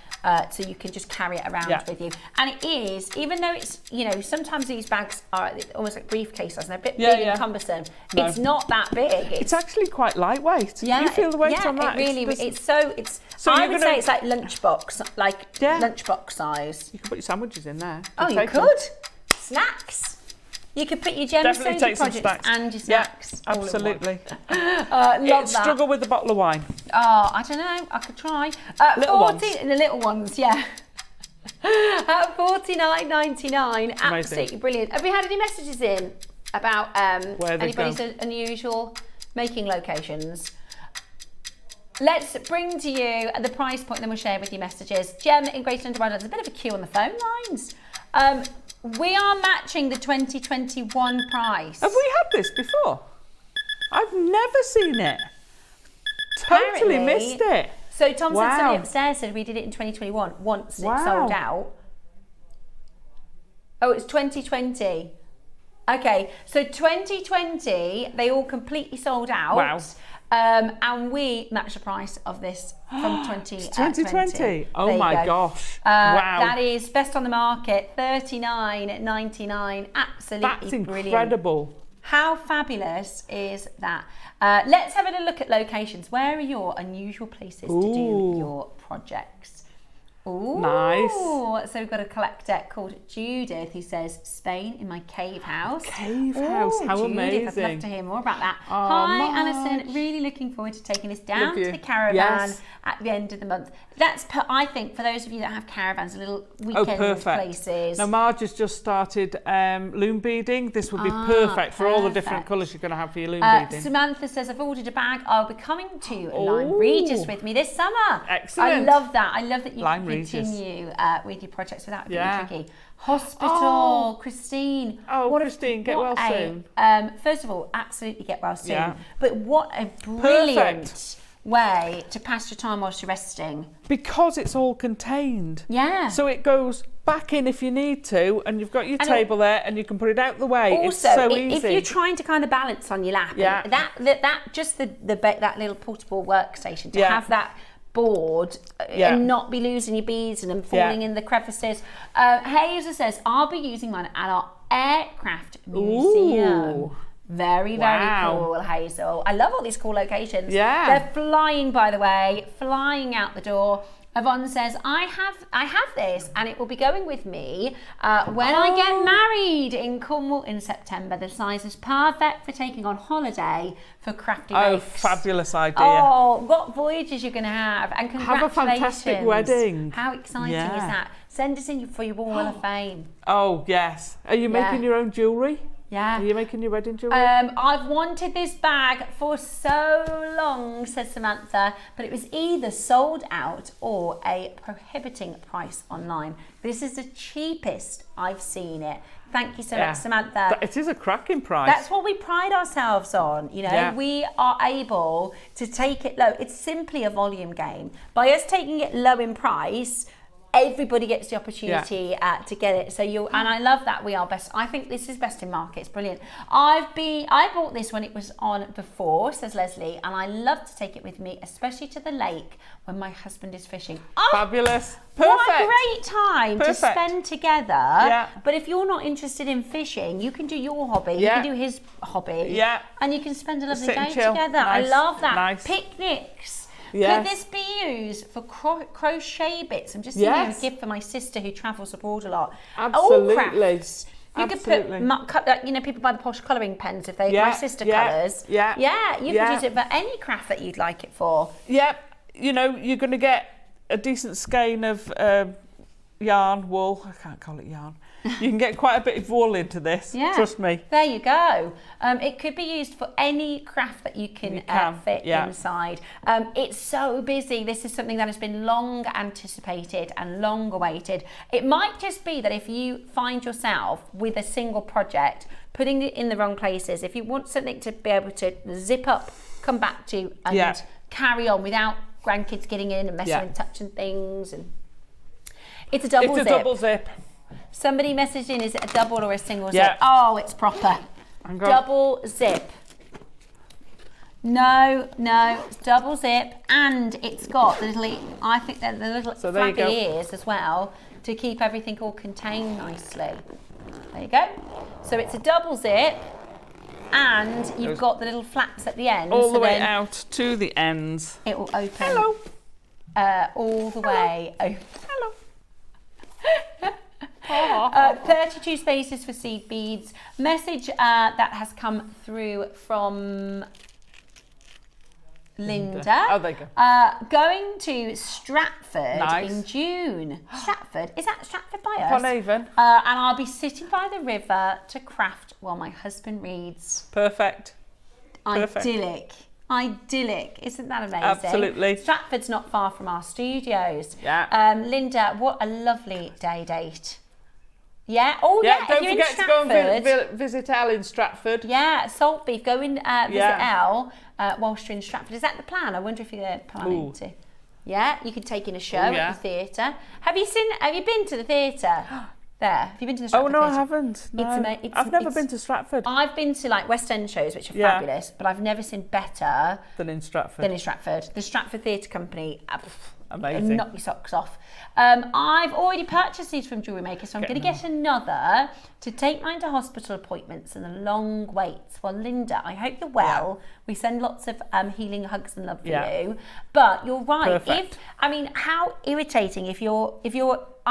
B: so you can just carry it around with you. And it is, even though it's, sometimes these bags are almost like briefcases and they're a bit big and cumbersome. No. It's not that big.
C: It's actually quite lightweight.
B: Yeah,
C: you feel the weight on that?
B: It really I would say it's like lunchbox, lunchbox size.
C: You can put your sandwiches in there.
B: You could. Snacks. You could put your gemstones, your projects and your snacks.
C: Yeah, absolutely.
B: Love that.
C: Struggle with the bottle of wine.
B: Oh, I don't know. I could try. The little ones, yeah. At $49.99, absolutely brilliant. Have we had any messages in about anybody's unusual making locations? Let's bring to you the price point, and then we'll share with you messages. Gem in Greater London, there's a bit of a queue on the phone lines. We are matching the 2021 price.
C: Have we had this before? I've never seen it. Totally missed it.
B: So Tom said somebody upstairs said we did it in 2021 once it sold out. Oh, it's 2020. Okay, so 2020, they all completely sold out.
C: Wow.
B: And we matched the price of this from 2020.
C: Oh my gosh. Wow.
B: That is best on the market, $39.99. Absolutely
C: That's
B: brilliant.
C: Incredible.
B: How fabulous is that? Let's have a look at locations. Where are your unusual places to do your projects? Ooh,
C: nice.
B: So we've got a collector called Judith who says, Spain in my cave house.
C: Cave house, how
B: Judith,
C: amazing.
B: I'd love to hear more about that.
C: Oh,
B: Hi,
C: Marge.
B: Alison. Really looking forward to taking this down to the caravan at the end of the month. That's, I think, for those of you that have caravans, little weekend places.
C: Now, Marge has just started loom beading. This would be perfect for all the different colours you're going to have for your loom beading.
B: Samantha says, I've ordered a bag. I'll be coming to Lyme Regis with me this summer.
C: Excellent.
B: I love that. I love that you continue with your projects without it being tricky. Hospital, Christine.
C: Oh, Christine, get well soon.
B: First of all, absolutely get well soon.
C: Yeah.
B: But what a brilliant way to pass your time whilst you're resting.
C: Because it's all contained.
B: Yeah.
C: So it goes back in if you need to, and you've got your table there, and you can put it out the way.
B: Also,
C: it's so easy.
B: if you're trying to kind of balance on your lap, that just that little portable workstation to have that board and not be losing your beads and them falling in the crevices. Hazel says, I'll be using mine at our aircraft museum.
C: Ooh.
B: Very, very cool, Hazel. I love all these cool locations.
C: Yeah.
B: They're flying, by the way, flying out the door. Yvonne says, I have this and it will be going with me when I get married in Cornwall in September. The size is perfect for taking on holiday for crafty makes.
C: Fabulous idea.
B: Oh, what voyages you're going to have. And congratulations.
C: Have a fantastic wedding.
B: How exciting is that? Send us in for your Wall of Fame.
C: Oh, yes. Are you making your own jewellery?
B: Yeah.
C: Are you making your wedding jewellery?
B: I've wanted this bag for so long, says Samantha, but it was either sold out or a prohibiting price online. This is the cheapest I've seen it. Thank you so much, Samantha.
C: It is a cracking price.
B: That's what we pride ourselves on, you know. We are able to take it low. It's simply a volume game. By us taking it low in price, everybody gets the opportunity to get it. So and I love that we are best. I think this is best in market. It's brilliant. I bought this when it was on before, says Leslie, and I love to take it with me, especially to the lake when my husband is fishing. Oh,
C: fabulous. Perfect.
B: What a great time to spend together. Yeah. But if you're not interested in fishing, you can do your hobby. You can do his hobby. Yeah. And you can spend a lovely day together. Nice. I love that. Nice. Picnics. Could this be used for crochet bits? I'm just thinking of a gift for my sister who travels abroad a lot.
C: Absolutely.
B: All crafts. You could put, you know, people buy the posh colouring pens if they my sister colours. Yeah, you could use it for any craft that you'd like it for.
C: Yep. You know, you're going to get a decent skein of yarn, wool. I can't call it yarn. You can get quite a bit of wool into this, trust me.
B: There you go. It could be used for any craft that you can fit inside. It's so busy. This is something that has been long anticipated and long awaited. It might just be that if you find yourself with a single project, putting it in the wrong places, if you want something to be able to zip up, come back to and carry on without grandkids getting in and messing and touching things. And it's a double zip.
C: It's a double zip.
B: Somebody messaged in, is it a double or a single zip? Oh, it's proper. Double zip. No, it's double zip, and it's got the little, I think they're the little flappy ears as well to keep everything all contained nicely. There you go. So it's a double zip, and you've got the little flaps at the end.
C: All the way out to the ends.
B: It will open.
C: Hello.
B: All the way open.
C: Hello.
B: 32 spaces for seed beads. Message that has come through from Linda.
C: Oh, there you go.
B: Going to Stratford in June. Stratford? Is that Stratford by us?
C: Ponavon.
B: And I'll be sitting by the river to craft while my husband reads.
C: Perfect.
B: Idyllic. Isn't that amazing?
C: Absolutely.
B: Stratford's not far from our studios.
C: Yeah.
B: Linda, what a lovely day date. Yeah. Oh, yeah.
C: Don't forget to go and visit Elle in Stratford.
B: Yeah, Salt Beef. Go and visit Elle whilst you're in Stratford. Is that the plan? I wonder if you're planning to. Yeah, you could take in a show at the theatre. Have you been to the theatre? There. Have you been to the Stratford
C: Theatre?
B: I
C: haven't. No. I've never been to Stratford.
B: I've been to like West End shows, which are fabulous, but I've never seen better
C: than in Stratford.
B: The Stratford Theatre Company.
C: Amazing.
B: Knock your socks off. I've already purchased these from JewelleryMaker, so I'm going to get another to take mine to hospital appointments and the long waits. Well, Linda, I hope you're well. We send lots of healing hugs and love for you. But you're right.
C: Perfect.
B: How irritating if you're.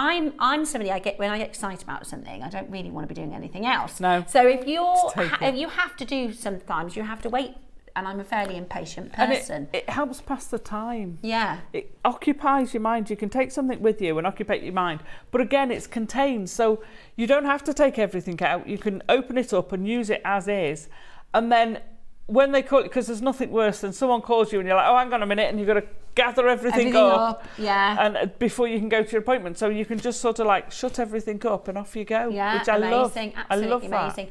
B: I'm somebody when I get excited about something, I don't really want to be doing anything else.
C: No.
B: So if you have to do sometimes, you have to wait. And I'm a fairly impatient person.
C: And it helps pass the time.
B: Yeah.
C: It occupies your mind. You can take something with you and occupy your mind. But again, it's contained. So you don't have to take everything out. You can open it up and use it as is. And then when they call, because there's nothing worse than someone calls you and you're like, oh, hang on a minute, and you've got to gather everything up.
B: Yeah.
C: And before you can go to your appointment, so you can just sort of like shut everything up and off you go.
B: Yeah,
C: which I love.
B: Absolutely
C: I love
B: amazing.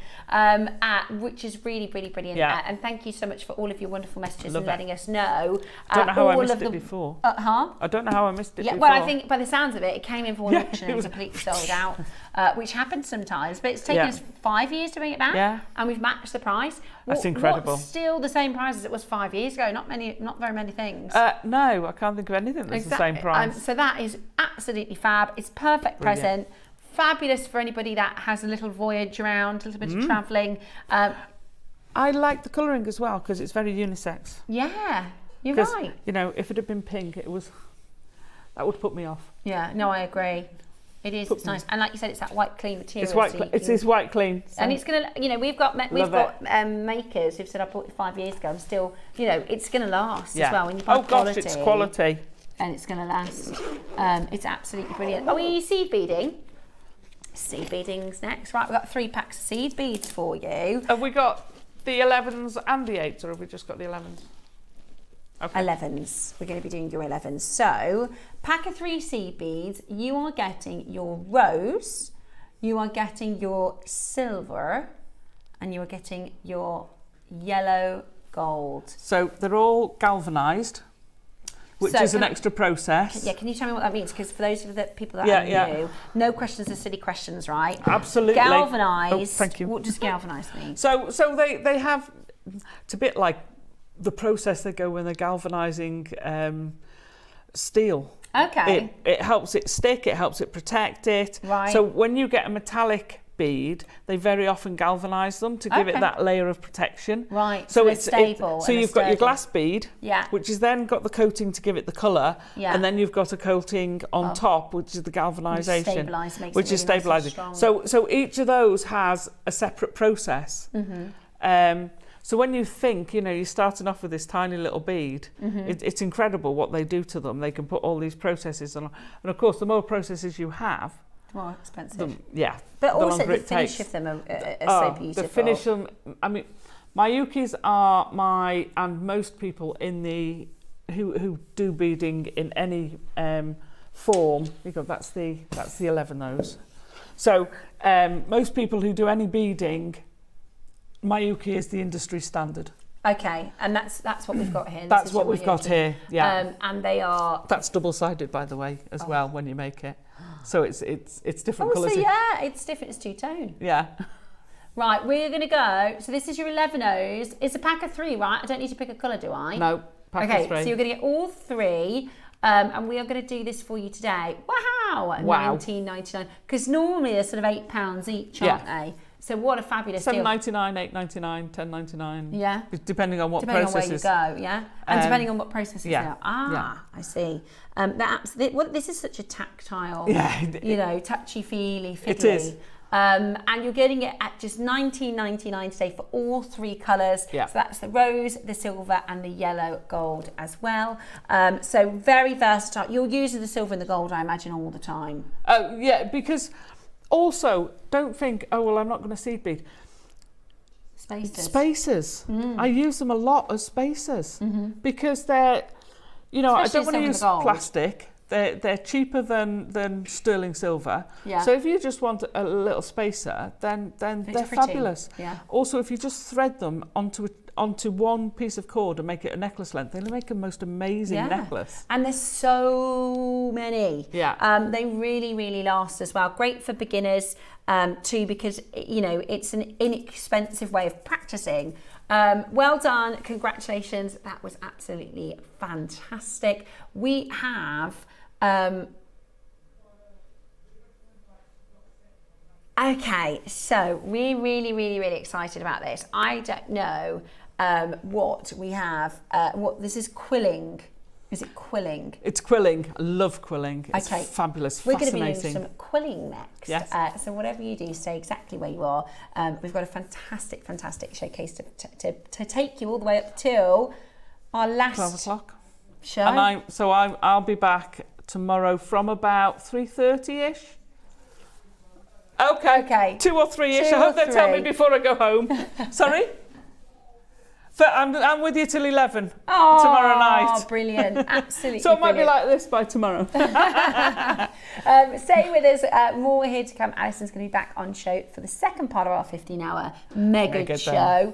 B: Which is really, really brilliant.
C: Yeah.
B: And thank you so much for all of your wonderful messages
C: Love
B: and
C: it.
B: letting us know.
C: I don't know how I
B: all
C: missed
B: of
C: it
B: the-
C: before.
B: Huh?
C: I don't know how I missed it
B: Yeah,
C: before.
B: well, I think by the sounds of it came in for one
C: Yeah,
B: auction
C: it
B: and
C: was-
B: completely sold out, which happens sometimes. But it's taken
C: Yeah.
B: us 5 years to bring it back,
C: Yeah.
B: and we've matched the price.
C: That's incredible.
B: What's still the same price as it was 5 years ago? Not very many things.
C: No, I can't think of anything that's the same price.
B: So that is absolutely fab. It's perfect present. Fabulous for anybody that has a little voyage around, a little bit of travelling.
C: I like the colouring as well because it's very unisex.
B: Yeah, you're
C: 'Cause,
B: right.
C: you know, if it had been pink, that would put me off.
B: Yeah, no, I agree. It is. It's nice, and like you said, it's that white clean material.
C: It's white. It is white clean. So.
B: And it's gonna, you know, we've got makers who've said I bought it 5 years ago. I'm still, you know, it's gonna last as well. When you buy quality,
C: it's quality.
B: And it's gonna last. It's absolutely brilliant. Are we seed beading? Seed beading's next, right? We've got 3 packs of seed beads for you.
C: Have we got the 11s and the 8s, or have we just got the 11s? Okay.
B: 11s. We're going to be doing your 11s. So, pack of 3 seed beads. You are getting your rose, you are getting your silver, and you are getting your yellow gold.
C: So they're all galvanised, which is an extra process.
B: Yeah, can you tell me what that means? Because for those of the people that are new, no questions are silly questions, right?
C: Absolutely.
B: Galvanised.
C: Oh, thank you.
B: What does galvanised mean?
C: So they have, it's a bit like the process they go when they're galvanising steel.
B: Okay.
C: It helps it stick, it helps it protect it.
B: Right.
C: So when you get a metallic bead, they very often galvanise them to give it that layer of protection.
B: Right.
C: So
B: they're
C: it's
B: stable.
C: so you've got your glass bead,
B: Yeah.
C: which has then got the coating to give it the colour,
B: Yeah.
C: and then you've got a coating on top, which is the galvanisation,
B: which is
C: stabilising.
B: Nice and strong.
C: So each of those has a separate process. So when you think, you know, you're starting off with this tiny little bead, it's incredible what they do to them. They can put all these processes on. And of course, the more processes you have,
B: more expensive.
C: the
B: But also
C: longer
B: the
C: it
B: finish
C: takes.
B: of them are so beautiful.
C: The finish them, I mean, my Yukis are and most people in the, who do beading in any form, that's the 11 those. So most people who do any beading, Mayuki is the industry standard.
B: Okay, and that's what we've got here.
C: That's what we've got here, yeah.
B: And they are...
C: That's double-sided, by the way, as well, when you make it. So it's different colours.
B: So yeah, it's different, it's two-tone.
C: Yeah.
B: Right, we're going to go, so this is your 11 O's. It's a pack of 3, right? I don't need to pick a colour, do I?
C: No, pack of 3.
B: So you're going to get all 3, and we are going to do this for you today. Wow! At $19.99. Because normally they're sort of £8 each, aren't they? So what a fabulous deal.
C: $7.99, $8.99, $10.99.
B: Yeah.
C: Depending on what
B: processes.
C: processes.
B: Depending on where you go, yeah. And depending on what processes they are.
C: Yeah.
B: I see. This is such a tactile, touchy-feely, fiddly.
C: It is.
B: And you're getting it at just $19.99 today for all 3 colours.
C: Yeah.
B: So that's the rose, the silver, and the yellow gold as well. So very versatile. You'll use the silver and the gold, I imagine, all the time.
C: Oh, yeah, because also, don't think, oh, well, I'm not going to seed bead. Spacers. I use them a lot as spacers because they're, you know,
B: Especially
C: I don't want to use plastic. They're cheaper than sterling silver.
B: Yeah.
C: So if you just want a little spacer, then they're
B: pretty.
C: fabulous.
B: Yeah.
C: Also, if you just thread them onto one piece of cord and make it a necklace length, they'll make a most amazing necklace.
B: And there's so many.
C: Yeah.
B: They really, really last as well. Great for beginners too, because, you know, it's an inexpensive way of practicing. Well done. Congratulations. That was absolutely fantastic. We have... okay, so we're really, really, really excited about this. I don't know what we have. This is quilling. Is it quilling?
C: It's quilling. I love quilling. It's fabulous,
B: We're
C: fascinating.
B: going to be doing some quilling next.
C: Yes.
B: So whatever you do, stay exactly where you are. We've got a fantastic, fantastic showcase to take you all the way up till our last
C: 12 o'clock.
B: show.
C: And I'll be back tomorrow from about 3:30ish. Okay. 2 or 3ish. I hope they tell me before I go home. Sorry? I'm with you till 11 tomorrow night.
B: Brilliant. Absolutely.
C: So it might be
B: brilliant.
C: like this by tomorrow.
B: Stay with us. More here to come. Alison's going to be back on show for the second part of our 15-hour mega show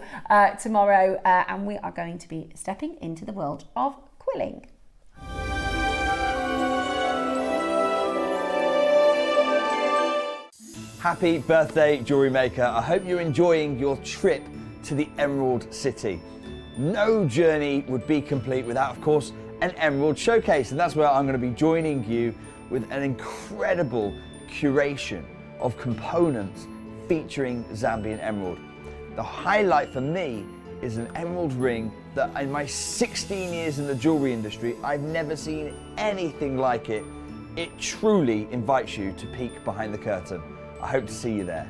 B: tomorrow. And we are going to be stepping into the world of quilling.
D: Happy birthday, Jewellery Maker. I hope you're enjoying your trip to the Emerald City. No journey would be complete without, of course, an Emerald Showcase. And that's where I'm going to be joining you with an incredible curation of components featuring Zambian emerald. The highlight for me is an emerald ring that in my 16 years in the jewellery industry, I've never seen anything like it. It truly invites you to peek behind the curtain. I hope to see you there.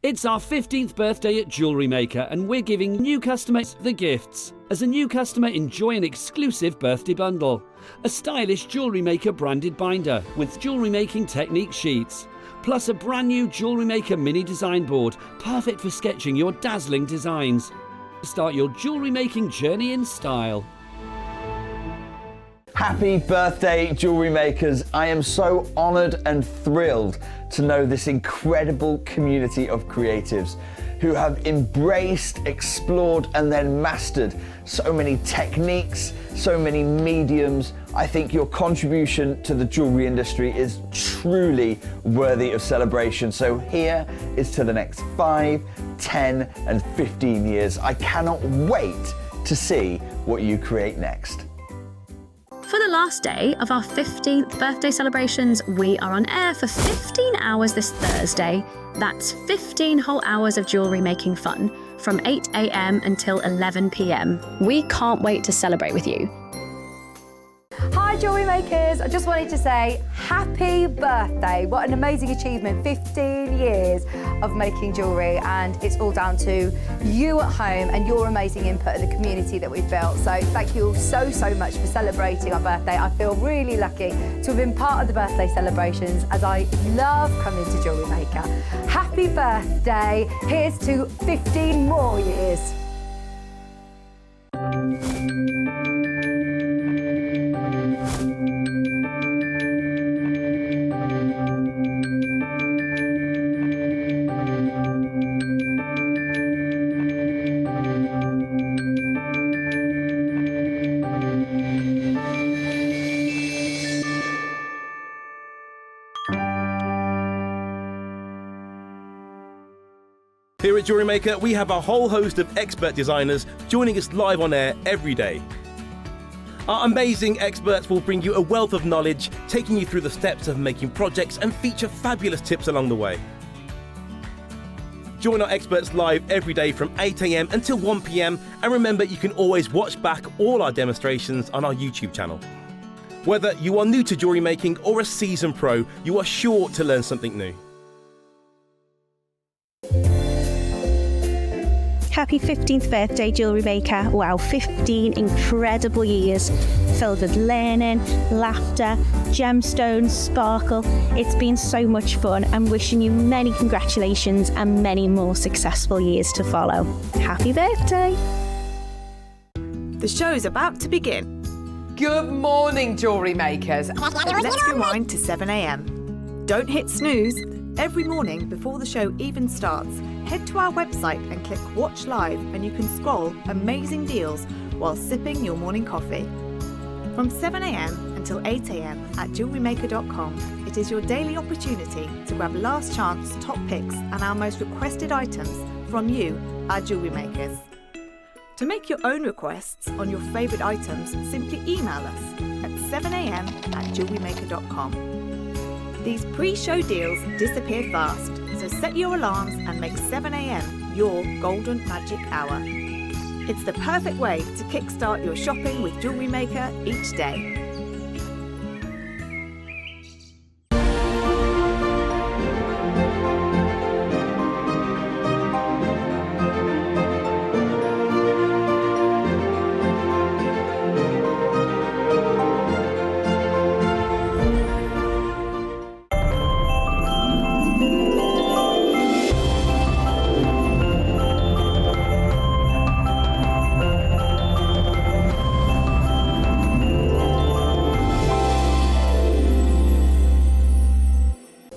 G: It's our 15th birthday at JewelleryMaker and we're giving new customers the gifts. As a new customer, enjoy an exclusive birthday bundle. A stylish JewelleryMaker branded binder with jewellery making technique sheets. Plus a brand new JewelleryMaker mini design board, perfect for sketching your dazzling designs. Start your jewellery making journey in style.
D: Happy birthday, Jewellery Makers. I am so honoured and thrilled to know this incredible community of creatives who have embraced, explored and then mastered so many techniques, so many mediums. I think your contribution to the jewellery industry is truly worthy of celebration. So here is to the next 5, 10 and 15 years. I cannot wait to see what you create next.
H: For the last day of our 15th birthday celebrations, we are on air for 15 hours this Thursday. That's 15 whole hours of jewellery making fun from 8 a.m. until 11 p.m. We can't wait to celebrate with you.
K: Hi Jewellery Makers, I just wanted to say happy birthday. What an amazing achievement, 15 years of making jewellery, and it's all down to you at home and your amazing input and the community that we've built. So thank you all so much for celebrating our birthday. I feel really lucky to have been part of the birthday celebrations as I love coming to Jewellery Maker. Happy birthday, here's to 15 more years.
L: Here at JewelleryMaker, we have a whole host of expert designers joining us live on air every day. Our amazing experts will bring you a wealth of knowledge, taking you through the steps of making projects and feature fabulous tips along the way. Join our experts live every day from 8 a.m. until 1 p.m. and remember, you can always watch back all our demonstrations on our YouTube channel. Whether you are new to jewellery making or a seasoned pro, you are sure to learn something new.
I: Happy 15th birthday, Jewellery Maker. Wow, 15 incredible years filled with learning, laughter, gemstones, sparkle. It's been so much fun. I'm wishing you many congratulations and many more successful years to follow. Happy birthday.
M: The show's about to begin.
N: Good morning, Jewellery Makers.
M: Let's rewind to 7 a.m. Don't hit snooze. Every morning before the show even starts, head to our website and click Watch Live and you can scroll amazing deals while sipping your morning coffee. From 7 a.m. until 8 a.m. at JewelleryMaker.com, it is your daily opportunity to grab last chance top picks and our most requested items from you, our Jewellery Makers. To make your own requests on your favourite items, simply email us at 7 a.m. at JewelleryMaker.com. These pre-show deals disappear fast, so set your alarms and make 7 a.m. your golden magic hour. It's the perfect way to kickstart your shopping with Jewellery Maker each day.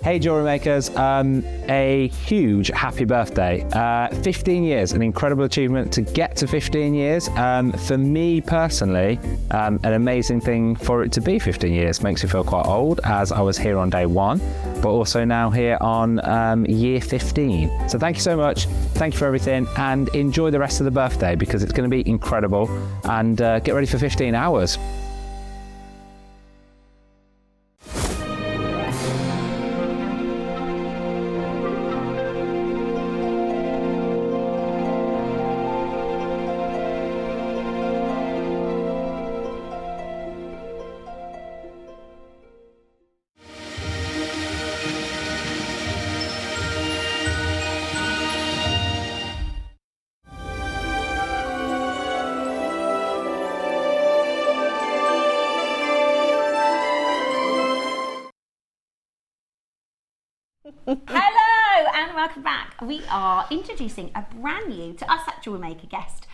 J: Hey Jewellery Makers, a huge happy birthday. 15 years, an incredible achievement to get to 15 years. For me personally, an amazing thing for it to be 15 years. Makes me feel quite old, as I was here on day 1, but also now here on year 15. So thank you so much, thank you for everything, and enjoy the rest of the birthday because it's going to be incredible, and get ready for 15 hours.
B: Hello and welcome back. We are introducing a brand new to us at JewelleryMaker guest.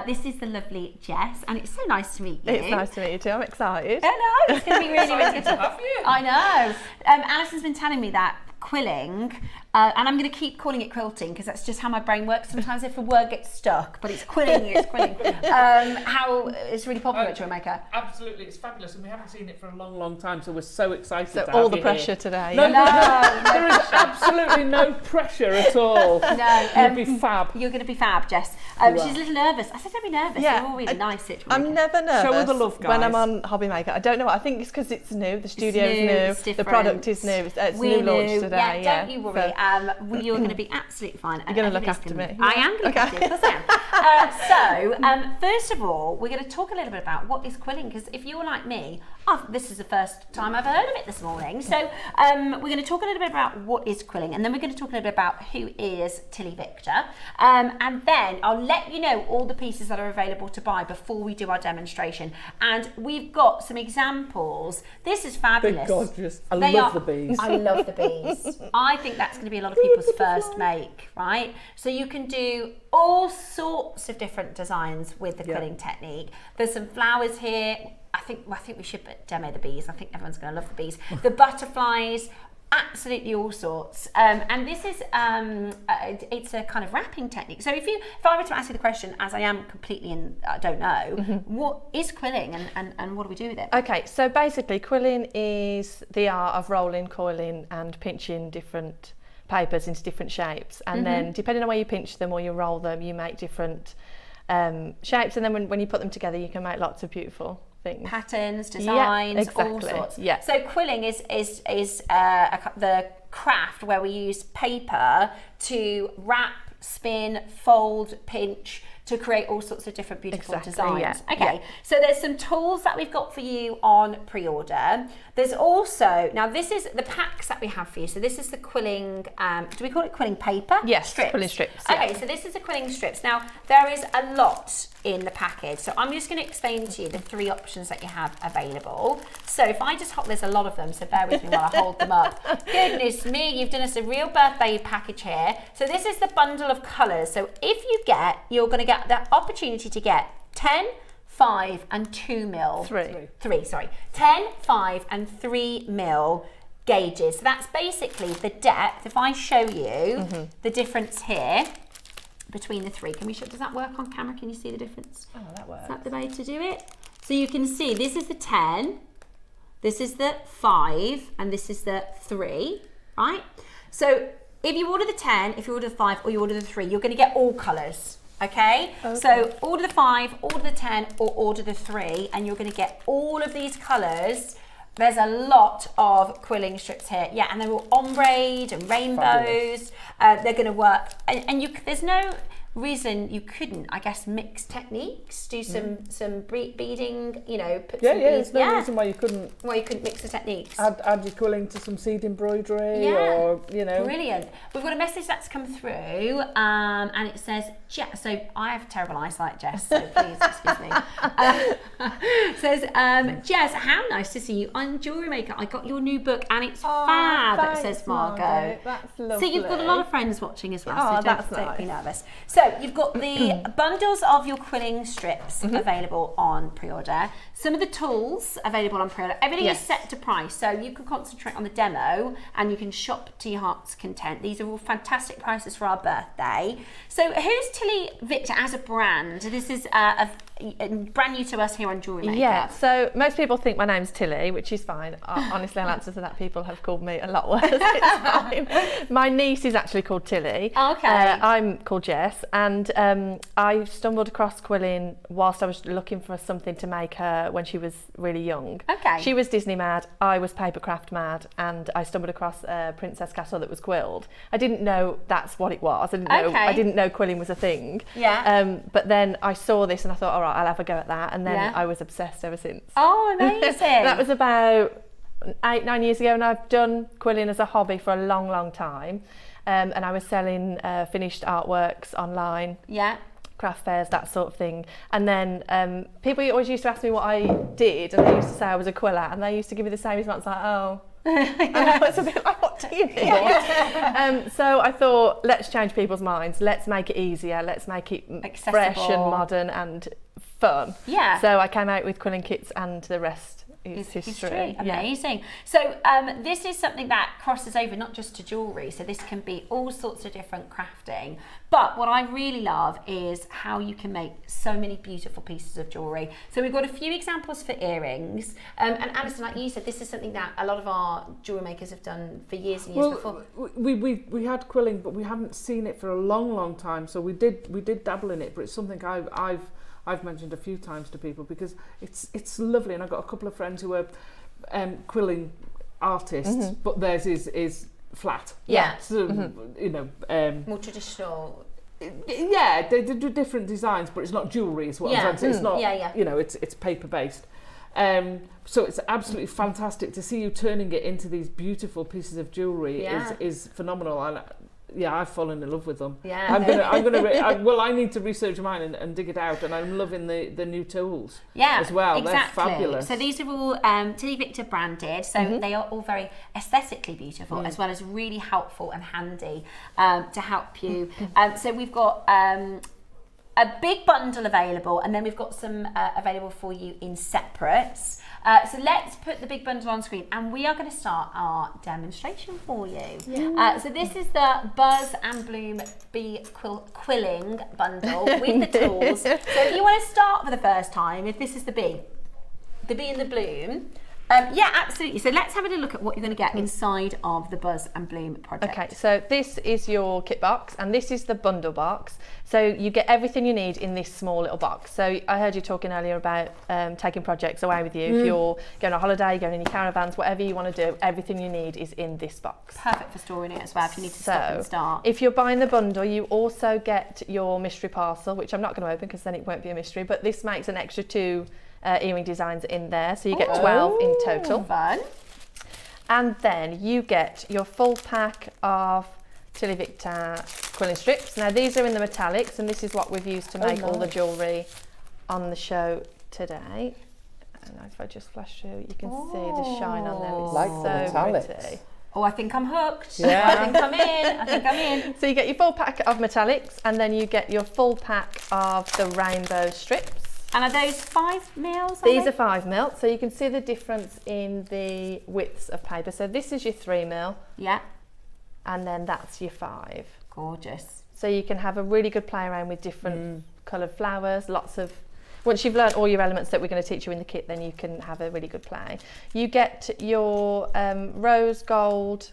B: This is the lovely Jess, and it's so nice to meet you.
O: It's nice to meet you too. I'm excited.
B: I know, it's going to be really, really good
O: to have you.
B: I know. Alison's been telling me that quilling, and I'm going to keep calling it quilting because that's just how my brain works. Sometimes if a word gets stuck, but it's quilling, it's quilling. How it's really popular at JewelleryMaker.
C: Absolutely, it's fabulous, and we haven't seen it for a long, long time, so we're so excited.
O: So
C: to
O: all
C: have
O: the
C: you
O: pressure
C: here.
O: today.
C: No, there is absolutely no pressure at all.
B: No,
C: you'll be fab.
B: You're going to be fab, Jess. She's a little nervous. I said don't be nervous.
O: Yeah,
B: You're all really nice at JewelleryMaker.
O: I'm never nervous.
C: Show her the love, guys.
O: When I'm on Hobby Maker. I don't know. I think it's because it's new. The studio's
B: new,
O: new.
B: it's
O: The
B: different.
O: product is new. It's
B: We're
O: new launch today.
B: Yeah, don't you worry. You're going to be absolutely fine.
O: You're going to look after me.
B: I am going to look after you. Of course I am. First of all, we're going to talk a little bit about what is quilling, because if you're like me, this is the first time I've heard of it this morning. So we're going to talk a little bit about what is quilling, and then we're going to talk a little bit about who is Tilly Victor, and then I'll let you know all the pieces that are available to buy before we do our demonstration. And we've got some examples. This is fabulous.
C: They're gorgeous. I love the bees.
B: I love the bees. I think that's going to be a lot of people's first make, right? So you can do all sorts of different designs with the quilling technique. There's some flowers here. I think we should demo the bees. I think everyone's going to love the bees. The butterflies, absolutely all sorts. And this is it's a kind of wrapping technique. So if I were to ask you the question, as I am completely I don't know, what is quilling and what do we do with it?
O: Okay, so basically quilling is the art of rolling, coiling and pinching different papers into different shapes, and then depending on where you pinch them or you roll them, you make different shapes, and then when you put them together you can make lots of beautiful things.
B: Patterns, designs, all sorts. Yeah. So quilling is the craft where we use paper to wrap, spin, fold, pinch to create all sorts of different beautiful designs.
O: Yeah.
B: Okay, so there's some tools that we've got for you on pre-order. There's also, now this is the packs that we have for you. So this is the quilling, do we call it quilling paper?
O: Yes,
B: strips.
O: quilling strips.
B: Okay, so this is the quilling strips. Now, there is a lot in the package. So I'm just going to explain to you the 3 options that you have available. So if I just there's a lot of them, so bear with me while I hold them up. Goodness me, you've done us a real birthday package here. So this is the bundle of colours. So if you're going to get the opportunity to get 10, 5 and 2 mil. 3, sorry. 10, 5 and 3 mil gauges. So that's basically the depth. If I show you the difference here between the 3. Does that work on camera? Can you see the difference?
O: Oh, that works.
B: Is that the way to do it? So you can see this is the 10, this is the 5 and this is the 3, right? So if you order the 10, if you order the 5 or you order the 3, you're going to get all colours. Okay, so order the 5, order the 10 or order the 3 and you're going to get all of these colours. There's a lot of quilling strips here. Yeah, and they're all ombre and rainbows. They're going to work. And there's no reason you couldn't, I guess, mix techniques, do some beading, put some beads.
C: There's no reason why you couldn't.
B: Why you couldn't mix the techniques.
C: Add your quilling to some seed embroidery or,
B: Brilliant. We've got a message that's come through and it says, so I have terrible eyesight, Jess, so please excuse me. It says, Jess, how nice to see you on JewelleryMaker. I got your new book and it's fab,
O: thanks,
B: says Margot.
O: That's lovely.
B: So you've got a lot of friends watching as well, so
O: that's
B: don't be
O: nice.
B: nervous. So you've got the bundles of your quilling strips available on pre-order. Some of the tools available on pre-order. Everything is set to price, so you can concentrate on the demo and you can shop to your heart's content. These are all fantastic prices for our birthday. So who's Tilly Victor as a brand? This is a brand new to us here on Jewellery Maker.
O: Yeah, so most people think my name's Tilly, which is fine. Honestly, I'll answer to that. People have called me a lot worse. It's fine. My niece is actually called Tilly.
B: Okay.
O: I'm called Jess, and I stumbled across quilling whilst I was looking for something to make her when she was really young.
B: Okay.
O: She was Disney mad, I was papercraft mad, and I stumbled across a princess castle that was quilled. I didn't know that's what it was. I didn't know quilling was a thing.
B: Yeah.
O: But then I saw this and I thought, all right, I'll have a go at that, and then I was obsessed ever since.
B: Oh, amazing.
O: That was about 8-9 years ago, and I've done quilling as a hobby for a long, long time. And I was selling finished artworks online.
B: Yeah.
O: Craft fairs, that sort of thing. And then people always used to ask me what I did, and they used to say I was a quiller, and they used to give me the same response, like, oh. And I was a bit like, what do you do? So I thought, let's change people's minds. Let's make it easier. Let's make it fresh and modern and fun.
B: Yeah.
O: So I came out with quilling kits, and the rest is history.
B: Amazing. So this is something that crosses over not just to jewellery, so this can be all sorts of different crafting. But what I really love is how you can make so many beautiful pieces of jewellery. So we've got a few examples for earrings. And Alison, like you said, this is something that a lot of our jewellery makers have done for years and years before.
C: We had quilling, but we haven't seen it for a long, long time. So we did dabble in it, but it's something I've mentioned a few times to people because it's lovely, and I've got a couple of friends who are quilling artists, but theirs is flat.
B: Yeah.
C: So, you know, more
B: traditional.
C: Yeah, they do different designs, but it's not jewellery. Is what I'm trying to say. It's not. You know, it's paper based. So it's absolutely fantastic to see you turning it into these beautiful pieces of jewellery. Is phenomenal. And I've fallen in love with them.
B: Yeah.
C: I need to research mine and dig it out, and I'm loving the new tools as well.
B: Exactly.
C: They're fabulous.
B: So these are all Tilly Victor branded, so they are all very aesthetically beautiful as well as really helpful and handy to help you. So we've got a big bundle available, and then we've got some available for you in separates. So let's put the big bundle on screen, and we are going to start our demonstration for you. So this is the Buzz and Bloom Bee Quilling bundle with the tools. So if you want to start for the first time, if this is the bee and the bloom, yeah, absolutely. So let's have a look at what you're going to get inside of the Buzz and Bloom project.
O: Okay, so this is your kit box, and this is the bundle box. So you get everything you need in this small little box. So I heard you talking earlier about taking projects away with you. If you're going on a holiday, going in your caravans, whatever you want to do, everything you need is in this box.
B: Perfect for storing it as well if you need to stop and start.
O: If you're buying the bundle, you also get your mystery parcel, which I'm not going to open because then it won't be a mystery, but this makes an extra 2 earring designs in there, so you get 12 in total.
B: Fun.
O: And then you get your full pack of Tilly Victor quilling strips. Now these are in the metallics, and this is what we've used to make all the jewellery on the show today. And if I just flash through, you can see the shine on there. It's
C: like
O: so pretty.
B: Oh, I think I'm hooked.
O: Yeah.
B: I think I'm in.
O: So you get your full pack of metallics, and then you get your full pack of the rainbow strips.
B: And are those 5 mils?
O: These are 5 mil, so you can see the difference in the widths of paper. So this is your 3 mil.
B: Yeah.
O: And then that's your 5.
B: Gorgeous.
O: So you can have a really good play around with different coloured flowers, once you've learned all your elements that we're going to teach you in the kit, then you can have a really good play. You get your rose gold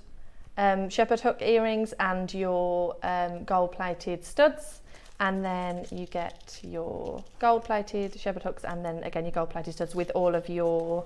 O: shepherd hook earrings and your gold plated studs. And then you get your gold plated shepherd hooks, and then again your gold plated studs with all of your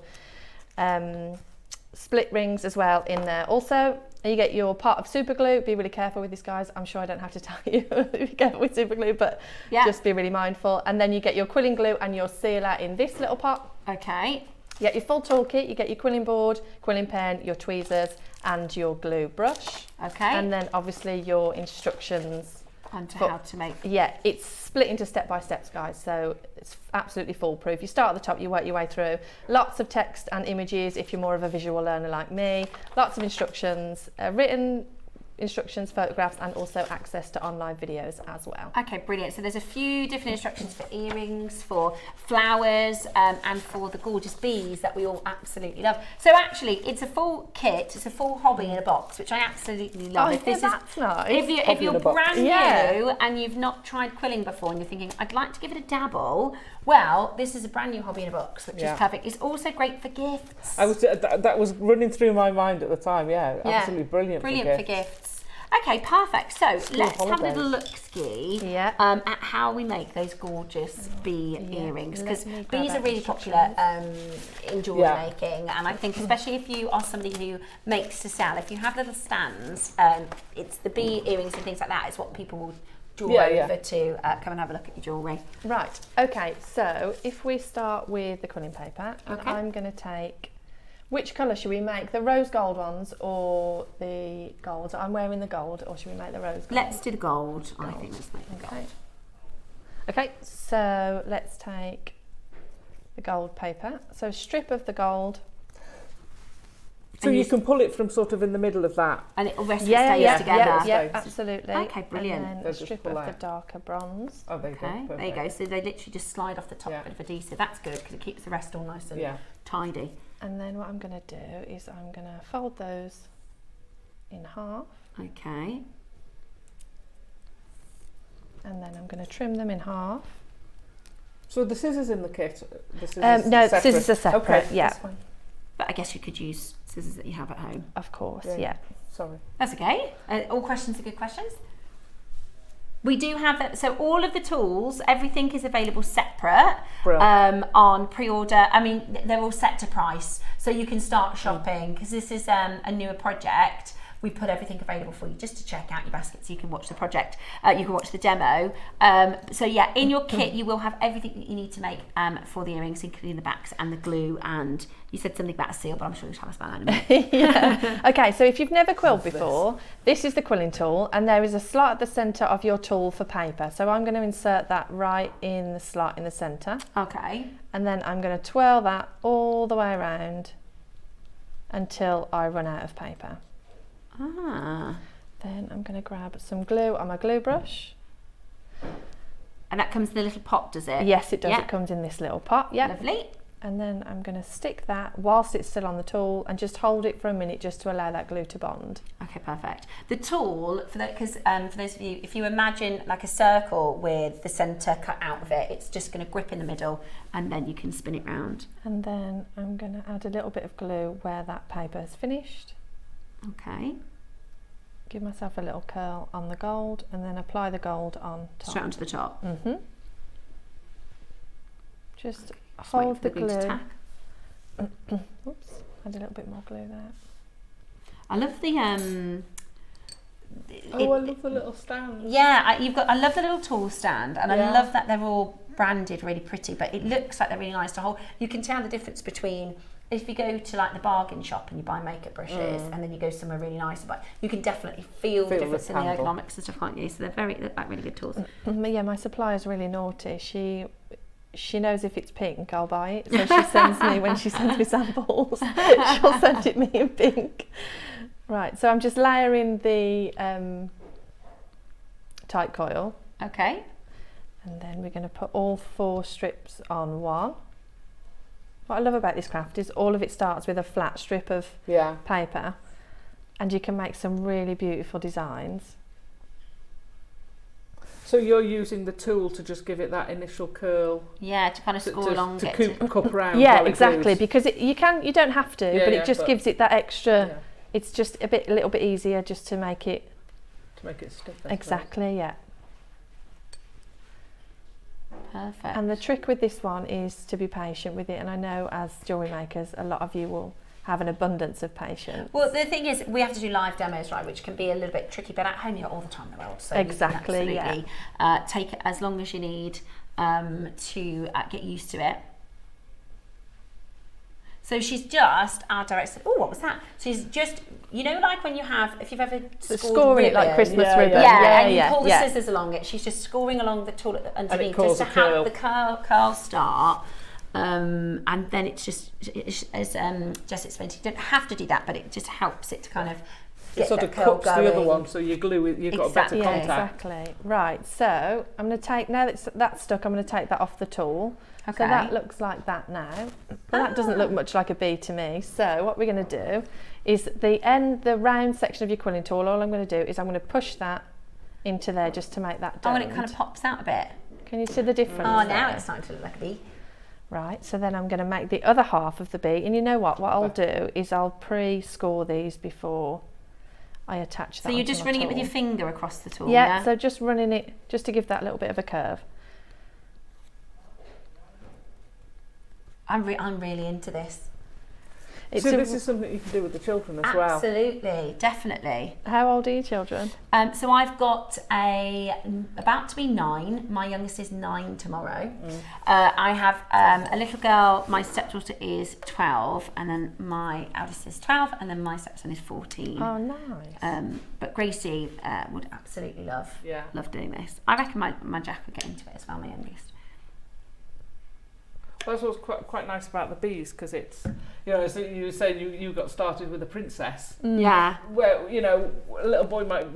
O: split rings as well in there. Also, you get your part of super glue. Be really careful with this, guys. I'm sure I don't have to tell you be careful with super glue, but just be really mindful. And then you get your quilling glue and your sealer in this little pot.
B: Okay.
O: You get your full toolkit. You get your quilling board, quilling pen, your tweezers, and your glue brush.
B: Okay.
O: And then obviously your instructions.
B: And how to make.
O: Yeah, it's split into step-by-steps, guys, so it's absolutely foolproof. You start at the top, you work your way through. Lots of text and images if you're more of a visual learner like me. Lots of instructions, written instructions, photographs, and also access to online videos as well.
B: Okay, brilliant. So there's a few different instructions for earrings, for flowers, and for the gorgeous bees that we all absolutely love. So actually, it's a full kit, it's a full hobby in a box, which I absolutely love.
O: Oh, that's nice.
B: If you're brand new and you've not tried quilling before and you're thinking, I'd like to give it a dabble, well, this is a brand new hobby in a box, which is perfect. It's also great for gifts.
C: That was running through my mind at the time. Yeah, absolutely brilliant.
B: Brilliant for gifts. Okay, perfect. So let's have a little look-ski at how we make those gorgeous bee earrings, because bees are really popular in jewellery making, and I think especially if you are somebody who makes to sell, if you have little stands, it's the bee earrings and things like that is what people will draw over to come and have a look at your jewellery.
O: Right, okay, so if we start with the quilling paper, and I'm going to take, which colour should we make? The rose gold ones or the gold? I'm wearing the gold, or should we make the rose gold?
B: Let's do the gold. I think let's make the gold.
O: Okay, so let's take the gold paper. So strip of the gold.
C: So you can pull it from sort of in the middle of that.
B: And it rest stays together.
O: Yeah, absolutely.
B: Okay, brilliant.
O: And then a strip of the darker bronze.
C: Oh, there you go.
B: There you go. So they literally just slide off the top bit of adhesive. That's good because it keeps the rest all nice and tidy.
O: And then what I'm going to do is I'm going to fold those in half.
B: Okay.
O: And then I'm going to trim them in half.
C: So the scissors in the kit?
O: No, the scissors are separate,
C: okay,
B: But I guess you could use scissors that you have at home.
O: Of course,
C: Sorry.
B: That's okay. All questions are good questions. We do have so all of the tools, everything is available separate on pre-order. I mean, they're all set to price, so you can start shopping because this is a newer project. We put everything available for you just to check out your basket so you can watch the project, you can watch the demo. So yeah, in your kit you will have everything that you need to make for the earrings, including the backs and the glue, and you said something about a seal, but I'm sure you'll tell us about that in a minute.
O: Okay, so if you've never quilled before, this is the quilling tool, and there is a slot at the centre of your tool for paper. So I'm going to insert that right in the slot in the centre.
B: Okay.
O: And then I'm going to twirl that all the way around until I run out of paper. Then I'm going to grab some glue on my glue brush.
B: And that comes in a little pot, does it?
O: Yes, it does. It comes in this little pot. Yeah.
B: Lovely.
O: And then I'm going to stick that whilst it's still on the tool and just hold it for a minute just to allow that glue to bond.
B: Okay, perfect. The tool, for those of you, if you imagine like a circle with the centre cut out of it, it's just going to grip in the middle and then you can spin it round.
O: And then I'm going to add a little bit of glue where that paper is finished.
B: Okay.
O: Give myself a little curl on the gold and then apply the gold on top.
B: Straight onto the top.
O: Just hold the glue. Oops, add a little bit more glue there.
B: I love the
C: I love the little stand.
B: Yeah, I love the little tool stand, and I love that they're all branded really pretty, but it looks like they're really nice to hold. You can tell the difference between if you go to like the bargain shop and you buy makeup brushes and then you go somewhere really nice, but you can definitely feel the difference in the ergonomics and stuff, can't you? So they're like really good tools.
O: Yeah, my supplier's really naughty. She knows if it's pink, I'll buy it. So she sends me, when she sends me samples, she'll send it me in pink. Right, so I'm just layering the tight coil.
B: Okay.
O: And then we're going to put all 4 strips on one. What I love about this craft is all of it starts with a flat strip of paper, and you can make some really beautiful designs.
C: So you're using the tool to just give it that initial curl.
B: Yeah, to kind of score along it.
C: To cup around.
O: Yeah, exactly, because you don't have to, but it just gives it that extra.
C: Yeah.
O: It's just a little bit easier just to make it.
C: To make it stick.
O: Exactly, yeah.
B: Perfect.
O: And the trick with this one is to be patient with it, and I know as jewellery makers a lot of you will have an abundance of patience.
B: Well, the thing is, we have to do live demos, right, which can be a little bit tricky, but at home you're all the time in the world, so
O: exactly,
B: you can absolutely take it as long as you need to get used to it. So she's just, our director said, oh, what was that? She's just, you know, like when you have, if you've ever
O: scoring it like Christmas ribbon.
B: And you pull the scissors along it, she's just scoring along the tool underneath just to have the curl start. And then it's just, as Jess explained, you don't have to do that, but it just helps it to kind of
C: it sort of cups the other one, so you glue it, you've got a better contact.
O: Exactly. Right, so I'm going to take, now that's stuck, I'm going to take that off the tool.
B: Okay.
O: So that looks like that now. Well, that doesn't look much like a bee to me. So what we're going to do is the round section of your quilling tool, all I'm going to do is I'm going to push that into there just to make that domed.
B: Oh, and it kind of pops out a bit.
O: Can you see the difference?
B: Oh, now
O: there?
B: it's starting to look like a bee.
O: Right, so then I'm going to make the other half of the bee, and you know what I'll do is I'll pre-score these before I attach that.
B: So you're just running
O: tool.
B: it with your finger across the tool,
O: yeah? So just running it, just to give that little bit of a curve.
B: I'm really into this.
C: So this is something you can do with the children as well.
B: Absolutely, definitely.
O: How old are your children?
B: So I've got about to be 9. My youngest is 9 tomorrow. I have a little girl. My stepdaughter is 12, and then my eldest is 12, and then my stepson is 14.
O: Oh, nice.
B: But Gracie would absolutely love doing this. I reckon my Jack would get into it as well, my youngest.
C: Well, that's what's quite nice about the bees, because it's, you know, so you were saying you got started with a princess.
B: Yeah.
C: Where, you know, a little boy might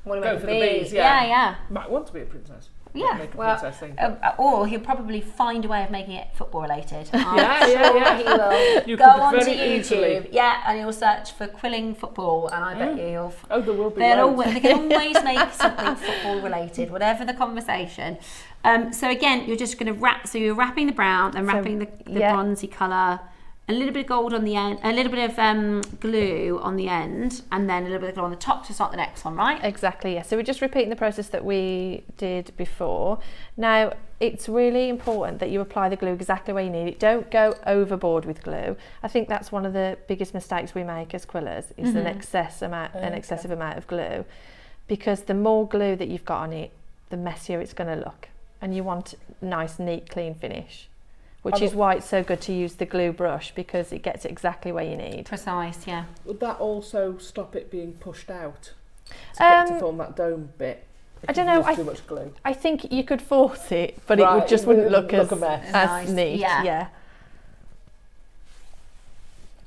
C: go for the bees.
B: Yeah.
C: Might want to be a princess.
B: Yeah,
C: Make a
B: well,
C: princess thing.
B: Or he'll probably find a way of making it football related.
C: Yeah.
B: He will
C: You
B: go
C: could
B: onto
C: very
B: YouTube,
C: easily.
B: and he'll search for quilling football, and I bet you he'll.
C: Oh, there will be.
B: They can always make something football related, whatever the conversation. So again, you're just going to wrap. So you're wrapping the brown and wrapping the bronzy colour. A little bit of gold on the end, a little bit of glue on the end, and then a little bit of glue on the top to start the next one, right?
O: Exactly, yeah. So we're just repeating the process that we did before. Now, it's really important that you apply the glue exactly where you need it. Don't go overboard with glue. I think that's one of the biggest mistakes we make as quillers, is an excessive amount of glue. Because the more glue that you've got on it, the messier it's going to look. And you want a nice, neat, clean finish. Which is why it's so good to use the glue brush, because it gets exactly where you need.
B: Precise, yeah.
C: Would that also stop it being pushed out to form that dome bit?
O: I don't know.
C: Too much glue.
O: I think you could force it, but it wouldn't look as
B: nice.
O: neat.
B: Yeah.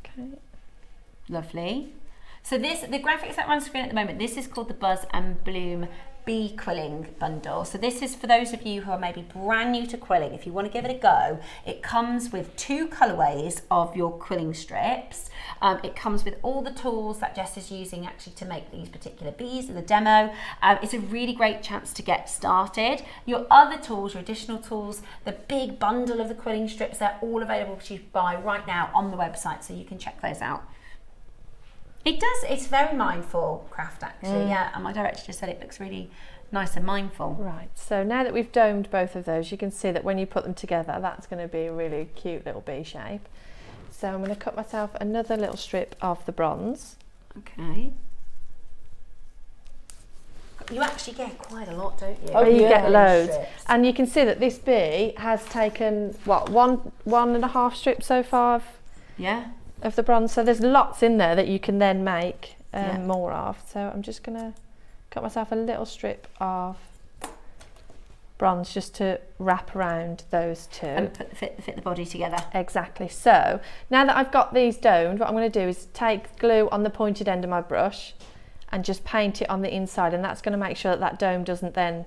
O: Okay.
B: Lovely. So the graphics that are on screen at the moment, this is called the Buzz and Bloom Bee Quilling Bundle. So this is for those of you who are maybe brand new to quilling. If you want to give it a go, it comes with 2 colourways of your quilling strips. It comes with all the tools that Jess is using actually to make these particular bees in the demo. It's a really great chance to get started. Your other tools, your additional tools, the big bundle of the quilling strips, they're all available to you to buy right now on the website, so you can check those out. It's very mindful craft actually, yeah, and my director just said it looks really nice and mindful.
O: Right, so now that we've domed both of those, you can see that when you put them together, that's going to be a really cute little bee shape. So I'm going to cut myself another little strip of the bronze.
B: Okay. You actually get quite a lot, don't you?
O: Oh, you get loads. And you can see that this bee has taken, one and a half strips so far of the bronze. So there's lots in there that you can then make more of. So I'm just going to cut myself a little strip of bronze just to wrap around those two.
B: And fit the body together.
O: Exactly. So now that I've got these domed, what I'm going to do is take glue on the pointed end of my brush and just paint it on the inside, and that's going to make sure that dome doesn't then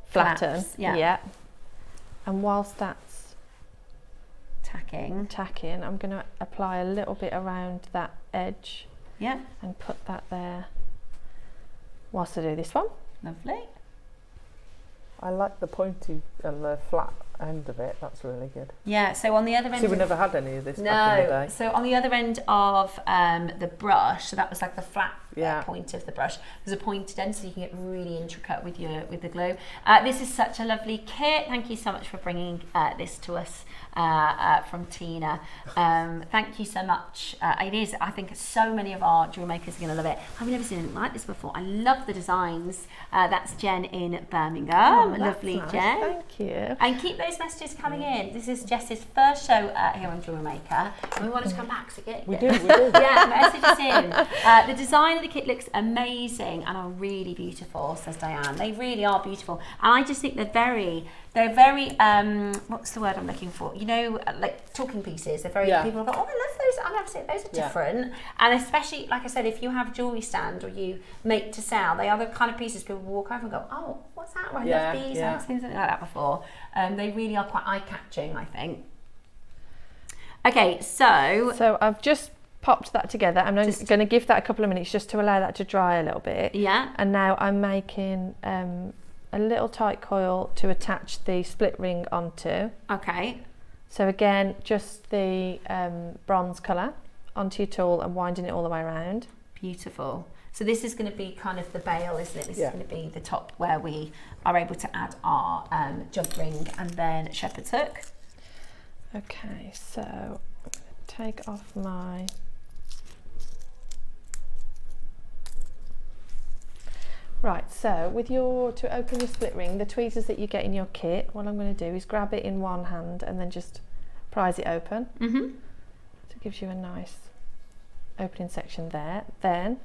O: flatten. Yeah. And whilst that's tacking, I'm going to apply a little bit around that edge.
B: Yeah.
O: And put that there whilst I do this one.
B: Lovely.
C: I like the pointy and the flat end of it. That's really good.
B: Yeah, so on the other end...
C: See, we never had any of this back in the day.
B: So on the other end of the brush, so that was like the flat point of the brush, there's a pointed end, so you can get really intricate with the glue. This is such a lovely kit. Thank you so much for bringing this to us from Tina. Thank you so much. It is, I think so many of our jewel makers are going to love it. I've never seen anything like this before. I love the designs. That's Jen in Birmingham.
O: Oh,
B: lovely,
O: nice.
B: Jen.
O: Thank you.
B: And keep those messages coming in. This is Jess's first show here on JewelleryMaker. We want her to come back, so get it.
C: We do.
B: Yeah, messages in. The design of the kit looks amazing and are really beautiful, says Diane. They really are beautiful. And I just think they're very, what's the word I'm looking for? You know, like talking pieces. They're very, people go, oh, I love those those are different. And especially, like I said, if you have a jewellery stand or you make to sell, they are the kind of pieces people walk over and go, oh, what's that? I love these. I haven't seen something like that before. They really are quite eye-catching, I think. Okay, so
O: I've just popped that together. I'm going to give that a couple of minutes just to allow that to dry a little bit.
B: Yeah.
O: And now I'm making a little tight coil to attach the split ring onto.
B: Okay.
O: So again, just the bronze colour onto your tool and winding it all the way around.
B: Beautiful. So this is going to be kind of the bail, isn't it? This is going to be the top where we are able to add our jump ring and then shepherd's hook.
O: Okay, so I'm going to take off my... Right, so to open your split ring, the tweezers that you get in your kit, what I'm going to do is grab it in one hand and then just prise it open. So it gives you a nice opening section there. Then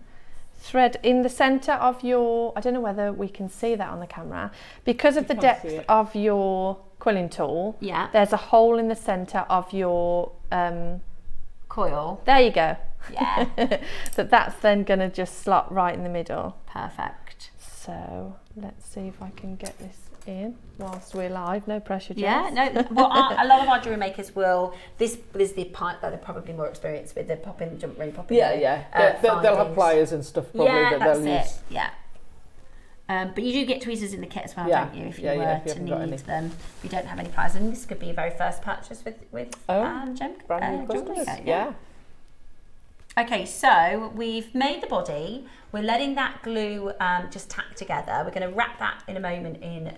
O: thread in the centre of your, I don't know whether we can see that on the camera, because of the depth of your quilling tool, there's a hole in the centre of your
B: coil.
O: There you go.
B: Yeah.
O: That's then going to just slot right in the middle.
B: Perfect.
O: So let's see if I can get this in whilst we're live. No pressure, Jess.
B: Yeah, no. Well, a lot of our jewellery makers will. This is the part that they're probably more experienced with. The popping, jump ring, popping.
C: They'll have pliers and stuff probably that they'll use.
B: Yeah. But you do get tweezers in the kit as well, don't you? If you were to need them. If you don't have any pliers, and this could be your very first purchase with
C: brand new customers. Yeah.
B: Okay, so we've made the body. We're letting that glue just tack together. We're going to wrap that in a moment in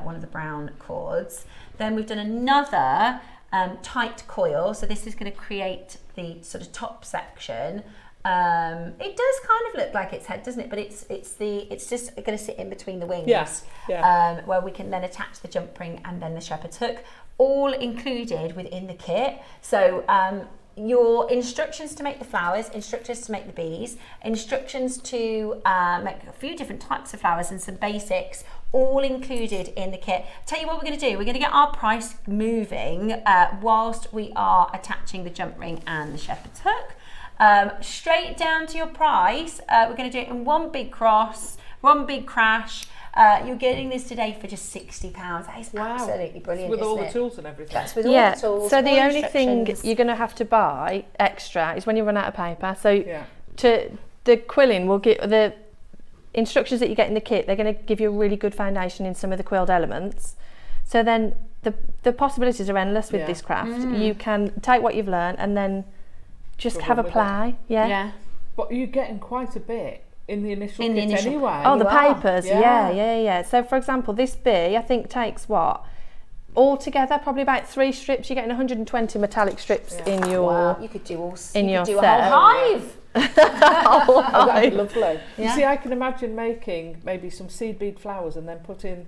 B: one of the brown cords. Then we've done another tight coil. So this is going to create the sort of top section. It does kind of look like its head, doesn't it? But it's just going to sit in between the wings. Where we can then attach the jump ring and then the shepherd's hook, all included within the kit. So your instructions to make the flowers, instructions to make the bees, instructions to make a few different types of flowers and some basics, all included in the kit. Tell you what we're going to do. We're going to get our price moving whilst we are attaching the jump ring and the shepherd's hook. Straight down to your price. We're going to do it in one big cross, one big crash. You're getting this today for just £60. That is absolutely brilliant.
C: With all the tools and everything.
B: That's with all the tools.
O: So the only thing you're going to have to buy extra is when you run out of paper. So the quilling will get the instructions that you get in the kit. They're going to give you a really good foundation in some of the quilled elements. So then the possibilities are endless with this craft. You can take what you've learned and then just have a play. Yeah.
C: But you're getting quite a bit in the initial kit anyway.
O: Oh, the papers, yeah. So for example, this bee I think takes what? Altogether probably about 3 strips. You're getting 120 metallic strips in your
B: you could do all
O: in your
B: do
O: set.
B: a whole hive.
C: Oh, that'd be lovely. You see, I can imagine making maybe some seed bead flowers and then put in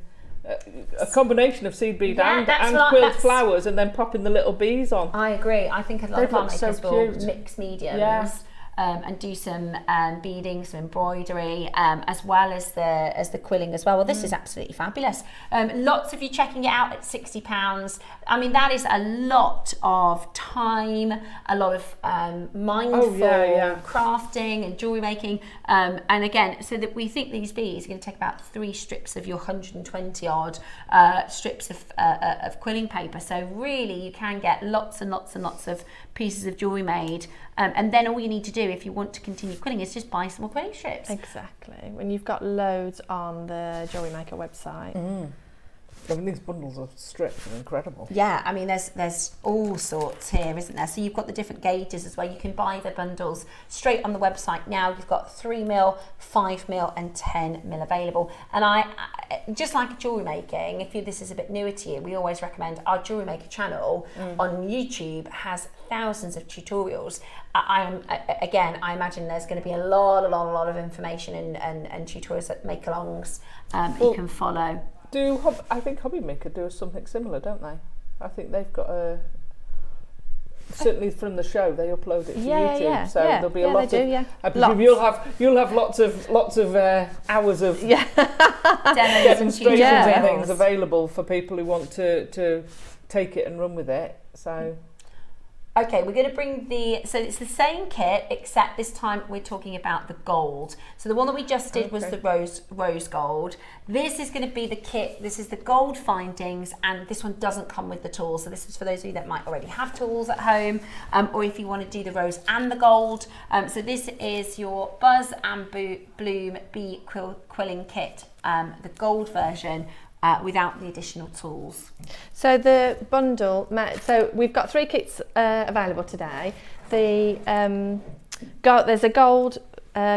C: a combination of seed bead and quilled flowers and then popping the little bees on.
B: I agree. I think a lot of our makers will mix mediums. And do some beading, some embroidery, as well as the quilling as well. Well, this is absolutely fabulous. Lots of you checking it out at £60. I mean, that is a lot of time, a lot of mindful crafting and jewellery making. And again, so that we think these beads are going to take about 3 strips of your 120 odd strips of quilling paper. So really, you can get lots and lots and lots of pieces of jewellery made. And then all you need to do if you want to continue quilling is just buy some more quilling strips.
O: Exactly. When you've got loads on the JewelleryMaker website.
C: I mean, these bundles of strips are incredible.
B: Yeah, I mean, there's all sorts here, isn't there? So you've got the different gauges as well. You can buy the bundles straight on the website now. You've got 3mm, 5mm and 10mm available. And I just like jewellery making, if this is a bit newer to you, we always recommend our JewelleryMaker channel on YouTube has thousands of tutorials. I imagine there's going to be a lot of information and tutorials that make alongs you can follow.
C: I think HobbyMaker do something similar, don't they? I think they've got certainly from the show they upload it to YouTube, so there'll be a lot of. I presume you'll have lots of hours of demonstrations and things available for people who want to take it and run with it. So.
B: Okay, we're going to bring so it's the same kit, except this time we're talking about the gold. So the one that we just did was the rose gold. This is going to be the kit, this is the gold findings, and this one doesn't come with the tools. So this is for those of you that might already have tools at home, or if you want to do the rose and the gold. So this is your Buzz and Bloom Bee Quilling Kit, the gold version. Without the additional tools.
O: So the bundle, so we've got 3 kits available today. There's a gold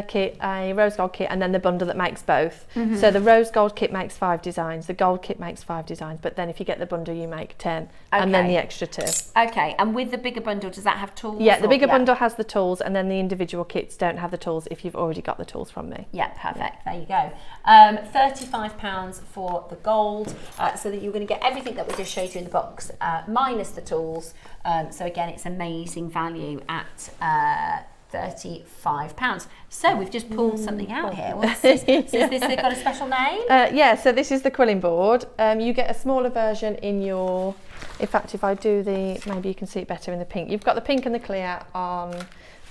O: kit, a rose gold kit, and then the bundle that makes both. So the rose gold kit makes 5 designs, the gold kit makes 5 designs, but then if you get the bundle you make 10, and then the extra 2.
B: Okay, and with the bigger bundle, does that have tools?
O: Yeah, the bigger bundle has the tools, and then the individual kits don't have the tools if you've already got the tools from me.
B: Yeah, perfect, there you go. £35 for the gold, so that you're going to get everything that we just showed you in the box, minus the tools. So again, it's amazing value at £35. So we've just pulled something out here. What's this? Has this got a special name?
O: Yeah, so this is the quilling board. You get a smaller version in your, in fact, if I do maybe you can see it better in the pink. You've got the pink and the clear on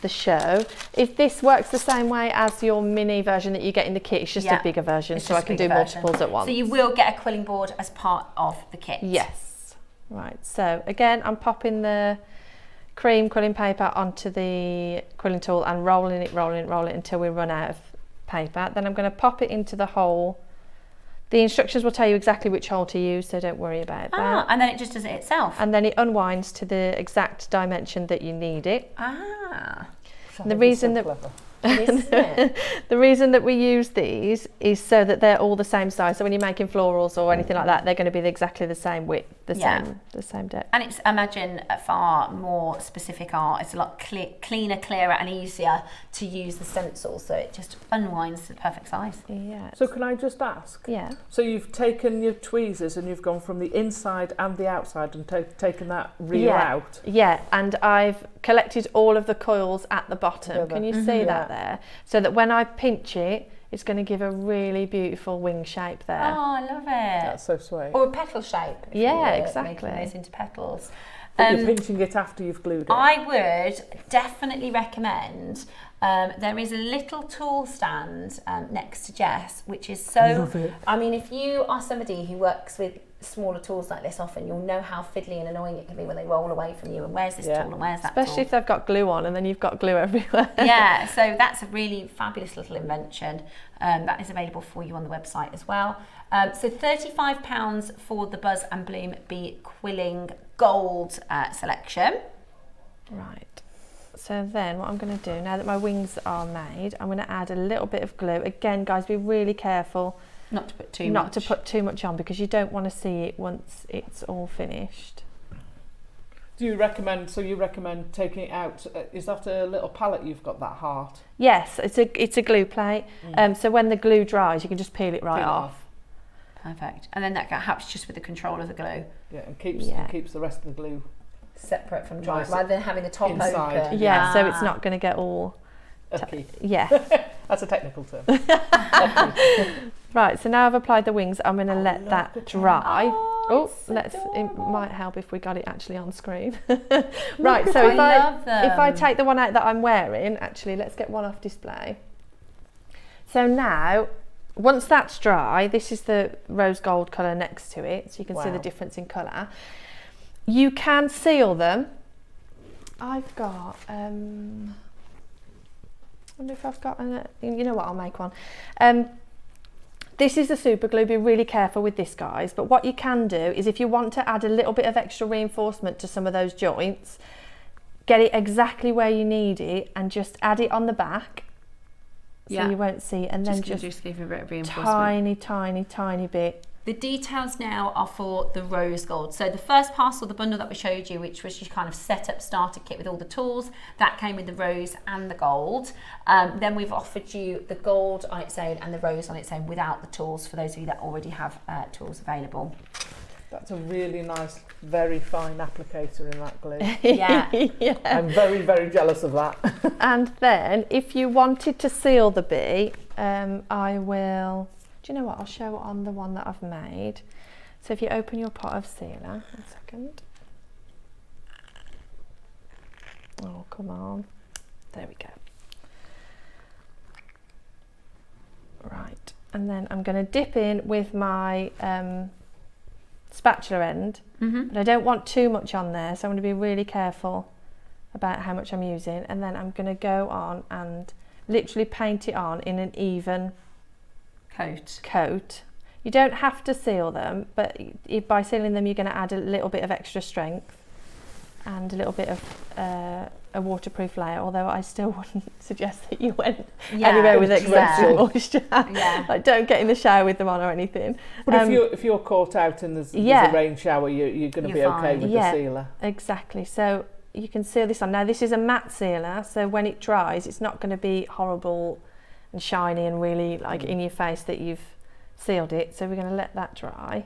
O: the show. If this works the same way as your mini version that you get in the kit, it's just a bigger version, so I can do multiples at once.
B: So you will get a quilling board as part of the kit?
O: Yes. Right, so again, I'm popping the cream quilling paper onto the quilling tool and rolling it until we run out of paper. Then I'm going to pop it into the hole. The instructions will tell you exactly which hole to use, so don't worry about that.
B: And then it just does it itself?
O: And then it unwinds to the exact dimension that you need it. The reason that the reason that we use these is so that they're all the same size. So when you're making florals or anything like that, they're going to be exactly the same width, the same depth.
B: And it's, imagine, a far more specific art. It's a lot cleaner, clearer, and easier to use the stencil. So it just unwinds to the perfect size.
O: Yeah.
C: So can I just ask?
O: Yeah.
C: So you've taken your tweezers and you've gone from the inside and the outside and taken that reel out.
O: Yeah, and I've collected all of the coils at the bottom. Can you see that there? So that when I pinch it, it's going to give a really beautiful wing shape there.
B: Oh, I love it.
C: That's so sweet.
B: Or a petal shape.
O: Yeah, exactly.
B: Making those into petals.
C: But you're pinching it after you've glued it.
B: I would definitely recommend. There is a little tool stand next to Jess, which is so.
C: Love it.
B: I mean, if you are somebody who works with smaller tools like this often, you'll know how fiddly and annoying it can be when they roll away from you, and where's this tool and where's that
O: Especially if they've got glue on and then you've got glue everywhere.
B: Yeah, so that's a really fabulous little invention. That is available for you on the website as well. So £35 for the Buzz and Bloom Bee Quilling Gold selection.
O: Right. So then what I'm going to do, now that my wings are made, I'm going to add a little bit of glue. Again, guys, be really careful
B: not to put too
O: not
B: much.
O: to put too much on, because you don't want to see it once it's all finished.
C: Do you recommend, so you recommend taking it out, is that a little palette you've got, that heart?
O: Yes, it's a glue plate. So when the glue dries, you can just peel it right off.
B: Perfect. And then that helps just with the control of the glue.
C: Yeah, and keeps the rest of the glue
B: separate from dry, rather than having the top
C: inside.
B: open.
O: Yeah, so it's not going to get all... Yeah.
C: That's a technical term.
O: Right, so now I've applied the wings, I'm going to let that dry. It might help if we got it actually on screen. Right, so if I take the one out that I'm wearing, actually, let's get one off display. So now, once that's dry, this is the rose gold colour next to it, so you can see the difference in colour. You can seal them. I've got, I wonder if I've got, you know what, I'll make one. This is the super glue, be really careful with this, guys, but what you can do is if you want to add a little bit of extra reinforcement to some of those joints, get it exactly where you need it and just add it on the back, so you won't see, and then just
B: give a bit of reinforcement.
O: tiny bit.
B: The details now are for the rose gold. So the first parcel, the bundle that we showed you, which was your kind of setup starter kit with all the tools, that came with the rose and the gold. Then we've offered you the gold on its own and the rose on its own without the tools, for those of you that already have tools available.
C: That's a really nice, very fine applicator in that glue.
B: Yeah.
C: I'm very, very jealous of that.
O: And then if you wanted to seal the bee, I will... Do you know what? I'll show it on the one that I've made. So if you open your pot of sealer, 1 second. Oh, come on. There we go. Right, and then I'm going to dip in with my spatula end, but I don't want too much on there, so I'm going to be really careful about how much I'm using, and then I'm going to go on and literally paint it on in an even coat. You don't have to seal them, but by sealing them you're going to add a little bit of extra strength and a little bit of a waterproof layer, although I still wouldn't suggest that you went anywhere with excessive moisture. Like, don't get in the shower with them on or anything.
C: But if you're caught out and there's a rain shower, you're going to be okay with the sealer.
O: Exactly. So you can seal this on. Now this is a matte sealer, so when it dries it's not going to be horrible and shiny and really like in your face that you've sealed it. So we're going to let that dry.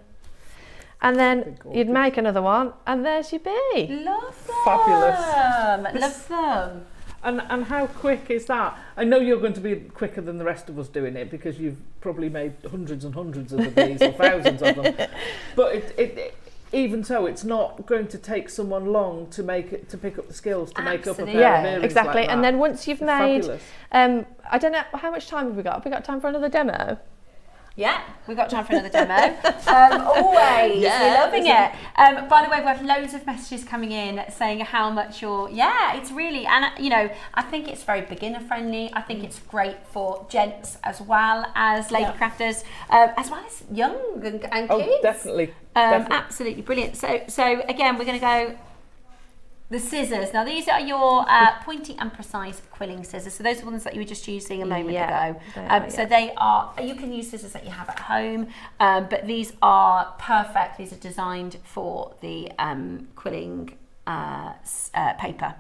O: And then you'd make another one, and there's your bee.
B: Love them.
C: Fabulous.
B: Love them.
C: And how quick is that? I know you're going to be quicker than the rest of us doing it because you've probably made hundreds and hundreds of the bees or thousands of them. But it even so, it's not going to take someone long to pick up the skills to make up a pair of earrings
O: exactly.
C: like that.
O: And then once you've made,
C: fabulous.
O: I don't know how much time have we got. Have we got time for another demo?
B: Yeah, we've got time for another demo. Always, we're loving it. By the way, we've had loads of messages coming in saying how much it's really, and I think it's very beginner friendly. I think it's great for gents as well as lady crafters, as well as young and kids.
C: Oh, definitely.
B: Absolutely brilliant. So again, we're going to go the scissors. Now these are your pointy and precise quilling scissors. So those are the ones that you were just using a moment ago. So they are, you can use scissors that you have at home, but these are perfect. These are designed for the quilling paper.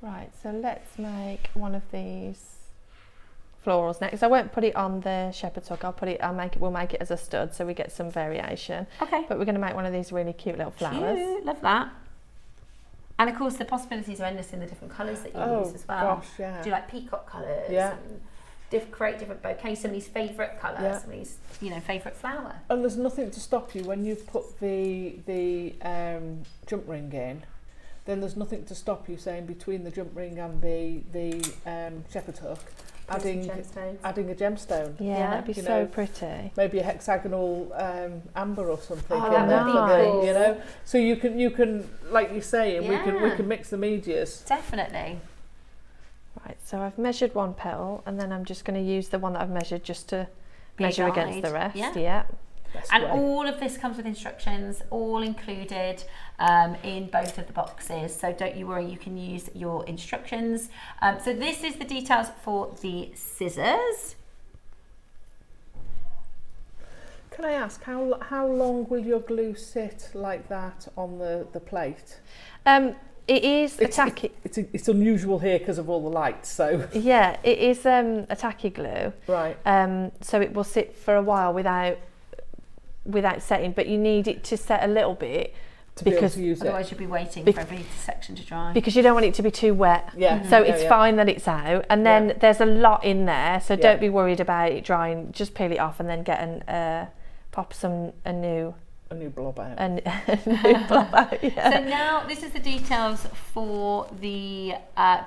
O: Right, so let's make one of these florals next. I won't put it on the shepherd's hook. We'll make it as a stud so we get some variation.
B: Okay.
O: But we're going to make one of these really cute little flowers.
B: Cute, love that. And of course, the possibilities are endless in the different colours that you use as well.
C: Gosh, yeah.
B: Do you like peacock colours?
C: Yeah.
B: And create different bouquets, somebody's favourite colour, somebody's favourite flower.
C: And there's nothing to stop you when you've put the jump ring in. Then there's nothing to stop you saying between the jump ring and the shepherd's hook, adding a gemstone.
O: Yeah, that'd be so pretty.
C: Maybe a hexagonal amber or something.
B: Oh, that would be cool.
C: So you can, like you're saying, we can mix the medias.
B: Definitely.
O: Right, so I've measured one petal, and then I'm just going to use the one that I've measured just to measure against the rest. Yeah.
B: And all of this comes with instructions, all included in both of the boxes. So don't you worry, you can use your instructions. So this is the details for the scissors.
C: Can I ask, how long will your glue sit like that on the plate?
O: It is tacky.
C: It's unusual here because of all the lights, so.
O: Yeah, it is a tacky glue.
C: Right.
O: So it will sit for a while without setting, but you need it to set a little bit because
B: otherwise you'll be waiting for every section to dry.
O: Because you don't want it to be too wet.
C: Yeah.
O: So it's fine that it's out, and then there's a lot in there, so don't be worried about it drying. Just peel it off and then get pop a new
C: blob out.
O: A new blob out, yeah.
B: So now this is the details for the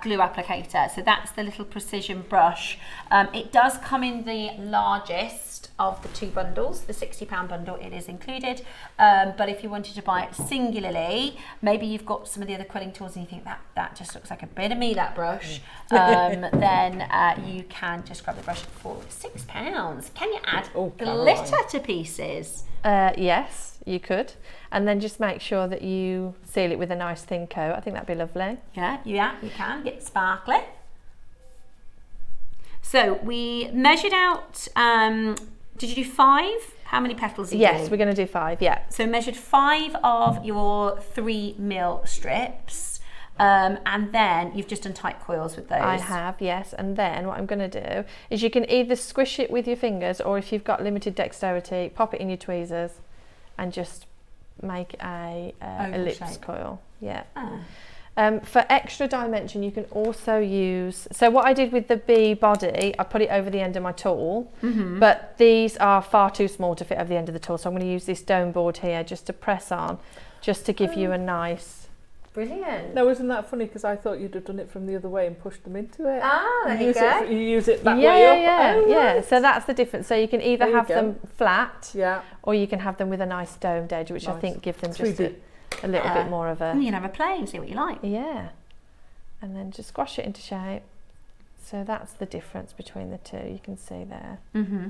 B: glue applicator. So that's the little precision brush. It does come in the largest of the two bundles, the £60 bundle, it is included. But if you wanted to buy it singularly, maybe you've got some of the other quilling tools and you think that just looks like a bit of me, that brush, then you can just grab the brush for £6. Can you add glitter to pieces?
O: Yes, you could. And then just make sure that you seal it with a nice thin coat. I think that'd be lovely.
B: Yeah, you can get sparkly. So we measured out, did you do 5? How many petals did you do?
O: Yes, we're going to do 5, yeah.
B: So measured 5 of your 3mm strips. And then you've just done tight coils with those.
O: I have, yes. And then what I'm going to do is you can either squish it with your fingers, or if you've got limited dexterity, pop it in your tweezers and just make a ellipse coil. Yeah. For extra dimension, you can also use, so what I did with the bee body, I put it over the end of my tool, but these are far too small to fit over the end of the tool, so I'm going to use this dome board here just to press on, just to give you a nice
B: Brilliant.
C: No, isn't that funny? Because I thought you'd have done it from the other way and pushed them into it.
B: Ah, there you
C: use
B: go.
C: You use it that
O: yeah,
C: way up.
O: Yeah,
C: Oh,
O: yeah.
C: right.
O: So that's the difference. So you can either
C: There you
O: have
C: go.
O: them flat,
C: Yeah.
O: or you can have them with a nice domed edge, which I
C: Nice.
O: think give them just
C: 3D.
O: a little bit more of a...
B: You can have a play and see what you like.
O: Yeah. And then just squash it into shape. So that's the difference between the two. You can see there.
B: Mm-hmm.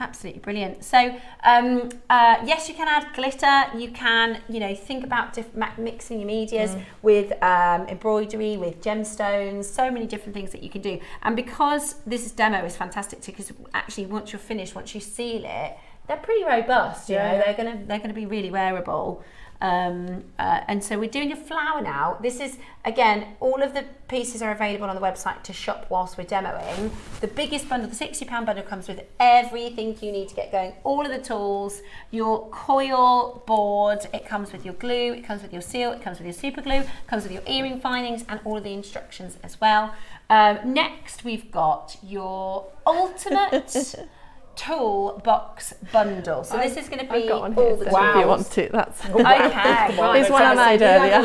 B: Absolutely brilliant. So yes, you can add glitter. You can, think about mixing your medias with embroidery, with gemstones. So many different things that you can do. And because this demo is fantastic too, because actually once you're finished, once you seal it, they're pretty robust. You know, they're gonna be really wearable. And so we're doing a flower now. This is, again, all of the pieces are available on the website to shop whilst we're demoing. The biggest bundle, the £60 bundle, comes with everything you need to get going. All of the tools, your coil board, it comes with your glue, it comes with your seal, it comes with your super glue, it comes with your earring findings and all of the instructions as well. Next, we've got your ultimate toolbox bundle. So this is going to be all the tools.
O: If you want to, that's
B: okay. Right.
O: Here's one I made earlier.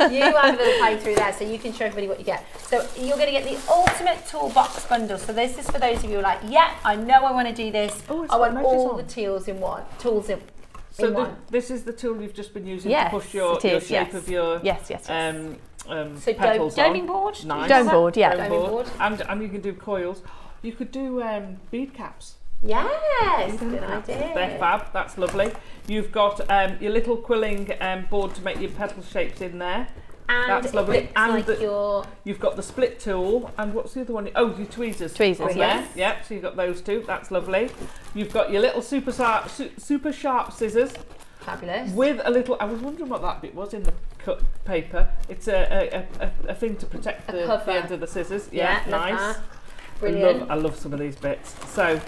B: You have a little playthrough there, so you can show everybody what you get. So you're going to get the ultimate toolbox bundle. So this is for those of you who are like, yeah, I know I want to do this. I want all the tools in one.
C: So this is the tool you've just been using
O: Yes,
C: to push your
O: it is,
C: shape of your
O: yes.
B: So
C: petals
B: doming board?
C: Nice.
O: Dome board, yeah.
C: Dome board. And you can do coils. You could do bead caps.
B: Yes, good idea.
C: They're fab, that's lovely. You've got your little quilling board to make your petal shapes in there.
B: And
C: that's lovely. And
B: like
C: you've got the split tool, and what's the other one? Oh, your tweezers.
O: Tweezers,
C: yes. Yeah, so you've got those two, that's lovely. You've got your little super sharp scissors.
B: Fabulous.
C: With a little, I was wondering what that bit was in the cut paper. It's a thing to protect the end of the scissors. Yeah, nice.
B: That. Brilliant.
C: I love some of these bits. So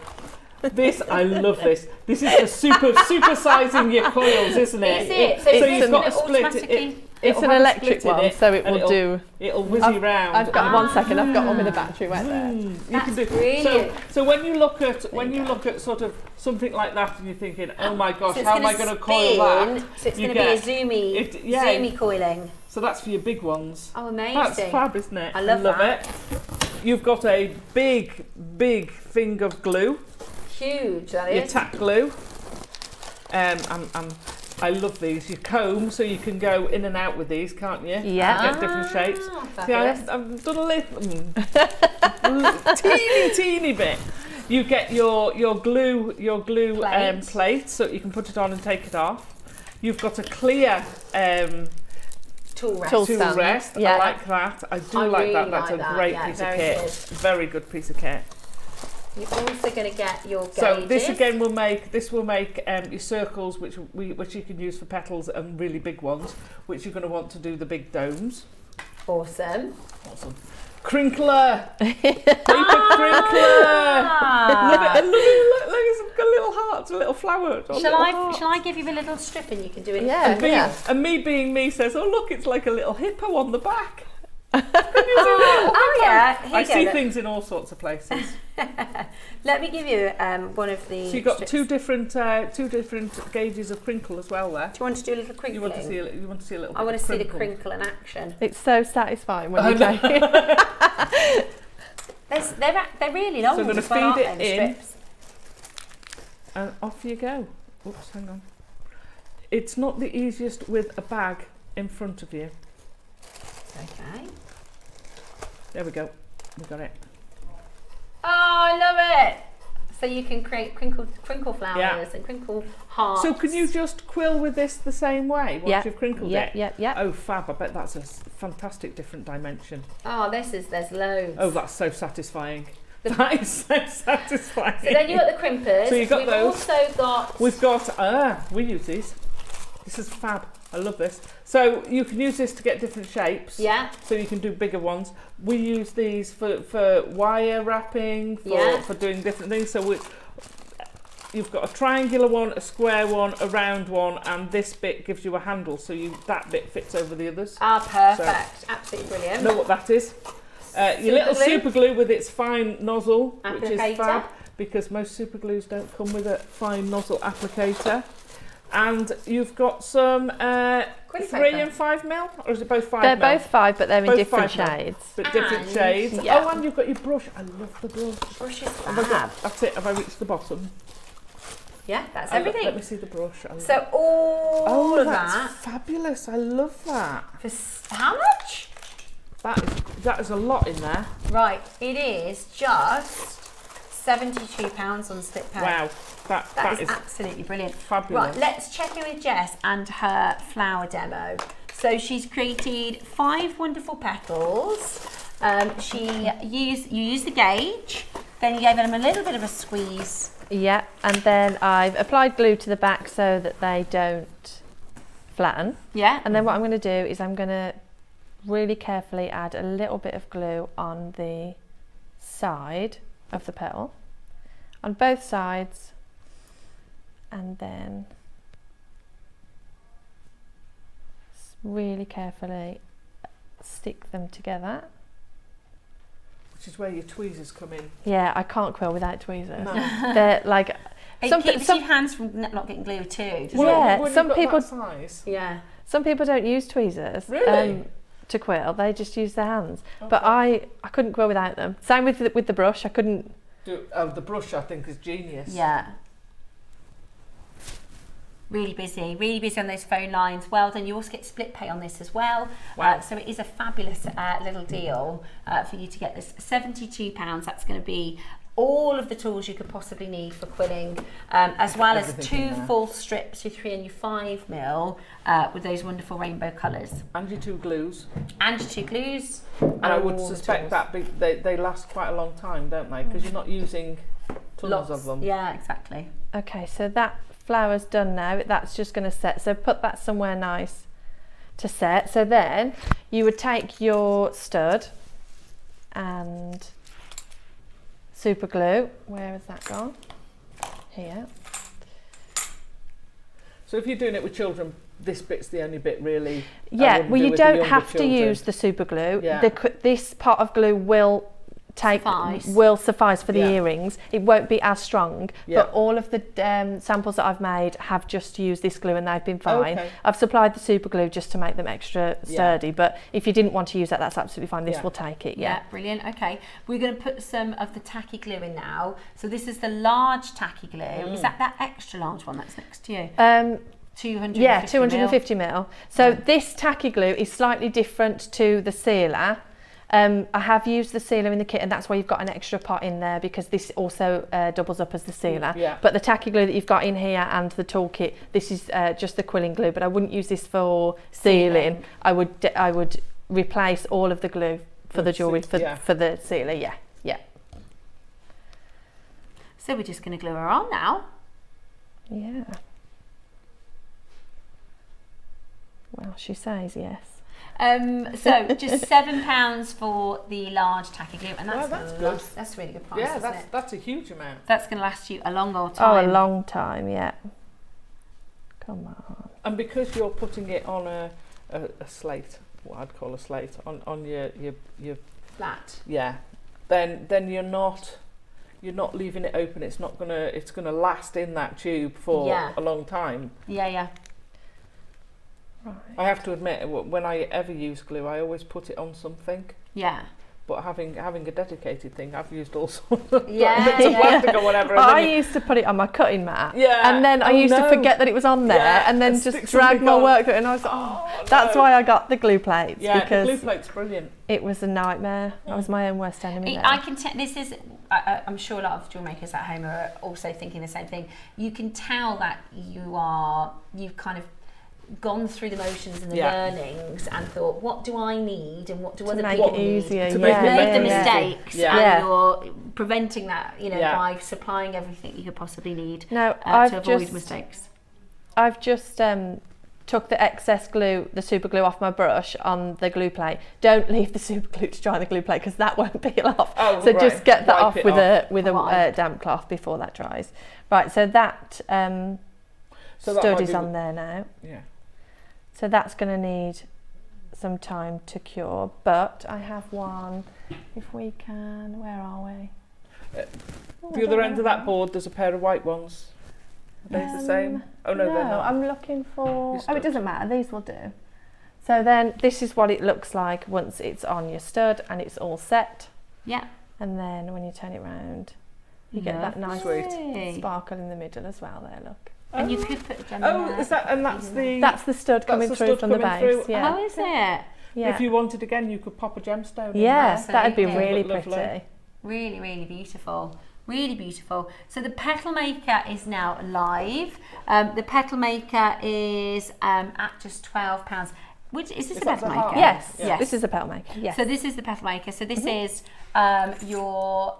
C: this, I love this. This is for supersizing your coils, isn't it?
B: Is it?
C: So you've got a split.
O: It's an electric one, so it will do.
C: It'll whizzy round.
O: I've got 1 second. I've got one with a battery right there.
C: You can do.
B: Brilliant.
C: So when you look at sort of something like that, and you're thinking, oh my gosh,
B: so
C: how am I going to coil that?
B: So it's going to be a zoomy coiling.
C: So that's for your big ones.
B: Oh, amazing!
C: That's fab, isn't it?
B: I love
C: it. You've got a big thing of glue.
B: Huge, that is.
C: Your tack glue. I love these. Your comb, so you can go in and out with these, can't you?
O: Yeah.
C: Get different shapes.
B: Fabulous.
C: See, I've done a little, teeny bit. You get your glue plate, so you can put it on and take it off. You've got a clear
B: tool
C: rest.
O: Yeah.
C: I like that. I like
B: really
C: that. That's
B: like
C: a great piece of kit.
B: Good.
C: Very good piece of kit.
B: You're also going to get your gauges.
C: So this again will make your circles, which you can use for petals, and really big ones, which you're going to want to do the big domes.
B: Awesome.
C: Crinkler, paper crinkler. Love it. And look, it's got little hearts, a little flower.
B: Shall I give you a little strip and you can do it?
O: Yeah.
C: And me being me says, oh look, it's like a little hippo on the back.
B: Yeah.
C: I see things in all sorts of places.
B: Let me give you one of the.
C: So you've got two different gauges of crinkle as well there.
B: Do you want to do a little crinkling?
C: You want to see a little.
B: I want to
C: see
B: the crinkle in action.
O: It's so satisfying when you take it.
B: They're really long.
C: So I'm going to feed it in,
B: strips.
C: and off you go. Oops, hang on. It's not the easiest with a bag in front of you.
B: Okay.
C: There we go. We got it.
B: Oh, I love it. So you can create crinkle flowers and crinkle hearts.
C: So can you just quill with this the same way once you've crinkled it?
O: Yeah.
C: Oh, fab. I bet that's a fantastic different dimension.
B: Oh, there's loads.
C: Oh, that's so satisfying. That is so satisfying.
B: So then you've got the crimpers.
C: So you've got those.
B: We've also got...
C: we use these. This is fab. I love this. So you can use this to get different shapes.
B: Yeah.
C: So you can do bigger ones. We use these for wire wrapping, for doing different things. So you've got a triangular one, a square one, a round one, and this bit gives you a handle. So that bit fits over the others.
B: Ah, perfect. So, absolutely brilliant.
C: Know what that is? Your little super glue with its fine nozzle,
B: applicator.
C: Which is fab, because most super glues don't come with a fine nozzle applicator. And you've got some 3 and 5 mil, or is it both 5
O: They're
C: mil?
O: both 5, but they're in
C: Both
O: different
C: 5 mil,
O: shades.
C: but different shades.
O: Yeah.
C: Oh, and you've got your brush. I love the brush.
B: Brush is
C: Have I
B: fab.
C: got, that's it. Have I reached the bottom?
B: Yeah, that's everything.
C: Let me see the brush.
B: So all of
C: that's
B: that.
C: fabulous. I love that.
B: For how much?
C: That is a lot in there.
B: Right, it is just £72 on Slip Pay.
C: Wow,
B: that is absolutely brilliant.
C: Fabulous.
B: Right, let's check in with Jess and her flower demo. So she's created 5 wonderful petals. You use the gauge, then you gave them a little bit of a squeeze.
O: Yeah, and then I've applied glue to the back so that they don't flatten.
B: Yeah.
O: And then what I'm going to do is I'm going to really carefully add a little bit of glue on the side of the petal, on both sides, and then really carefully stick them together.
C: Which is where your tweezers come in.
O: Yeah, I can't quill without tweezers.
C: No.
O: They're like...
B: It keeps your hands from not getting glued too.
O: Yeah, some people...
C: Size.
B: Yeah.
O: Some people don't use tweezers.
C: Really?
O: To quill, they just use their hands. Okay. But I couldn't quill without them. Same with the brush, I couldn't...
C: The brush I think is genius.
B: Yeah. Really busy on those phone lines. Well done. You also get split pay on this as well.
C: Wow.
B: So it is a fabulous little deal for you to get this. £72. That's going to be all of the tools you could possibly need for quilling, as well as 2 full strips, your 3 and your 5 mil, with those wonderful rainbow colours.
C: And your 2 glues.
B: And your 2 glues.
C: And I would suspect that they last quite a long time, don't they? Because you're not using tons of them.
B: Yeah, exactly.
O: Okay, so that flower's done now. That's just going to set. So put that somewhere nice to set. So then you would take your stud and super glue. Where has that gone? Here.
C: So if you're doing it with children, this bit's the only bit really.
O: Yeah, well, you don't have to use the super glue.
C: Yeah.
O: This pot of glue will suffice for the earrings. It won't be as strong, but all of the samples that I've made have just used this glue and they've been fine.
C: Okay.
O: I've supplied the super glue just to make them extra sturdy, but if you didn't want to use that, that's absolutely fine. This will take it.
B: Yeah, brilliant. Okay, we're going to put some of the tacky glue in now. So this is the large tacky glue. Is that extra large one that's next to you? 250
O: yeah, 250 mil. So this tacky glue is slightly different to the sealer. I have used the sealer in the kit, and that's why you've got an extra pot in there, because this also doubles up as the sealer.
C: Yeah.
O: But the tacky glue that you've got in here and the toolkit, this is just the quilling glue, but I wouldn't use this for sealing. I would replace all of the glue for the jewellery for the sealer. Yeah.
B: So we're just going to glue her on now.
O: Yeah. Well, she says yes.
B: So just £7 for the large tacky glue, and that's
C: good.
B: That's a really good price.
C: Yeah,
B: isn't it?
C: that's a huge amount.
B: That's going to last you a long old time.
O: Oh, a long time, yeah. Come on.
C: And because you're putting it on a slate, what I'd call a slate, on your
B: flat.
C: Yeah. Then you're not leaving it open. It's gonna last in that tube for a long time.
B: Yeah.
O: Right.
C: I have to admit, when I ever use glue, I always put it on something.
B: Yeah.
C: But having a dedicated thing, I've used all sorts of
B: plastic
C: or whatever.
O: I used to put it on my cutting mat.
C: Yeah.
O: And then I used to forget that it was on there, and then just drag my work through it, and I was like, that's why I got the glue plates.
C: Yeah,
O: because
C: the glue plate's brilliant.
O: It was a nightmare. I was my own worst enemy there.
B: I can this is. I'm sure a lot of jewelry makers at home are also thinking the same thing. You can tell that you've kind of gone through the motions and the learnings and thought, what do I need and what do other people need
O: to
B: make the mistakes, and you're preventing that, by supplying everything you could possibly need to avoid mistakes.
O: I've just took the excess glue, the super glue, off my brush on the glue plate. Don't leave the super glue to dry on the glue plate, because that won't peel off. So just get that off with a damp cloth before that dries. Right, so that stud is on there now.
C: Yeah.
O: So that's going to need some time to cure, but I have one, if we can, where are we?
C: The other end of that board, there's a pair of white ones. Are they the same? Oh no, they're not.
O: I'm looking for.
C: Your
O: Oh, it
C: stud.
O: doesn't matter. These will do. So then this is what it looks like once it's on your stud and it's all set.
B: Yeah.
O: And then when you turn it round, you get that nice
B: Lovely.
O: sparkle in the middle as well. There, look.
B: And you could put a gem in
C: Oh,
B: there.
C: is that? And that's the.
O: That's the stud coming through from the
C: coming
O: base.
C: through.
O: Yeah.
B: Oh, is it?
O: Yeah.
C: If you wanted again, you could pop a gemstone in
O: Yes,
C: there.
O: that'd be
B: Absolutely.
O: really
C: Look lovely.
O: pretty.
B: Really, really beautiful. Really beautiful. So the Petal Maker is now live. The Petal Maker is at just £12. Which is this
C: Is
B: the
C: that
B: Petal
C: the
B: Maker?
C: heart?
O: Yes,
B: Yes.
O: this is a petal maker. Yes.
B: So this is the Petal Maker. So this is your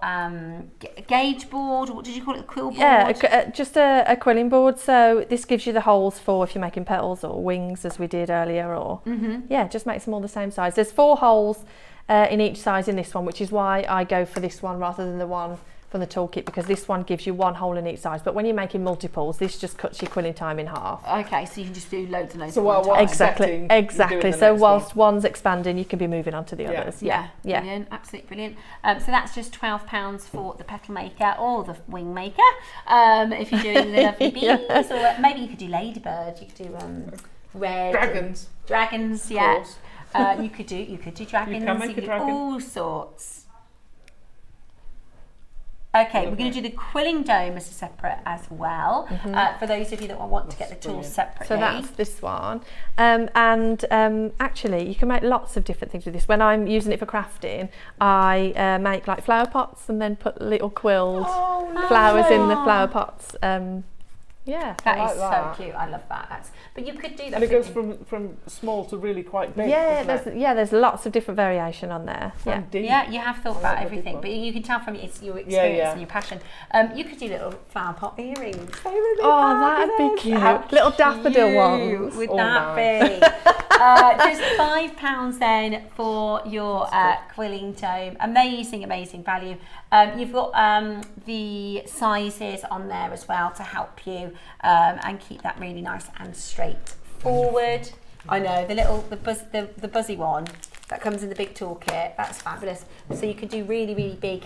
B: gauge board. What did you call it? A quill board?
O: Yeah, just a quilling board. So this gives you the holes for if you're making petals or wings, as we did earlier, or yeah, just makes them all the same size. There's 4 holes in each size in this one, which is why I go for this one rather than the one from the toolkit, because this one gives you 1 hole in each size. But when you're making multiples, this just cuts your quilling time in half.
B: Okay, so you can just do loads and loads
C: So
B: of
C: while
B: one
C: one-
B: time.
O: Exactly,
C: setting,
O: exactly.
C: you're doing the
O: So
C: next
O: whilst one's expanding, you can be moving on to the
C: Yeah.
O: others.
B: Yeah,
O: Yeah.
B: brilliant, absolutely brilliant. So that's just £12 for the Petal Maker or the Wing Maker. If you're doing the lovely bees,
O: Yes.
B: or maybe you could do ladybird. You could do red
C: Dragons.
B: Dragons,
C: Of
B: yeah.
C: course.
B: You could do dragons.
C: can make a
B: could do
C: dragon.
B: all sorts. Okay, we're going to do the quilling dome as a separate as well. For those of you that want to get the tools separately.
O: So that's this one. Actually, you can make lots of different things with this. When I'm using it for crafting, I make like flower pots and then put little quilled flowers in the flower pots. Yeah,
B: That
C: like
B: is
C: that.
B: so cute. I love that. But you could do that.
C: And it goes from small to really quite big.
O: yeah,
C: doesn't it?
O: there's lots of different variation on there. Yeah.
C: And deep.
B: Yeah, you have thought about
C: love a big
B: everything,
C: one.
B: but you can tell from it's your experience
C: yeah.
B: and your passion. You could do little flower pot earrings.
O: Oh, that'd be cute.
B: How
O: Little daffodil
B: cute
O: ones.
B: would
C: Oh,
B: that
C: nice.
B: be? Just £5 then for your quilling dome. Amazing, amazing value. You've got the sizes on there as well to help you and keep that really nice and straight forward. I know the buzzy one that comes in the big toolkit. That's fabulous. So you could do really, really big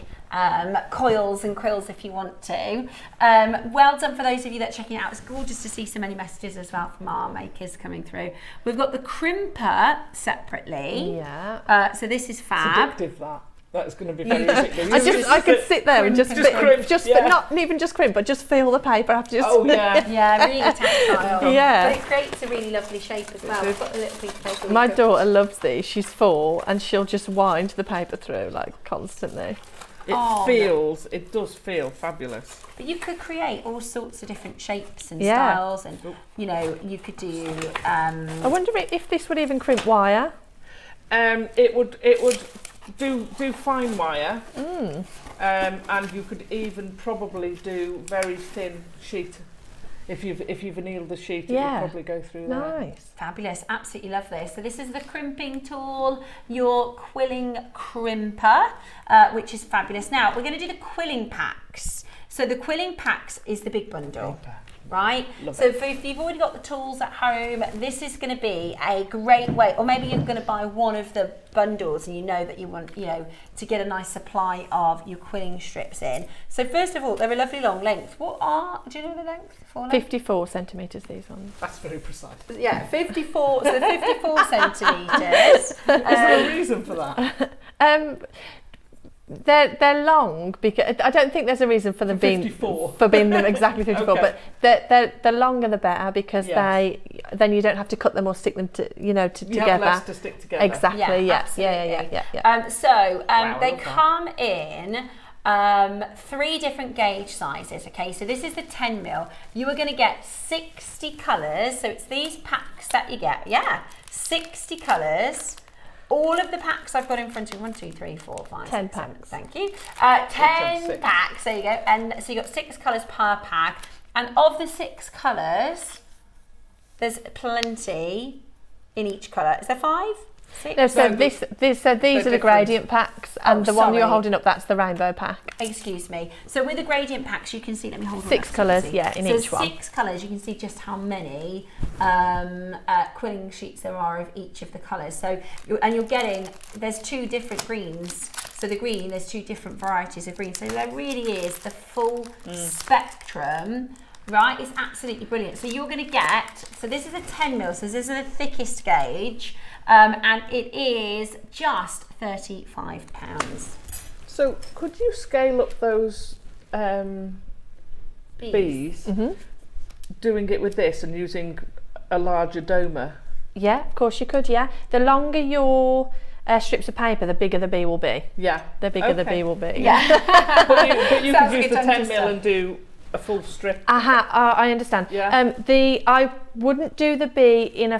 B: coils and quills if you want to. Well done for those of you that are checking it out. It's gorgeous to see so many messages as well from our makers coming through. We've got the crimper separately.
O: Yeah.
B: So this is
C: It's
B: fab.
C: addictive, that. That's going to be very addictive.
O: I could sit there and just
C: crimp, yeah.
O: not even just crimp, but just feel the paper. I've just
C: Oh yeah.
B: Yeah, really tactile.
O: Yeah.
B: But it creates a really lovely shape as well. We've got a little piece of paper. we
O: My
B: could-
O: daughter loves these. She's 4 and she'll just wind the paper through like constantly.
C: It does feel fabulous.
B: But you could create all sorts of different shapes and
O: Yeah.
B: styles, and you know, you could do.
O: I wonder if this would even crimp wire.
C: It would do fine wire, and you could even probably do very thin sheet. If you've annealed the sheet, it would probably go through there.
O: Nice.
B: Fabulous, absolutely love this. So this is the crimping tool, your quilling crimper, which is fabulous. Now we're going to do the quilling packs. So the quilling packs is the big bundle. Right? So if you've already got the tools at home, this is going to be a great way, or maybe you're going to buy one of the bundles and you know that you want, to get a nice supply of your quilling strips in. So first of all, they're a lovely long length. Do you know the length?
O: 54 centimetres these ones.
C: That's very precise.
B: Yeah, 54, so 54 centimetres.
C: Is there a reason for that?
O: They're long because I don't think there's a reason for them being
C: 54.
O: for being them exactly 54.
C: Okay.
O: But the longer the better because
C: Yes.
O: then you don't have to cut them or stick them to
C: You
O: together.
C: have less to stick together.
O: Exactly.
B: Yeah,
O: Yeah.
B: So
C: Wow,
B: they
C: I love that.
B: come in 3 different gauge sizes. Okay, so this is the 10mm. You are going to get 60 colours. So it's these packs that you get. Yeah, 60 colours. All of the packs I've got in front of you, 1, 2, 3, 4, 5,
O: 10
B: 6, 7,
O: packs.
B: thank you.
C: Times
B: 10
C: 6.
B: packs, there you go. And so you've got 6 colours per pack. And of the 6 colours, there's plenty in each colour. Is there 5? 6?
O: No, so
C: No,
O: these are the
C: different.
O: gradient packs, and the one you're
B: sorry.
O: holding up, that's the rainbow pack.
B: Excuse me. So with the gradient packs, you can see, let me hold on
O: 6
B: that so you
O: colours,
B: can see.
O: yeah, in
B: so
O: each one.
B: 6 colours, you can see just how many quilling sheets there are of each of the colours. So, you're getting, there's 2 different greens. So the green, there's 2 different varieties of green. So there really is the full spectrum right? It's absolutely brilliant. So you're going to get, so this is a 10 mil, so this is the thickest gauge, and it is just £35.
C: So could you scale up those bees, doing it with this and using a larger doma?
O: Yeah, of course you could, yeah. The longer your strips of paper, the bigger the bee will be.
C: Yeah.
O: The bigger the bee will be.
B: Yeah.
C: But you could use the 10 mil and do a full strip.
O: I understand.
C: Yeah.
O: I wouldn't do the bee in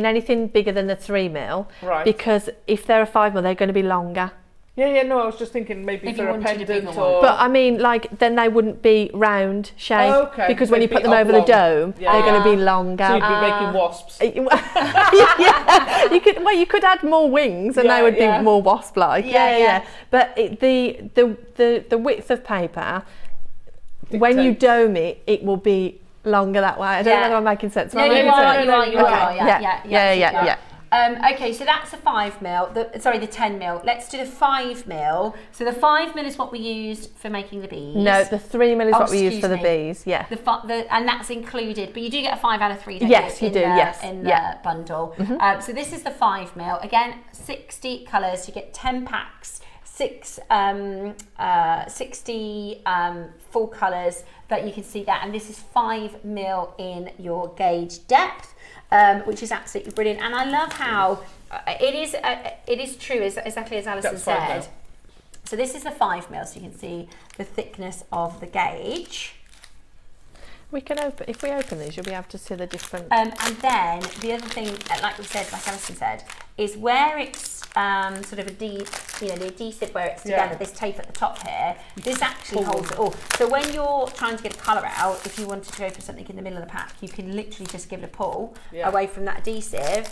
O: anything bigger than the 3 mil.
C: Right.
O: Because if they're a 5 mil, they're going to be longer.
C: Yeah, no, I was just thinking maybe
B: If
C: for
B: you
C: a
B: wanted a
C: pendant
B: bigger
C: or...
O: But I mean, like, then they wouldn't be round shape.
C: Oh, okay.
O: Because when
C: They'd
O: you put
C: be
O: them over the
C: oblong.
O: dome, they're going to be longer.
C: So you'd be making wasps.
O: Yeah, you could add more wings and they would be more wasp-like. Yeah. But the width of paper, when you dome it, it will be longer that way. I don't know if I'm making sense.
B: No, you are.
O: Yeah.
B: Okay, so that's a 5 mil. The 10 mil. Let's do the 5 mil. So the 5 mil is what we used for making the bees.
O: No, the 3 mil is what we use for the bees. Yeah.
B: And that's included, but you do get a 5 out of 3. Don't
O: yes,
B: you
O: do.
B: In the bundle. So this is the 5 mil. Again, 60 colours. You get 10 packs. 60 full colours that you can see that, and this is 5 mil in your gauge depth. Which is absolutely brilliant, and I love how it is true, exactly as Alison said. So this is the 5 mil, so you can see the thickness of the gauge.
O: We can open, if we open these, you'll be able to see the different.
B: And then the other thing, like Alison said, is where it's sort of the adhesive where it's together, this tape at the top here, this actually holds it all. So when you're trying to get a colour out, if you wanted to go for something in the middle of the pack, you can literally just give it a pull away from that adhesive,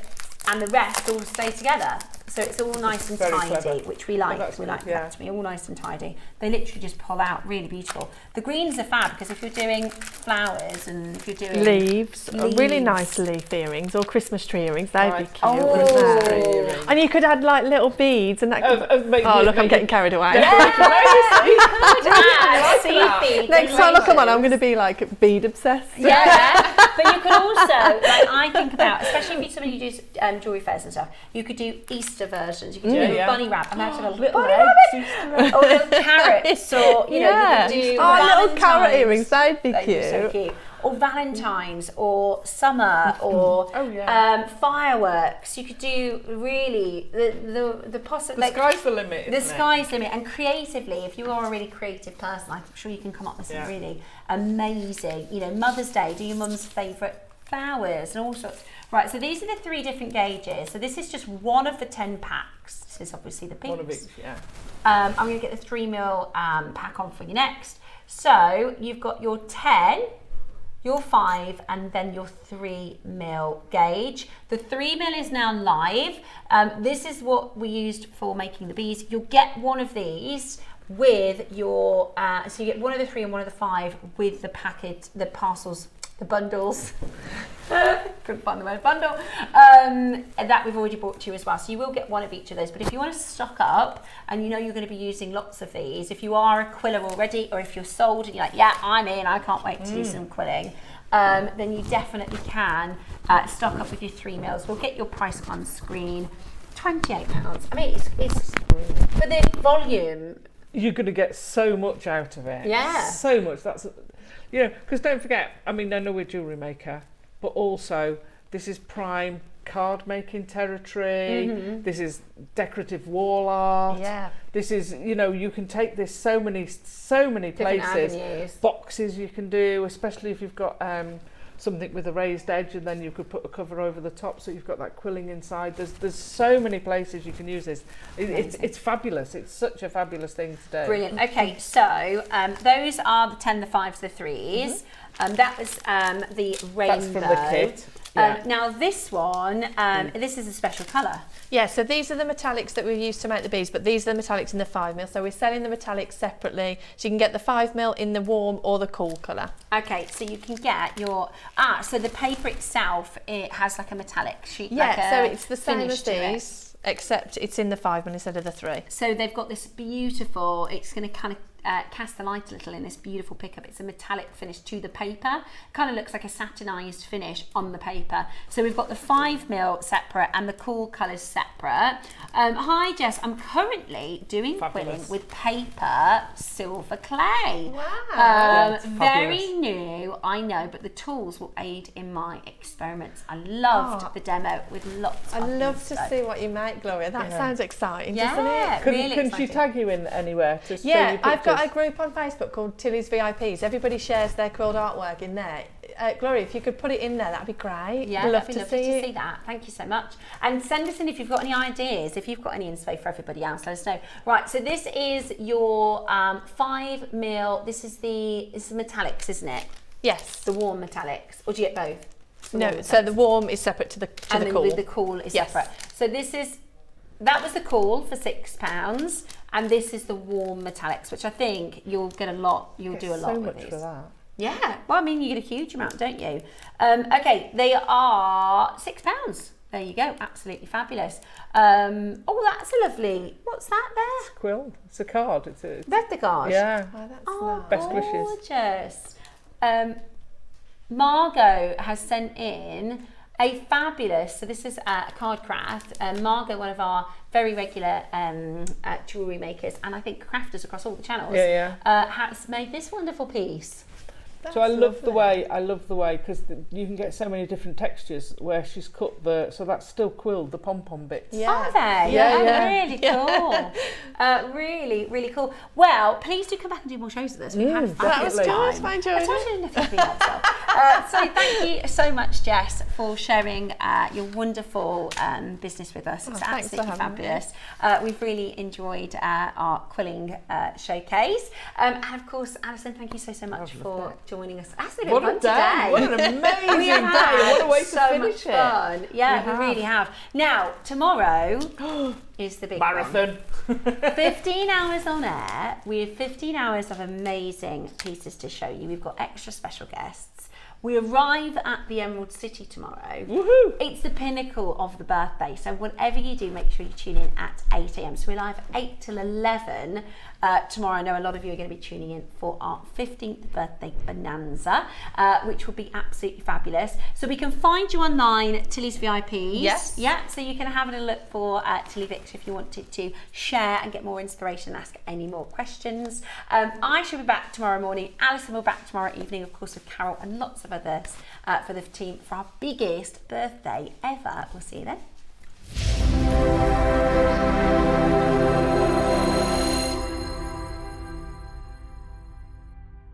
B: and the rest all stay together. So it's all nice and tidy, which we like. We like that to be all nice and tidy. They literally just pull out, really beautiful. The greens are fab because if you're doing flowers and if you're doing
O: leaves. Really nice leaf earrings or Christmas tree earrings, they'd be cute. Oh. And you could add like little beads and that could look, I'm getting carried away. Next time I come on, I'm going to be like bead obsessed.
B: Yeah, but you could also, like I think about, especially if you're somebody who does jewellery fairs and stuff, you could do Easter versions. You could do bunny wrap. Imagine a little rabbit, or little carrots, or you know, you could do
O: little carrot earrings. They'd be cute.
B: So cute. Or Valentine's, or summer, or fireworks. You could do really the possible.
C: The sky's the limit.
B: The sky's the limit, and creatively, if you are a really creative person, I'm sure you can come up with some really amazing. You know, Mother's Day. Do your mum's favourite flowers and all sorts. Right, so these are the 3 different gauges. So this is just one of the 10 packs. This is obviously the pinks.
C: One of each, yeah.
B: I'm going to get the 3 mil pack on for you next. So you've got your 10, your 5, and then your 3 mil gauge. The 3 mil is now live. This is what we used for making the bees. You'll get one of these with your, so you get one of the 3 and one of the 5 with the packet, the parcels, the bundles. Couldn't find the word bundle. That we've already brought to you as well. So you will get one of each of those. But if you want to stock up and you know you're going to be using lots of these, if you are a quiller already, or if you're sold and you're like, yeah, I'm in, I can't wait to do some quilling, then you definitely can stock up with your 3 mils. We'll get your price on screen. £28. I mean, it's for the volume.
C: You're going to get so much out of it.
B: Yeah.
C: So much. That's, you know, because don't forget, I mean, I know we're Jewellery Maker, but also this is prime card making territory. This is decorative wall art.
O: Yeah.
C: This is, you know, you can take this so many places.
B: Avenues.
C: Boxes you can do, especially if you've got something with a raised edge, and then you could put a cover over the top so you've got that quilling inside. There's so many places you can use this. It's fabulous. It's such a fabulous thing to do.
B: Brilliant. Okay, so those are the 10, the 5s, the 3s. That was the rainbow.
C: That's from the kit. Yeah.
B: Now this one, this is a special colour.
O: Yeah, so these are the metallics that we've used to make the bees, but these are the metallics in the 5 mil. So we're selling the metallics separately. So you can get the 5 mil in the warm or the cool colour.
B: Okay, so you can get your, so the paper itself, it has like a metallic sheet.
O: Yeah,
B: like
O: so it's the same
B: finish
O: as
B: to
O: these, except it's in the 5 mil instead of the 3.
B: So they've got this beautiful, it's going to kind of cast the light a little in this beautiful pickup. It's a metallic finish to the paper. Kind of looks like a satinized finish on the paper. So we've got the 5mm separate and the cool colours separate. Hi Jess, I'm currently doing quilling with paper silver clay.
O: Wow.
B: Very new, I know, but the tools will aid in my experiments. I loved the demo with lots of
O: I'd love to
B: info.
O: see what you make, Gloria. That sounds exciting, doesn't it?
B: Really
C: Can she tag you in anywhere to show
O: Yeah,
C: your
O: I've got a
C: pictures?
O: group on Facebook called Tilly's VIPs. Everybody shares their quilled artwork in there. Gloria, if you could put it in there, that'd be great.
B: Yeah,
O: We'd love
B: that'd be
O: to
B: lovely
O: see
B: to
O: it.
B: see that. Thank you so much. And send us in if you've got any ideas, if you've got any inspo for everybody else, let us know. Right, so this is your 5mm. This is the metallics, isn't it?
O: Yes.
B: The warm metallics. Or do you get both?
O: No, so the warm is separate to the
B: and
O: cool.
B: the cool is separate. So that was the cool for £6, and this is the warm metallics, which I think you'll get a lot. You'll do a lot with these.
C: So much for that.
B: Yeah, well, I mean, you get a huge amount, don't you? Okay, they are £6. There you go, absolutely fabulous. Oh, that's a lovely. What's that there?
C: It's a quill. It's a card. It's a
B: Birthday card.
C: Yeah.
O: Oh, that's
B: Oh,
C: Best wishes.
B: gorgeous. Margot has sent in a fabulous, so this is a card craft. Margot, one of our very regular jewellery makers, and I think crafters across all the channels, has made this wonderful piece.
C: So I love the way, because you can get so many different textures where she's cut so that's still quilled, the pom-pom bits.
B: Yeah. Are they? Really cool. Really, really cool. Well, please do come back and do more shows with us. We've had a fabulous time.
O: That was good. I enjoyed it.
B: So thank you so much, Jess, for sharing your wonderful business with us. It's absolutely fabulous. We've really enjoyed our quilling showcase. And of course, Alison, thank you so much for joining us. That's been
C: What
B: fun
C: a day!
B: today.
C: What an amazing day! What a way to finish it!
B: Fun. Yeah, we really have. Now, tomorrow is the big
C: marathon.
B: 15 hours on air. We have 15 hours of amazing pieces to show you. We've got extra special guests. We arrive at the Emerald City tomorrow.
C: Woohoo!
B: It's the pinnacle of the birthday. So whatever you do, make sure you tune in at 8 a.m. So we're live 8 till 11 tomorrow. I know a lot of you are going to be tuning in for our 15th birthday bonanza, which will be absolutely fabulous. So we can find you online, Tilly's VIPs.
O: Yes.
B: Yeah, so you can have a look for Tilly Victor if you wanted to share and get more inspiration and ask any more questions. I shall be back tomorrow morning. Alison will be back tomorrow evening, of course, with Carol and lots of others for the team for our biggest birthday ever. We'll see you then.